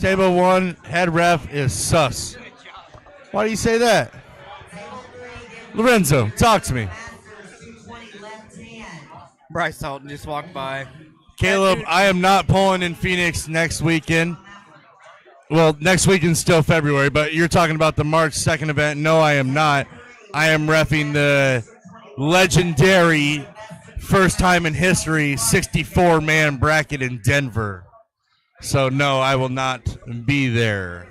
Table 1, head ref is sus. Why do you say that? Lorenzo, talk to me. Bryce Dalton just walked by. Caleb, I am not pulling in Phoenix next weekend. Well, next weekend's still February, but you're talking about the March 2nd event. No, I am not. I am reffing the legendary, first time in history, 64-man bracket in Denver. So, no, I will not be there.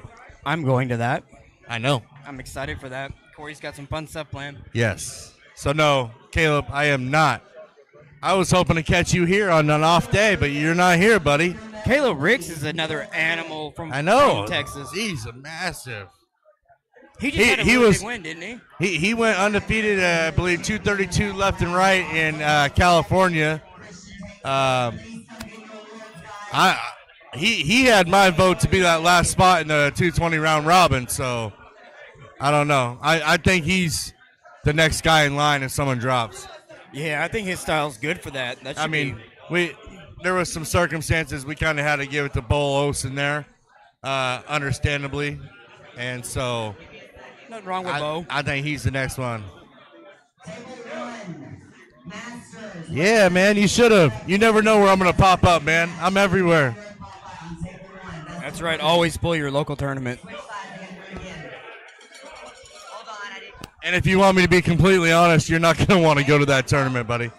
I'm going to that. I know. I'm excited for that. Corey's got some fun stuff planned. Yes. So, no, Caleb, I am not. I was hoping to catch you here on an off day, but you're not here, buddy. Caleb Ricks is another animal from Texas. He's a massive. He just had a really big win, didn't he? He went undefeated, I believe, 232 left and right in California. He had my vote to be that last spot in the 220 round robin, so I don't know. I think he's the next guy in line if someone drops. Yeah, I think his style's good for that. There was some circumstances we kind of had to give it to Bull Olsen there, understandably, and so nothing wrong with Bo. I think he's the next one. Yeah, man, you should have. You never know where I'm going to pop up, man. I'm everywhere. That's right. Always pull your local tournament. And if you want me to be completely honest, you're not going to want to go to that tournament, buddy.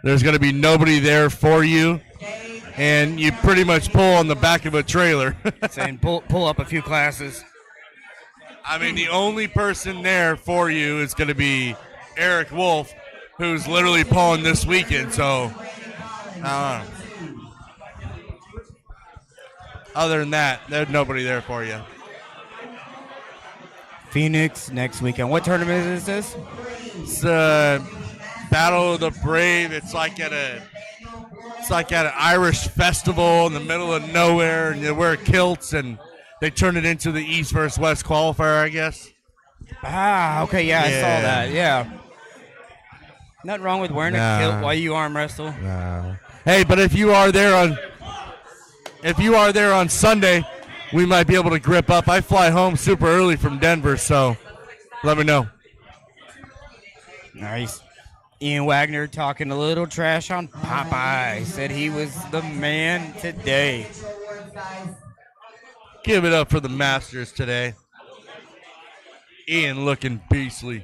There's going to be nobody there for you, and you pretty much pull on the back of a trailer. Saying pull up a few classes. I mean, the only person there for you is going to be Eric Wolf, who's literally pulling this weekend. So, other than that, there's nobody there for you. Phoenix next weekend. What tournament is this? It's Battle of the Brave. It's like at an Irish festival in the middle of nowhere, and they wear kilts, and they turn it into the East versus West qualifier, I guess. Ah, okay, yeah, I saw that. Yeah, nothing wrong with wearing a kilt while you arm wrestle. No. Hey, but if you are there on Sunday, we might be able to grip up. I fly home super early from Denver, so let me know. Nice. Ian Wagner talking a little trash on Popeye. Said he was the man today. Give it up for the Masters today. Ian looking beastly.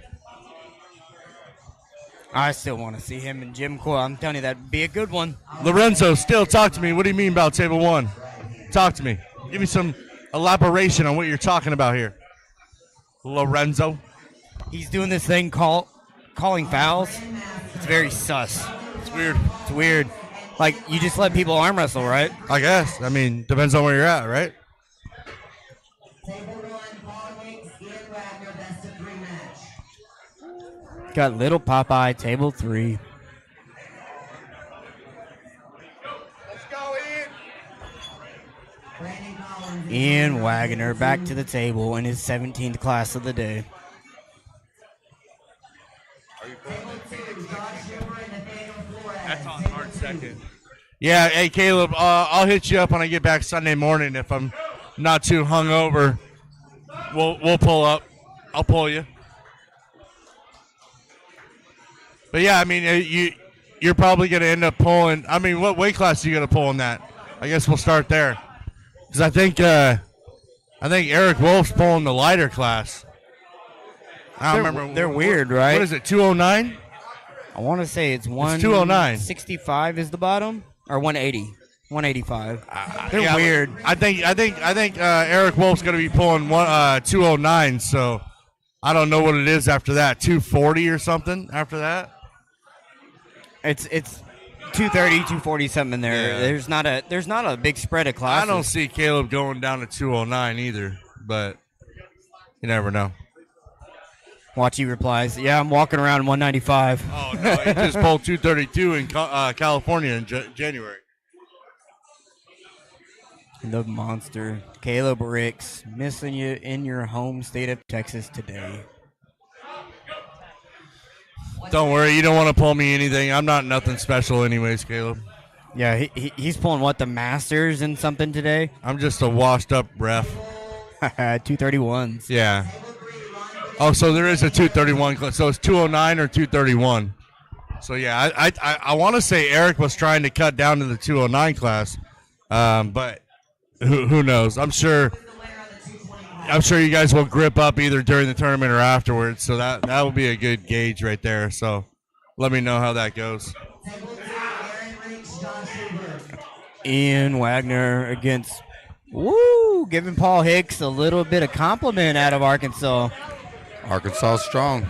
I still want to see him and Jim Coyle. I'm telling you, that'd be a good one. Lorenzo, still talk to me. What do you mean about table one? Talk to me. Give me some elaboration on what you're talking about here. Lorenzo. He's doing this thing calling fouls. It's very sus. It's weird. It's weird. Like, you just let people arm wrestle, right? I guess. I mean, depends on where you're at, right? Got little Popeye, table 3. Let's go, Ian. Ian Wagner back to the table in his 17th class of the day. That's on March 2nd. Yeah, hey, Caleb, I'll hit you up when I get back Sunday morning if I'm not too hungover. We'll pull up. I'll pull you. But yeah, I mean, you're probably going to end up pulling. I mean, what weight class are you going to pull in that? I guess we'll start there, because I think Eric Wolf's pulling the lighter class. I don't remember. They're weird, right? What is it? 209? I want to say it's 209. 65 is the bottom, or 180, 185. They're weird. I think Eric Wolf's going to be pulling 209. So I don't know what it is after that. 240 or something after that. It's 230, 240 something in there. Yeah. There's not a big spread of classes. I don't see Caleb going down to 209 either, but you never know. Watch, he replies, yeah, I'm walking around 195. Oh, no, he just pulled 232 in California in January. The monster, Caleb Ricks, missing you in your home state of Texas today. Don't worry, you don't want to pull me anything. I'm not nothing special anyways, Caleb. Yeah, he's pulling, what, the Masters and something today? I'm just a washed-up ref. 231s. Yeah. Oh, so there is a 231 class. So it's 209 or 231? So yeah, I want to say Eric was trying to cut down to the 209 class, but who knows? I'm sure you guys will grip up either during the tournament or afterwards. So that will be a good gauge right there. So let me know how that goes. Ian Wagner against giving Paul Hicks a little bit of compliment out of Arkansas. Arkansas strong.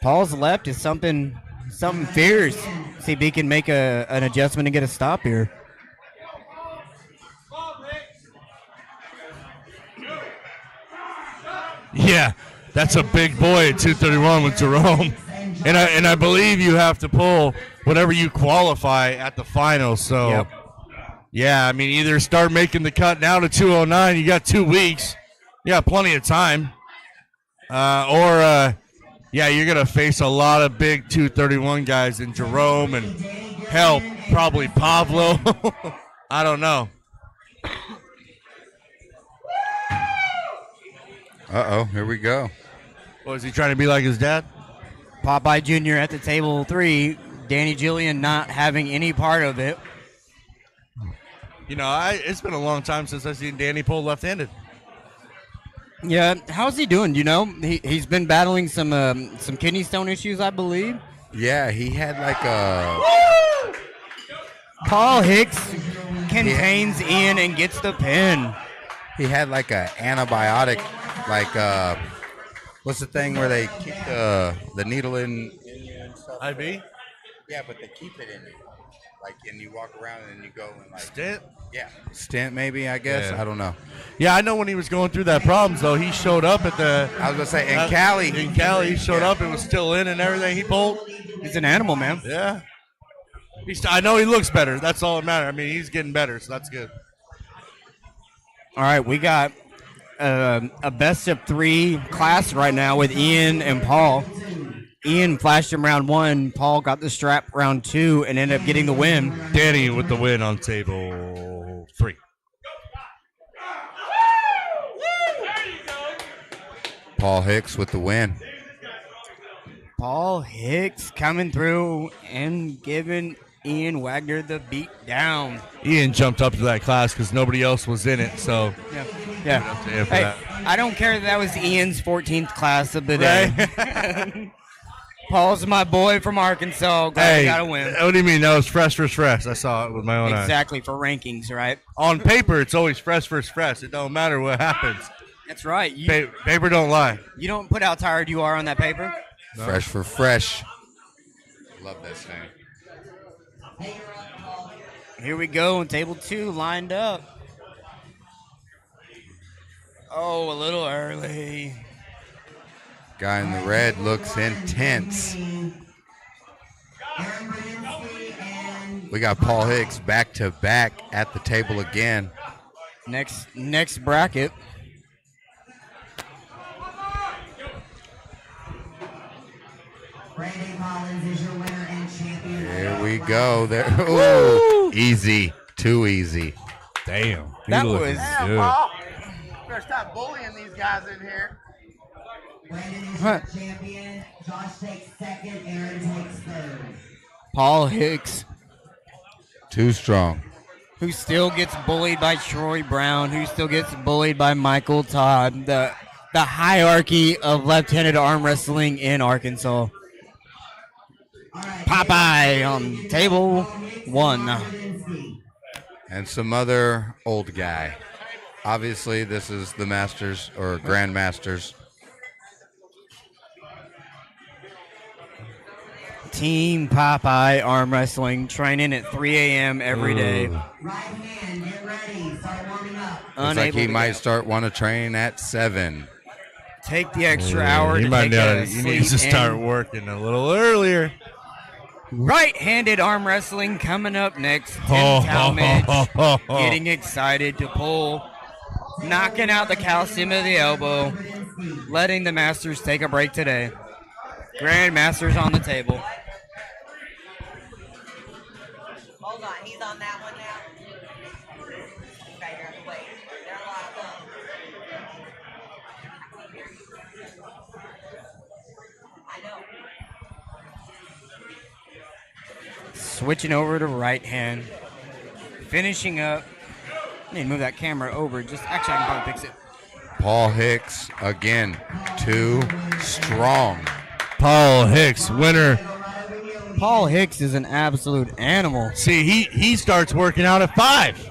Paul's left is something fierce. See if he can make an adjustment and get a stop here. Yeah, that's a big boy at 231 with Jerome, and I believe you have to pull whatever you qualify at the finals. So, Yep. Yeah, I mean, either start making the cut now to 209. You got 2 weeks. You got plenty of time. Yeah, you're gonna face a lot of big 231 guys in Jerome and hell, probably Pablo. I don't know. Uh-oh, here we go. Was he trying to be like his dad? Popeye Jr. at the table 3. Danny Jillian not having any part of it. You know, it's been a long time since I've seen Danny pull left-handed. Yeah, how's he doing? You know, he's been battling some kidney stone issues, I believe. Yeah, he had like a... Paul Hicks contains Ian and gets the pin. He had like a antibiotic, like what's the thing where they keep the needle in and stuff? IV? Yeah, but they keep it in you. Like, and you walk around and you go and like... Stent? Yeah. Stent, maybe, I guess. Yeah. I don't know. Yeah, I know when he was going through that problems, though, he showed up at the... I was going to say, in Cali. In Cali, he showed up. It was still in and everything. He pulled. He's an animal, man. Yeah. I know he looks better. That's all that matters. I mean, he's getting better, so that's good. All right, we got a best of 3 class right now with Ian and Paul. Ian flashed him round 1. Paul got the strap round 2 and ended up getting the win. Danny with the win on table 3. Paul Hicks with the win. Paul Hicks coming through and giving Ian Wagner the beat down. Ian jumped up to that class because nobody else was in it, so... Yeah. Up to him for Hey, that. I don't care that was Ian's 14th class of the day. Paul's my boy from Arkansas. Glad he got a win. What do you mean? That was fresh versus fresh. I saw it with my own eyes. Exactly, for rankings, right? On paper, it's always fresh versus fresh. It don't matter what happens. That's right. Paper don't lie. You don't put how tired you are on that paper? No. Fresh for fresh. Love that saying. Here we go, table 2 lined up. Oh, a little early. Guy in the red looks intense. We got Paul Hicks back to back at the table again. Next bracket. Here we go. There. Ooh, easy. Too easy. Damn. That was Damn, Paul. Better stop bullying these guys in here. Champion. Josh takes 2nd. Aaron takes 3rd. Paul Hicks, Too strong. who still gets bullied by Troy Brown, who still gets bullied by Michael Todd. The hierarchy of left-handed arm wrestling in Arkansas. Popeye on table 1. And some other old guy. Obviously, this is the Masters or Grandmasters. Team Popeye arm wrestling, training at 3 a.m. every day. Right hand, get ready. Start warming up. Looks like he might want to train at 7. Take the extra hour He to might take a he needs to sleep start in. working a little earlier. Right-handed arm wrestling coming up next. Tim Oh, Talmadge oh, oh, oh. getting excited to pull, knocking out the calcium of the elbow, letting the Masters take a break today. Grandmasters on the table. Hold on, he's on that one now. Okay, you're gonna wait. There are a lot of them. I know. Switching over to right hand. Finishing up. I need to move that camera over. Actually, I can probably fix it. Paul Hicks again, too strong. Paul Hicks, winner. Paul Hicks is an absolute animal. See, he starts working out at 5.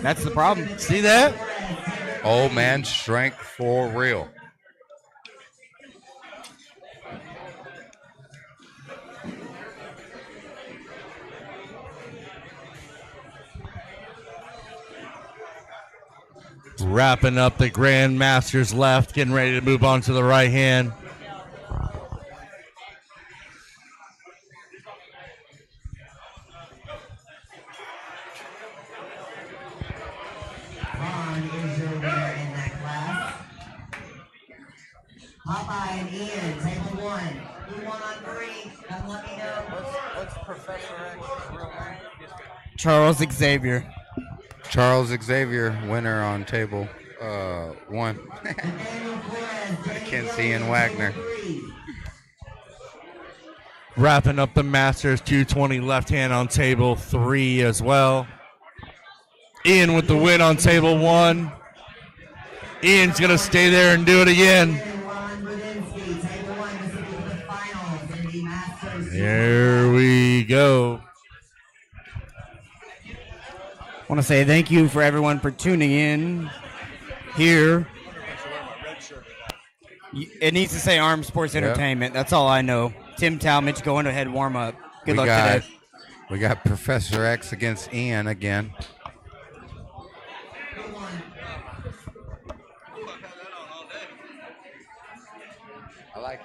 That's the problem. See that? Old man strength for real. Wrapping up the Grandmasters left, getting ready to move on to the right hand. Ron is your winner in that class. Popeye and Ian, table 1. Who won on 3? Come let me know. What's Professor X's real name? Charles Xavier. Charles Xavier, winner on table 1. Mackenzie and Wagner. Wrapping up the Masters 220 left hand on table 3 as well. Ian with the win on table 1. Ian's going to stay there and do it again. There we go. I want to say thank you for everyone for tuning in here. It needs to say Armed Sports Entertainment. That's all I know. Tim Talmadge going ahead warm up. Good luck today. We got Professor X against Ian again. I like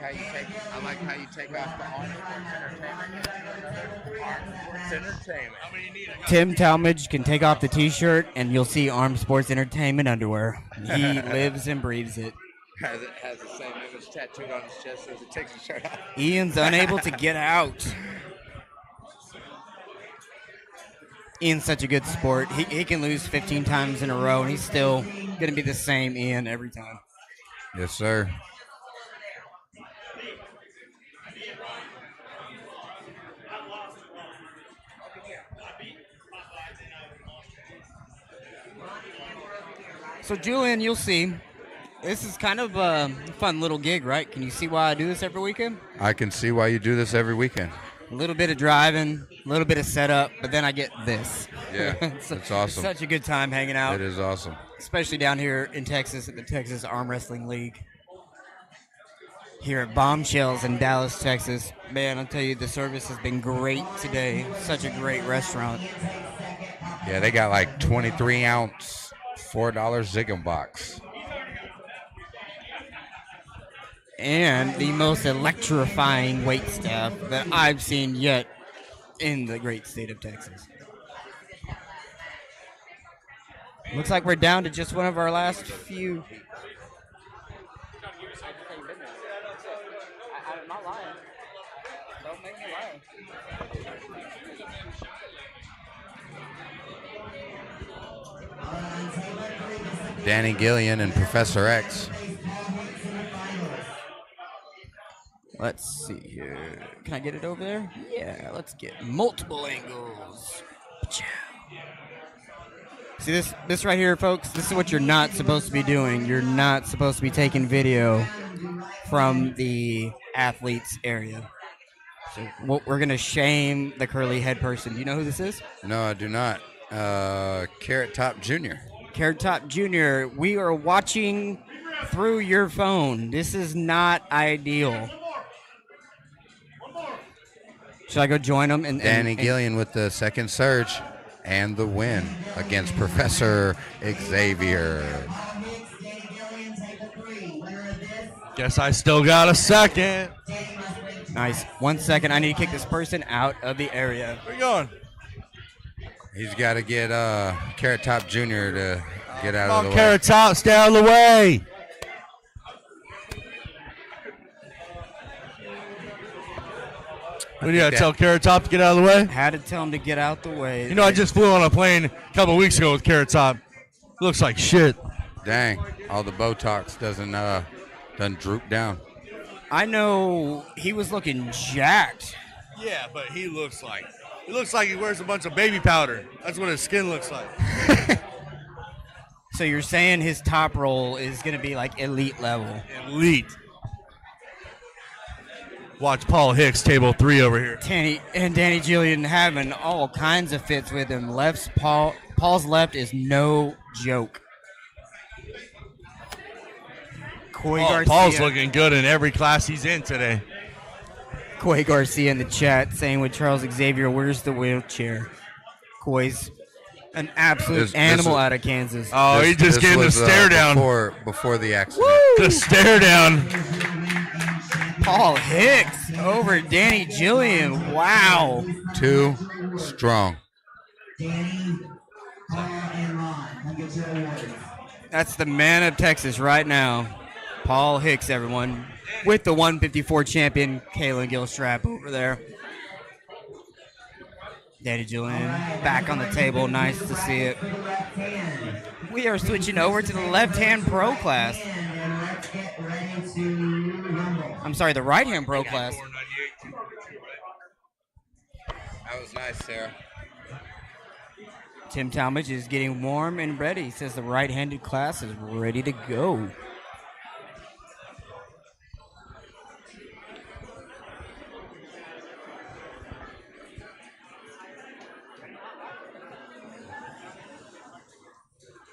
how you take off the Armed Sports Entertainment. Tim Talmadge can take off the t-shirt and you'll see Armed Sports Entertainment underwear. He lives and breathes it. Has the same image tattooed on his chest as he takes his shirt off. Ian's unable to get out. Ian's such a good sport. He can lose 15 times in a row and he's still going to be the same Ian every time. Yes, sir. So, Julian, you'll see. This is kind of a fun little gig, right? Can you see why I do this every weekend? I can see why you do this every weekend. A little bit of driving, a little bit of setup, but then I get this. Yeah, it's awesome. Such a good time hanging out. It is awesome. Especially down here in Texas at the Texas Arm Wrestling League. Here at Bombshells in Dallas, Texas. Man, I'll tell you, the service has been great today. Such a great restaurant. Yeah, they got like 23-ounce, $4 Ziggenbox. And the most electrifying wait staff that I've seen yet in the great state of Texas. Looks like we're down to just one of our last few. I'm not lying. Don't make me lie. Danny Gillian and Professor X. Let's see here. Can I get it over there? Yeah, let's get multiple angles. See this right here, folks? This is what you're not supposed to be doing. You're not supposed to be taking video from the athlete's area. So we're going to shame the curly head person. Do you know who this is? No, I do not. Carrot Top Jr. Carrot Top Jr., we are watching through your phone. This is not ideal. Should I go join them? Danny Gillian with the second surge and the win against Professor Xavier. Guess I still got a second. Nice. 1 second. I need to kick this person out of the area. Where you going? He's got to get Carrot Top Jr. to get out of the way. Carrot Top, stay out of the way. What do you got to tell Carrot Top to get out of the way? Had to tell him to get out the way. You know, I just flew on a plane a couple weeks ago with Carrot Top. Looks like shit. Dang, all the Botox doesn't droop down. I know he was looking jacked. Yeah, but he looks like It looks like he wears a bunch of baby powder. That's what his skin looks like. So you're saying his top roll is going to be like elite level? Elite. Watch Paul Hicks, table 3 over here. Danny Gillian having all kinds of fits with him. Paul's left is no joke. Paul's looking good in every class he's in today. Coy Garcia in the chat saying with Charles Xavier, where's the wheelchair? Coy's an absolute animal out of Kansas. Oh, he just gave him the stare down. Before the accident. The stare down. Paul Hicks over Danny Gillian. Wow. Too strong. Danny, Paul, and Ron, come get your awards. That's the man of Texas right now. Paul Hicks, everyone. With the 154 champion, Kalen Gilstrap over there. Danny Gillian back on the table. Nice to see it. We are switching over to the left-hand pro class. I'm sorry, the right-hand pro class. That was nice, Sarah. Tim Talmadge is getting warm and ready. He says the right-handed class is ready to go.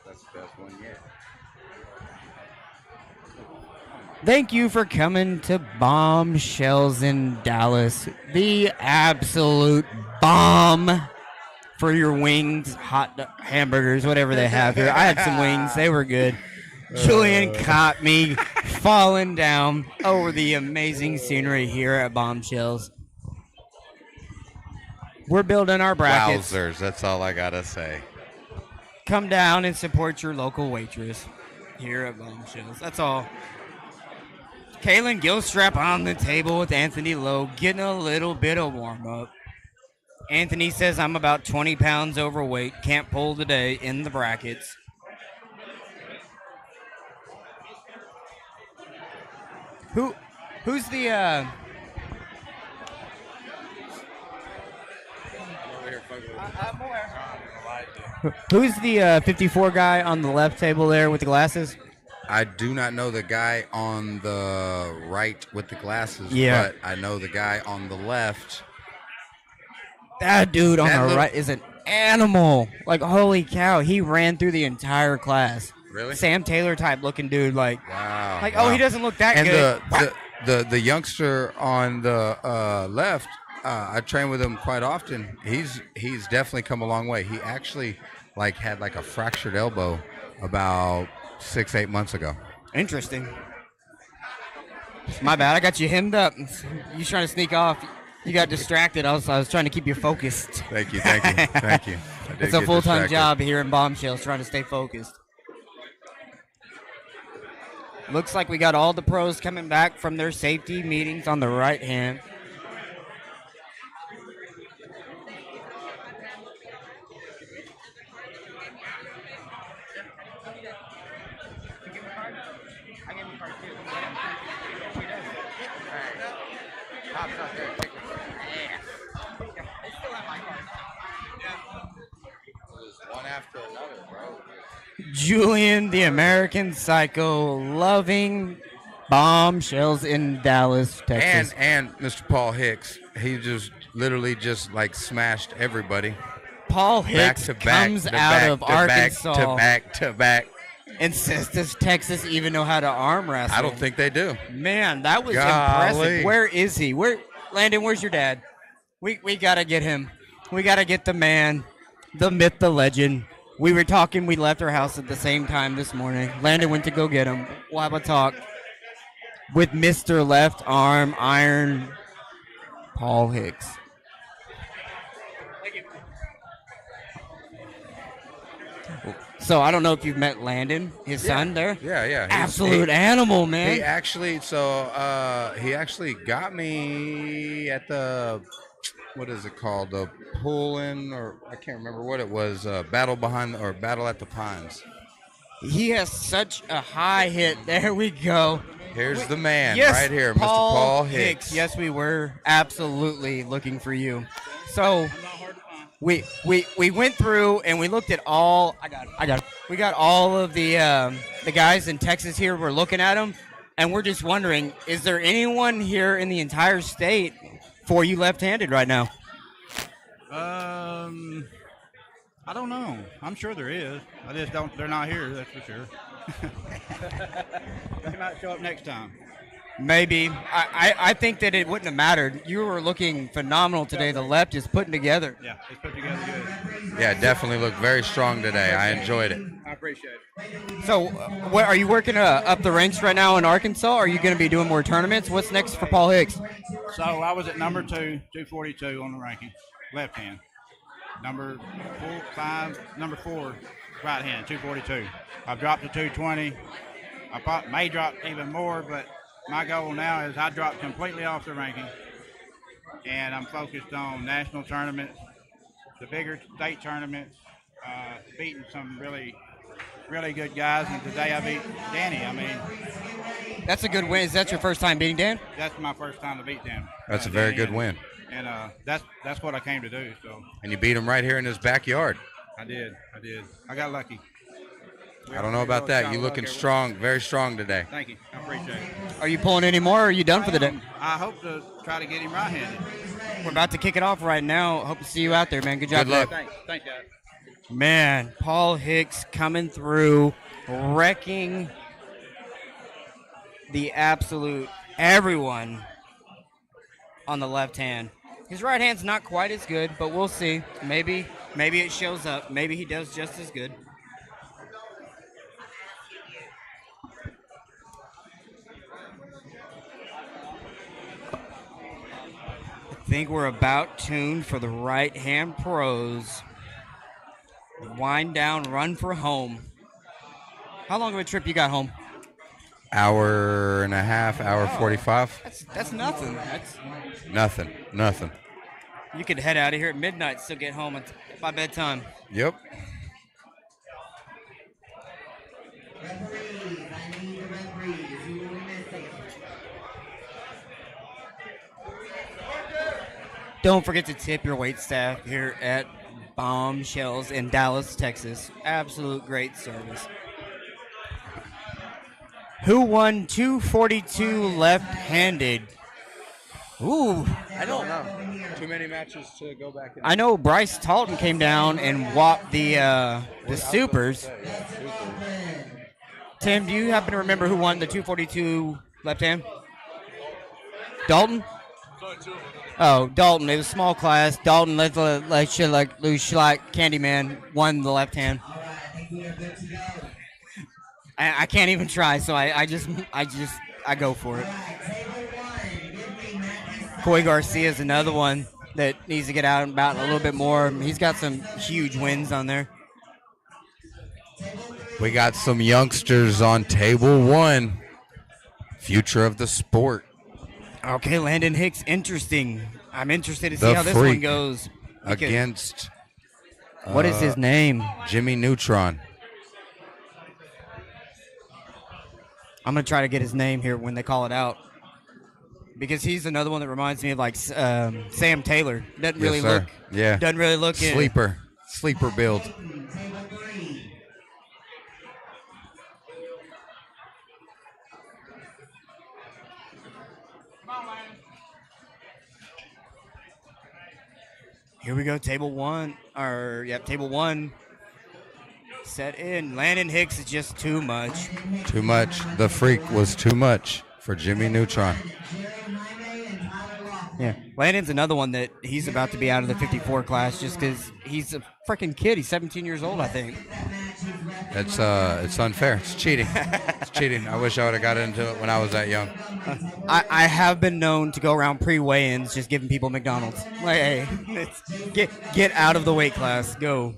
That's the best one yet. Thank you for coming to Bombshells in Dallas. The absolute bomb for your wings, hamburgers, whatever they have here. I had some wings. They were good. Julian caught me falling down over the amazing scenery here at Bombshells. We're building our brackets. Wowzers, that's all I got to say. Come down and support your local waitress here at Bombshells. That's all. Kalen Gilstrap on the table with Anthony Lowe, getting a little bit of warm-up. Anthony says, I'm about 20 pounds overweight, can't pull today in the brackets. Who's the, Who's the 54 guy on the left table there with the glasses? I do not know the guy on the right with the glasses, Yeah. but I know the guy on the left. That dude on the right is an animal. Like, holy cow, he ran through the entire class. Really? Sam Taylor type looking dude, like, wow. like wow. oh, he doesn't look that and good. the youngster on the left, I train with him quite often. He's definitely come a long way. He actually had a fractured elbow about 6-8 months ago. Interesting. My bad. I got you hemmed up. You trying to sneak off. You got distracted. I was trying to keep you focused. Thank you. Thank you. It's a full-time job here in Bombshells, trying to stay focused. Looks like we got all the pros coming back from their safety meetings on the right hand. One after another, bro. Julian, the American Psycho, loving Bombshells in Dallas, Texas. And Mr. Paul Hicks, he just literally smashed everybody. Paul Hicks comes out of Arkansas. Back to back. And says, does Texas even know how to arm wrestle? I don't think they do. Man, that was Golly. impressive. Where is he? Landon, where's your dad? We got to get him. We got to get the man, the myth, the legend. We were talking. We left our house at the same time this morning. Landon went to go get him. We'll have a talk with Mr. Left Arm Iron Paul Hicks. So I don't know if you've met Landon, his son there. Yeah. Absolute animal, man. He actually got me at the, what is it called? The pull-in, or I can't remember what it was. Battle at the Pines. He has such a high hit. There we go. Here's the man yes, right here, Mr. Paul Hicks. Yes, we were absolutely looking for you. So we went through and we looked at all. I got it. We got all of the guys in Texas here. We're looking at them, and we're just wondering: is there anyone here in the entire state for you left-handed right now? I don't know. I'm sure there is. I just don't. They're not here. That's for sure. They might show up next time. Maybe. I think that it wouldn't have mattered. You were looking phenomenal today. The left is putting together. Yeah, it's put together good. Yeah, definitely looked very strong today. I enjoyed it. I appreciate it. So, what are you working up the ranks right now in Arkansas? Are you going to be doing more tournaments? What's next for Paul Hicks? So I was at number 2, 242 on the ranking, left hand. Number 4, right hand, 242. I've dropped to 220. I may drop even more, but my goal now is I dropped completely off the ranking, and I'm focused on national tournaments, the bigger state tournaments, beating some really, really good guys. And today I beat Danny. I mean, that's a good win. Is that your first time beating Dan? That's my first time to beat Dan. That's a very good win. And that's what I came to do. So. And you beat him right here in his backyard. I did. I got lucky. I don't know about that. You're looking strong, very strong today. Thank you. I appreciate it. Are you pulling any more, or are you done for the day? I hope to try to get him right-handed. We're about to kick it off right now. Hope to see you out there, man. Good job. Good luck. Thanks, guys. Man, Paul Hicks coming through, wrecking the absolute everyone on the left hand. His right hand's not quite as good, but we'll see. Maybe it shows up. Maybe he does just as good. I think we're about tuned for the right-hand pros. Wind down, run for home. How long of a trip you got home? Hour and a half, hour 45. That's nothing. That's Nothing. You could head out of here at midnight, still get home by bedtime. Yep. Don't forget to tip your wait staff here at Bombshells in Dallas, Texas. Absolute great service. Who won 242 left-handed? Ooh. I don't know. Too many matches to go back. I know Bryce Talton came down and whopped the supers. Tim, do you happen to remember who won the 242 left-hand? Dalton? Oh, Dalton. It was small class. Dalton, like loose like Candyman, won the left hand. I can't even try, so I go for it. Coy Garcia is another one that needs to get out and about a little bit more. He's got some huge wins on there. We got some youngsters on table 1. Future of the sport. Okay, Landon Hicks, interesting. I'm interested to see how this one goes. Against what is his name? Jimmy Neutron. I'm going to try to get his name here when they call it out. Because he's another one that reminds me of like Sam Taylor. Doesn't really look. Yeah. Doesn't really look. Sleeper build. Here we go, table 1. Table 1. Set in. Landon Hicks is just too much. Too much. The freak was too much for Jimmy Neutron. Yeah. Landon's another one that he's about to be out of the 54 class just because he's a freaking kid. He's 17 years old, I think. It's unfair. It's cheating. It's cheating. I wish I would have got into it when I was that young. I have been known to go around pre-weigh-ins just giving people McDonald's. Like, hey, get out of the weight class. Go.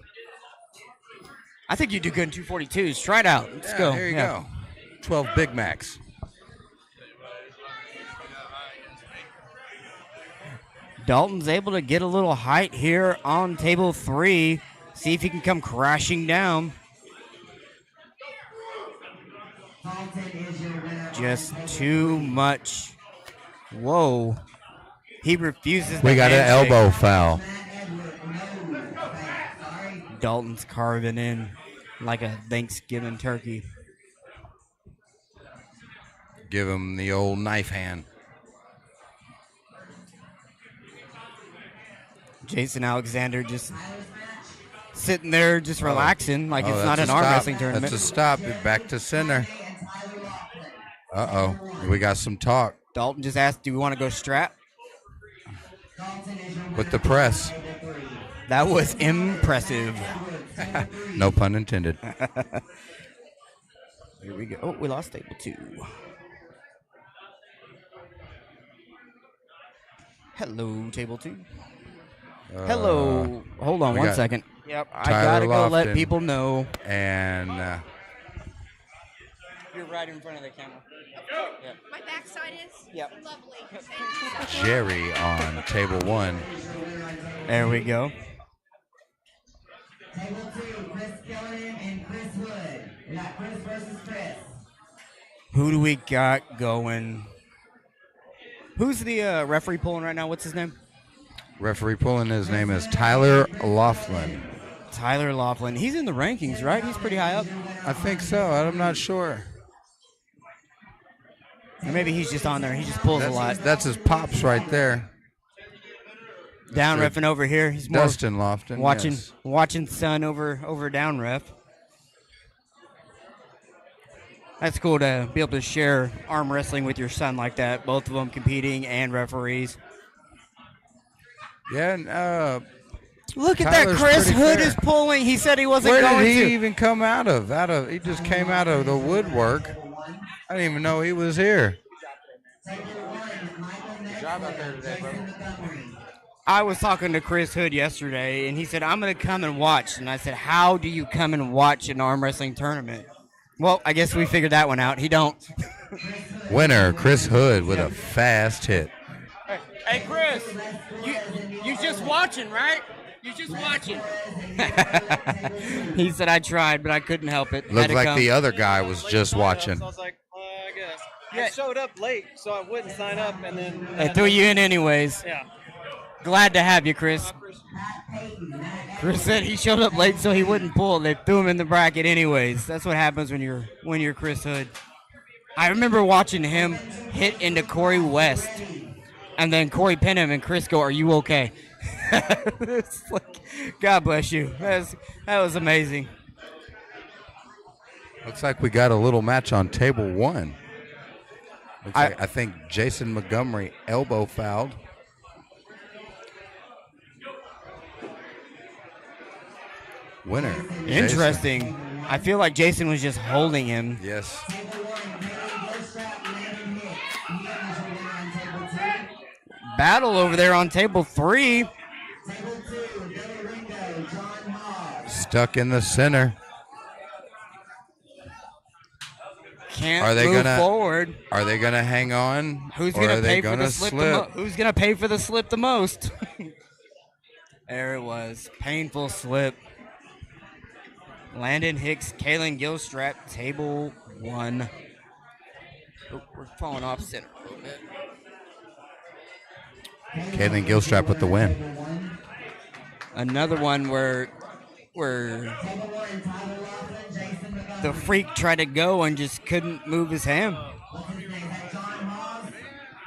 I think you do good in 242s. Try it out. Let's go. There you go. 12 Big Macs. Dalton's able to get a little height here on table 3. See if he can come crashing down. Just too much. Whoa. He refuses. We got an elbow foul. Dalton's carving in like a Thanksgiving turkey. Give him the old knife hand. Jason Alexander just sitting there, just relaxing, like it's not that's an a arm stop. wrestling tournament. That's a stop. Back to center. Uh-oh. We got some talk. Dalton just asked, do we want to go strap? With the press. That was impressive. No pun intended. Here we go. Oh, we lost table 2. Hello, table 2. Hello. Hold on 1 second. Yep, I gotta go let people know. And you're right in front of the camera. Yep. My backside is? Yep. Lovely. Jerry on table 1. There we go. Table 2, Chris Killian and Chris Wood. We got Chris versus Chris. Who do we got going? Who's the referee pulling right now? What's his name? Referee pulling, his name is Tyler Laughlin. Tyler Laughlin. He's in the rankings, right? He's pretty high up. I think so. I'm not sure. Or maybe he's just on there. He just pulls a lot. That's his pops right there. Down reffing over here. He's more Dustin Lofton. Watching son over down ref. That's cool to be able to share arm wrestling with your son like that. Both of them competing and referees. Yeah, and look at that. Chris Hood is pulling. He said he wasn't going to. Where did he even come out of? He just came out of the woodwork. I didn't even know he was here. Good job out there today, brother. I was talking to Chris Hood yesterday, and he said, I'm going to come and watch. And I said, how do you come and watch an arm wrestling tournament? Well, I guess we figured that one out. He don't. Winner, Chris Hood with a fast hit. Hey, Chris, you just watching, right? You just watching. He said I tried, but I couldn't help it. Looked like the other guy was just watching. So I was like, I guess. I showed up late, so I wouldn't sign up, and then They threw you in anyways. Yeah. Glad to have you, Chris. Chris said he showed up late, so he wouldn't pull. They threw him in the bracket anyways. That's what happens when you're Chris Hood. I remember watching him hit into Corey West, and then Corey pinned him, and Chris go, "Are you okay?" It's like, God bless you. That was amazing. Looks like we got a little match on table 1. I think Jason Montgomery elbow fouled. Winner. Interesting. Jason. I feel like Jason was just holding him. Yes. Battle over there on table 3. Stuck in the center. Can't move forward. Are they gonna hang on? Who's gonna pay for the slip? Who's gonna pay for the slip the most? There it was. Painful slip. Landon Hicks, Kalen Gilstrap, table 1. Oh, we're falling off center a little bit. Kalen Gilstrap with the win. Another one where the freak tried to go and just couldn't move his hand.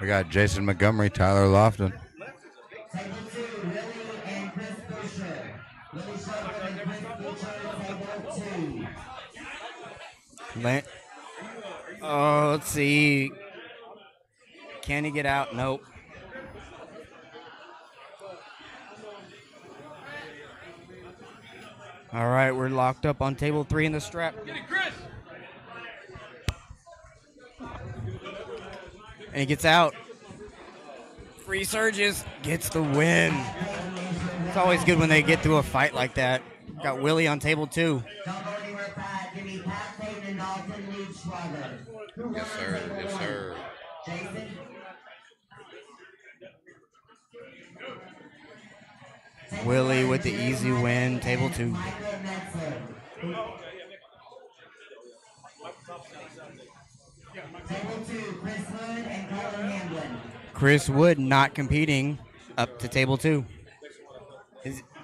We got Jason Montgomery, Tyler Lofton. Oh, let's see. Can he get out? Nope. All right, we're locked up on table 3 in the strap. And he gets out. Free surges, gets the win. It's always good when they get through a fight like that. Got Willie on table 2. Yes, sir. Yes, sir. Willie with the easy win, table 2. Chris Wood not competing up to table 2.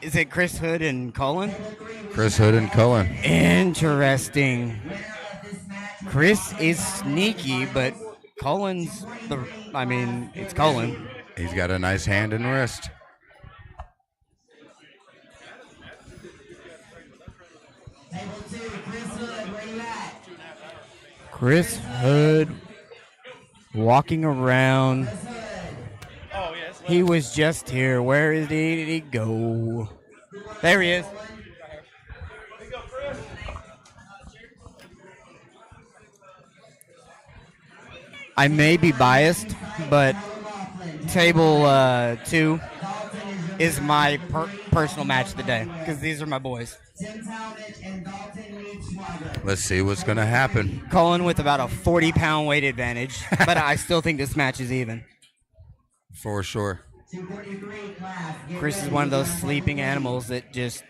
Is it Chris Hood and Cullen? Chris Hood and Cullen. Interesting. Chris is sneaky, but Cullen's it's Cullen. He's got a nice hand and wrist. Chris Hood walking around. He was just here. Where did he go? There he is. I may be biased, but table 2 is my personal match of the day because these are my boys. Let's see what's going to happen. Cullen with about a 40-pound weight advantage, but I still think this match is even. For sure. Chris is one of those sleeping animals that just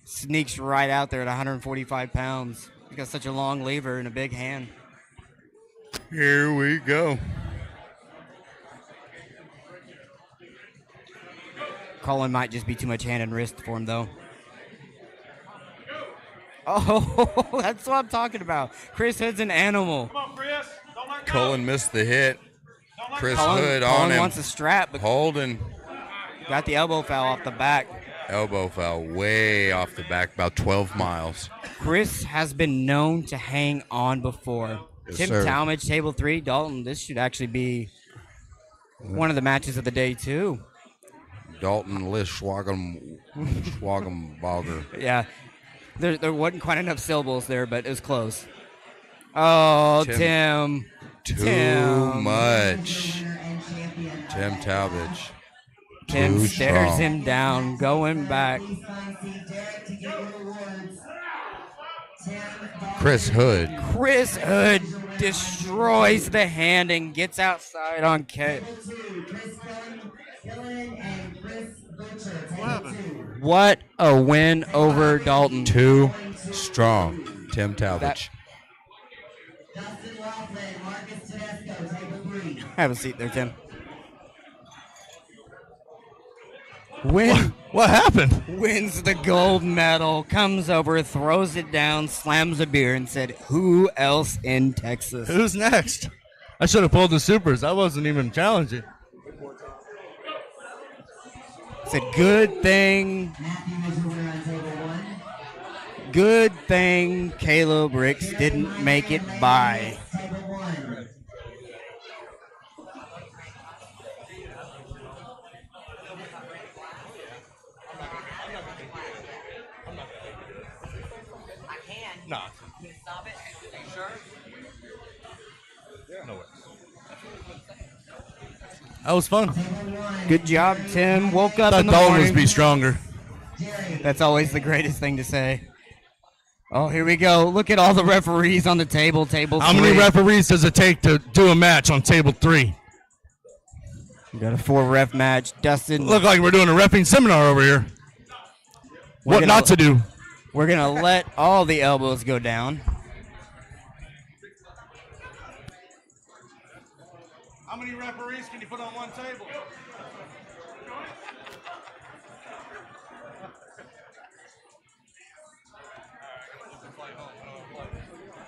sneaks right out there at 145 pounds. He's got such a long lever and a big hand. Here we go. Cullen might just be too much hand and wrist for him, though. Oh, that's what I'm talking about. Chris Hood's an animal. Cullen missed the hit. Chris Hood on Cullen him. Wants a strap, but holding. Got the elbow foul off the back. Elbow foul way off the back, about 12 miles. Chris has been known to hang on before. Yes, Tim sir. Talmadge, table 3. Dalton, this should actually be one of the matches of the day, too. Dalton Lish Schwagem Bogger. Yeah. There wasn't quite enough syllables there, but it was close. Oh, Tim. Too much. Tim Talmadge. Tim Too stares strong. him down, going back. Chris Hood. Chris Hood destroys the hand and gets outside on K. What a win over Dalton. Too strong. Tim Talmadge. Have a seat there, Tim. Win. What happened? Wins the gold medal, comes over, throws it down, slams a beer, and said, "Who else in Texas?" Who's next? I should have pulled the supers. I wasn't even challenging. It's a good thing. Good thing Caleb Ricks didn't make it by. Nah. Stop it. Are you sure? No way. That was fun. Good job, Tim. Woke up Thought in the Dalton morning. would be stronger. That's always the greatest thing to say. Oh, here we go. Look at all the referees on the table. Table How 3. many referees does it take to do a match on table 3? We got a 4-ref match. Dustin. Look like we're doing a reffing seminar over here. What not to do. We're going to let all the elbows go down. How many referees can you put on one table?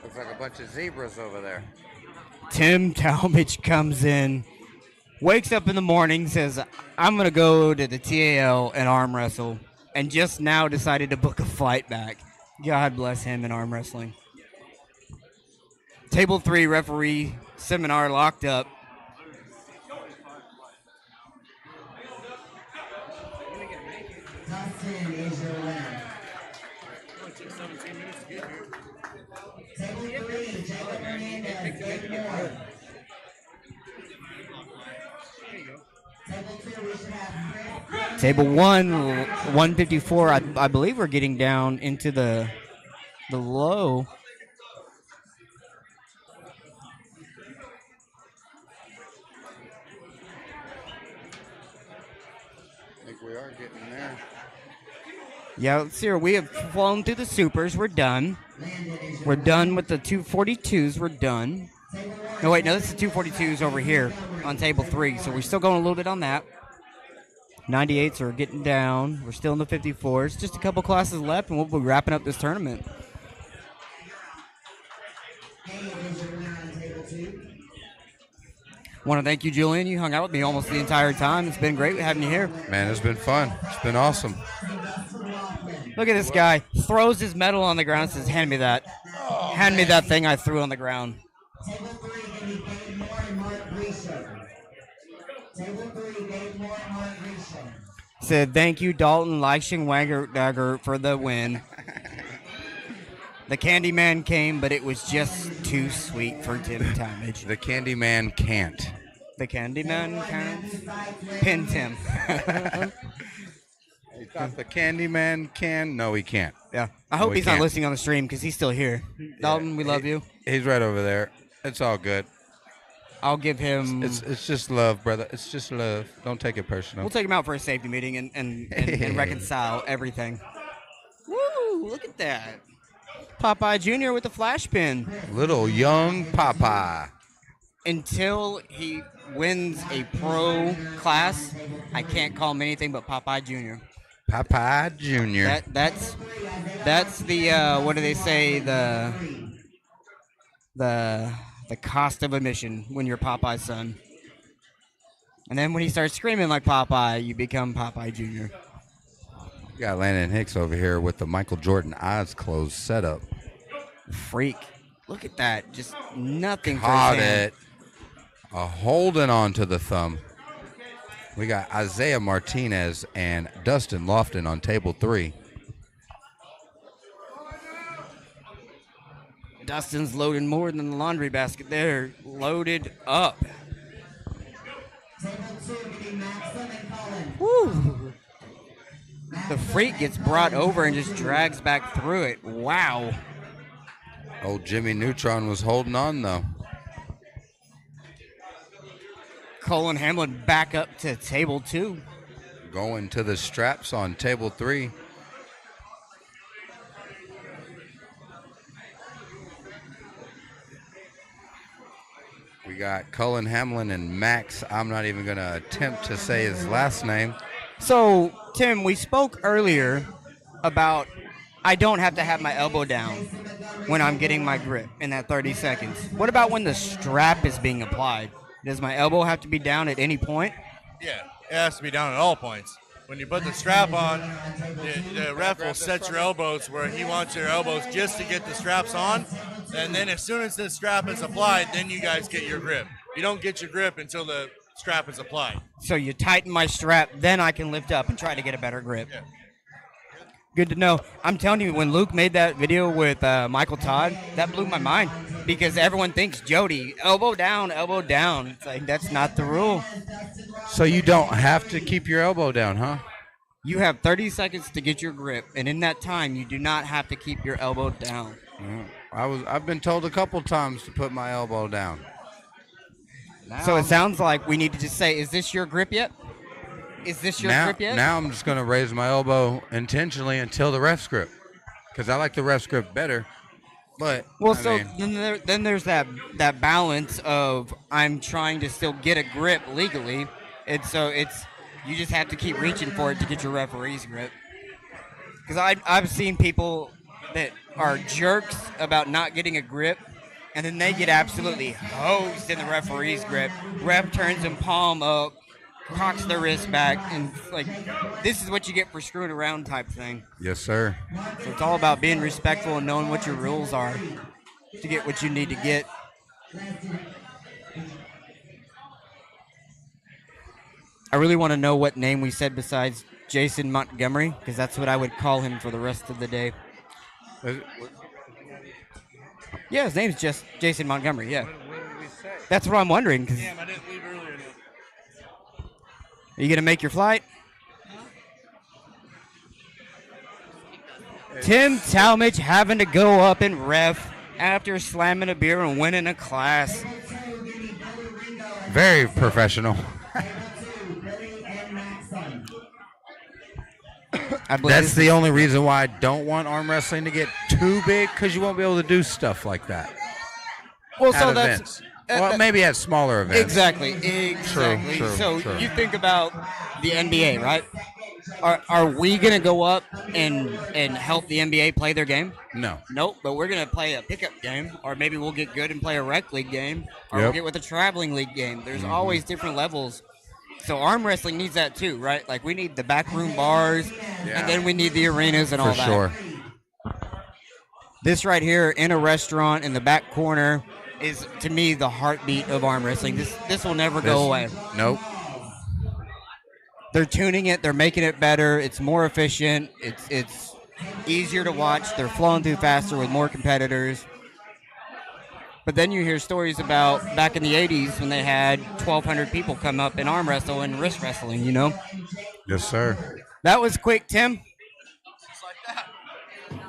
Looks like a bunch of zebras over there. Tim Talmadge comes in, wakes up in the morning, says, "I'm going to go to the TAL and arm wrestle," and just now decided to book a flight back. God bless him in arm wrestling. Table 3 referee seminar locked up. Dustin is your winner. Table 3, Jacob Hernandez, Dave Moore. Table 2, we should have Chris. Table 1, 154. I believe we're getting down into the low. I think we are getting there. Yeah, let's see here. We have flown through the supers. We're done. We're done with the 242s. We're done. No, wait, no, this is 242s over here on table 3. So we're still going a little bit on that. 98s are getting down. We're still in the 54s. Just a couple classes left, and we'll be wrapping up this tournament. Want to thank you, Julian. You hung out with me almost the entire time. It's been great having you here. Man, it's been fun. It's been awesome. Look at this guy. Throws his medal on the ground and says, hand me that. Hand me that thing I threw on the ground. Table 3, give me Dave Moore and Mark Grisham. Table 3, Dave Moore and Mark Grisham. Said, thank you, Dalton Dagger for the win. The Candyman came, but it was just too sweet for Tim Talmadge. The Candyman can't. The Candyman can't? Pin Tim. He thought the Candyman can? No, he can't. Yeah. I hope No, he's he not can't. listening on the stream because he's still here. Dalton, we love you. He's right over there. It's all good. I'll give him... It's just love, brother. It's just love. Don't take it personal. We'll take him out for a safety meeting and reconcile everything. Woo! Look at that. Popeye Jr. with the flash pin. Little young Popeye. Until he wins a pro class, I can't call him anything but Popeye Jr. Popeye Jr. That's the what do they say, the cost of admission when you're Popeye's son. And then when he starts screaming like Popeye, you become Popeye Jr. We got Landon Hicks over here with the Michael Jordan eyes closed setup. Freak. Look at that. Just nothing Caught for his hand. it. Holding on to the thumb. We got Isaiah Martinez and Dustin Lofton on table 3. Dustin's loading more than the laundry basket there. Loaded up. Woo. The Freak gets brought over and just drags back through it. Wow. Old Jimmy Neutron was holding on, though. Colin Hamlin back up to table 2. Going to the straps on table 3. We got Cullen Hamlin and Max. I'm not even going to attempt to say his last name. So, Tim, we spoke earlier about I don't have to have my elbow down when I'm getting my grip in that 30 seconds. What about when the strap is being applied? Does my elbow have to be down at any point? Yeah, it has to be down at all points. When you put the strap on, the ref will set your elbows where he wants your elbows just to get the straps on. And then as soon as the strap is applied, then you guys get your grip. You don't get your grip until the strap is applied. So you tighten my strap, then I can lift up and try to get a better grip. Yeah. Good to know. I'm telling you, when Luke made that video with Michael Todd, that blew my mind because everyone thinks Jody, elbow down, elbow down. It's like, that's not the rule. So you don't have to keep your elbow down, huh? You have 30 seconds to get your grip, and in that time, you do not have to keep your elbow down. I've been told a couple times to put my elbow down. So it sounds like we need to just say, is this your grip yet? Is this your grip yet? Now I'm just going to raise my elbow intentionally until the ref's grip. Because I like the ref's grip better. But, well, then there's that balance of I'm trying to still get a grip legally. And so you just have to keep reaching for it to get your referee's grip. Because I've seen people that are jerks about not getting a grip, and then they get absolutely hosed in the referee's grip. Ref turns them palm up, cocks their wrist back, and like, this is what you get for screwing around type thing. Yes, sir. So it's all about being respectful and knowing what your rules are to get what you need to get. I really want to know what name we said besides Jason Montgomery, because that's what I would call him for the rest of the day. Yeah, his name's just Jason Montgomery, yeah. What did we say? That's what I'm wondering. Damn, I didn't leave earlier. Are you going to make your flight? Tim Talmadge having to go up and ref after slamming a beer and winning a class. Very professional. That's the only reason why I don't want arm wrestling to get too big, because you won't be able to do stuff like that. Well, at so events. Well, maybe at smaller events. Exactly. True. So you think about the NBA, right? Are we gonna go up and help the NBA play their game? No. Nope. But we're gonna play a pickup game, or maybe we'll get good and play a rec league game, or we'll Yep. get with a traveling league game. There's Mhm. always different levels. So arm wrestling needs that too, right? Like we need the backroom bars, and then we need the arenas and all For that. sure. This right here in a restaurant in the back corner is, to me, the heartbeat of arm wrestling. This will never go away. Nope. They're tuning it. They're making it better. It's more efficient. It's easier to watch. They're flowing through faster with more competitors. But then you hear stories about back in the 80s when they had 1,200 people come up and arm wrestle and wrist wrestling, you know? Yes, sir. That was quick, Tim.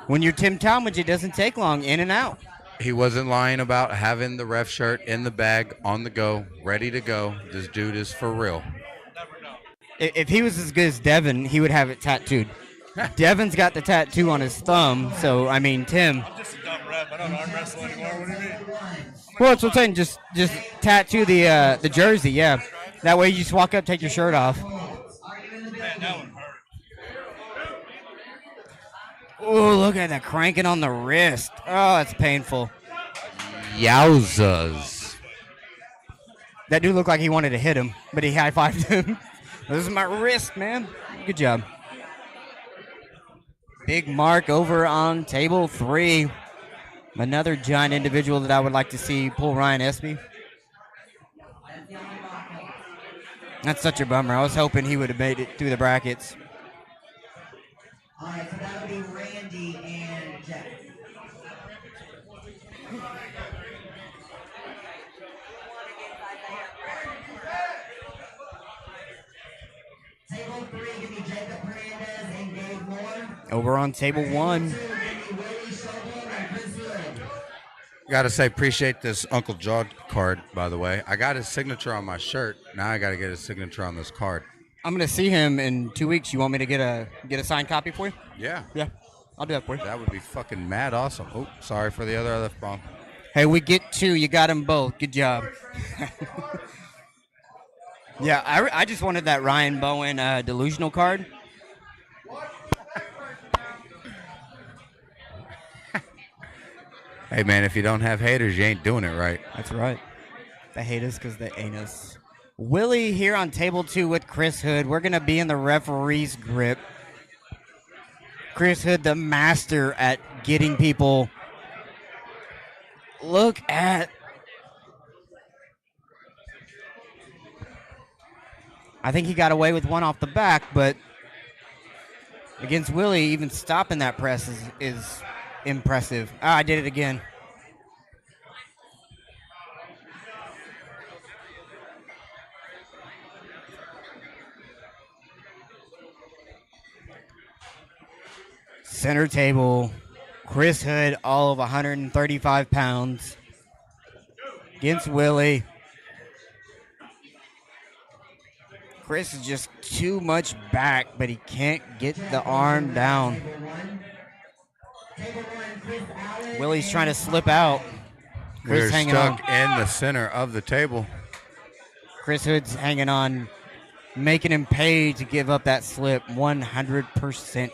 When you're Tim Talmadge, it doesn't take long, in and out. He wasn't lying about having the ref shirt in the bag, on the go, ready to go. This dude is for real. If he was as good as Devin, he would have it tattooed. Devin's got the tattoo on his thumb, so, I mean, Tim. I'm just a dumb ref. I don't arm wrestle anymore. What do you mean? Well, that's what I'm saying. Just tattoo the jersey, yeah. That way you just walk up, take your shirt off. Man, that one hurt. Oh, look at that cranking on the wrist. Oh, that's painful. Yowzas. That dude looked like he wanted to hit him, but he high-fived him. This is my wrist, man. Good job. Big Mark over on table 3. Another giant individual that I would like to see pull Ryan Espey. That's such a bummer. I was hoping he would have made it through the brackets. All right, so that would be Randy and Jack. Table 3, give me Jacob Hernandez and Gabe Moore. Over on table 1. Gotta say, appreciate this Uncle John card, by the way. I got his signature on my shirt. Now I gotta get his signature on this card. I'm gonna see him in 2 weeks. You want me to get a signed copy for you? Yeah. Yeah. I'll do that for you. That would be fucking mad awesome. Oh, sorry for the other F-bomb. Hey, we get 2. You got them both. Good job. Yeah, I just wanted that Ryan Bowen delusional card. Hey, man, if you don't have haters, you ain't doing it right. That's right. They hate us because they ain't us. Willie here on table 2 with Chris Hood. We're going to be in the referee's grip. Chris Hood, the master at getting people. Look at. I think he got away with one off the back, but against Willie, even stopping that press is impressive. Ah, I did it again. Center table, Chris Hood, all of 135 pounds against Willie. Chris is just too much back, but he can't get the arm down. Willie's trying to slip out. Chris We're hanging stuck on. in the center of the table. Chris Hood's hanging on, making him pay to give up that slip 100%.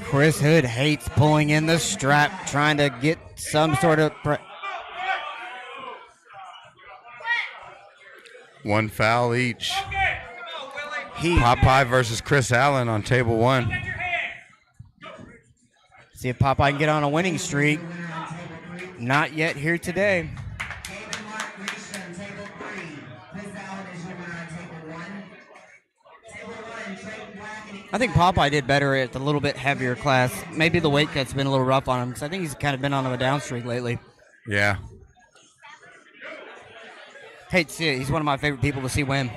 Chris Hood hates pulling in the strap, trying to get some sort of... One foul each. Popeye versus Chris Allen on table 1. See if Popeye can get on a winning streak. Not yet here today. I think Popeye did better at the little bit heavier class. Maybe the weight cut's been a little rough on him because I think he's kind of been on a down streak lately. Yeah. Hate to see it. He's one of my favorite people to see win.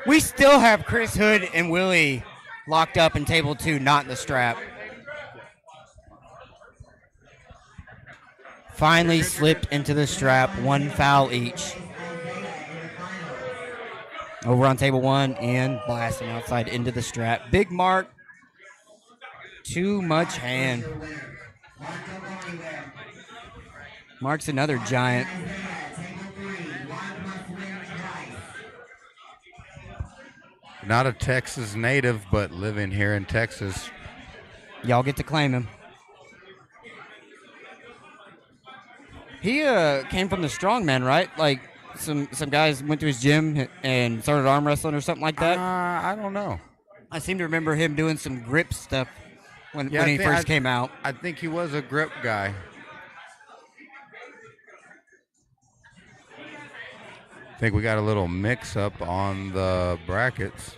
We still have Chris Hood and Willie locked up in table 2, not in the strap. Finally slipped into the strap, 1 foul each. Over on table 1 and blasting outside into the strap. Big Mark. Too much hand. Mark's another giant. Not a Texas native, but living here in Texas. Y'all get to claim him. He came from the strongman, right? Like some guys went to his gym and started arm wrestling or something like that. I don't know. I seem to remember him doing some grip stuff when Yeah, he first came out. I think he was a grip guy. I think we got a little mix-up on the brackets.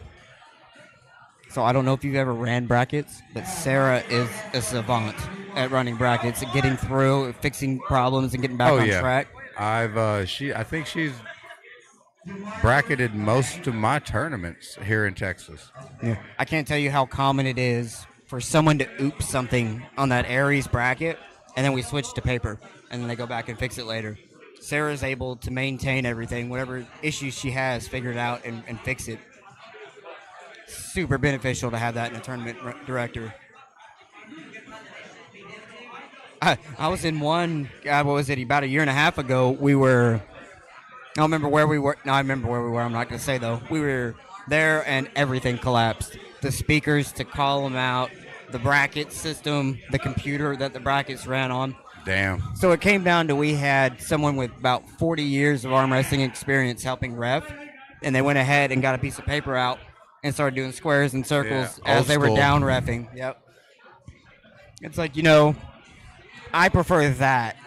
So I don't know if you've ever ran brackets, but Sarah is a savant at running brackets, and getting through, fixing problems, and getting back on track. I think she's bracketed most of my tournaments here in Texas. Yeah. I can't tell you how common it is for someone to oops something on that Aries bracket, and then we switch to paper, and then they go back and fix it later. Sarah's able to maintain everything, whatever issues she has, figure it out and fix it. Super beneficial to have that in a tournament director. I was in one, what was it, about a year and a half ago, I don't remember where we were. No, I remember where we were. I'm not going to say, though. We were there, and everything collapsed. The speakers to call them out, the bracket system, the computer that the brackets ran on. Damn. So it came down to we had someone with about 40 years of arm wrestling experience helping ref, and they went ahead and got a piece of paper out and started doing squares and circles as they were down reffing. Yep. It's like, I prefer that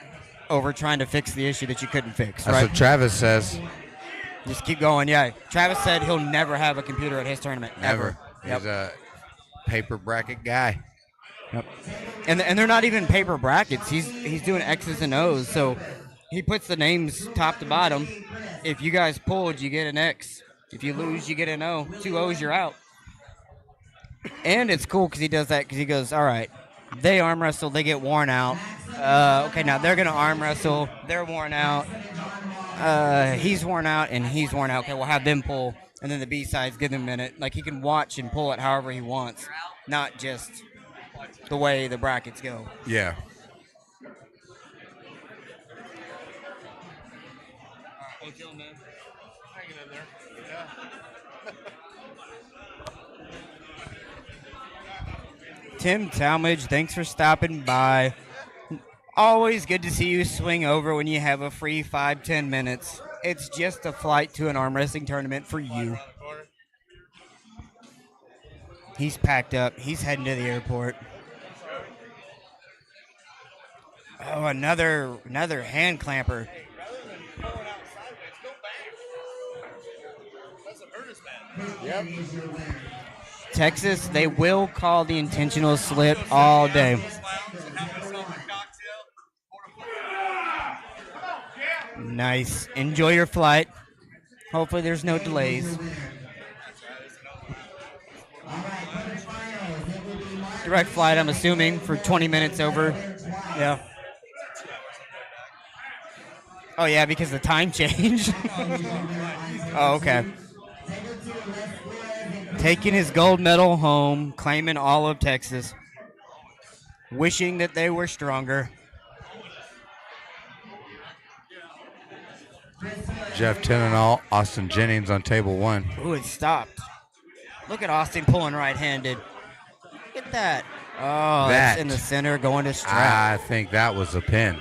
over trying to fix the issue that you couldn't fix. That's what Travis says. Just keep going. Yeah. Travis said he'll never have a computer at his tournament. Never. Yep. He's a paper bracket guy. Yep. And they're not even paper brackets. He's doing X's and O's. So he puts the names top to bottom. If you guys pulled, you get an X. If you lose, you get an O. 2 O's, you're out. And it's cool because he does that because he goes, all right, they arm wrestle, they get worn out. Okay, now they're going to arm wrestle. They're worn out. He's worn out, and he's worn out. Okay, we'll have them pull. And then the B-sides, give them a minute. Like, he can watch and pull it however he wants, not just the way the brackets go. Yeah. Tim Talmadge, thanks for stopping by. Always good to see you swing over when you have a free 5-10 minutes. It's just a flight to an arm wrestling tournament for you. He's packed up. He's heading to the airport. Oh, another hand clamper. Yep. Texas, they will call the intentional slip all day. Nice. Enjoy your flight. Hopefully there's no delays. Direct flight, I'm assuming, for 20 minutes over. Yeah. Oh, yeah, because the time changed. Oh, okay. Taking his gold medal home, claiming all of Texas. Wishing that they were stronger. Jeff Tenenall, Austin Jennings on table 1. Ooh, it stopped. Look at Austin pulling right-handed. Look at that. Oh, that's in the center going to strap. I think that was a pin.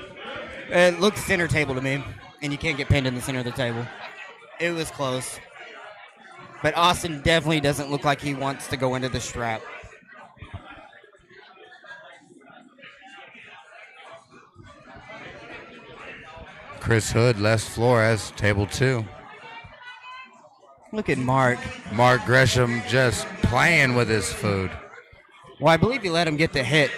It looks center table to me, and you can't get pinned in the center of the table. It was close. But Austin definitely doesn't look like he wants to go into the strap. Chris Hood, Les Flores, table 2. Look at Mark. Mark Gresham just playing with his food. Well, I believe he let him get the hit.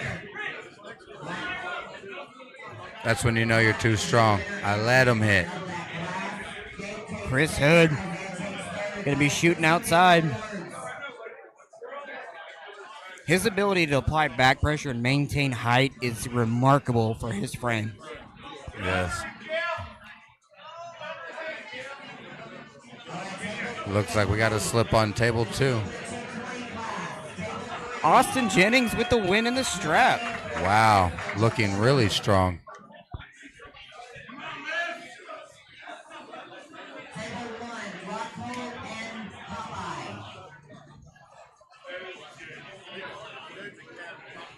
That's when you know you're too strong. I let him hit. Chris Hood going to be shooting outside. His ability to apply back pressure and maintain height is remarkable for his frame. Yes. Looks like we got a slip on table 2. Austin Jennings with the win in the strap. Wow, looking really strong.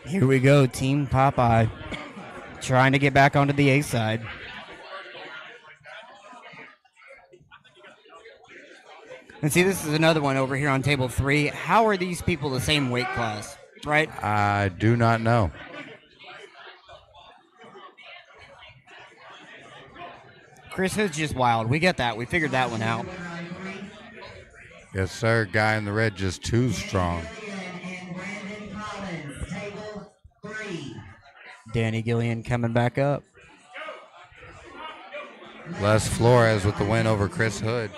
Here we go, Team Popeye. Trying to get back onto the A side. And see, this is another one over here on table 3. How are these people the same weight class, right? I do not know. Chris Hood's just wild. We get that. We figured that one out. Yes, sir. Guy in the red just too strong. Danny Gillian coming back up. Les Flores with the win over Chris Hood.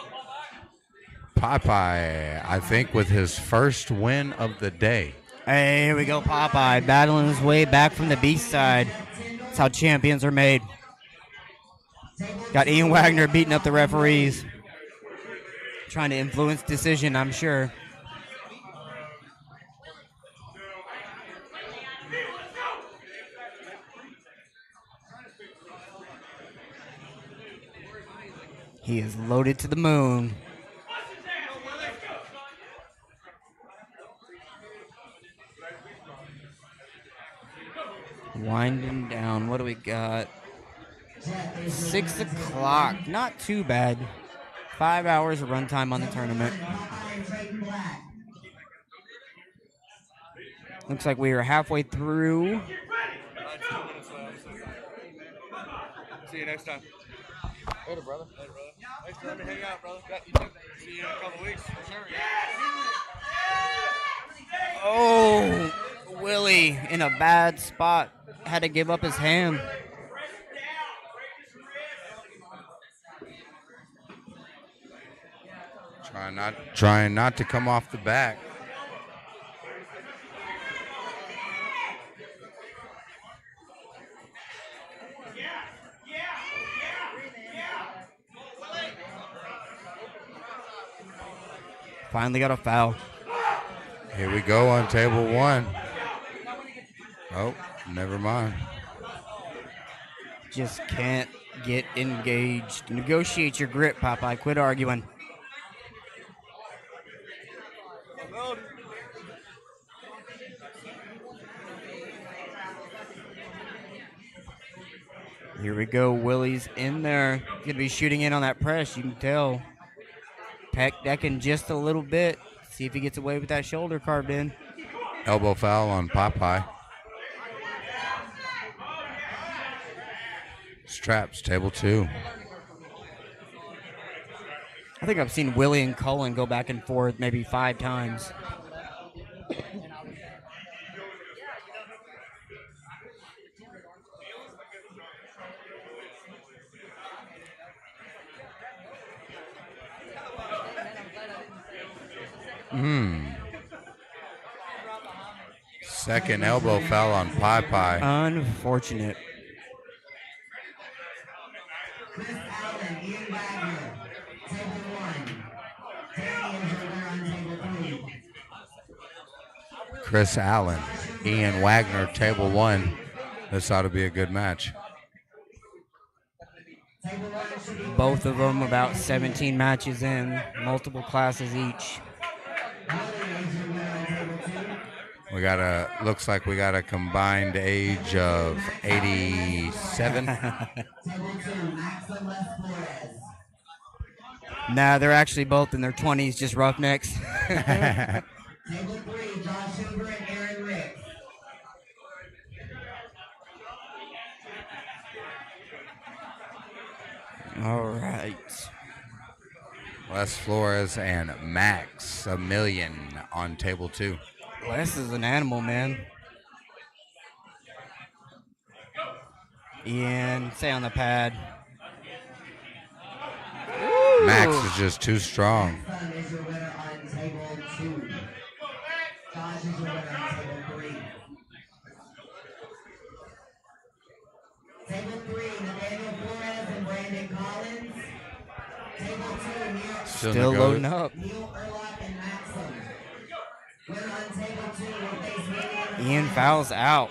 Popeye, I think, with his first win of the day. Hey, here we go, Popeye, battling his way back from the B side. That's how champions are made. Got Ian Wagner beating up the referees. Trying to influence decision, I'm sure. He is loaded to the moon. Winding down. What do we got? 6 o'clock. Not too bad. 5 hours of runtime on the tournament. Looks like we are halfway through. See you next time. Later, brother. Later, brother. Thanks for letting me hang out, brother. See you in a couple weeks. For sure. Oh, Willie in a bad spot. Had to give up his hand. Trying not to come off the back. Finally got a foul. Here we go on table 1. Oh, never mind. Just can't get engaged. Negotiate your grip, Popeye. Quit arguing. Here we go. Willie's in there. Going to be shooting in on that press. You can tell. Peck decking just a little bit. See if he gets away with that shoulder carved in. Elbow foul on Popeye. Straps, table 2. I think I've seen Willie and Cullen go back and forth maybe 5 times. Second elbow foul on Popeye. Unfortunate. Chris Allen, Ian Wagner, table 1. This ought to be a good match. Both of them about 17 matches in, multiple classes each. We got looks like we got a combined age of 87. Nah, they're actually both in their 20s, just roughnecks. Table 3, Josh Hoover and Aaron Ricks. All right. Les Flores and Max a million on table 2. Les is an animal, man. Ian, stay on the pad. Ooh. Max is just too strong. Is your winner on table 2. Josh is your winner on table 3. Table 3, Nathaniel Flores and Brandon Collins. Table 2, Amir Still loading up. Ian fouls out.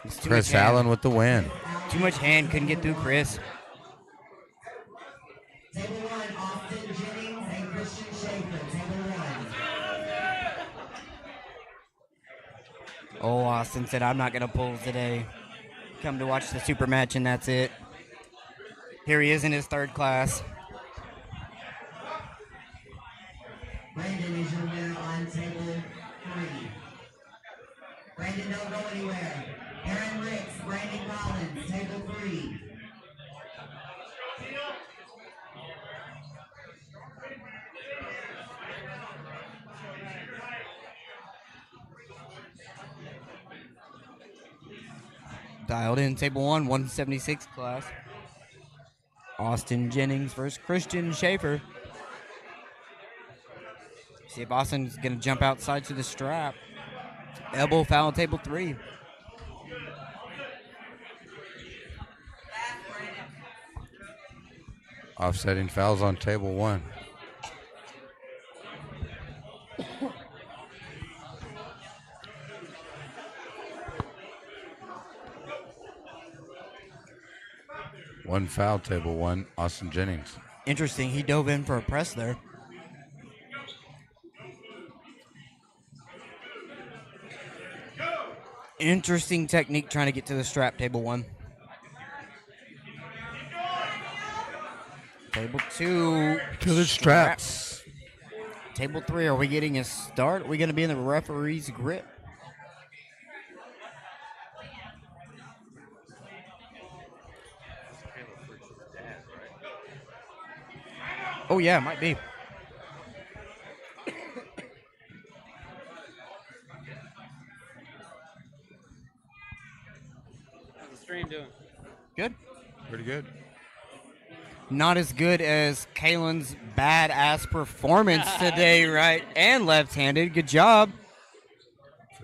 It's too Chris much hand. Allen with the win. Too much hand, couldn't get through Chris. Table 1, Austin Jennings and Christian Schaefer. Table 1. Oh, Austin said, I'm not going to pull today. Come to watch the super match, and that's it. Here he is in his third class. Brandon is your winner on table 3. Brandon, don't go anywhere. Aaron Ricks, Brandon Collins, table 3. Dialed in, table 1, 176 class. Austin Jennings versus Christian Schaefer. See if Austin's going to jump outside to the strap. Elbow foul, table 3. Offsetting fouls on table 1. One foul, table 1, Austin Jennings. Interesting, he dove in for a press there. Interesting technique trying to get to the strap, table 1. Table 2. To the straps. Table 3, are we getting a start? Are we going to be in the referee's grip? Oh, yeah, it might be. How's the stream doing? Good. Pretty good. Not as good as Kalen's badass performance today, right? And left-handed. Good job.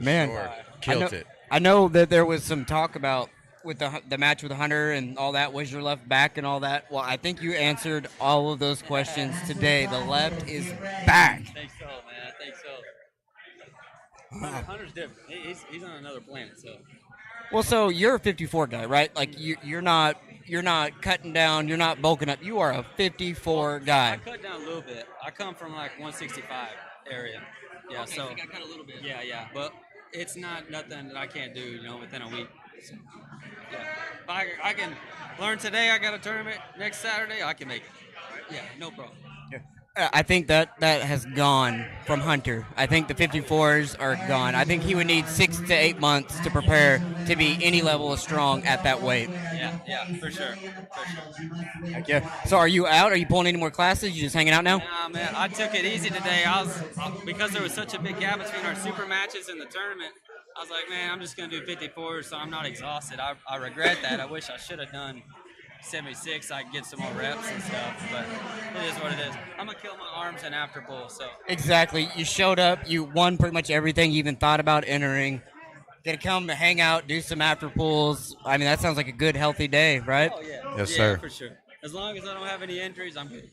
Man, Sure. Killed it. I know that there was some talk about with the match with Hunter and all that, was your left back and all that. Well, I think you answered all of those questions today. The left is back. I think so, man. I think so. Hunter's different. He's on another planet, so. Well, so you're a 54 guy, right? Like you're not cutting down, you're not bulking up. You are a 54 guy. I cut down a little bit. I come from like 165 area. Yeah, Okay, so you got cut a little bit. Yeah, but it's not nothing that I can't do, within a week. So, yeah, if I can learn today. I got a tournament next Saturday. I can make it. Yeah, no problem. I think that has gone from Hunter. I think the 54s are gone. I think he would need 6 to 8 months to prepare to be any level of strong at that weight. Yeah, for sure. Heck yeah. So are you out? Are you pulling any more classes? You just hanging out now? Nah, man, I took it easy today. Because there was such a big gap between our super matches and the tournament. I was like, man, I'm just gonna do 54, so I'm not exhausted. I regret that. I wish I should have done 76. I could get some more reps and stuff, but it is what it is. I'm gonna kill my arms and after pull. So Exactly. You showed up. You won pretty much everything you even thought about entering. Gonna come to hang out, do some after pulls. I mean, that sounds like a good, healthy day, right? Oh yeah. Yes, yeah, sir. For sure. As long as I don't have any injuries, I'm good.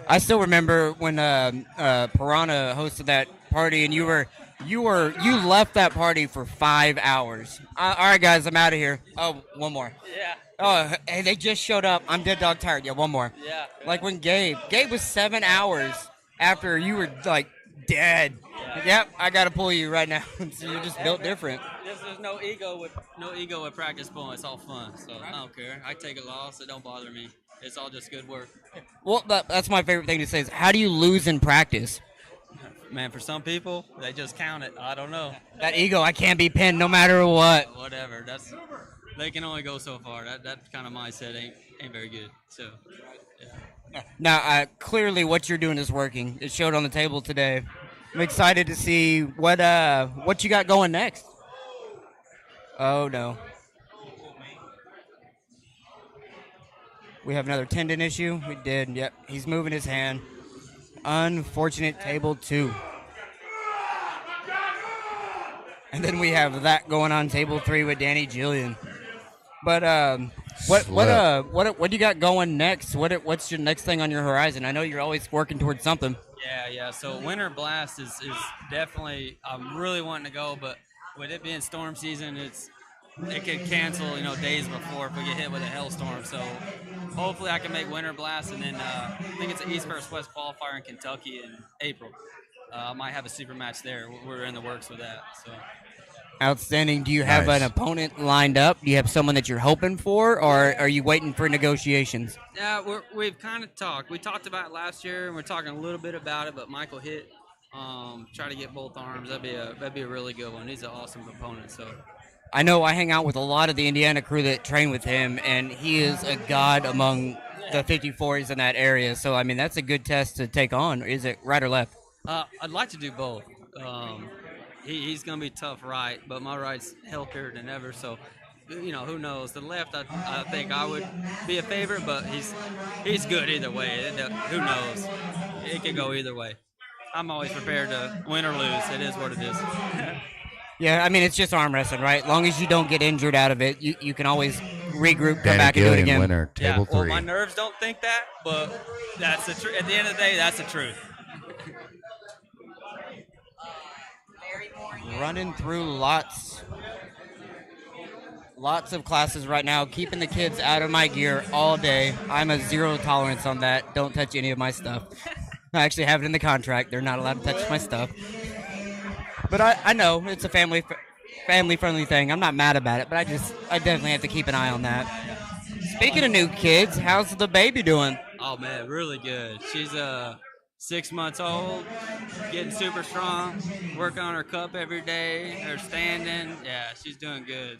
I still remember when Piranha hosted that party, and you left that party for 5 hours. All right, guys, I'm out of here. Oh, one more. Yeah. Oh, hey, they just showed up. I'm dead dog tired. Yeah, one more. Yeah. Like when Gabe was 7 hours after you were like dead. Yeah. Yep, I gotta pull you right now. So you're just built different. There's no ego with practice pulling. It's all fun, so I don't care. I take a loss. It don't bother me. It's all just good work. Well, that's my favorite thing to say is, how do you lose in practice? Man, for some people, they just count it. I don't know. That ego, I can't be pinned no matter what. Whatever. They can only go so far. That kind of mindset ain't very good. So, yeah. Now, clearly what you're doing is working. It showed on the table today. I'm excited to see what you got going next. Oh, no. We have another tendon issue. We did. Yep. He's moving his hand. Unfortunate, table 2. And then we have that going on table 3 with Danny Jillian. But What do you got going next? What's your next thing on your horizon? I know you're always working towards something. Yeah. So Winter Blast is definitely, I'm really wanting to go, but with it being storm season, it could cancel, days before if we get hit with a hailstorm. So hopefully I can make Winter Blast, and then I think it's an East vs. West qualifier in Kentucky in April. I might have a super match there. We're in the works with that. So. Outstanding. Do you have an opponent lined up? Do you have someone that you're hoping for, or are you waiting for negotiations? Yeah, we've kind of talked. We talked about it last year, and we're talking a little bit about it. But Michael hit, try to get both arms. That'd be a really good one. He's an awesome opponent. So. I know I hang out with a lot of the Indiana crew that train with him, and he is a god among the 54s in that area. So, I mean, that's a good test to take on. Is it right or left? I'd like to do both. He's going to be tough right, but my right's healthier than ever. So, who knows? The left, I think I would be a favorite, but he's good either way. Who knows? It could go either way. I'm always prepared to win or lose. It is what it is. Yeah, I mean, it's just arm wrestling, right? As long as you don't get injured out of it, you can always regroup, come back, and do it again. Winner, table well, 3. my nerves don't think that, but that's the truth. At the end of the day, that's the truth. Running through lots of classes right now, keeping the kids out of my gear all day. I'm a zero tolerance on that. Don't touch any of my stuff. I actually have it in the contract. They're not allowed to touch my stuff. But I know it's a family-friendly thing. I'm not mad about it, but I definitely have to keep an eye on that. Speaking of new kids, how's the baby doing? Oh, man, really good. She's 6 months old, getting super strong, working on her cup every day, her standing. Yeah, she's doing good.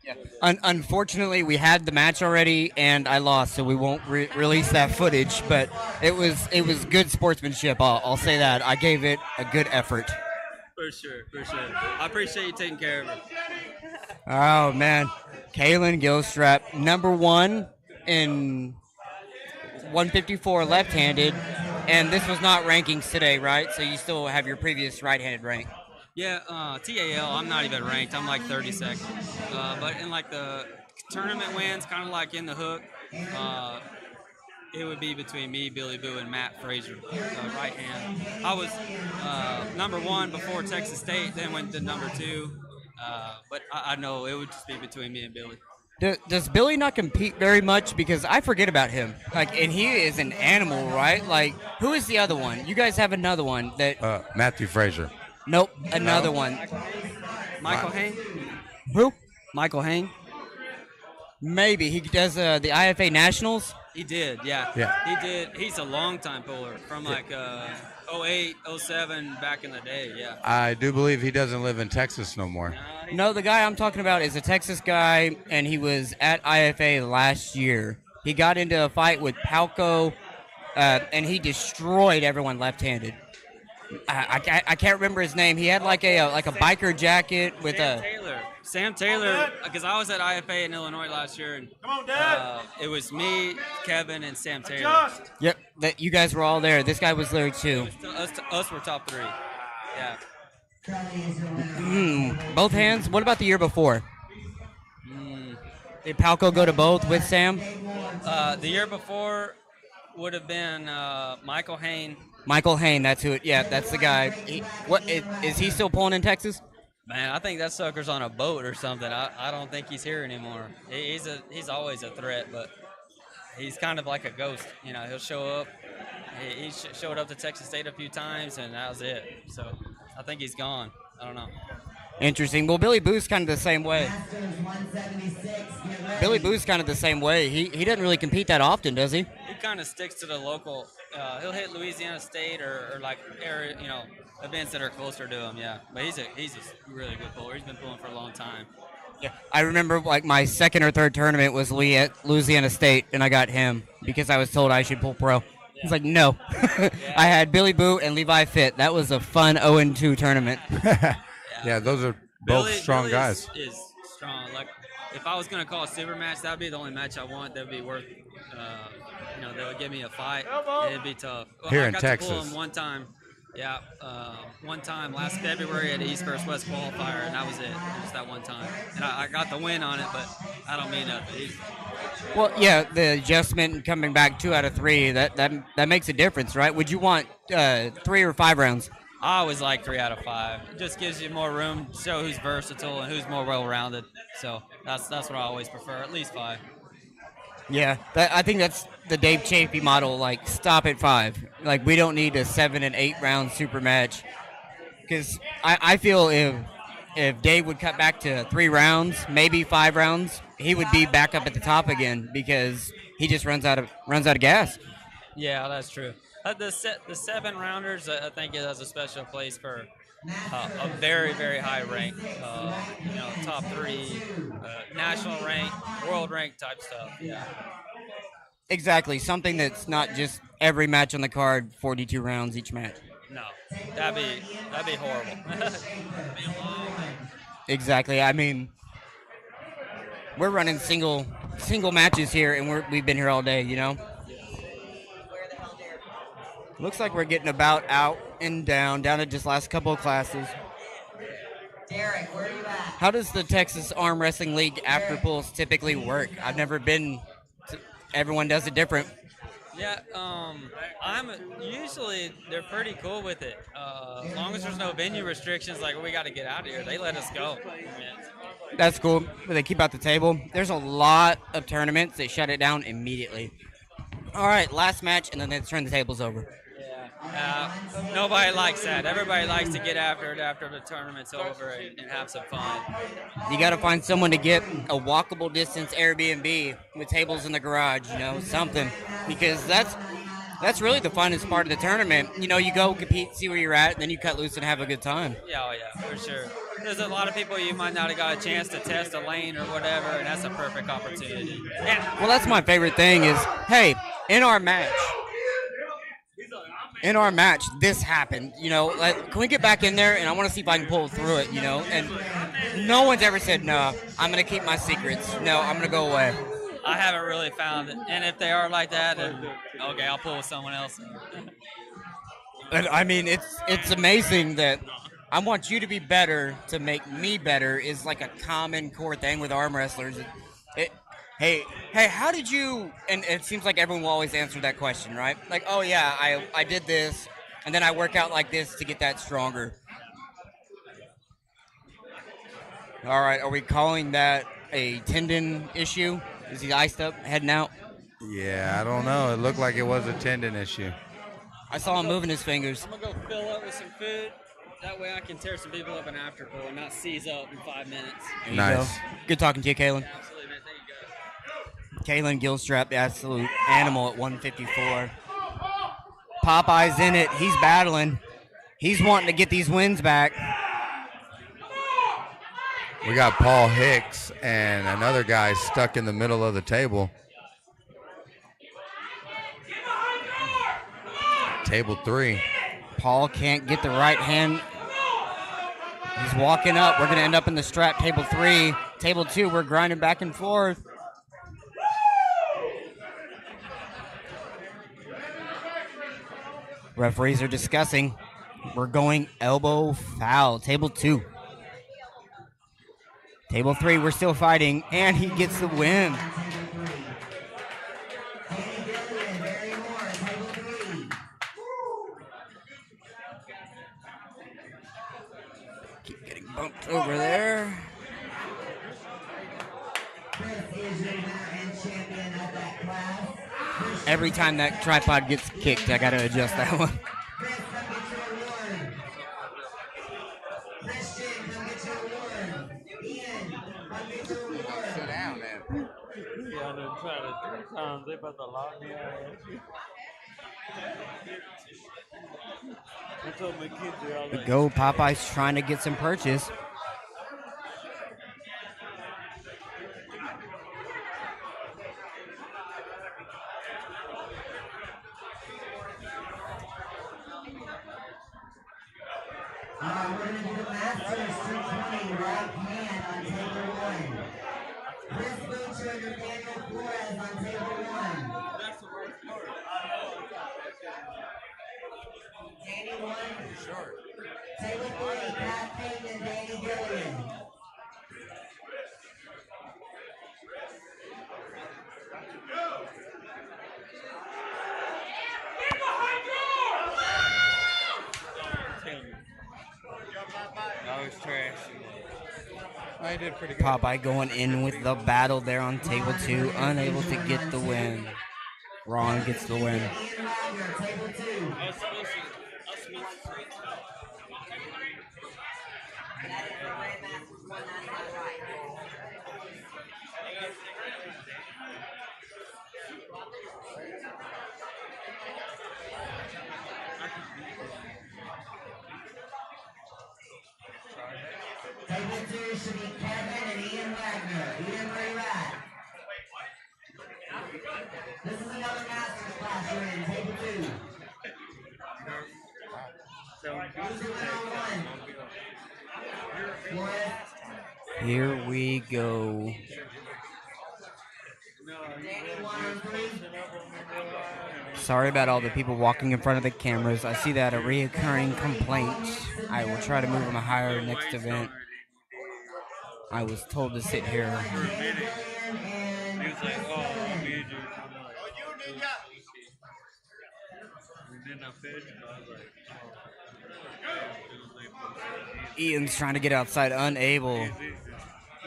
Yeah. Unfortunately, we had the match already, and I lost, so we won't release that footage. But it was good sportsmanship. I'll say that. I gave it a good effort. For sure. I appreciate you taking care of her. Oh, man. Kalen Gilstrap, #1 in 154 left-handed, and this was not rankings today, right? So you still have your previous right-handed rank. Yeah, TAL, I'm not even ranked. I'm like 32nd. But in like the tournament wins, kind of like in the hook, it would be between me, Billy Boo, and Matt Frazier, right hand. I was #1 before Texas State, then went to #2. But I know it would just be between me and Billy. Does Billy not compete very much? Because I forget about him. And he is an animal, right? Who is the other one? You guys have another one that. Matthew Frazier. Nope, another one. Michael Hain. Who? Michael Hain. Maybe he does the IFA Nationals. He did, yeah. He did. He's a long-time puller from 08, 07, back in the day, yeah. I do believe he doesn't live in Texas no more. No, the guy I'm talking about is a Texas guy, and he was at IFA last year. He got into a fight with Palco, and he destroyed everyone left-handed. I can't remember his name. He had like a biker jacket with Sam Taylor, because I was at IFA in Illinois last year, and it was me, Kevin, and Sam Taylor. Yep, you guys were all there. This guy was there too. Us were top 3. Yeah. Both hands. What about the year before? Did Palco go to both with Sam? The year before would have been Michael Hain. Michael Hain, that's who. Yeah, that's the guy. Is he still pulling in Texas? Man, I think that sucker's on a boat or something. I don't think he's here anymore. He's always a threat, but he's kind of like a ghost. He'll show up. He showed up to Texas State a few times, and that was it. So I think he's gone. I don't know. Interesting. Well, Billy Boo's kind of the same way. Billy Boo's kind of the same way. He doesn't really compete that often, does he? He kind of sticks to the local. He'll hit Louisiana State or like area, events that are closer to him. Yeah, but he's a really good puller. He's been pulling for a long time. Yeah, I remember my second or third tournament was Louisiana State, and I got him because I was told I should pull pro. He's like, no. I had Billy Boo and Levi Fit. That was a fun 0-2 tournament. Yeah, those are both strong guys. Is strong. Like, if I was going to call a super match, that would be the only match I want that would be worth, that would give me a fight. It'd be tough. Well, Here I in got Texas. To pull him one time. Yeah, one time last February at the East vs. West Qualifier, and that was it. Just that one time. And I got the win on it, but I don't mean nothing. Well, yeah, the adjustment and coming back 2 out of 3, that makes a difference, right? Would you want 3 or 5 rounds? I always like 3 out of 5. It just gives you more room to show who's versatile and who's more well-rounded. So that's what I always prefer, at least 5. Yeah, I think that's the Dave Chafee model. Like, stop at 5. Like, we don't need a 7 and 8 round super match. Because I feel if Dave would cut back to 3 rounds, maybe 5 rounds, he would be back up at the top again because he just runs out of gas. Yeah, that's true. The 7 rounders, I think it has a special place for a very, very high rank, top 3, national rank, world rank type stuff. Yeah. Exactly, something that's not just every match on the card, 42 rounds each match. No, that'd be horrible. That'd be a long day. Exactly. I mean, we're running single matches here, and we've been here all day. You know. Looks like we're getting about out and down to just last couple of classes. Derek, where are you at? How does the Texas Arm Wrestling League after pulls typically work? I've never been. Everyone does it different. Yeah, I'm usually they're pretty cool with it. As long as there's no venue restrictions, like we got to get out of here, they let us go. That's cool. They keep out the table. There's a lot of tournaments that shut it down immediately. All right, last match, and then they turn the tables over. Nobody likes that. Everybody likes to get after it after the tournament's over and have some fun. You got to find someone to get a walkable distance Airbnb with tables in the garage, something, because that's really the funnest part of the tournament. You go compete, see where you're at, and then you cut loose and have a good time. Yeah, for sure. There's a lot of people you might not have got a chance to test a lane or whatever, and that's a perfect opportunity. Yeah. Well, that's my favorite thing is, hey, in our match, this happened. Can we get back in there? And I want to see if I can pull through it. And no one's ever said no. I'm gonna keep my secrets. No, I'm gonna go away. I haven't really found it, and if they are like that, then okay, I'll pull with someone else. And I mean, it's amazing that I want you to be better to make me better is like a common core thing with arm wrestlers. Hey, how did you, and it seems like everyone will always answer that question, right? Like, oh yeah, I did this, and then I work out like this to get that stronger. All right, are we calling that a tendon issue? Is he iced up, heading out? Yeah, I don't know. It looked like it was a tendon issue. I saw him moving his fingers. I'm going to go fill up with some food. That way I can tear some people up in after pull and not seize up in 5 minutes. Nice. Good talking to you, Kalen. Yeah, absolutely, man. Thank you, guys. Kalen Gilstrap, the absolute animal at 154. Popeye's in it. He's battling. He's wanting to get these wins back. We got Paul Hicks and another guy stuck in the middle of the table. Table 3. Paul can't get the right hand. He's walking up. We're going to end up in the strap. Table 3. Table 2, we're grinding back and forth. Referees are discussing. We're going elbow foul. Table 2. Table 3, we're still fighting, and he gets the win. Keep getting bumped over there. Every time that tripod gets kicked, I got to adjust that one. Sit down, man. Yeah, I've been trying to 3 times. They about to lock me out. I told my kids they're all like, Go Popeye's trying to get some purchase. We're going to do the Masters 220 right hand on table 1. Chris Butcher and Daniel Flores on table 1. that's the worst part. Danny 1. Table 3, Pat Payne and Danny Gillian. That was trash. I did pretty good. Popeye going in with the battle there on table 2, unable to get the win. Ron gets the win. I was supposed to. Table 2 should be Kevin and Ian Wagner. Ian, where you at? This is another master's class you're in, table 2. Who's the winner on 1? Here we go. Sorry about all the people walking in front of the cameras. I see that a reoccurring complaint. I will try to move them higher next event. I was told to sit here. For a minute, he was like, "Oh, I'll be injured." And then I finished, and I was like, "Oh." Ian's trying to get outside, unable.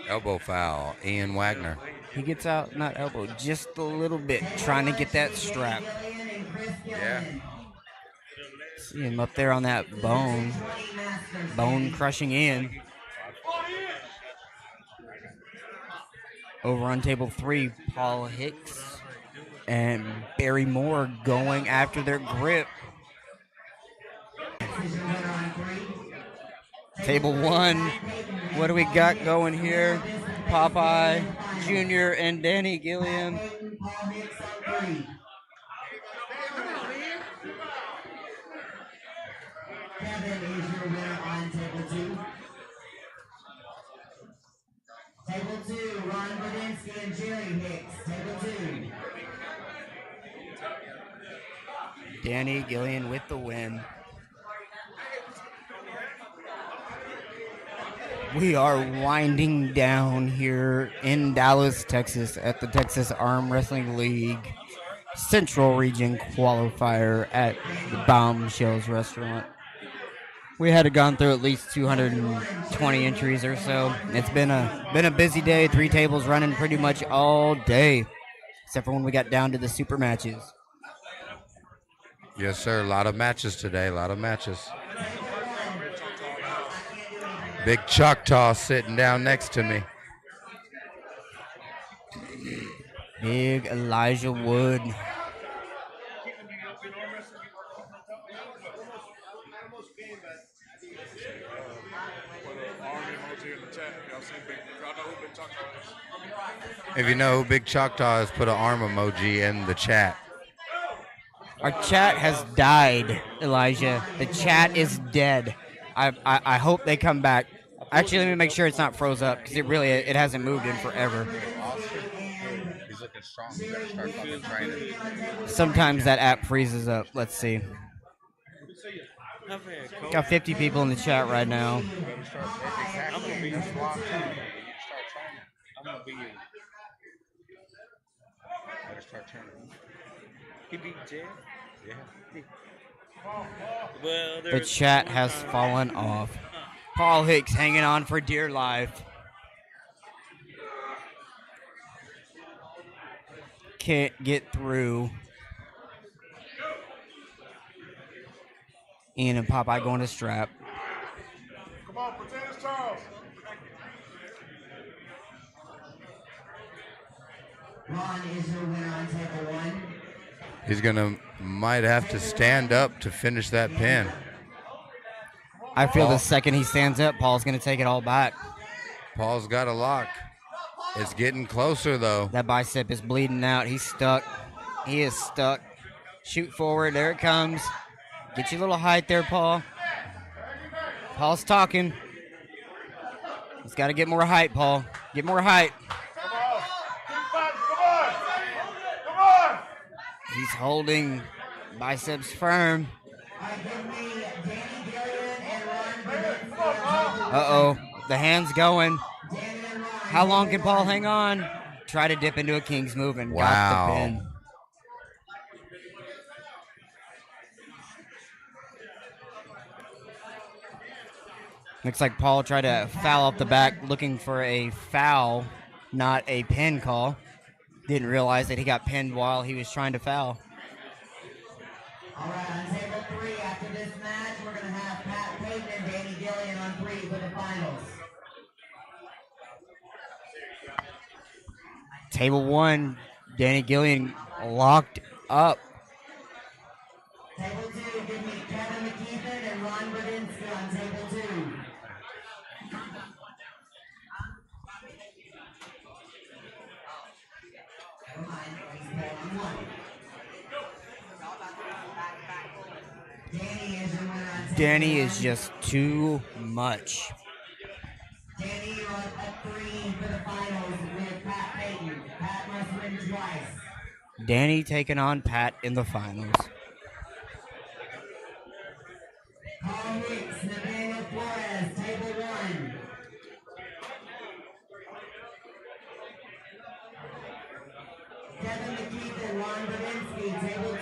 Elbow foul, Ian Wagner. He gets out, not elbow, just a little bit, trying to get that strap. Yeah. See him up there on that bone. Bone crushing in. Over on table 3, Paul Hicks and Barry Moore going after their grip. Table 1, what do we got going here? Popeye Jr. and Danny Gilliam. Kevin is your winner on table 2. Table 2, Ron Badinsky and Jerry Hicks. Table 2. Danny Gilliam with the win. We are winding down here in Dallas, Texas at the Texas Arm Wrestling League Central Region Qualifier at the Bombshells Restaurant. We had gone through at least 220 entries or so. It's been a busy day. 3 tables running pretty much all day, except for when we got down to the super matches. Yes, sir. A lot of matches today. A lot of matches. Big Choctaw sitting down next to me. Big Elijah Wood. If you know who Big Choctaw is, put an arm emoji in the chat. Our chat has died, Elijah. The chat is dead. I hope they come back. Actually, let me make sure it's not froze up, because it hasn't moved in forever. He's looking strong. You better start fucking training. Sometimes that app freezes up. Let's see. Got 50 people in the chat right now. I'm gonna be. I'm gonna be. Better start training. He beat Jay. Yeah. Well, The chat has fallen off. Paul Hicks hanging on for dear life. Can't get through. Ian and Popeye going to strap. Come on, pretend it's Charles. Ron is your winner on table 1. He's might have to stand up to finish that pin. I feel the second he stands up, Paul's going to take it all back. Paul's got a lock. It's getting closer, though. That bicep is bleeding out. He's stuck. He is stuck. Shoot forward. There it comes. Get your little height there, Paul. Paul's talking. He's got to get more height, Paul. Get more height. Come on. Come on. He's holding biceps firm. Uh-oh. The hand's going. How long can Paul hang on? Try to dip into a King's move and got the pin. Looks like Paul tried to foul off the back, looking for a foul, not a pin call. Didn't realize that he got pinned while he was trying to foul. All right, on table 3, after this match, we're going to have Pat Payton and Danny Gillian on 3 for the finals. Table 1, Danny Gillian locked up. Table 2, give me Kevin McKeithen and Ron Bradinsky on table 2. Never mind, he's pulling 1. Danny is your winner on table Danny 1. is just too much. Danny, you're at 3 for the finals with Pat Payton. Pat must win twice. Danny taking on Pat in the finals. Paul Hicks, Nathaniel Flores, table 1. Kevin McKeithen, Ron Bradinsky, table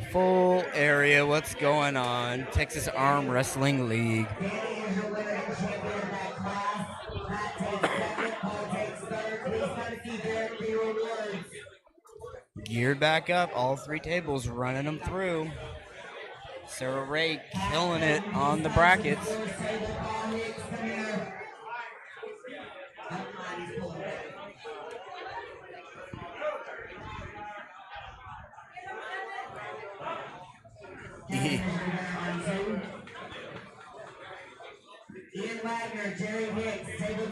2. Full area, what's going on? Texas Arm Wrestling League. Danny is your winner and champion of that class. Pat takes second, Paul takes third. Please come to see Derek for your awards. Geared back up, all 3 tables running them through. Sarah Ray killing it on the brackets. Ian Wagner, Jerry Hicks, table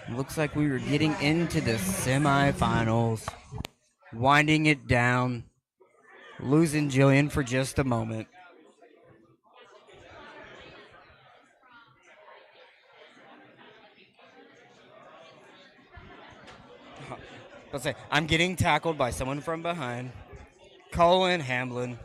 2. Looks like we were getting into the semifinals. Winding it down. Losing Jillian for just a moment. Let's say I'm getting tackled by someone from behind. Colin Hamlin.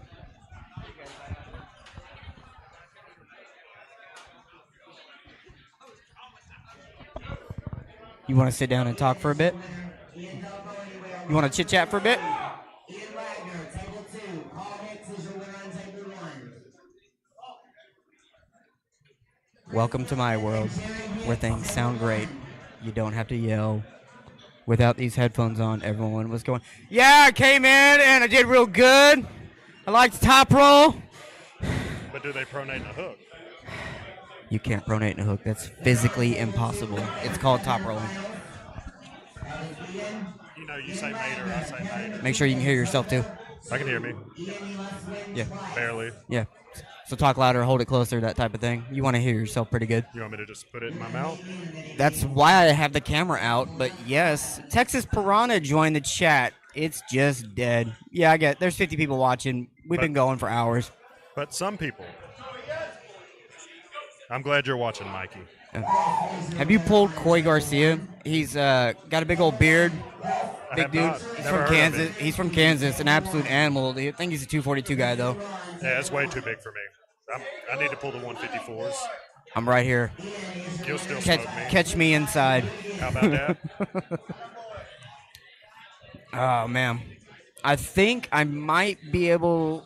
You want to sit down and talk for a bit? You want to chit chat for a bit? Ian Wagner, table 2. Paul Hicks is your winner on table 1. Welcome to my world, where things sound great. You don't have to yell. Without these headphones on, everyone was going, yeah, I came in and I did real good. I liked top roll. But do they pronate in a hook? You can't pronate in a hook. That's physically impossible. It's called top rolling. You know, you say mater, I say mater. Make sure you can hear yourself too. I can hear me. Yeah. Barely. Yeah. So talk louder, hold it closer, that type of thing. You want to hear yourself pretty good. You want me to just put it in my mouth? That's why I have the camera out. But yes, Texas Piranha joined the chat. It's just dead. Yeah, I get. There's 50 people watching. We've been going for hours. But some people. I'm glad you're watching, Mikey. Have you pulled Coy Garcia? He's got a big old beard. Big dude. He's from Kansas. He's from Kansas. An absolute animal. I think he's a 242 guy though. Yeah, it's way too big for me. I need to pull the 154s. I'm right here. You'll still smoke me. Catch me inside. How about that? Oh, man. I think I might be able,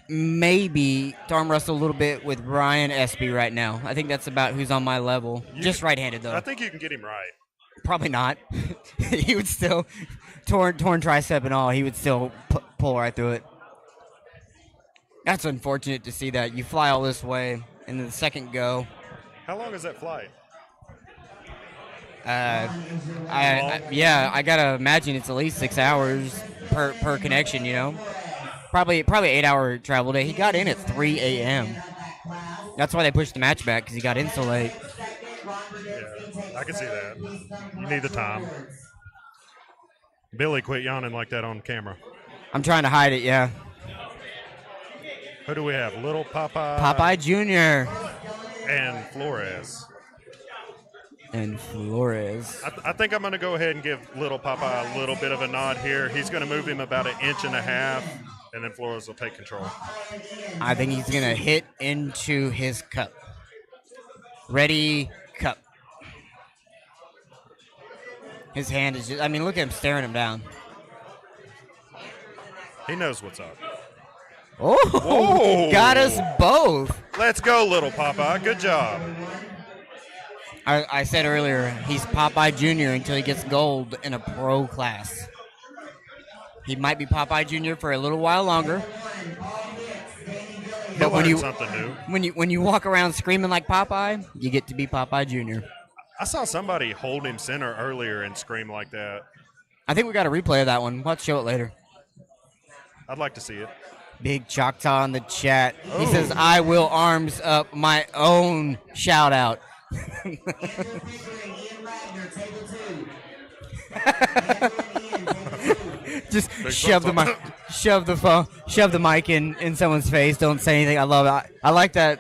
maybe, to arm wrestle a little bit with Ryan Espey right now. I think that's about who's on my level. Just right-handed, though. I think you can get him right. Probably not. He would still, torn tricep and all, he would still pull right through it. That's unfortunate to see that. You fly all this way, and then the second go. How long is that flight? Yeah, I gotta imagine it's at least 6 hours per connection. You know, probably 8-hour travel day. He got in at 3 a.m. That's why they pushed the match back because he got in so late. Yeah, I can see that. You need the time. Billy, quit yawning like that on camera. I'm trying to hide it. Yeah. Who do we have? Little Popeye. Popeye Jr. And Flores. I think I'm going to go ahead and give Little Popeye a little bit of a nod here. He's going to move him about 1.5 inches, and then Flores will take control. I think he's going to hit into his cup. Ready, cup. His hand is just, I mean, look at him staring him down. He knows what's up. Oh, Whoa. got us both. Let's go, little Popeye. Good job. I said earlier, he's Popeye Jr. until he gets gold in a pro class. He might be Popeye Jr. for a little while longer. He'll But when learn you something new. when you walk around screaming like Popeye, you get to be Popeye Jr. I saw somebody hold him center earlier and scream like that. I think we got a replay of that one. Let's show it later. I'd like to see it. Big Choctaw in the chat. He Oh. says, "I will arms up my own shout out." Just Big shove the mic, shove the mic in someone's face. Don't say anything. I love it. I like that.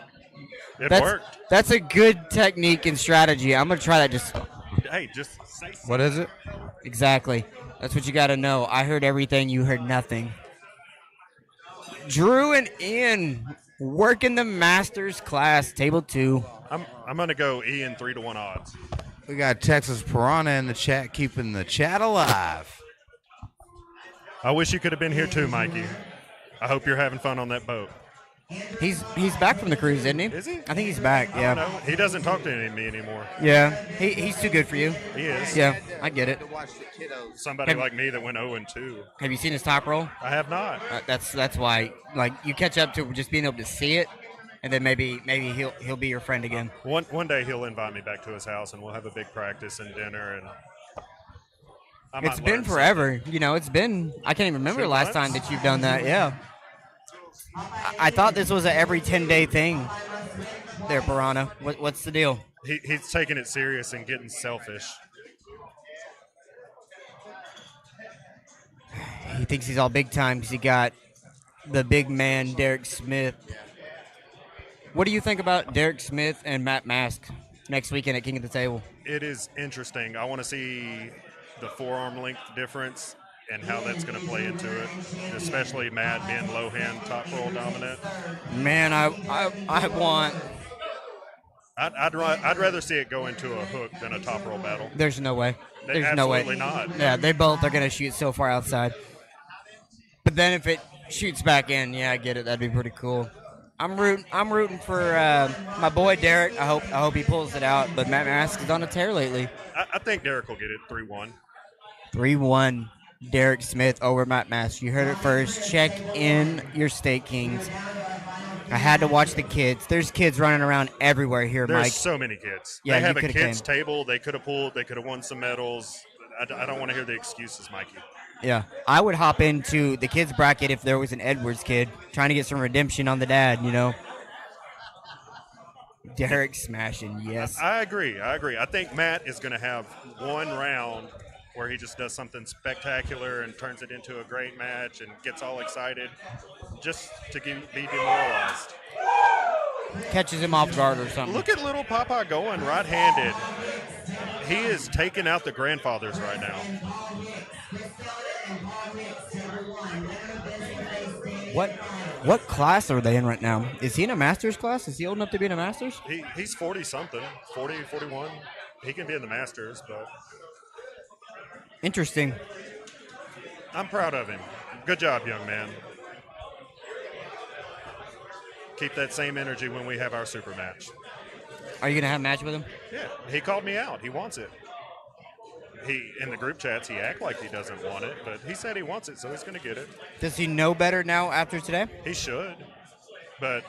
It That's, worked. That's a good technique and strategy. I'm gonna try that. Just Hey, just say something. What is it? exactly. That's what you got to know. I heard everything. You heard nothing. Drew and Ian working the Masters class, table 2. I'm gonna go Ian 3-1 odds. We got Texas Piranha in the chat, keeping the chat alive. I wish you could have been here too, Mikey. I hope you're having fun on that boat. He's back from the cruise, isn't he? Is he? I think he's back. I Yeah. don't know. He doesn't talk to me anymore. Yeah. He's too good for you. He is. Yeah, I get it. Somebody Have- like me that went 0-2. Have you seen his top roll? I have not. That's why. Like you catch up to just being able to see it, and then maybe he'll be your friend again. One day he'll invite me back to his house and we'll have a big practice and dinner and. I might It's been learn forever. You know, it's been. I can't even remember the last time that you've done that. Yeah. I thought this was a every 10-day thing. There, Piranha. What's the deal? He's taking it serious and getting selfish. He thinks he's all big time because he got the big man, Derek Smith. What do you think about Derek Smith and Matt Mask next weekend at King of the Table? It is interesting. I want to see the forearm length difference and how that's going to play into it, especially Matt being low hand top roll dominant. Man, I want. I'd rather see it go into a hook than a top roll battle. There's no way. They There's no way. absolutely not. Yeah, they both are gonna shoot so far outside. But then if it shoots back in, yeah, I get it. That'd be pretty cool. I'm rooting for my boy Derek. I hope he pulls it out. But Matt Mask is on a tear lately. I think Derek will get it 3-1. 3-1. Derek Smith over Matt Mask. You heard it first. Check in your State Kings. I had to watch the kids. There's kids running around everywhere here, There's Mike. so many kids. Yeah, they have you a coulda kids came. table. They could have pulled. They could have won some medals. I don't want to hear the excuses, Mikey. Yeah, I would hop into the kids bracket if there was an Edwards kid trying to get some redemption on the dad, you know. Derek smashing, yes. I agree. I think Matt is going to have one round where he just does something spectacular and turns it into a great match and gets all excited just to be demoralized. Catches him off guard or something. Look at little Papa going right-handed. He is taking out the grandfathers right now. What class are they in right now? Is he in a master's class? Is he old enough to be in a master's? He's 40-something, 40, 41. He can be in the Masters, but Interesting. I'm proud of him. Good job, young man. Keep that same energy when we have our super match. Are you going to have a match with him? Yeah, he called me out. He wants it. In the group chats, he act like he doesn't want it, but he said he wants it, so he's going to get it. Does he know better now after today? He should, but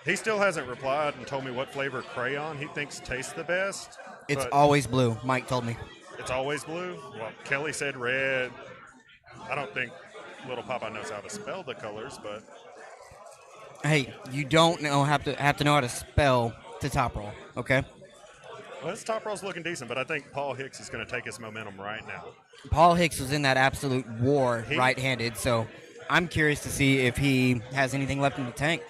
he still hasn't replied and told me what flavor crayon he thinks tastes the best. It's but always blue, Mike told me. It's always blue? Well, Kelly said red. I don't think little Papa knows how to spell the colors, but Hey, you don't have to know how to spell the top roll, okay? well, his top roll's looking decent, but I think Paul Hicks is going to take his momentum right now. Paul Hicks was in that absolute war He- right-handed, so I'm curious to see if he has anything left in the tank.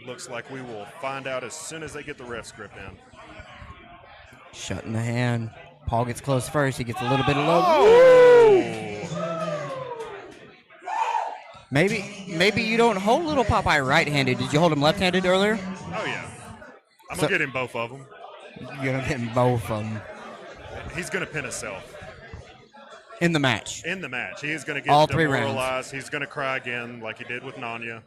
Looks like we will find out as soon as they get the ref script in. Shutting the hand. Paul gets close first. He gets a little bit of low. Oh! Maybe you don't hold little Popeye right-handed. Did you hold him left-handed earlier? Oh, yeah. I'm So- going to get him both of them. You're gonna get him both of them. He's going to pin himself. In the match. In the match. He's going to All get 3 rounds. demoralized. He's going to cry again like he did with Nanya.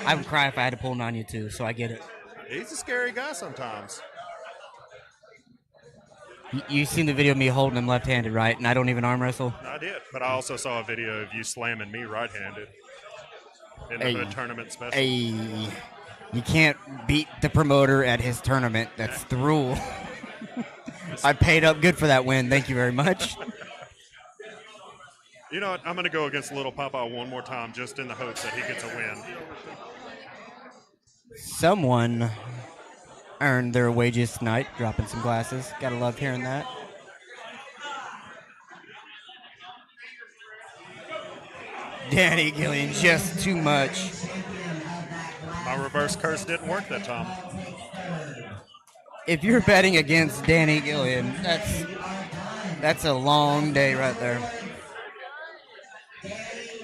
I would cry if I had to pull Nanya too, so I get it. He's a scary guy sometimes. You seen the video of me holding him left-handed, right? And I don't even arm wrestle. I did, but I also saw a video of you slamming me right-handed in the Hey. hood tournament special. Hey, you can't beat the promoter at his tournament. That's the rule. I paid up good for that win. Thank you very much. You know what? I'm going to go against Little Papa one more time just in the hopes that he gets a win. Someone earned their wages tonight, dropping some glasses. Gotta love hearing that. Danny Gillian, just too much. My reverse curse didn't work that time. If you're betting against Danny Gillian, that's a long day right there.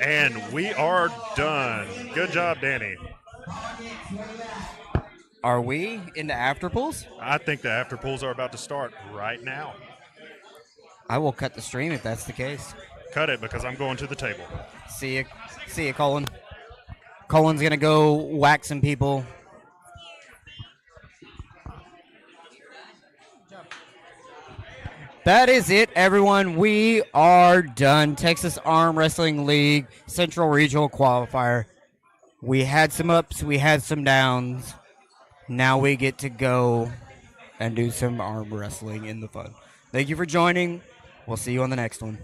And we are done. Good job, Danny. Are we into after pulls? I think the after pulls are about to start right now. I will cut the stream if that's the case. Cut it because I'm going to the table. See ya, Colin. Colin's gonna go whack some people. That is it, everyone. We are done. Texas Arm Wrestling League Central Regional Qualifier. We had some ups, we had some downs. Now we get to go and do some arm wrestling in the fun. Thank you for joining. We'll see you on the next one.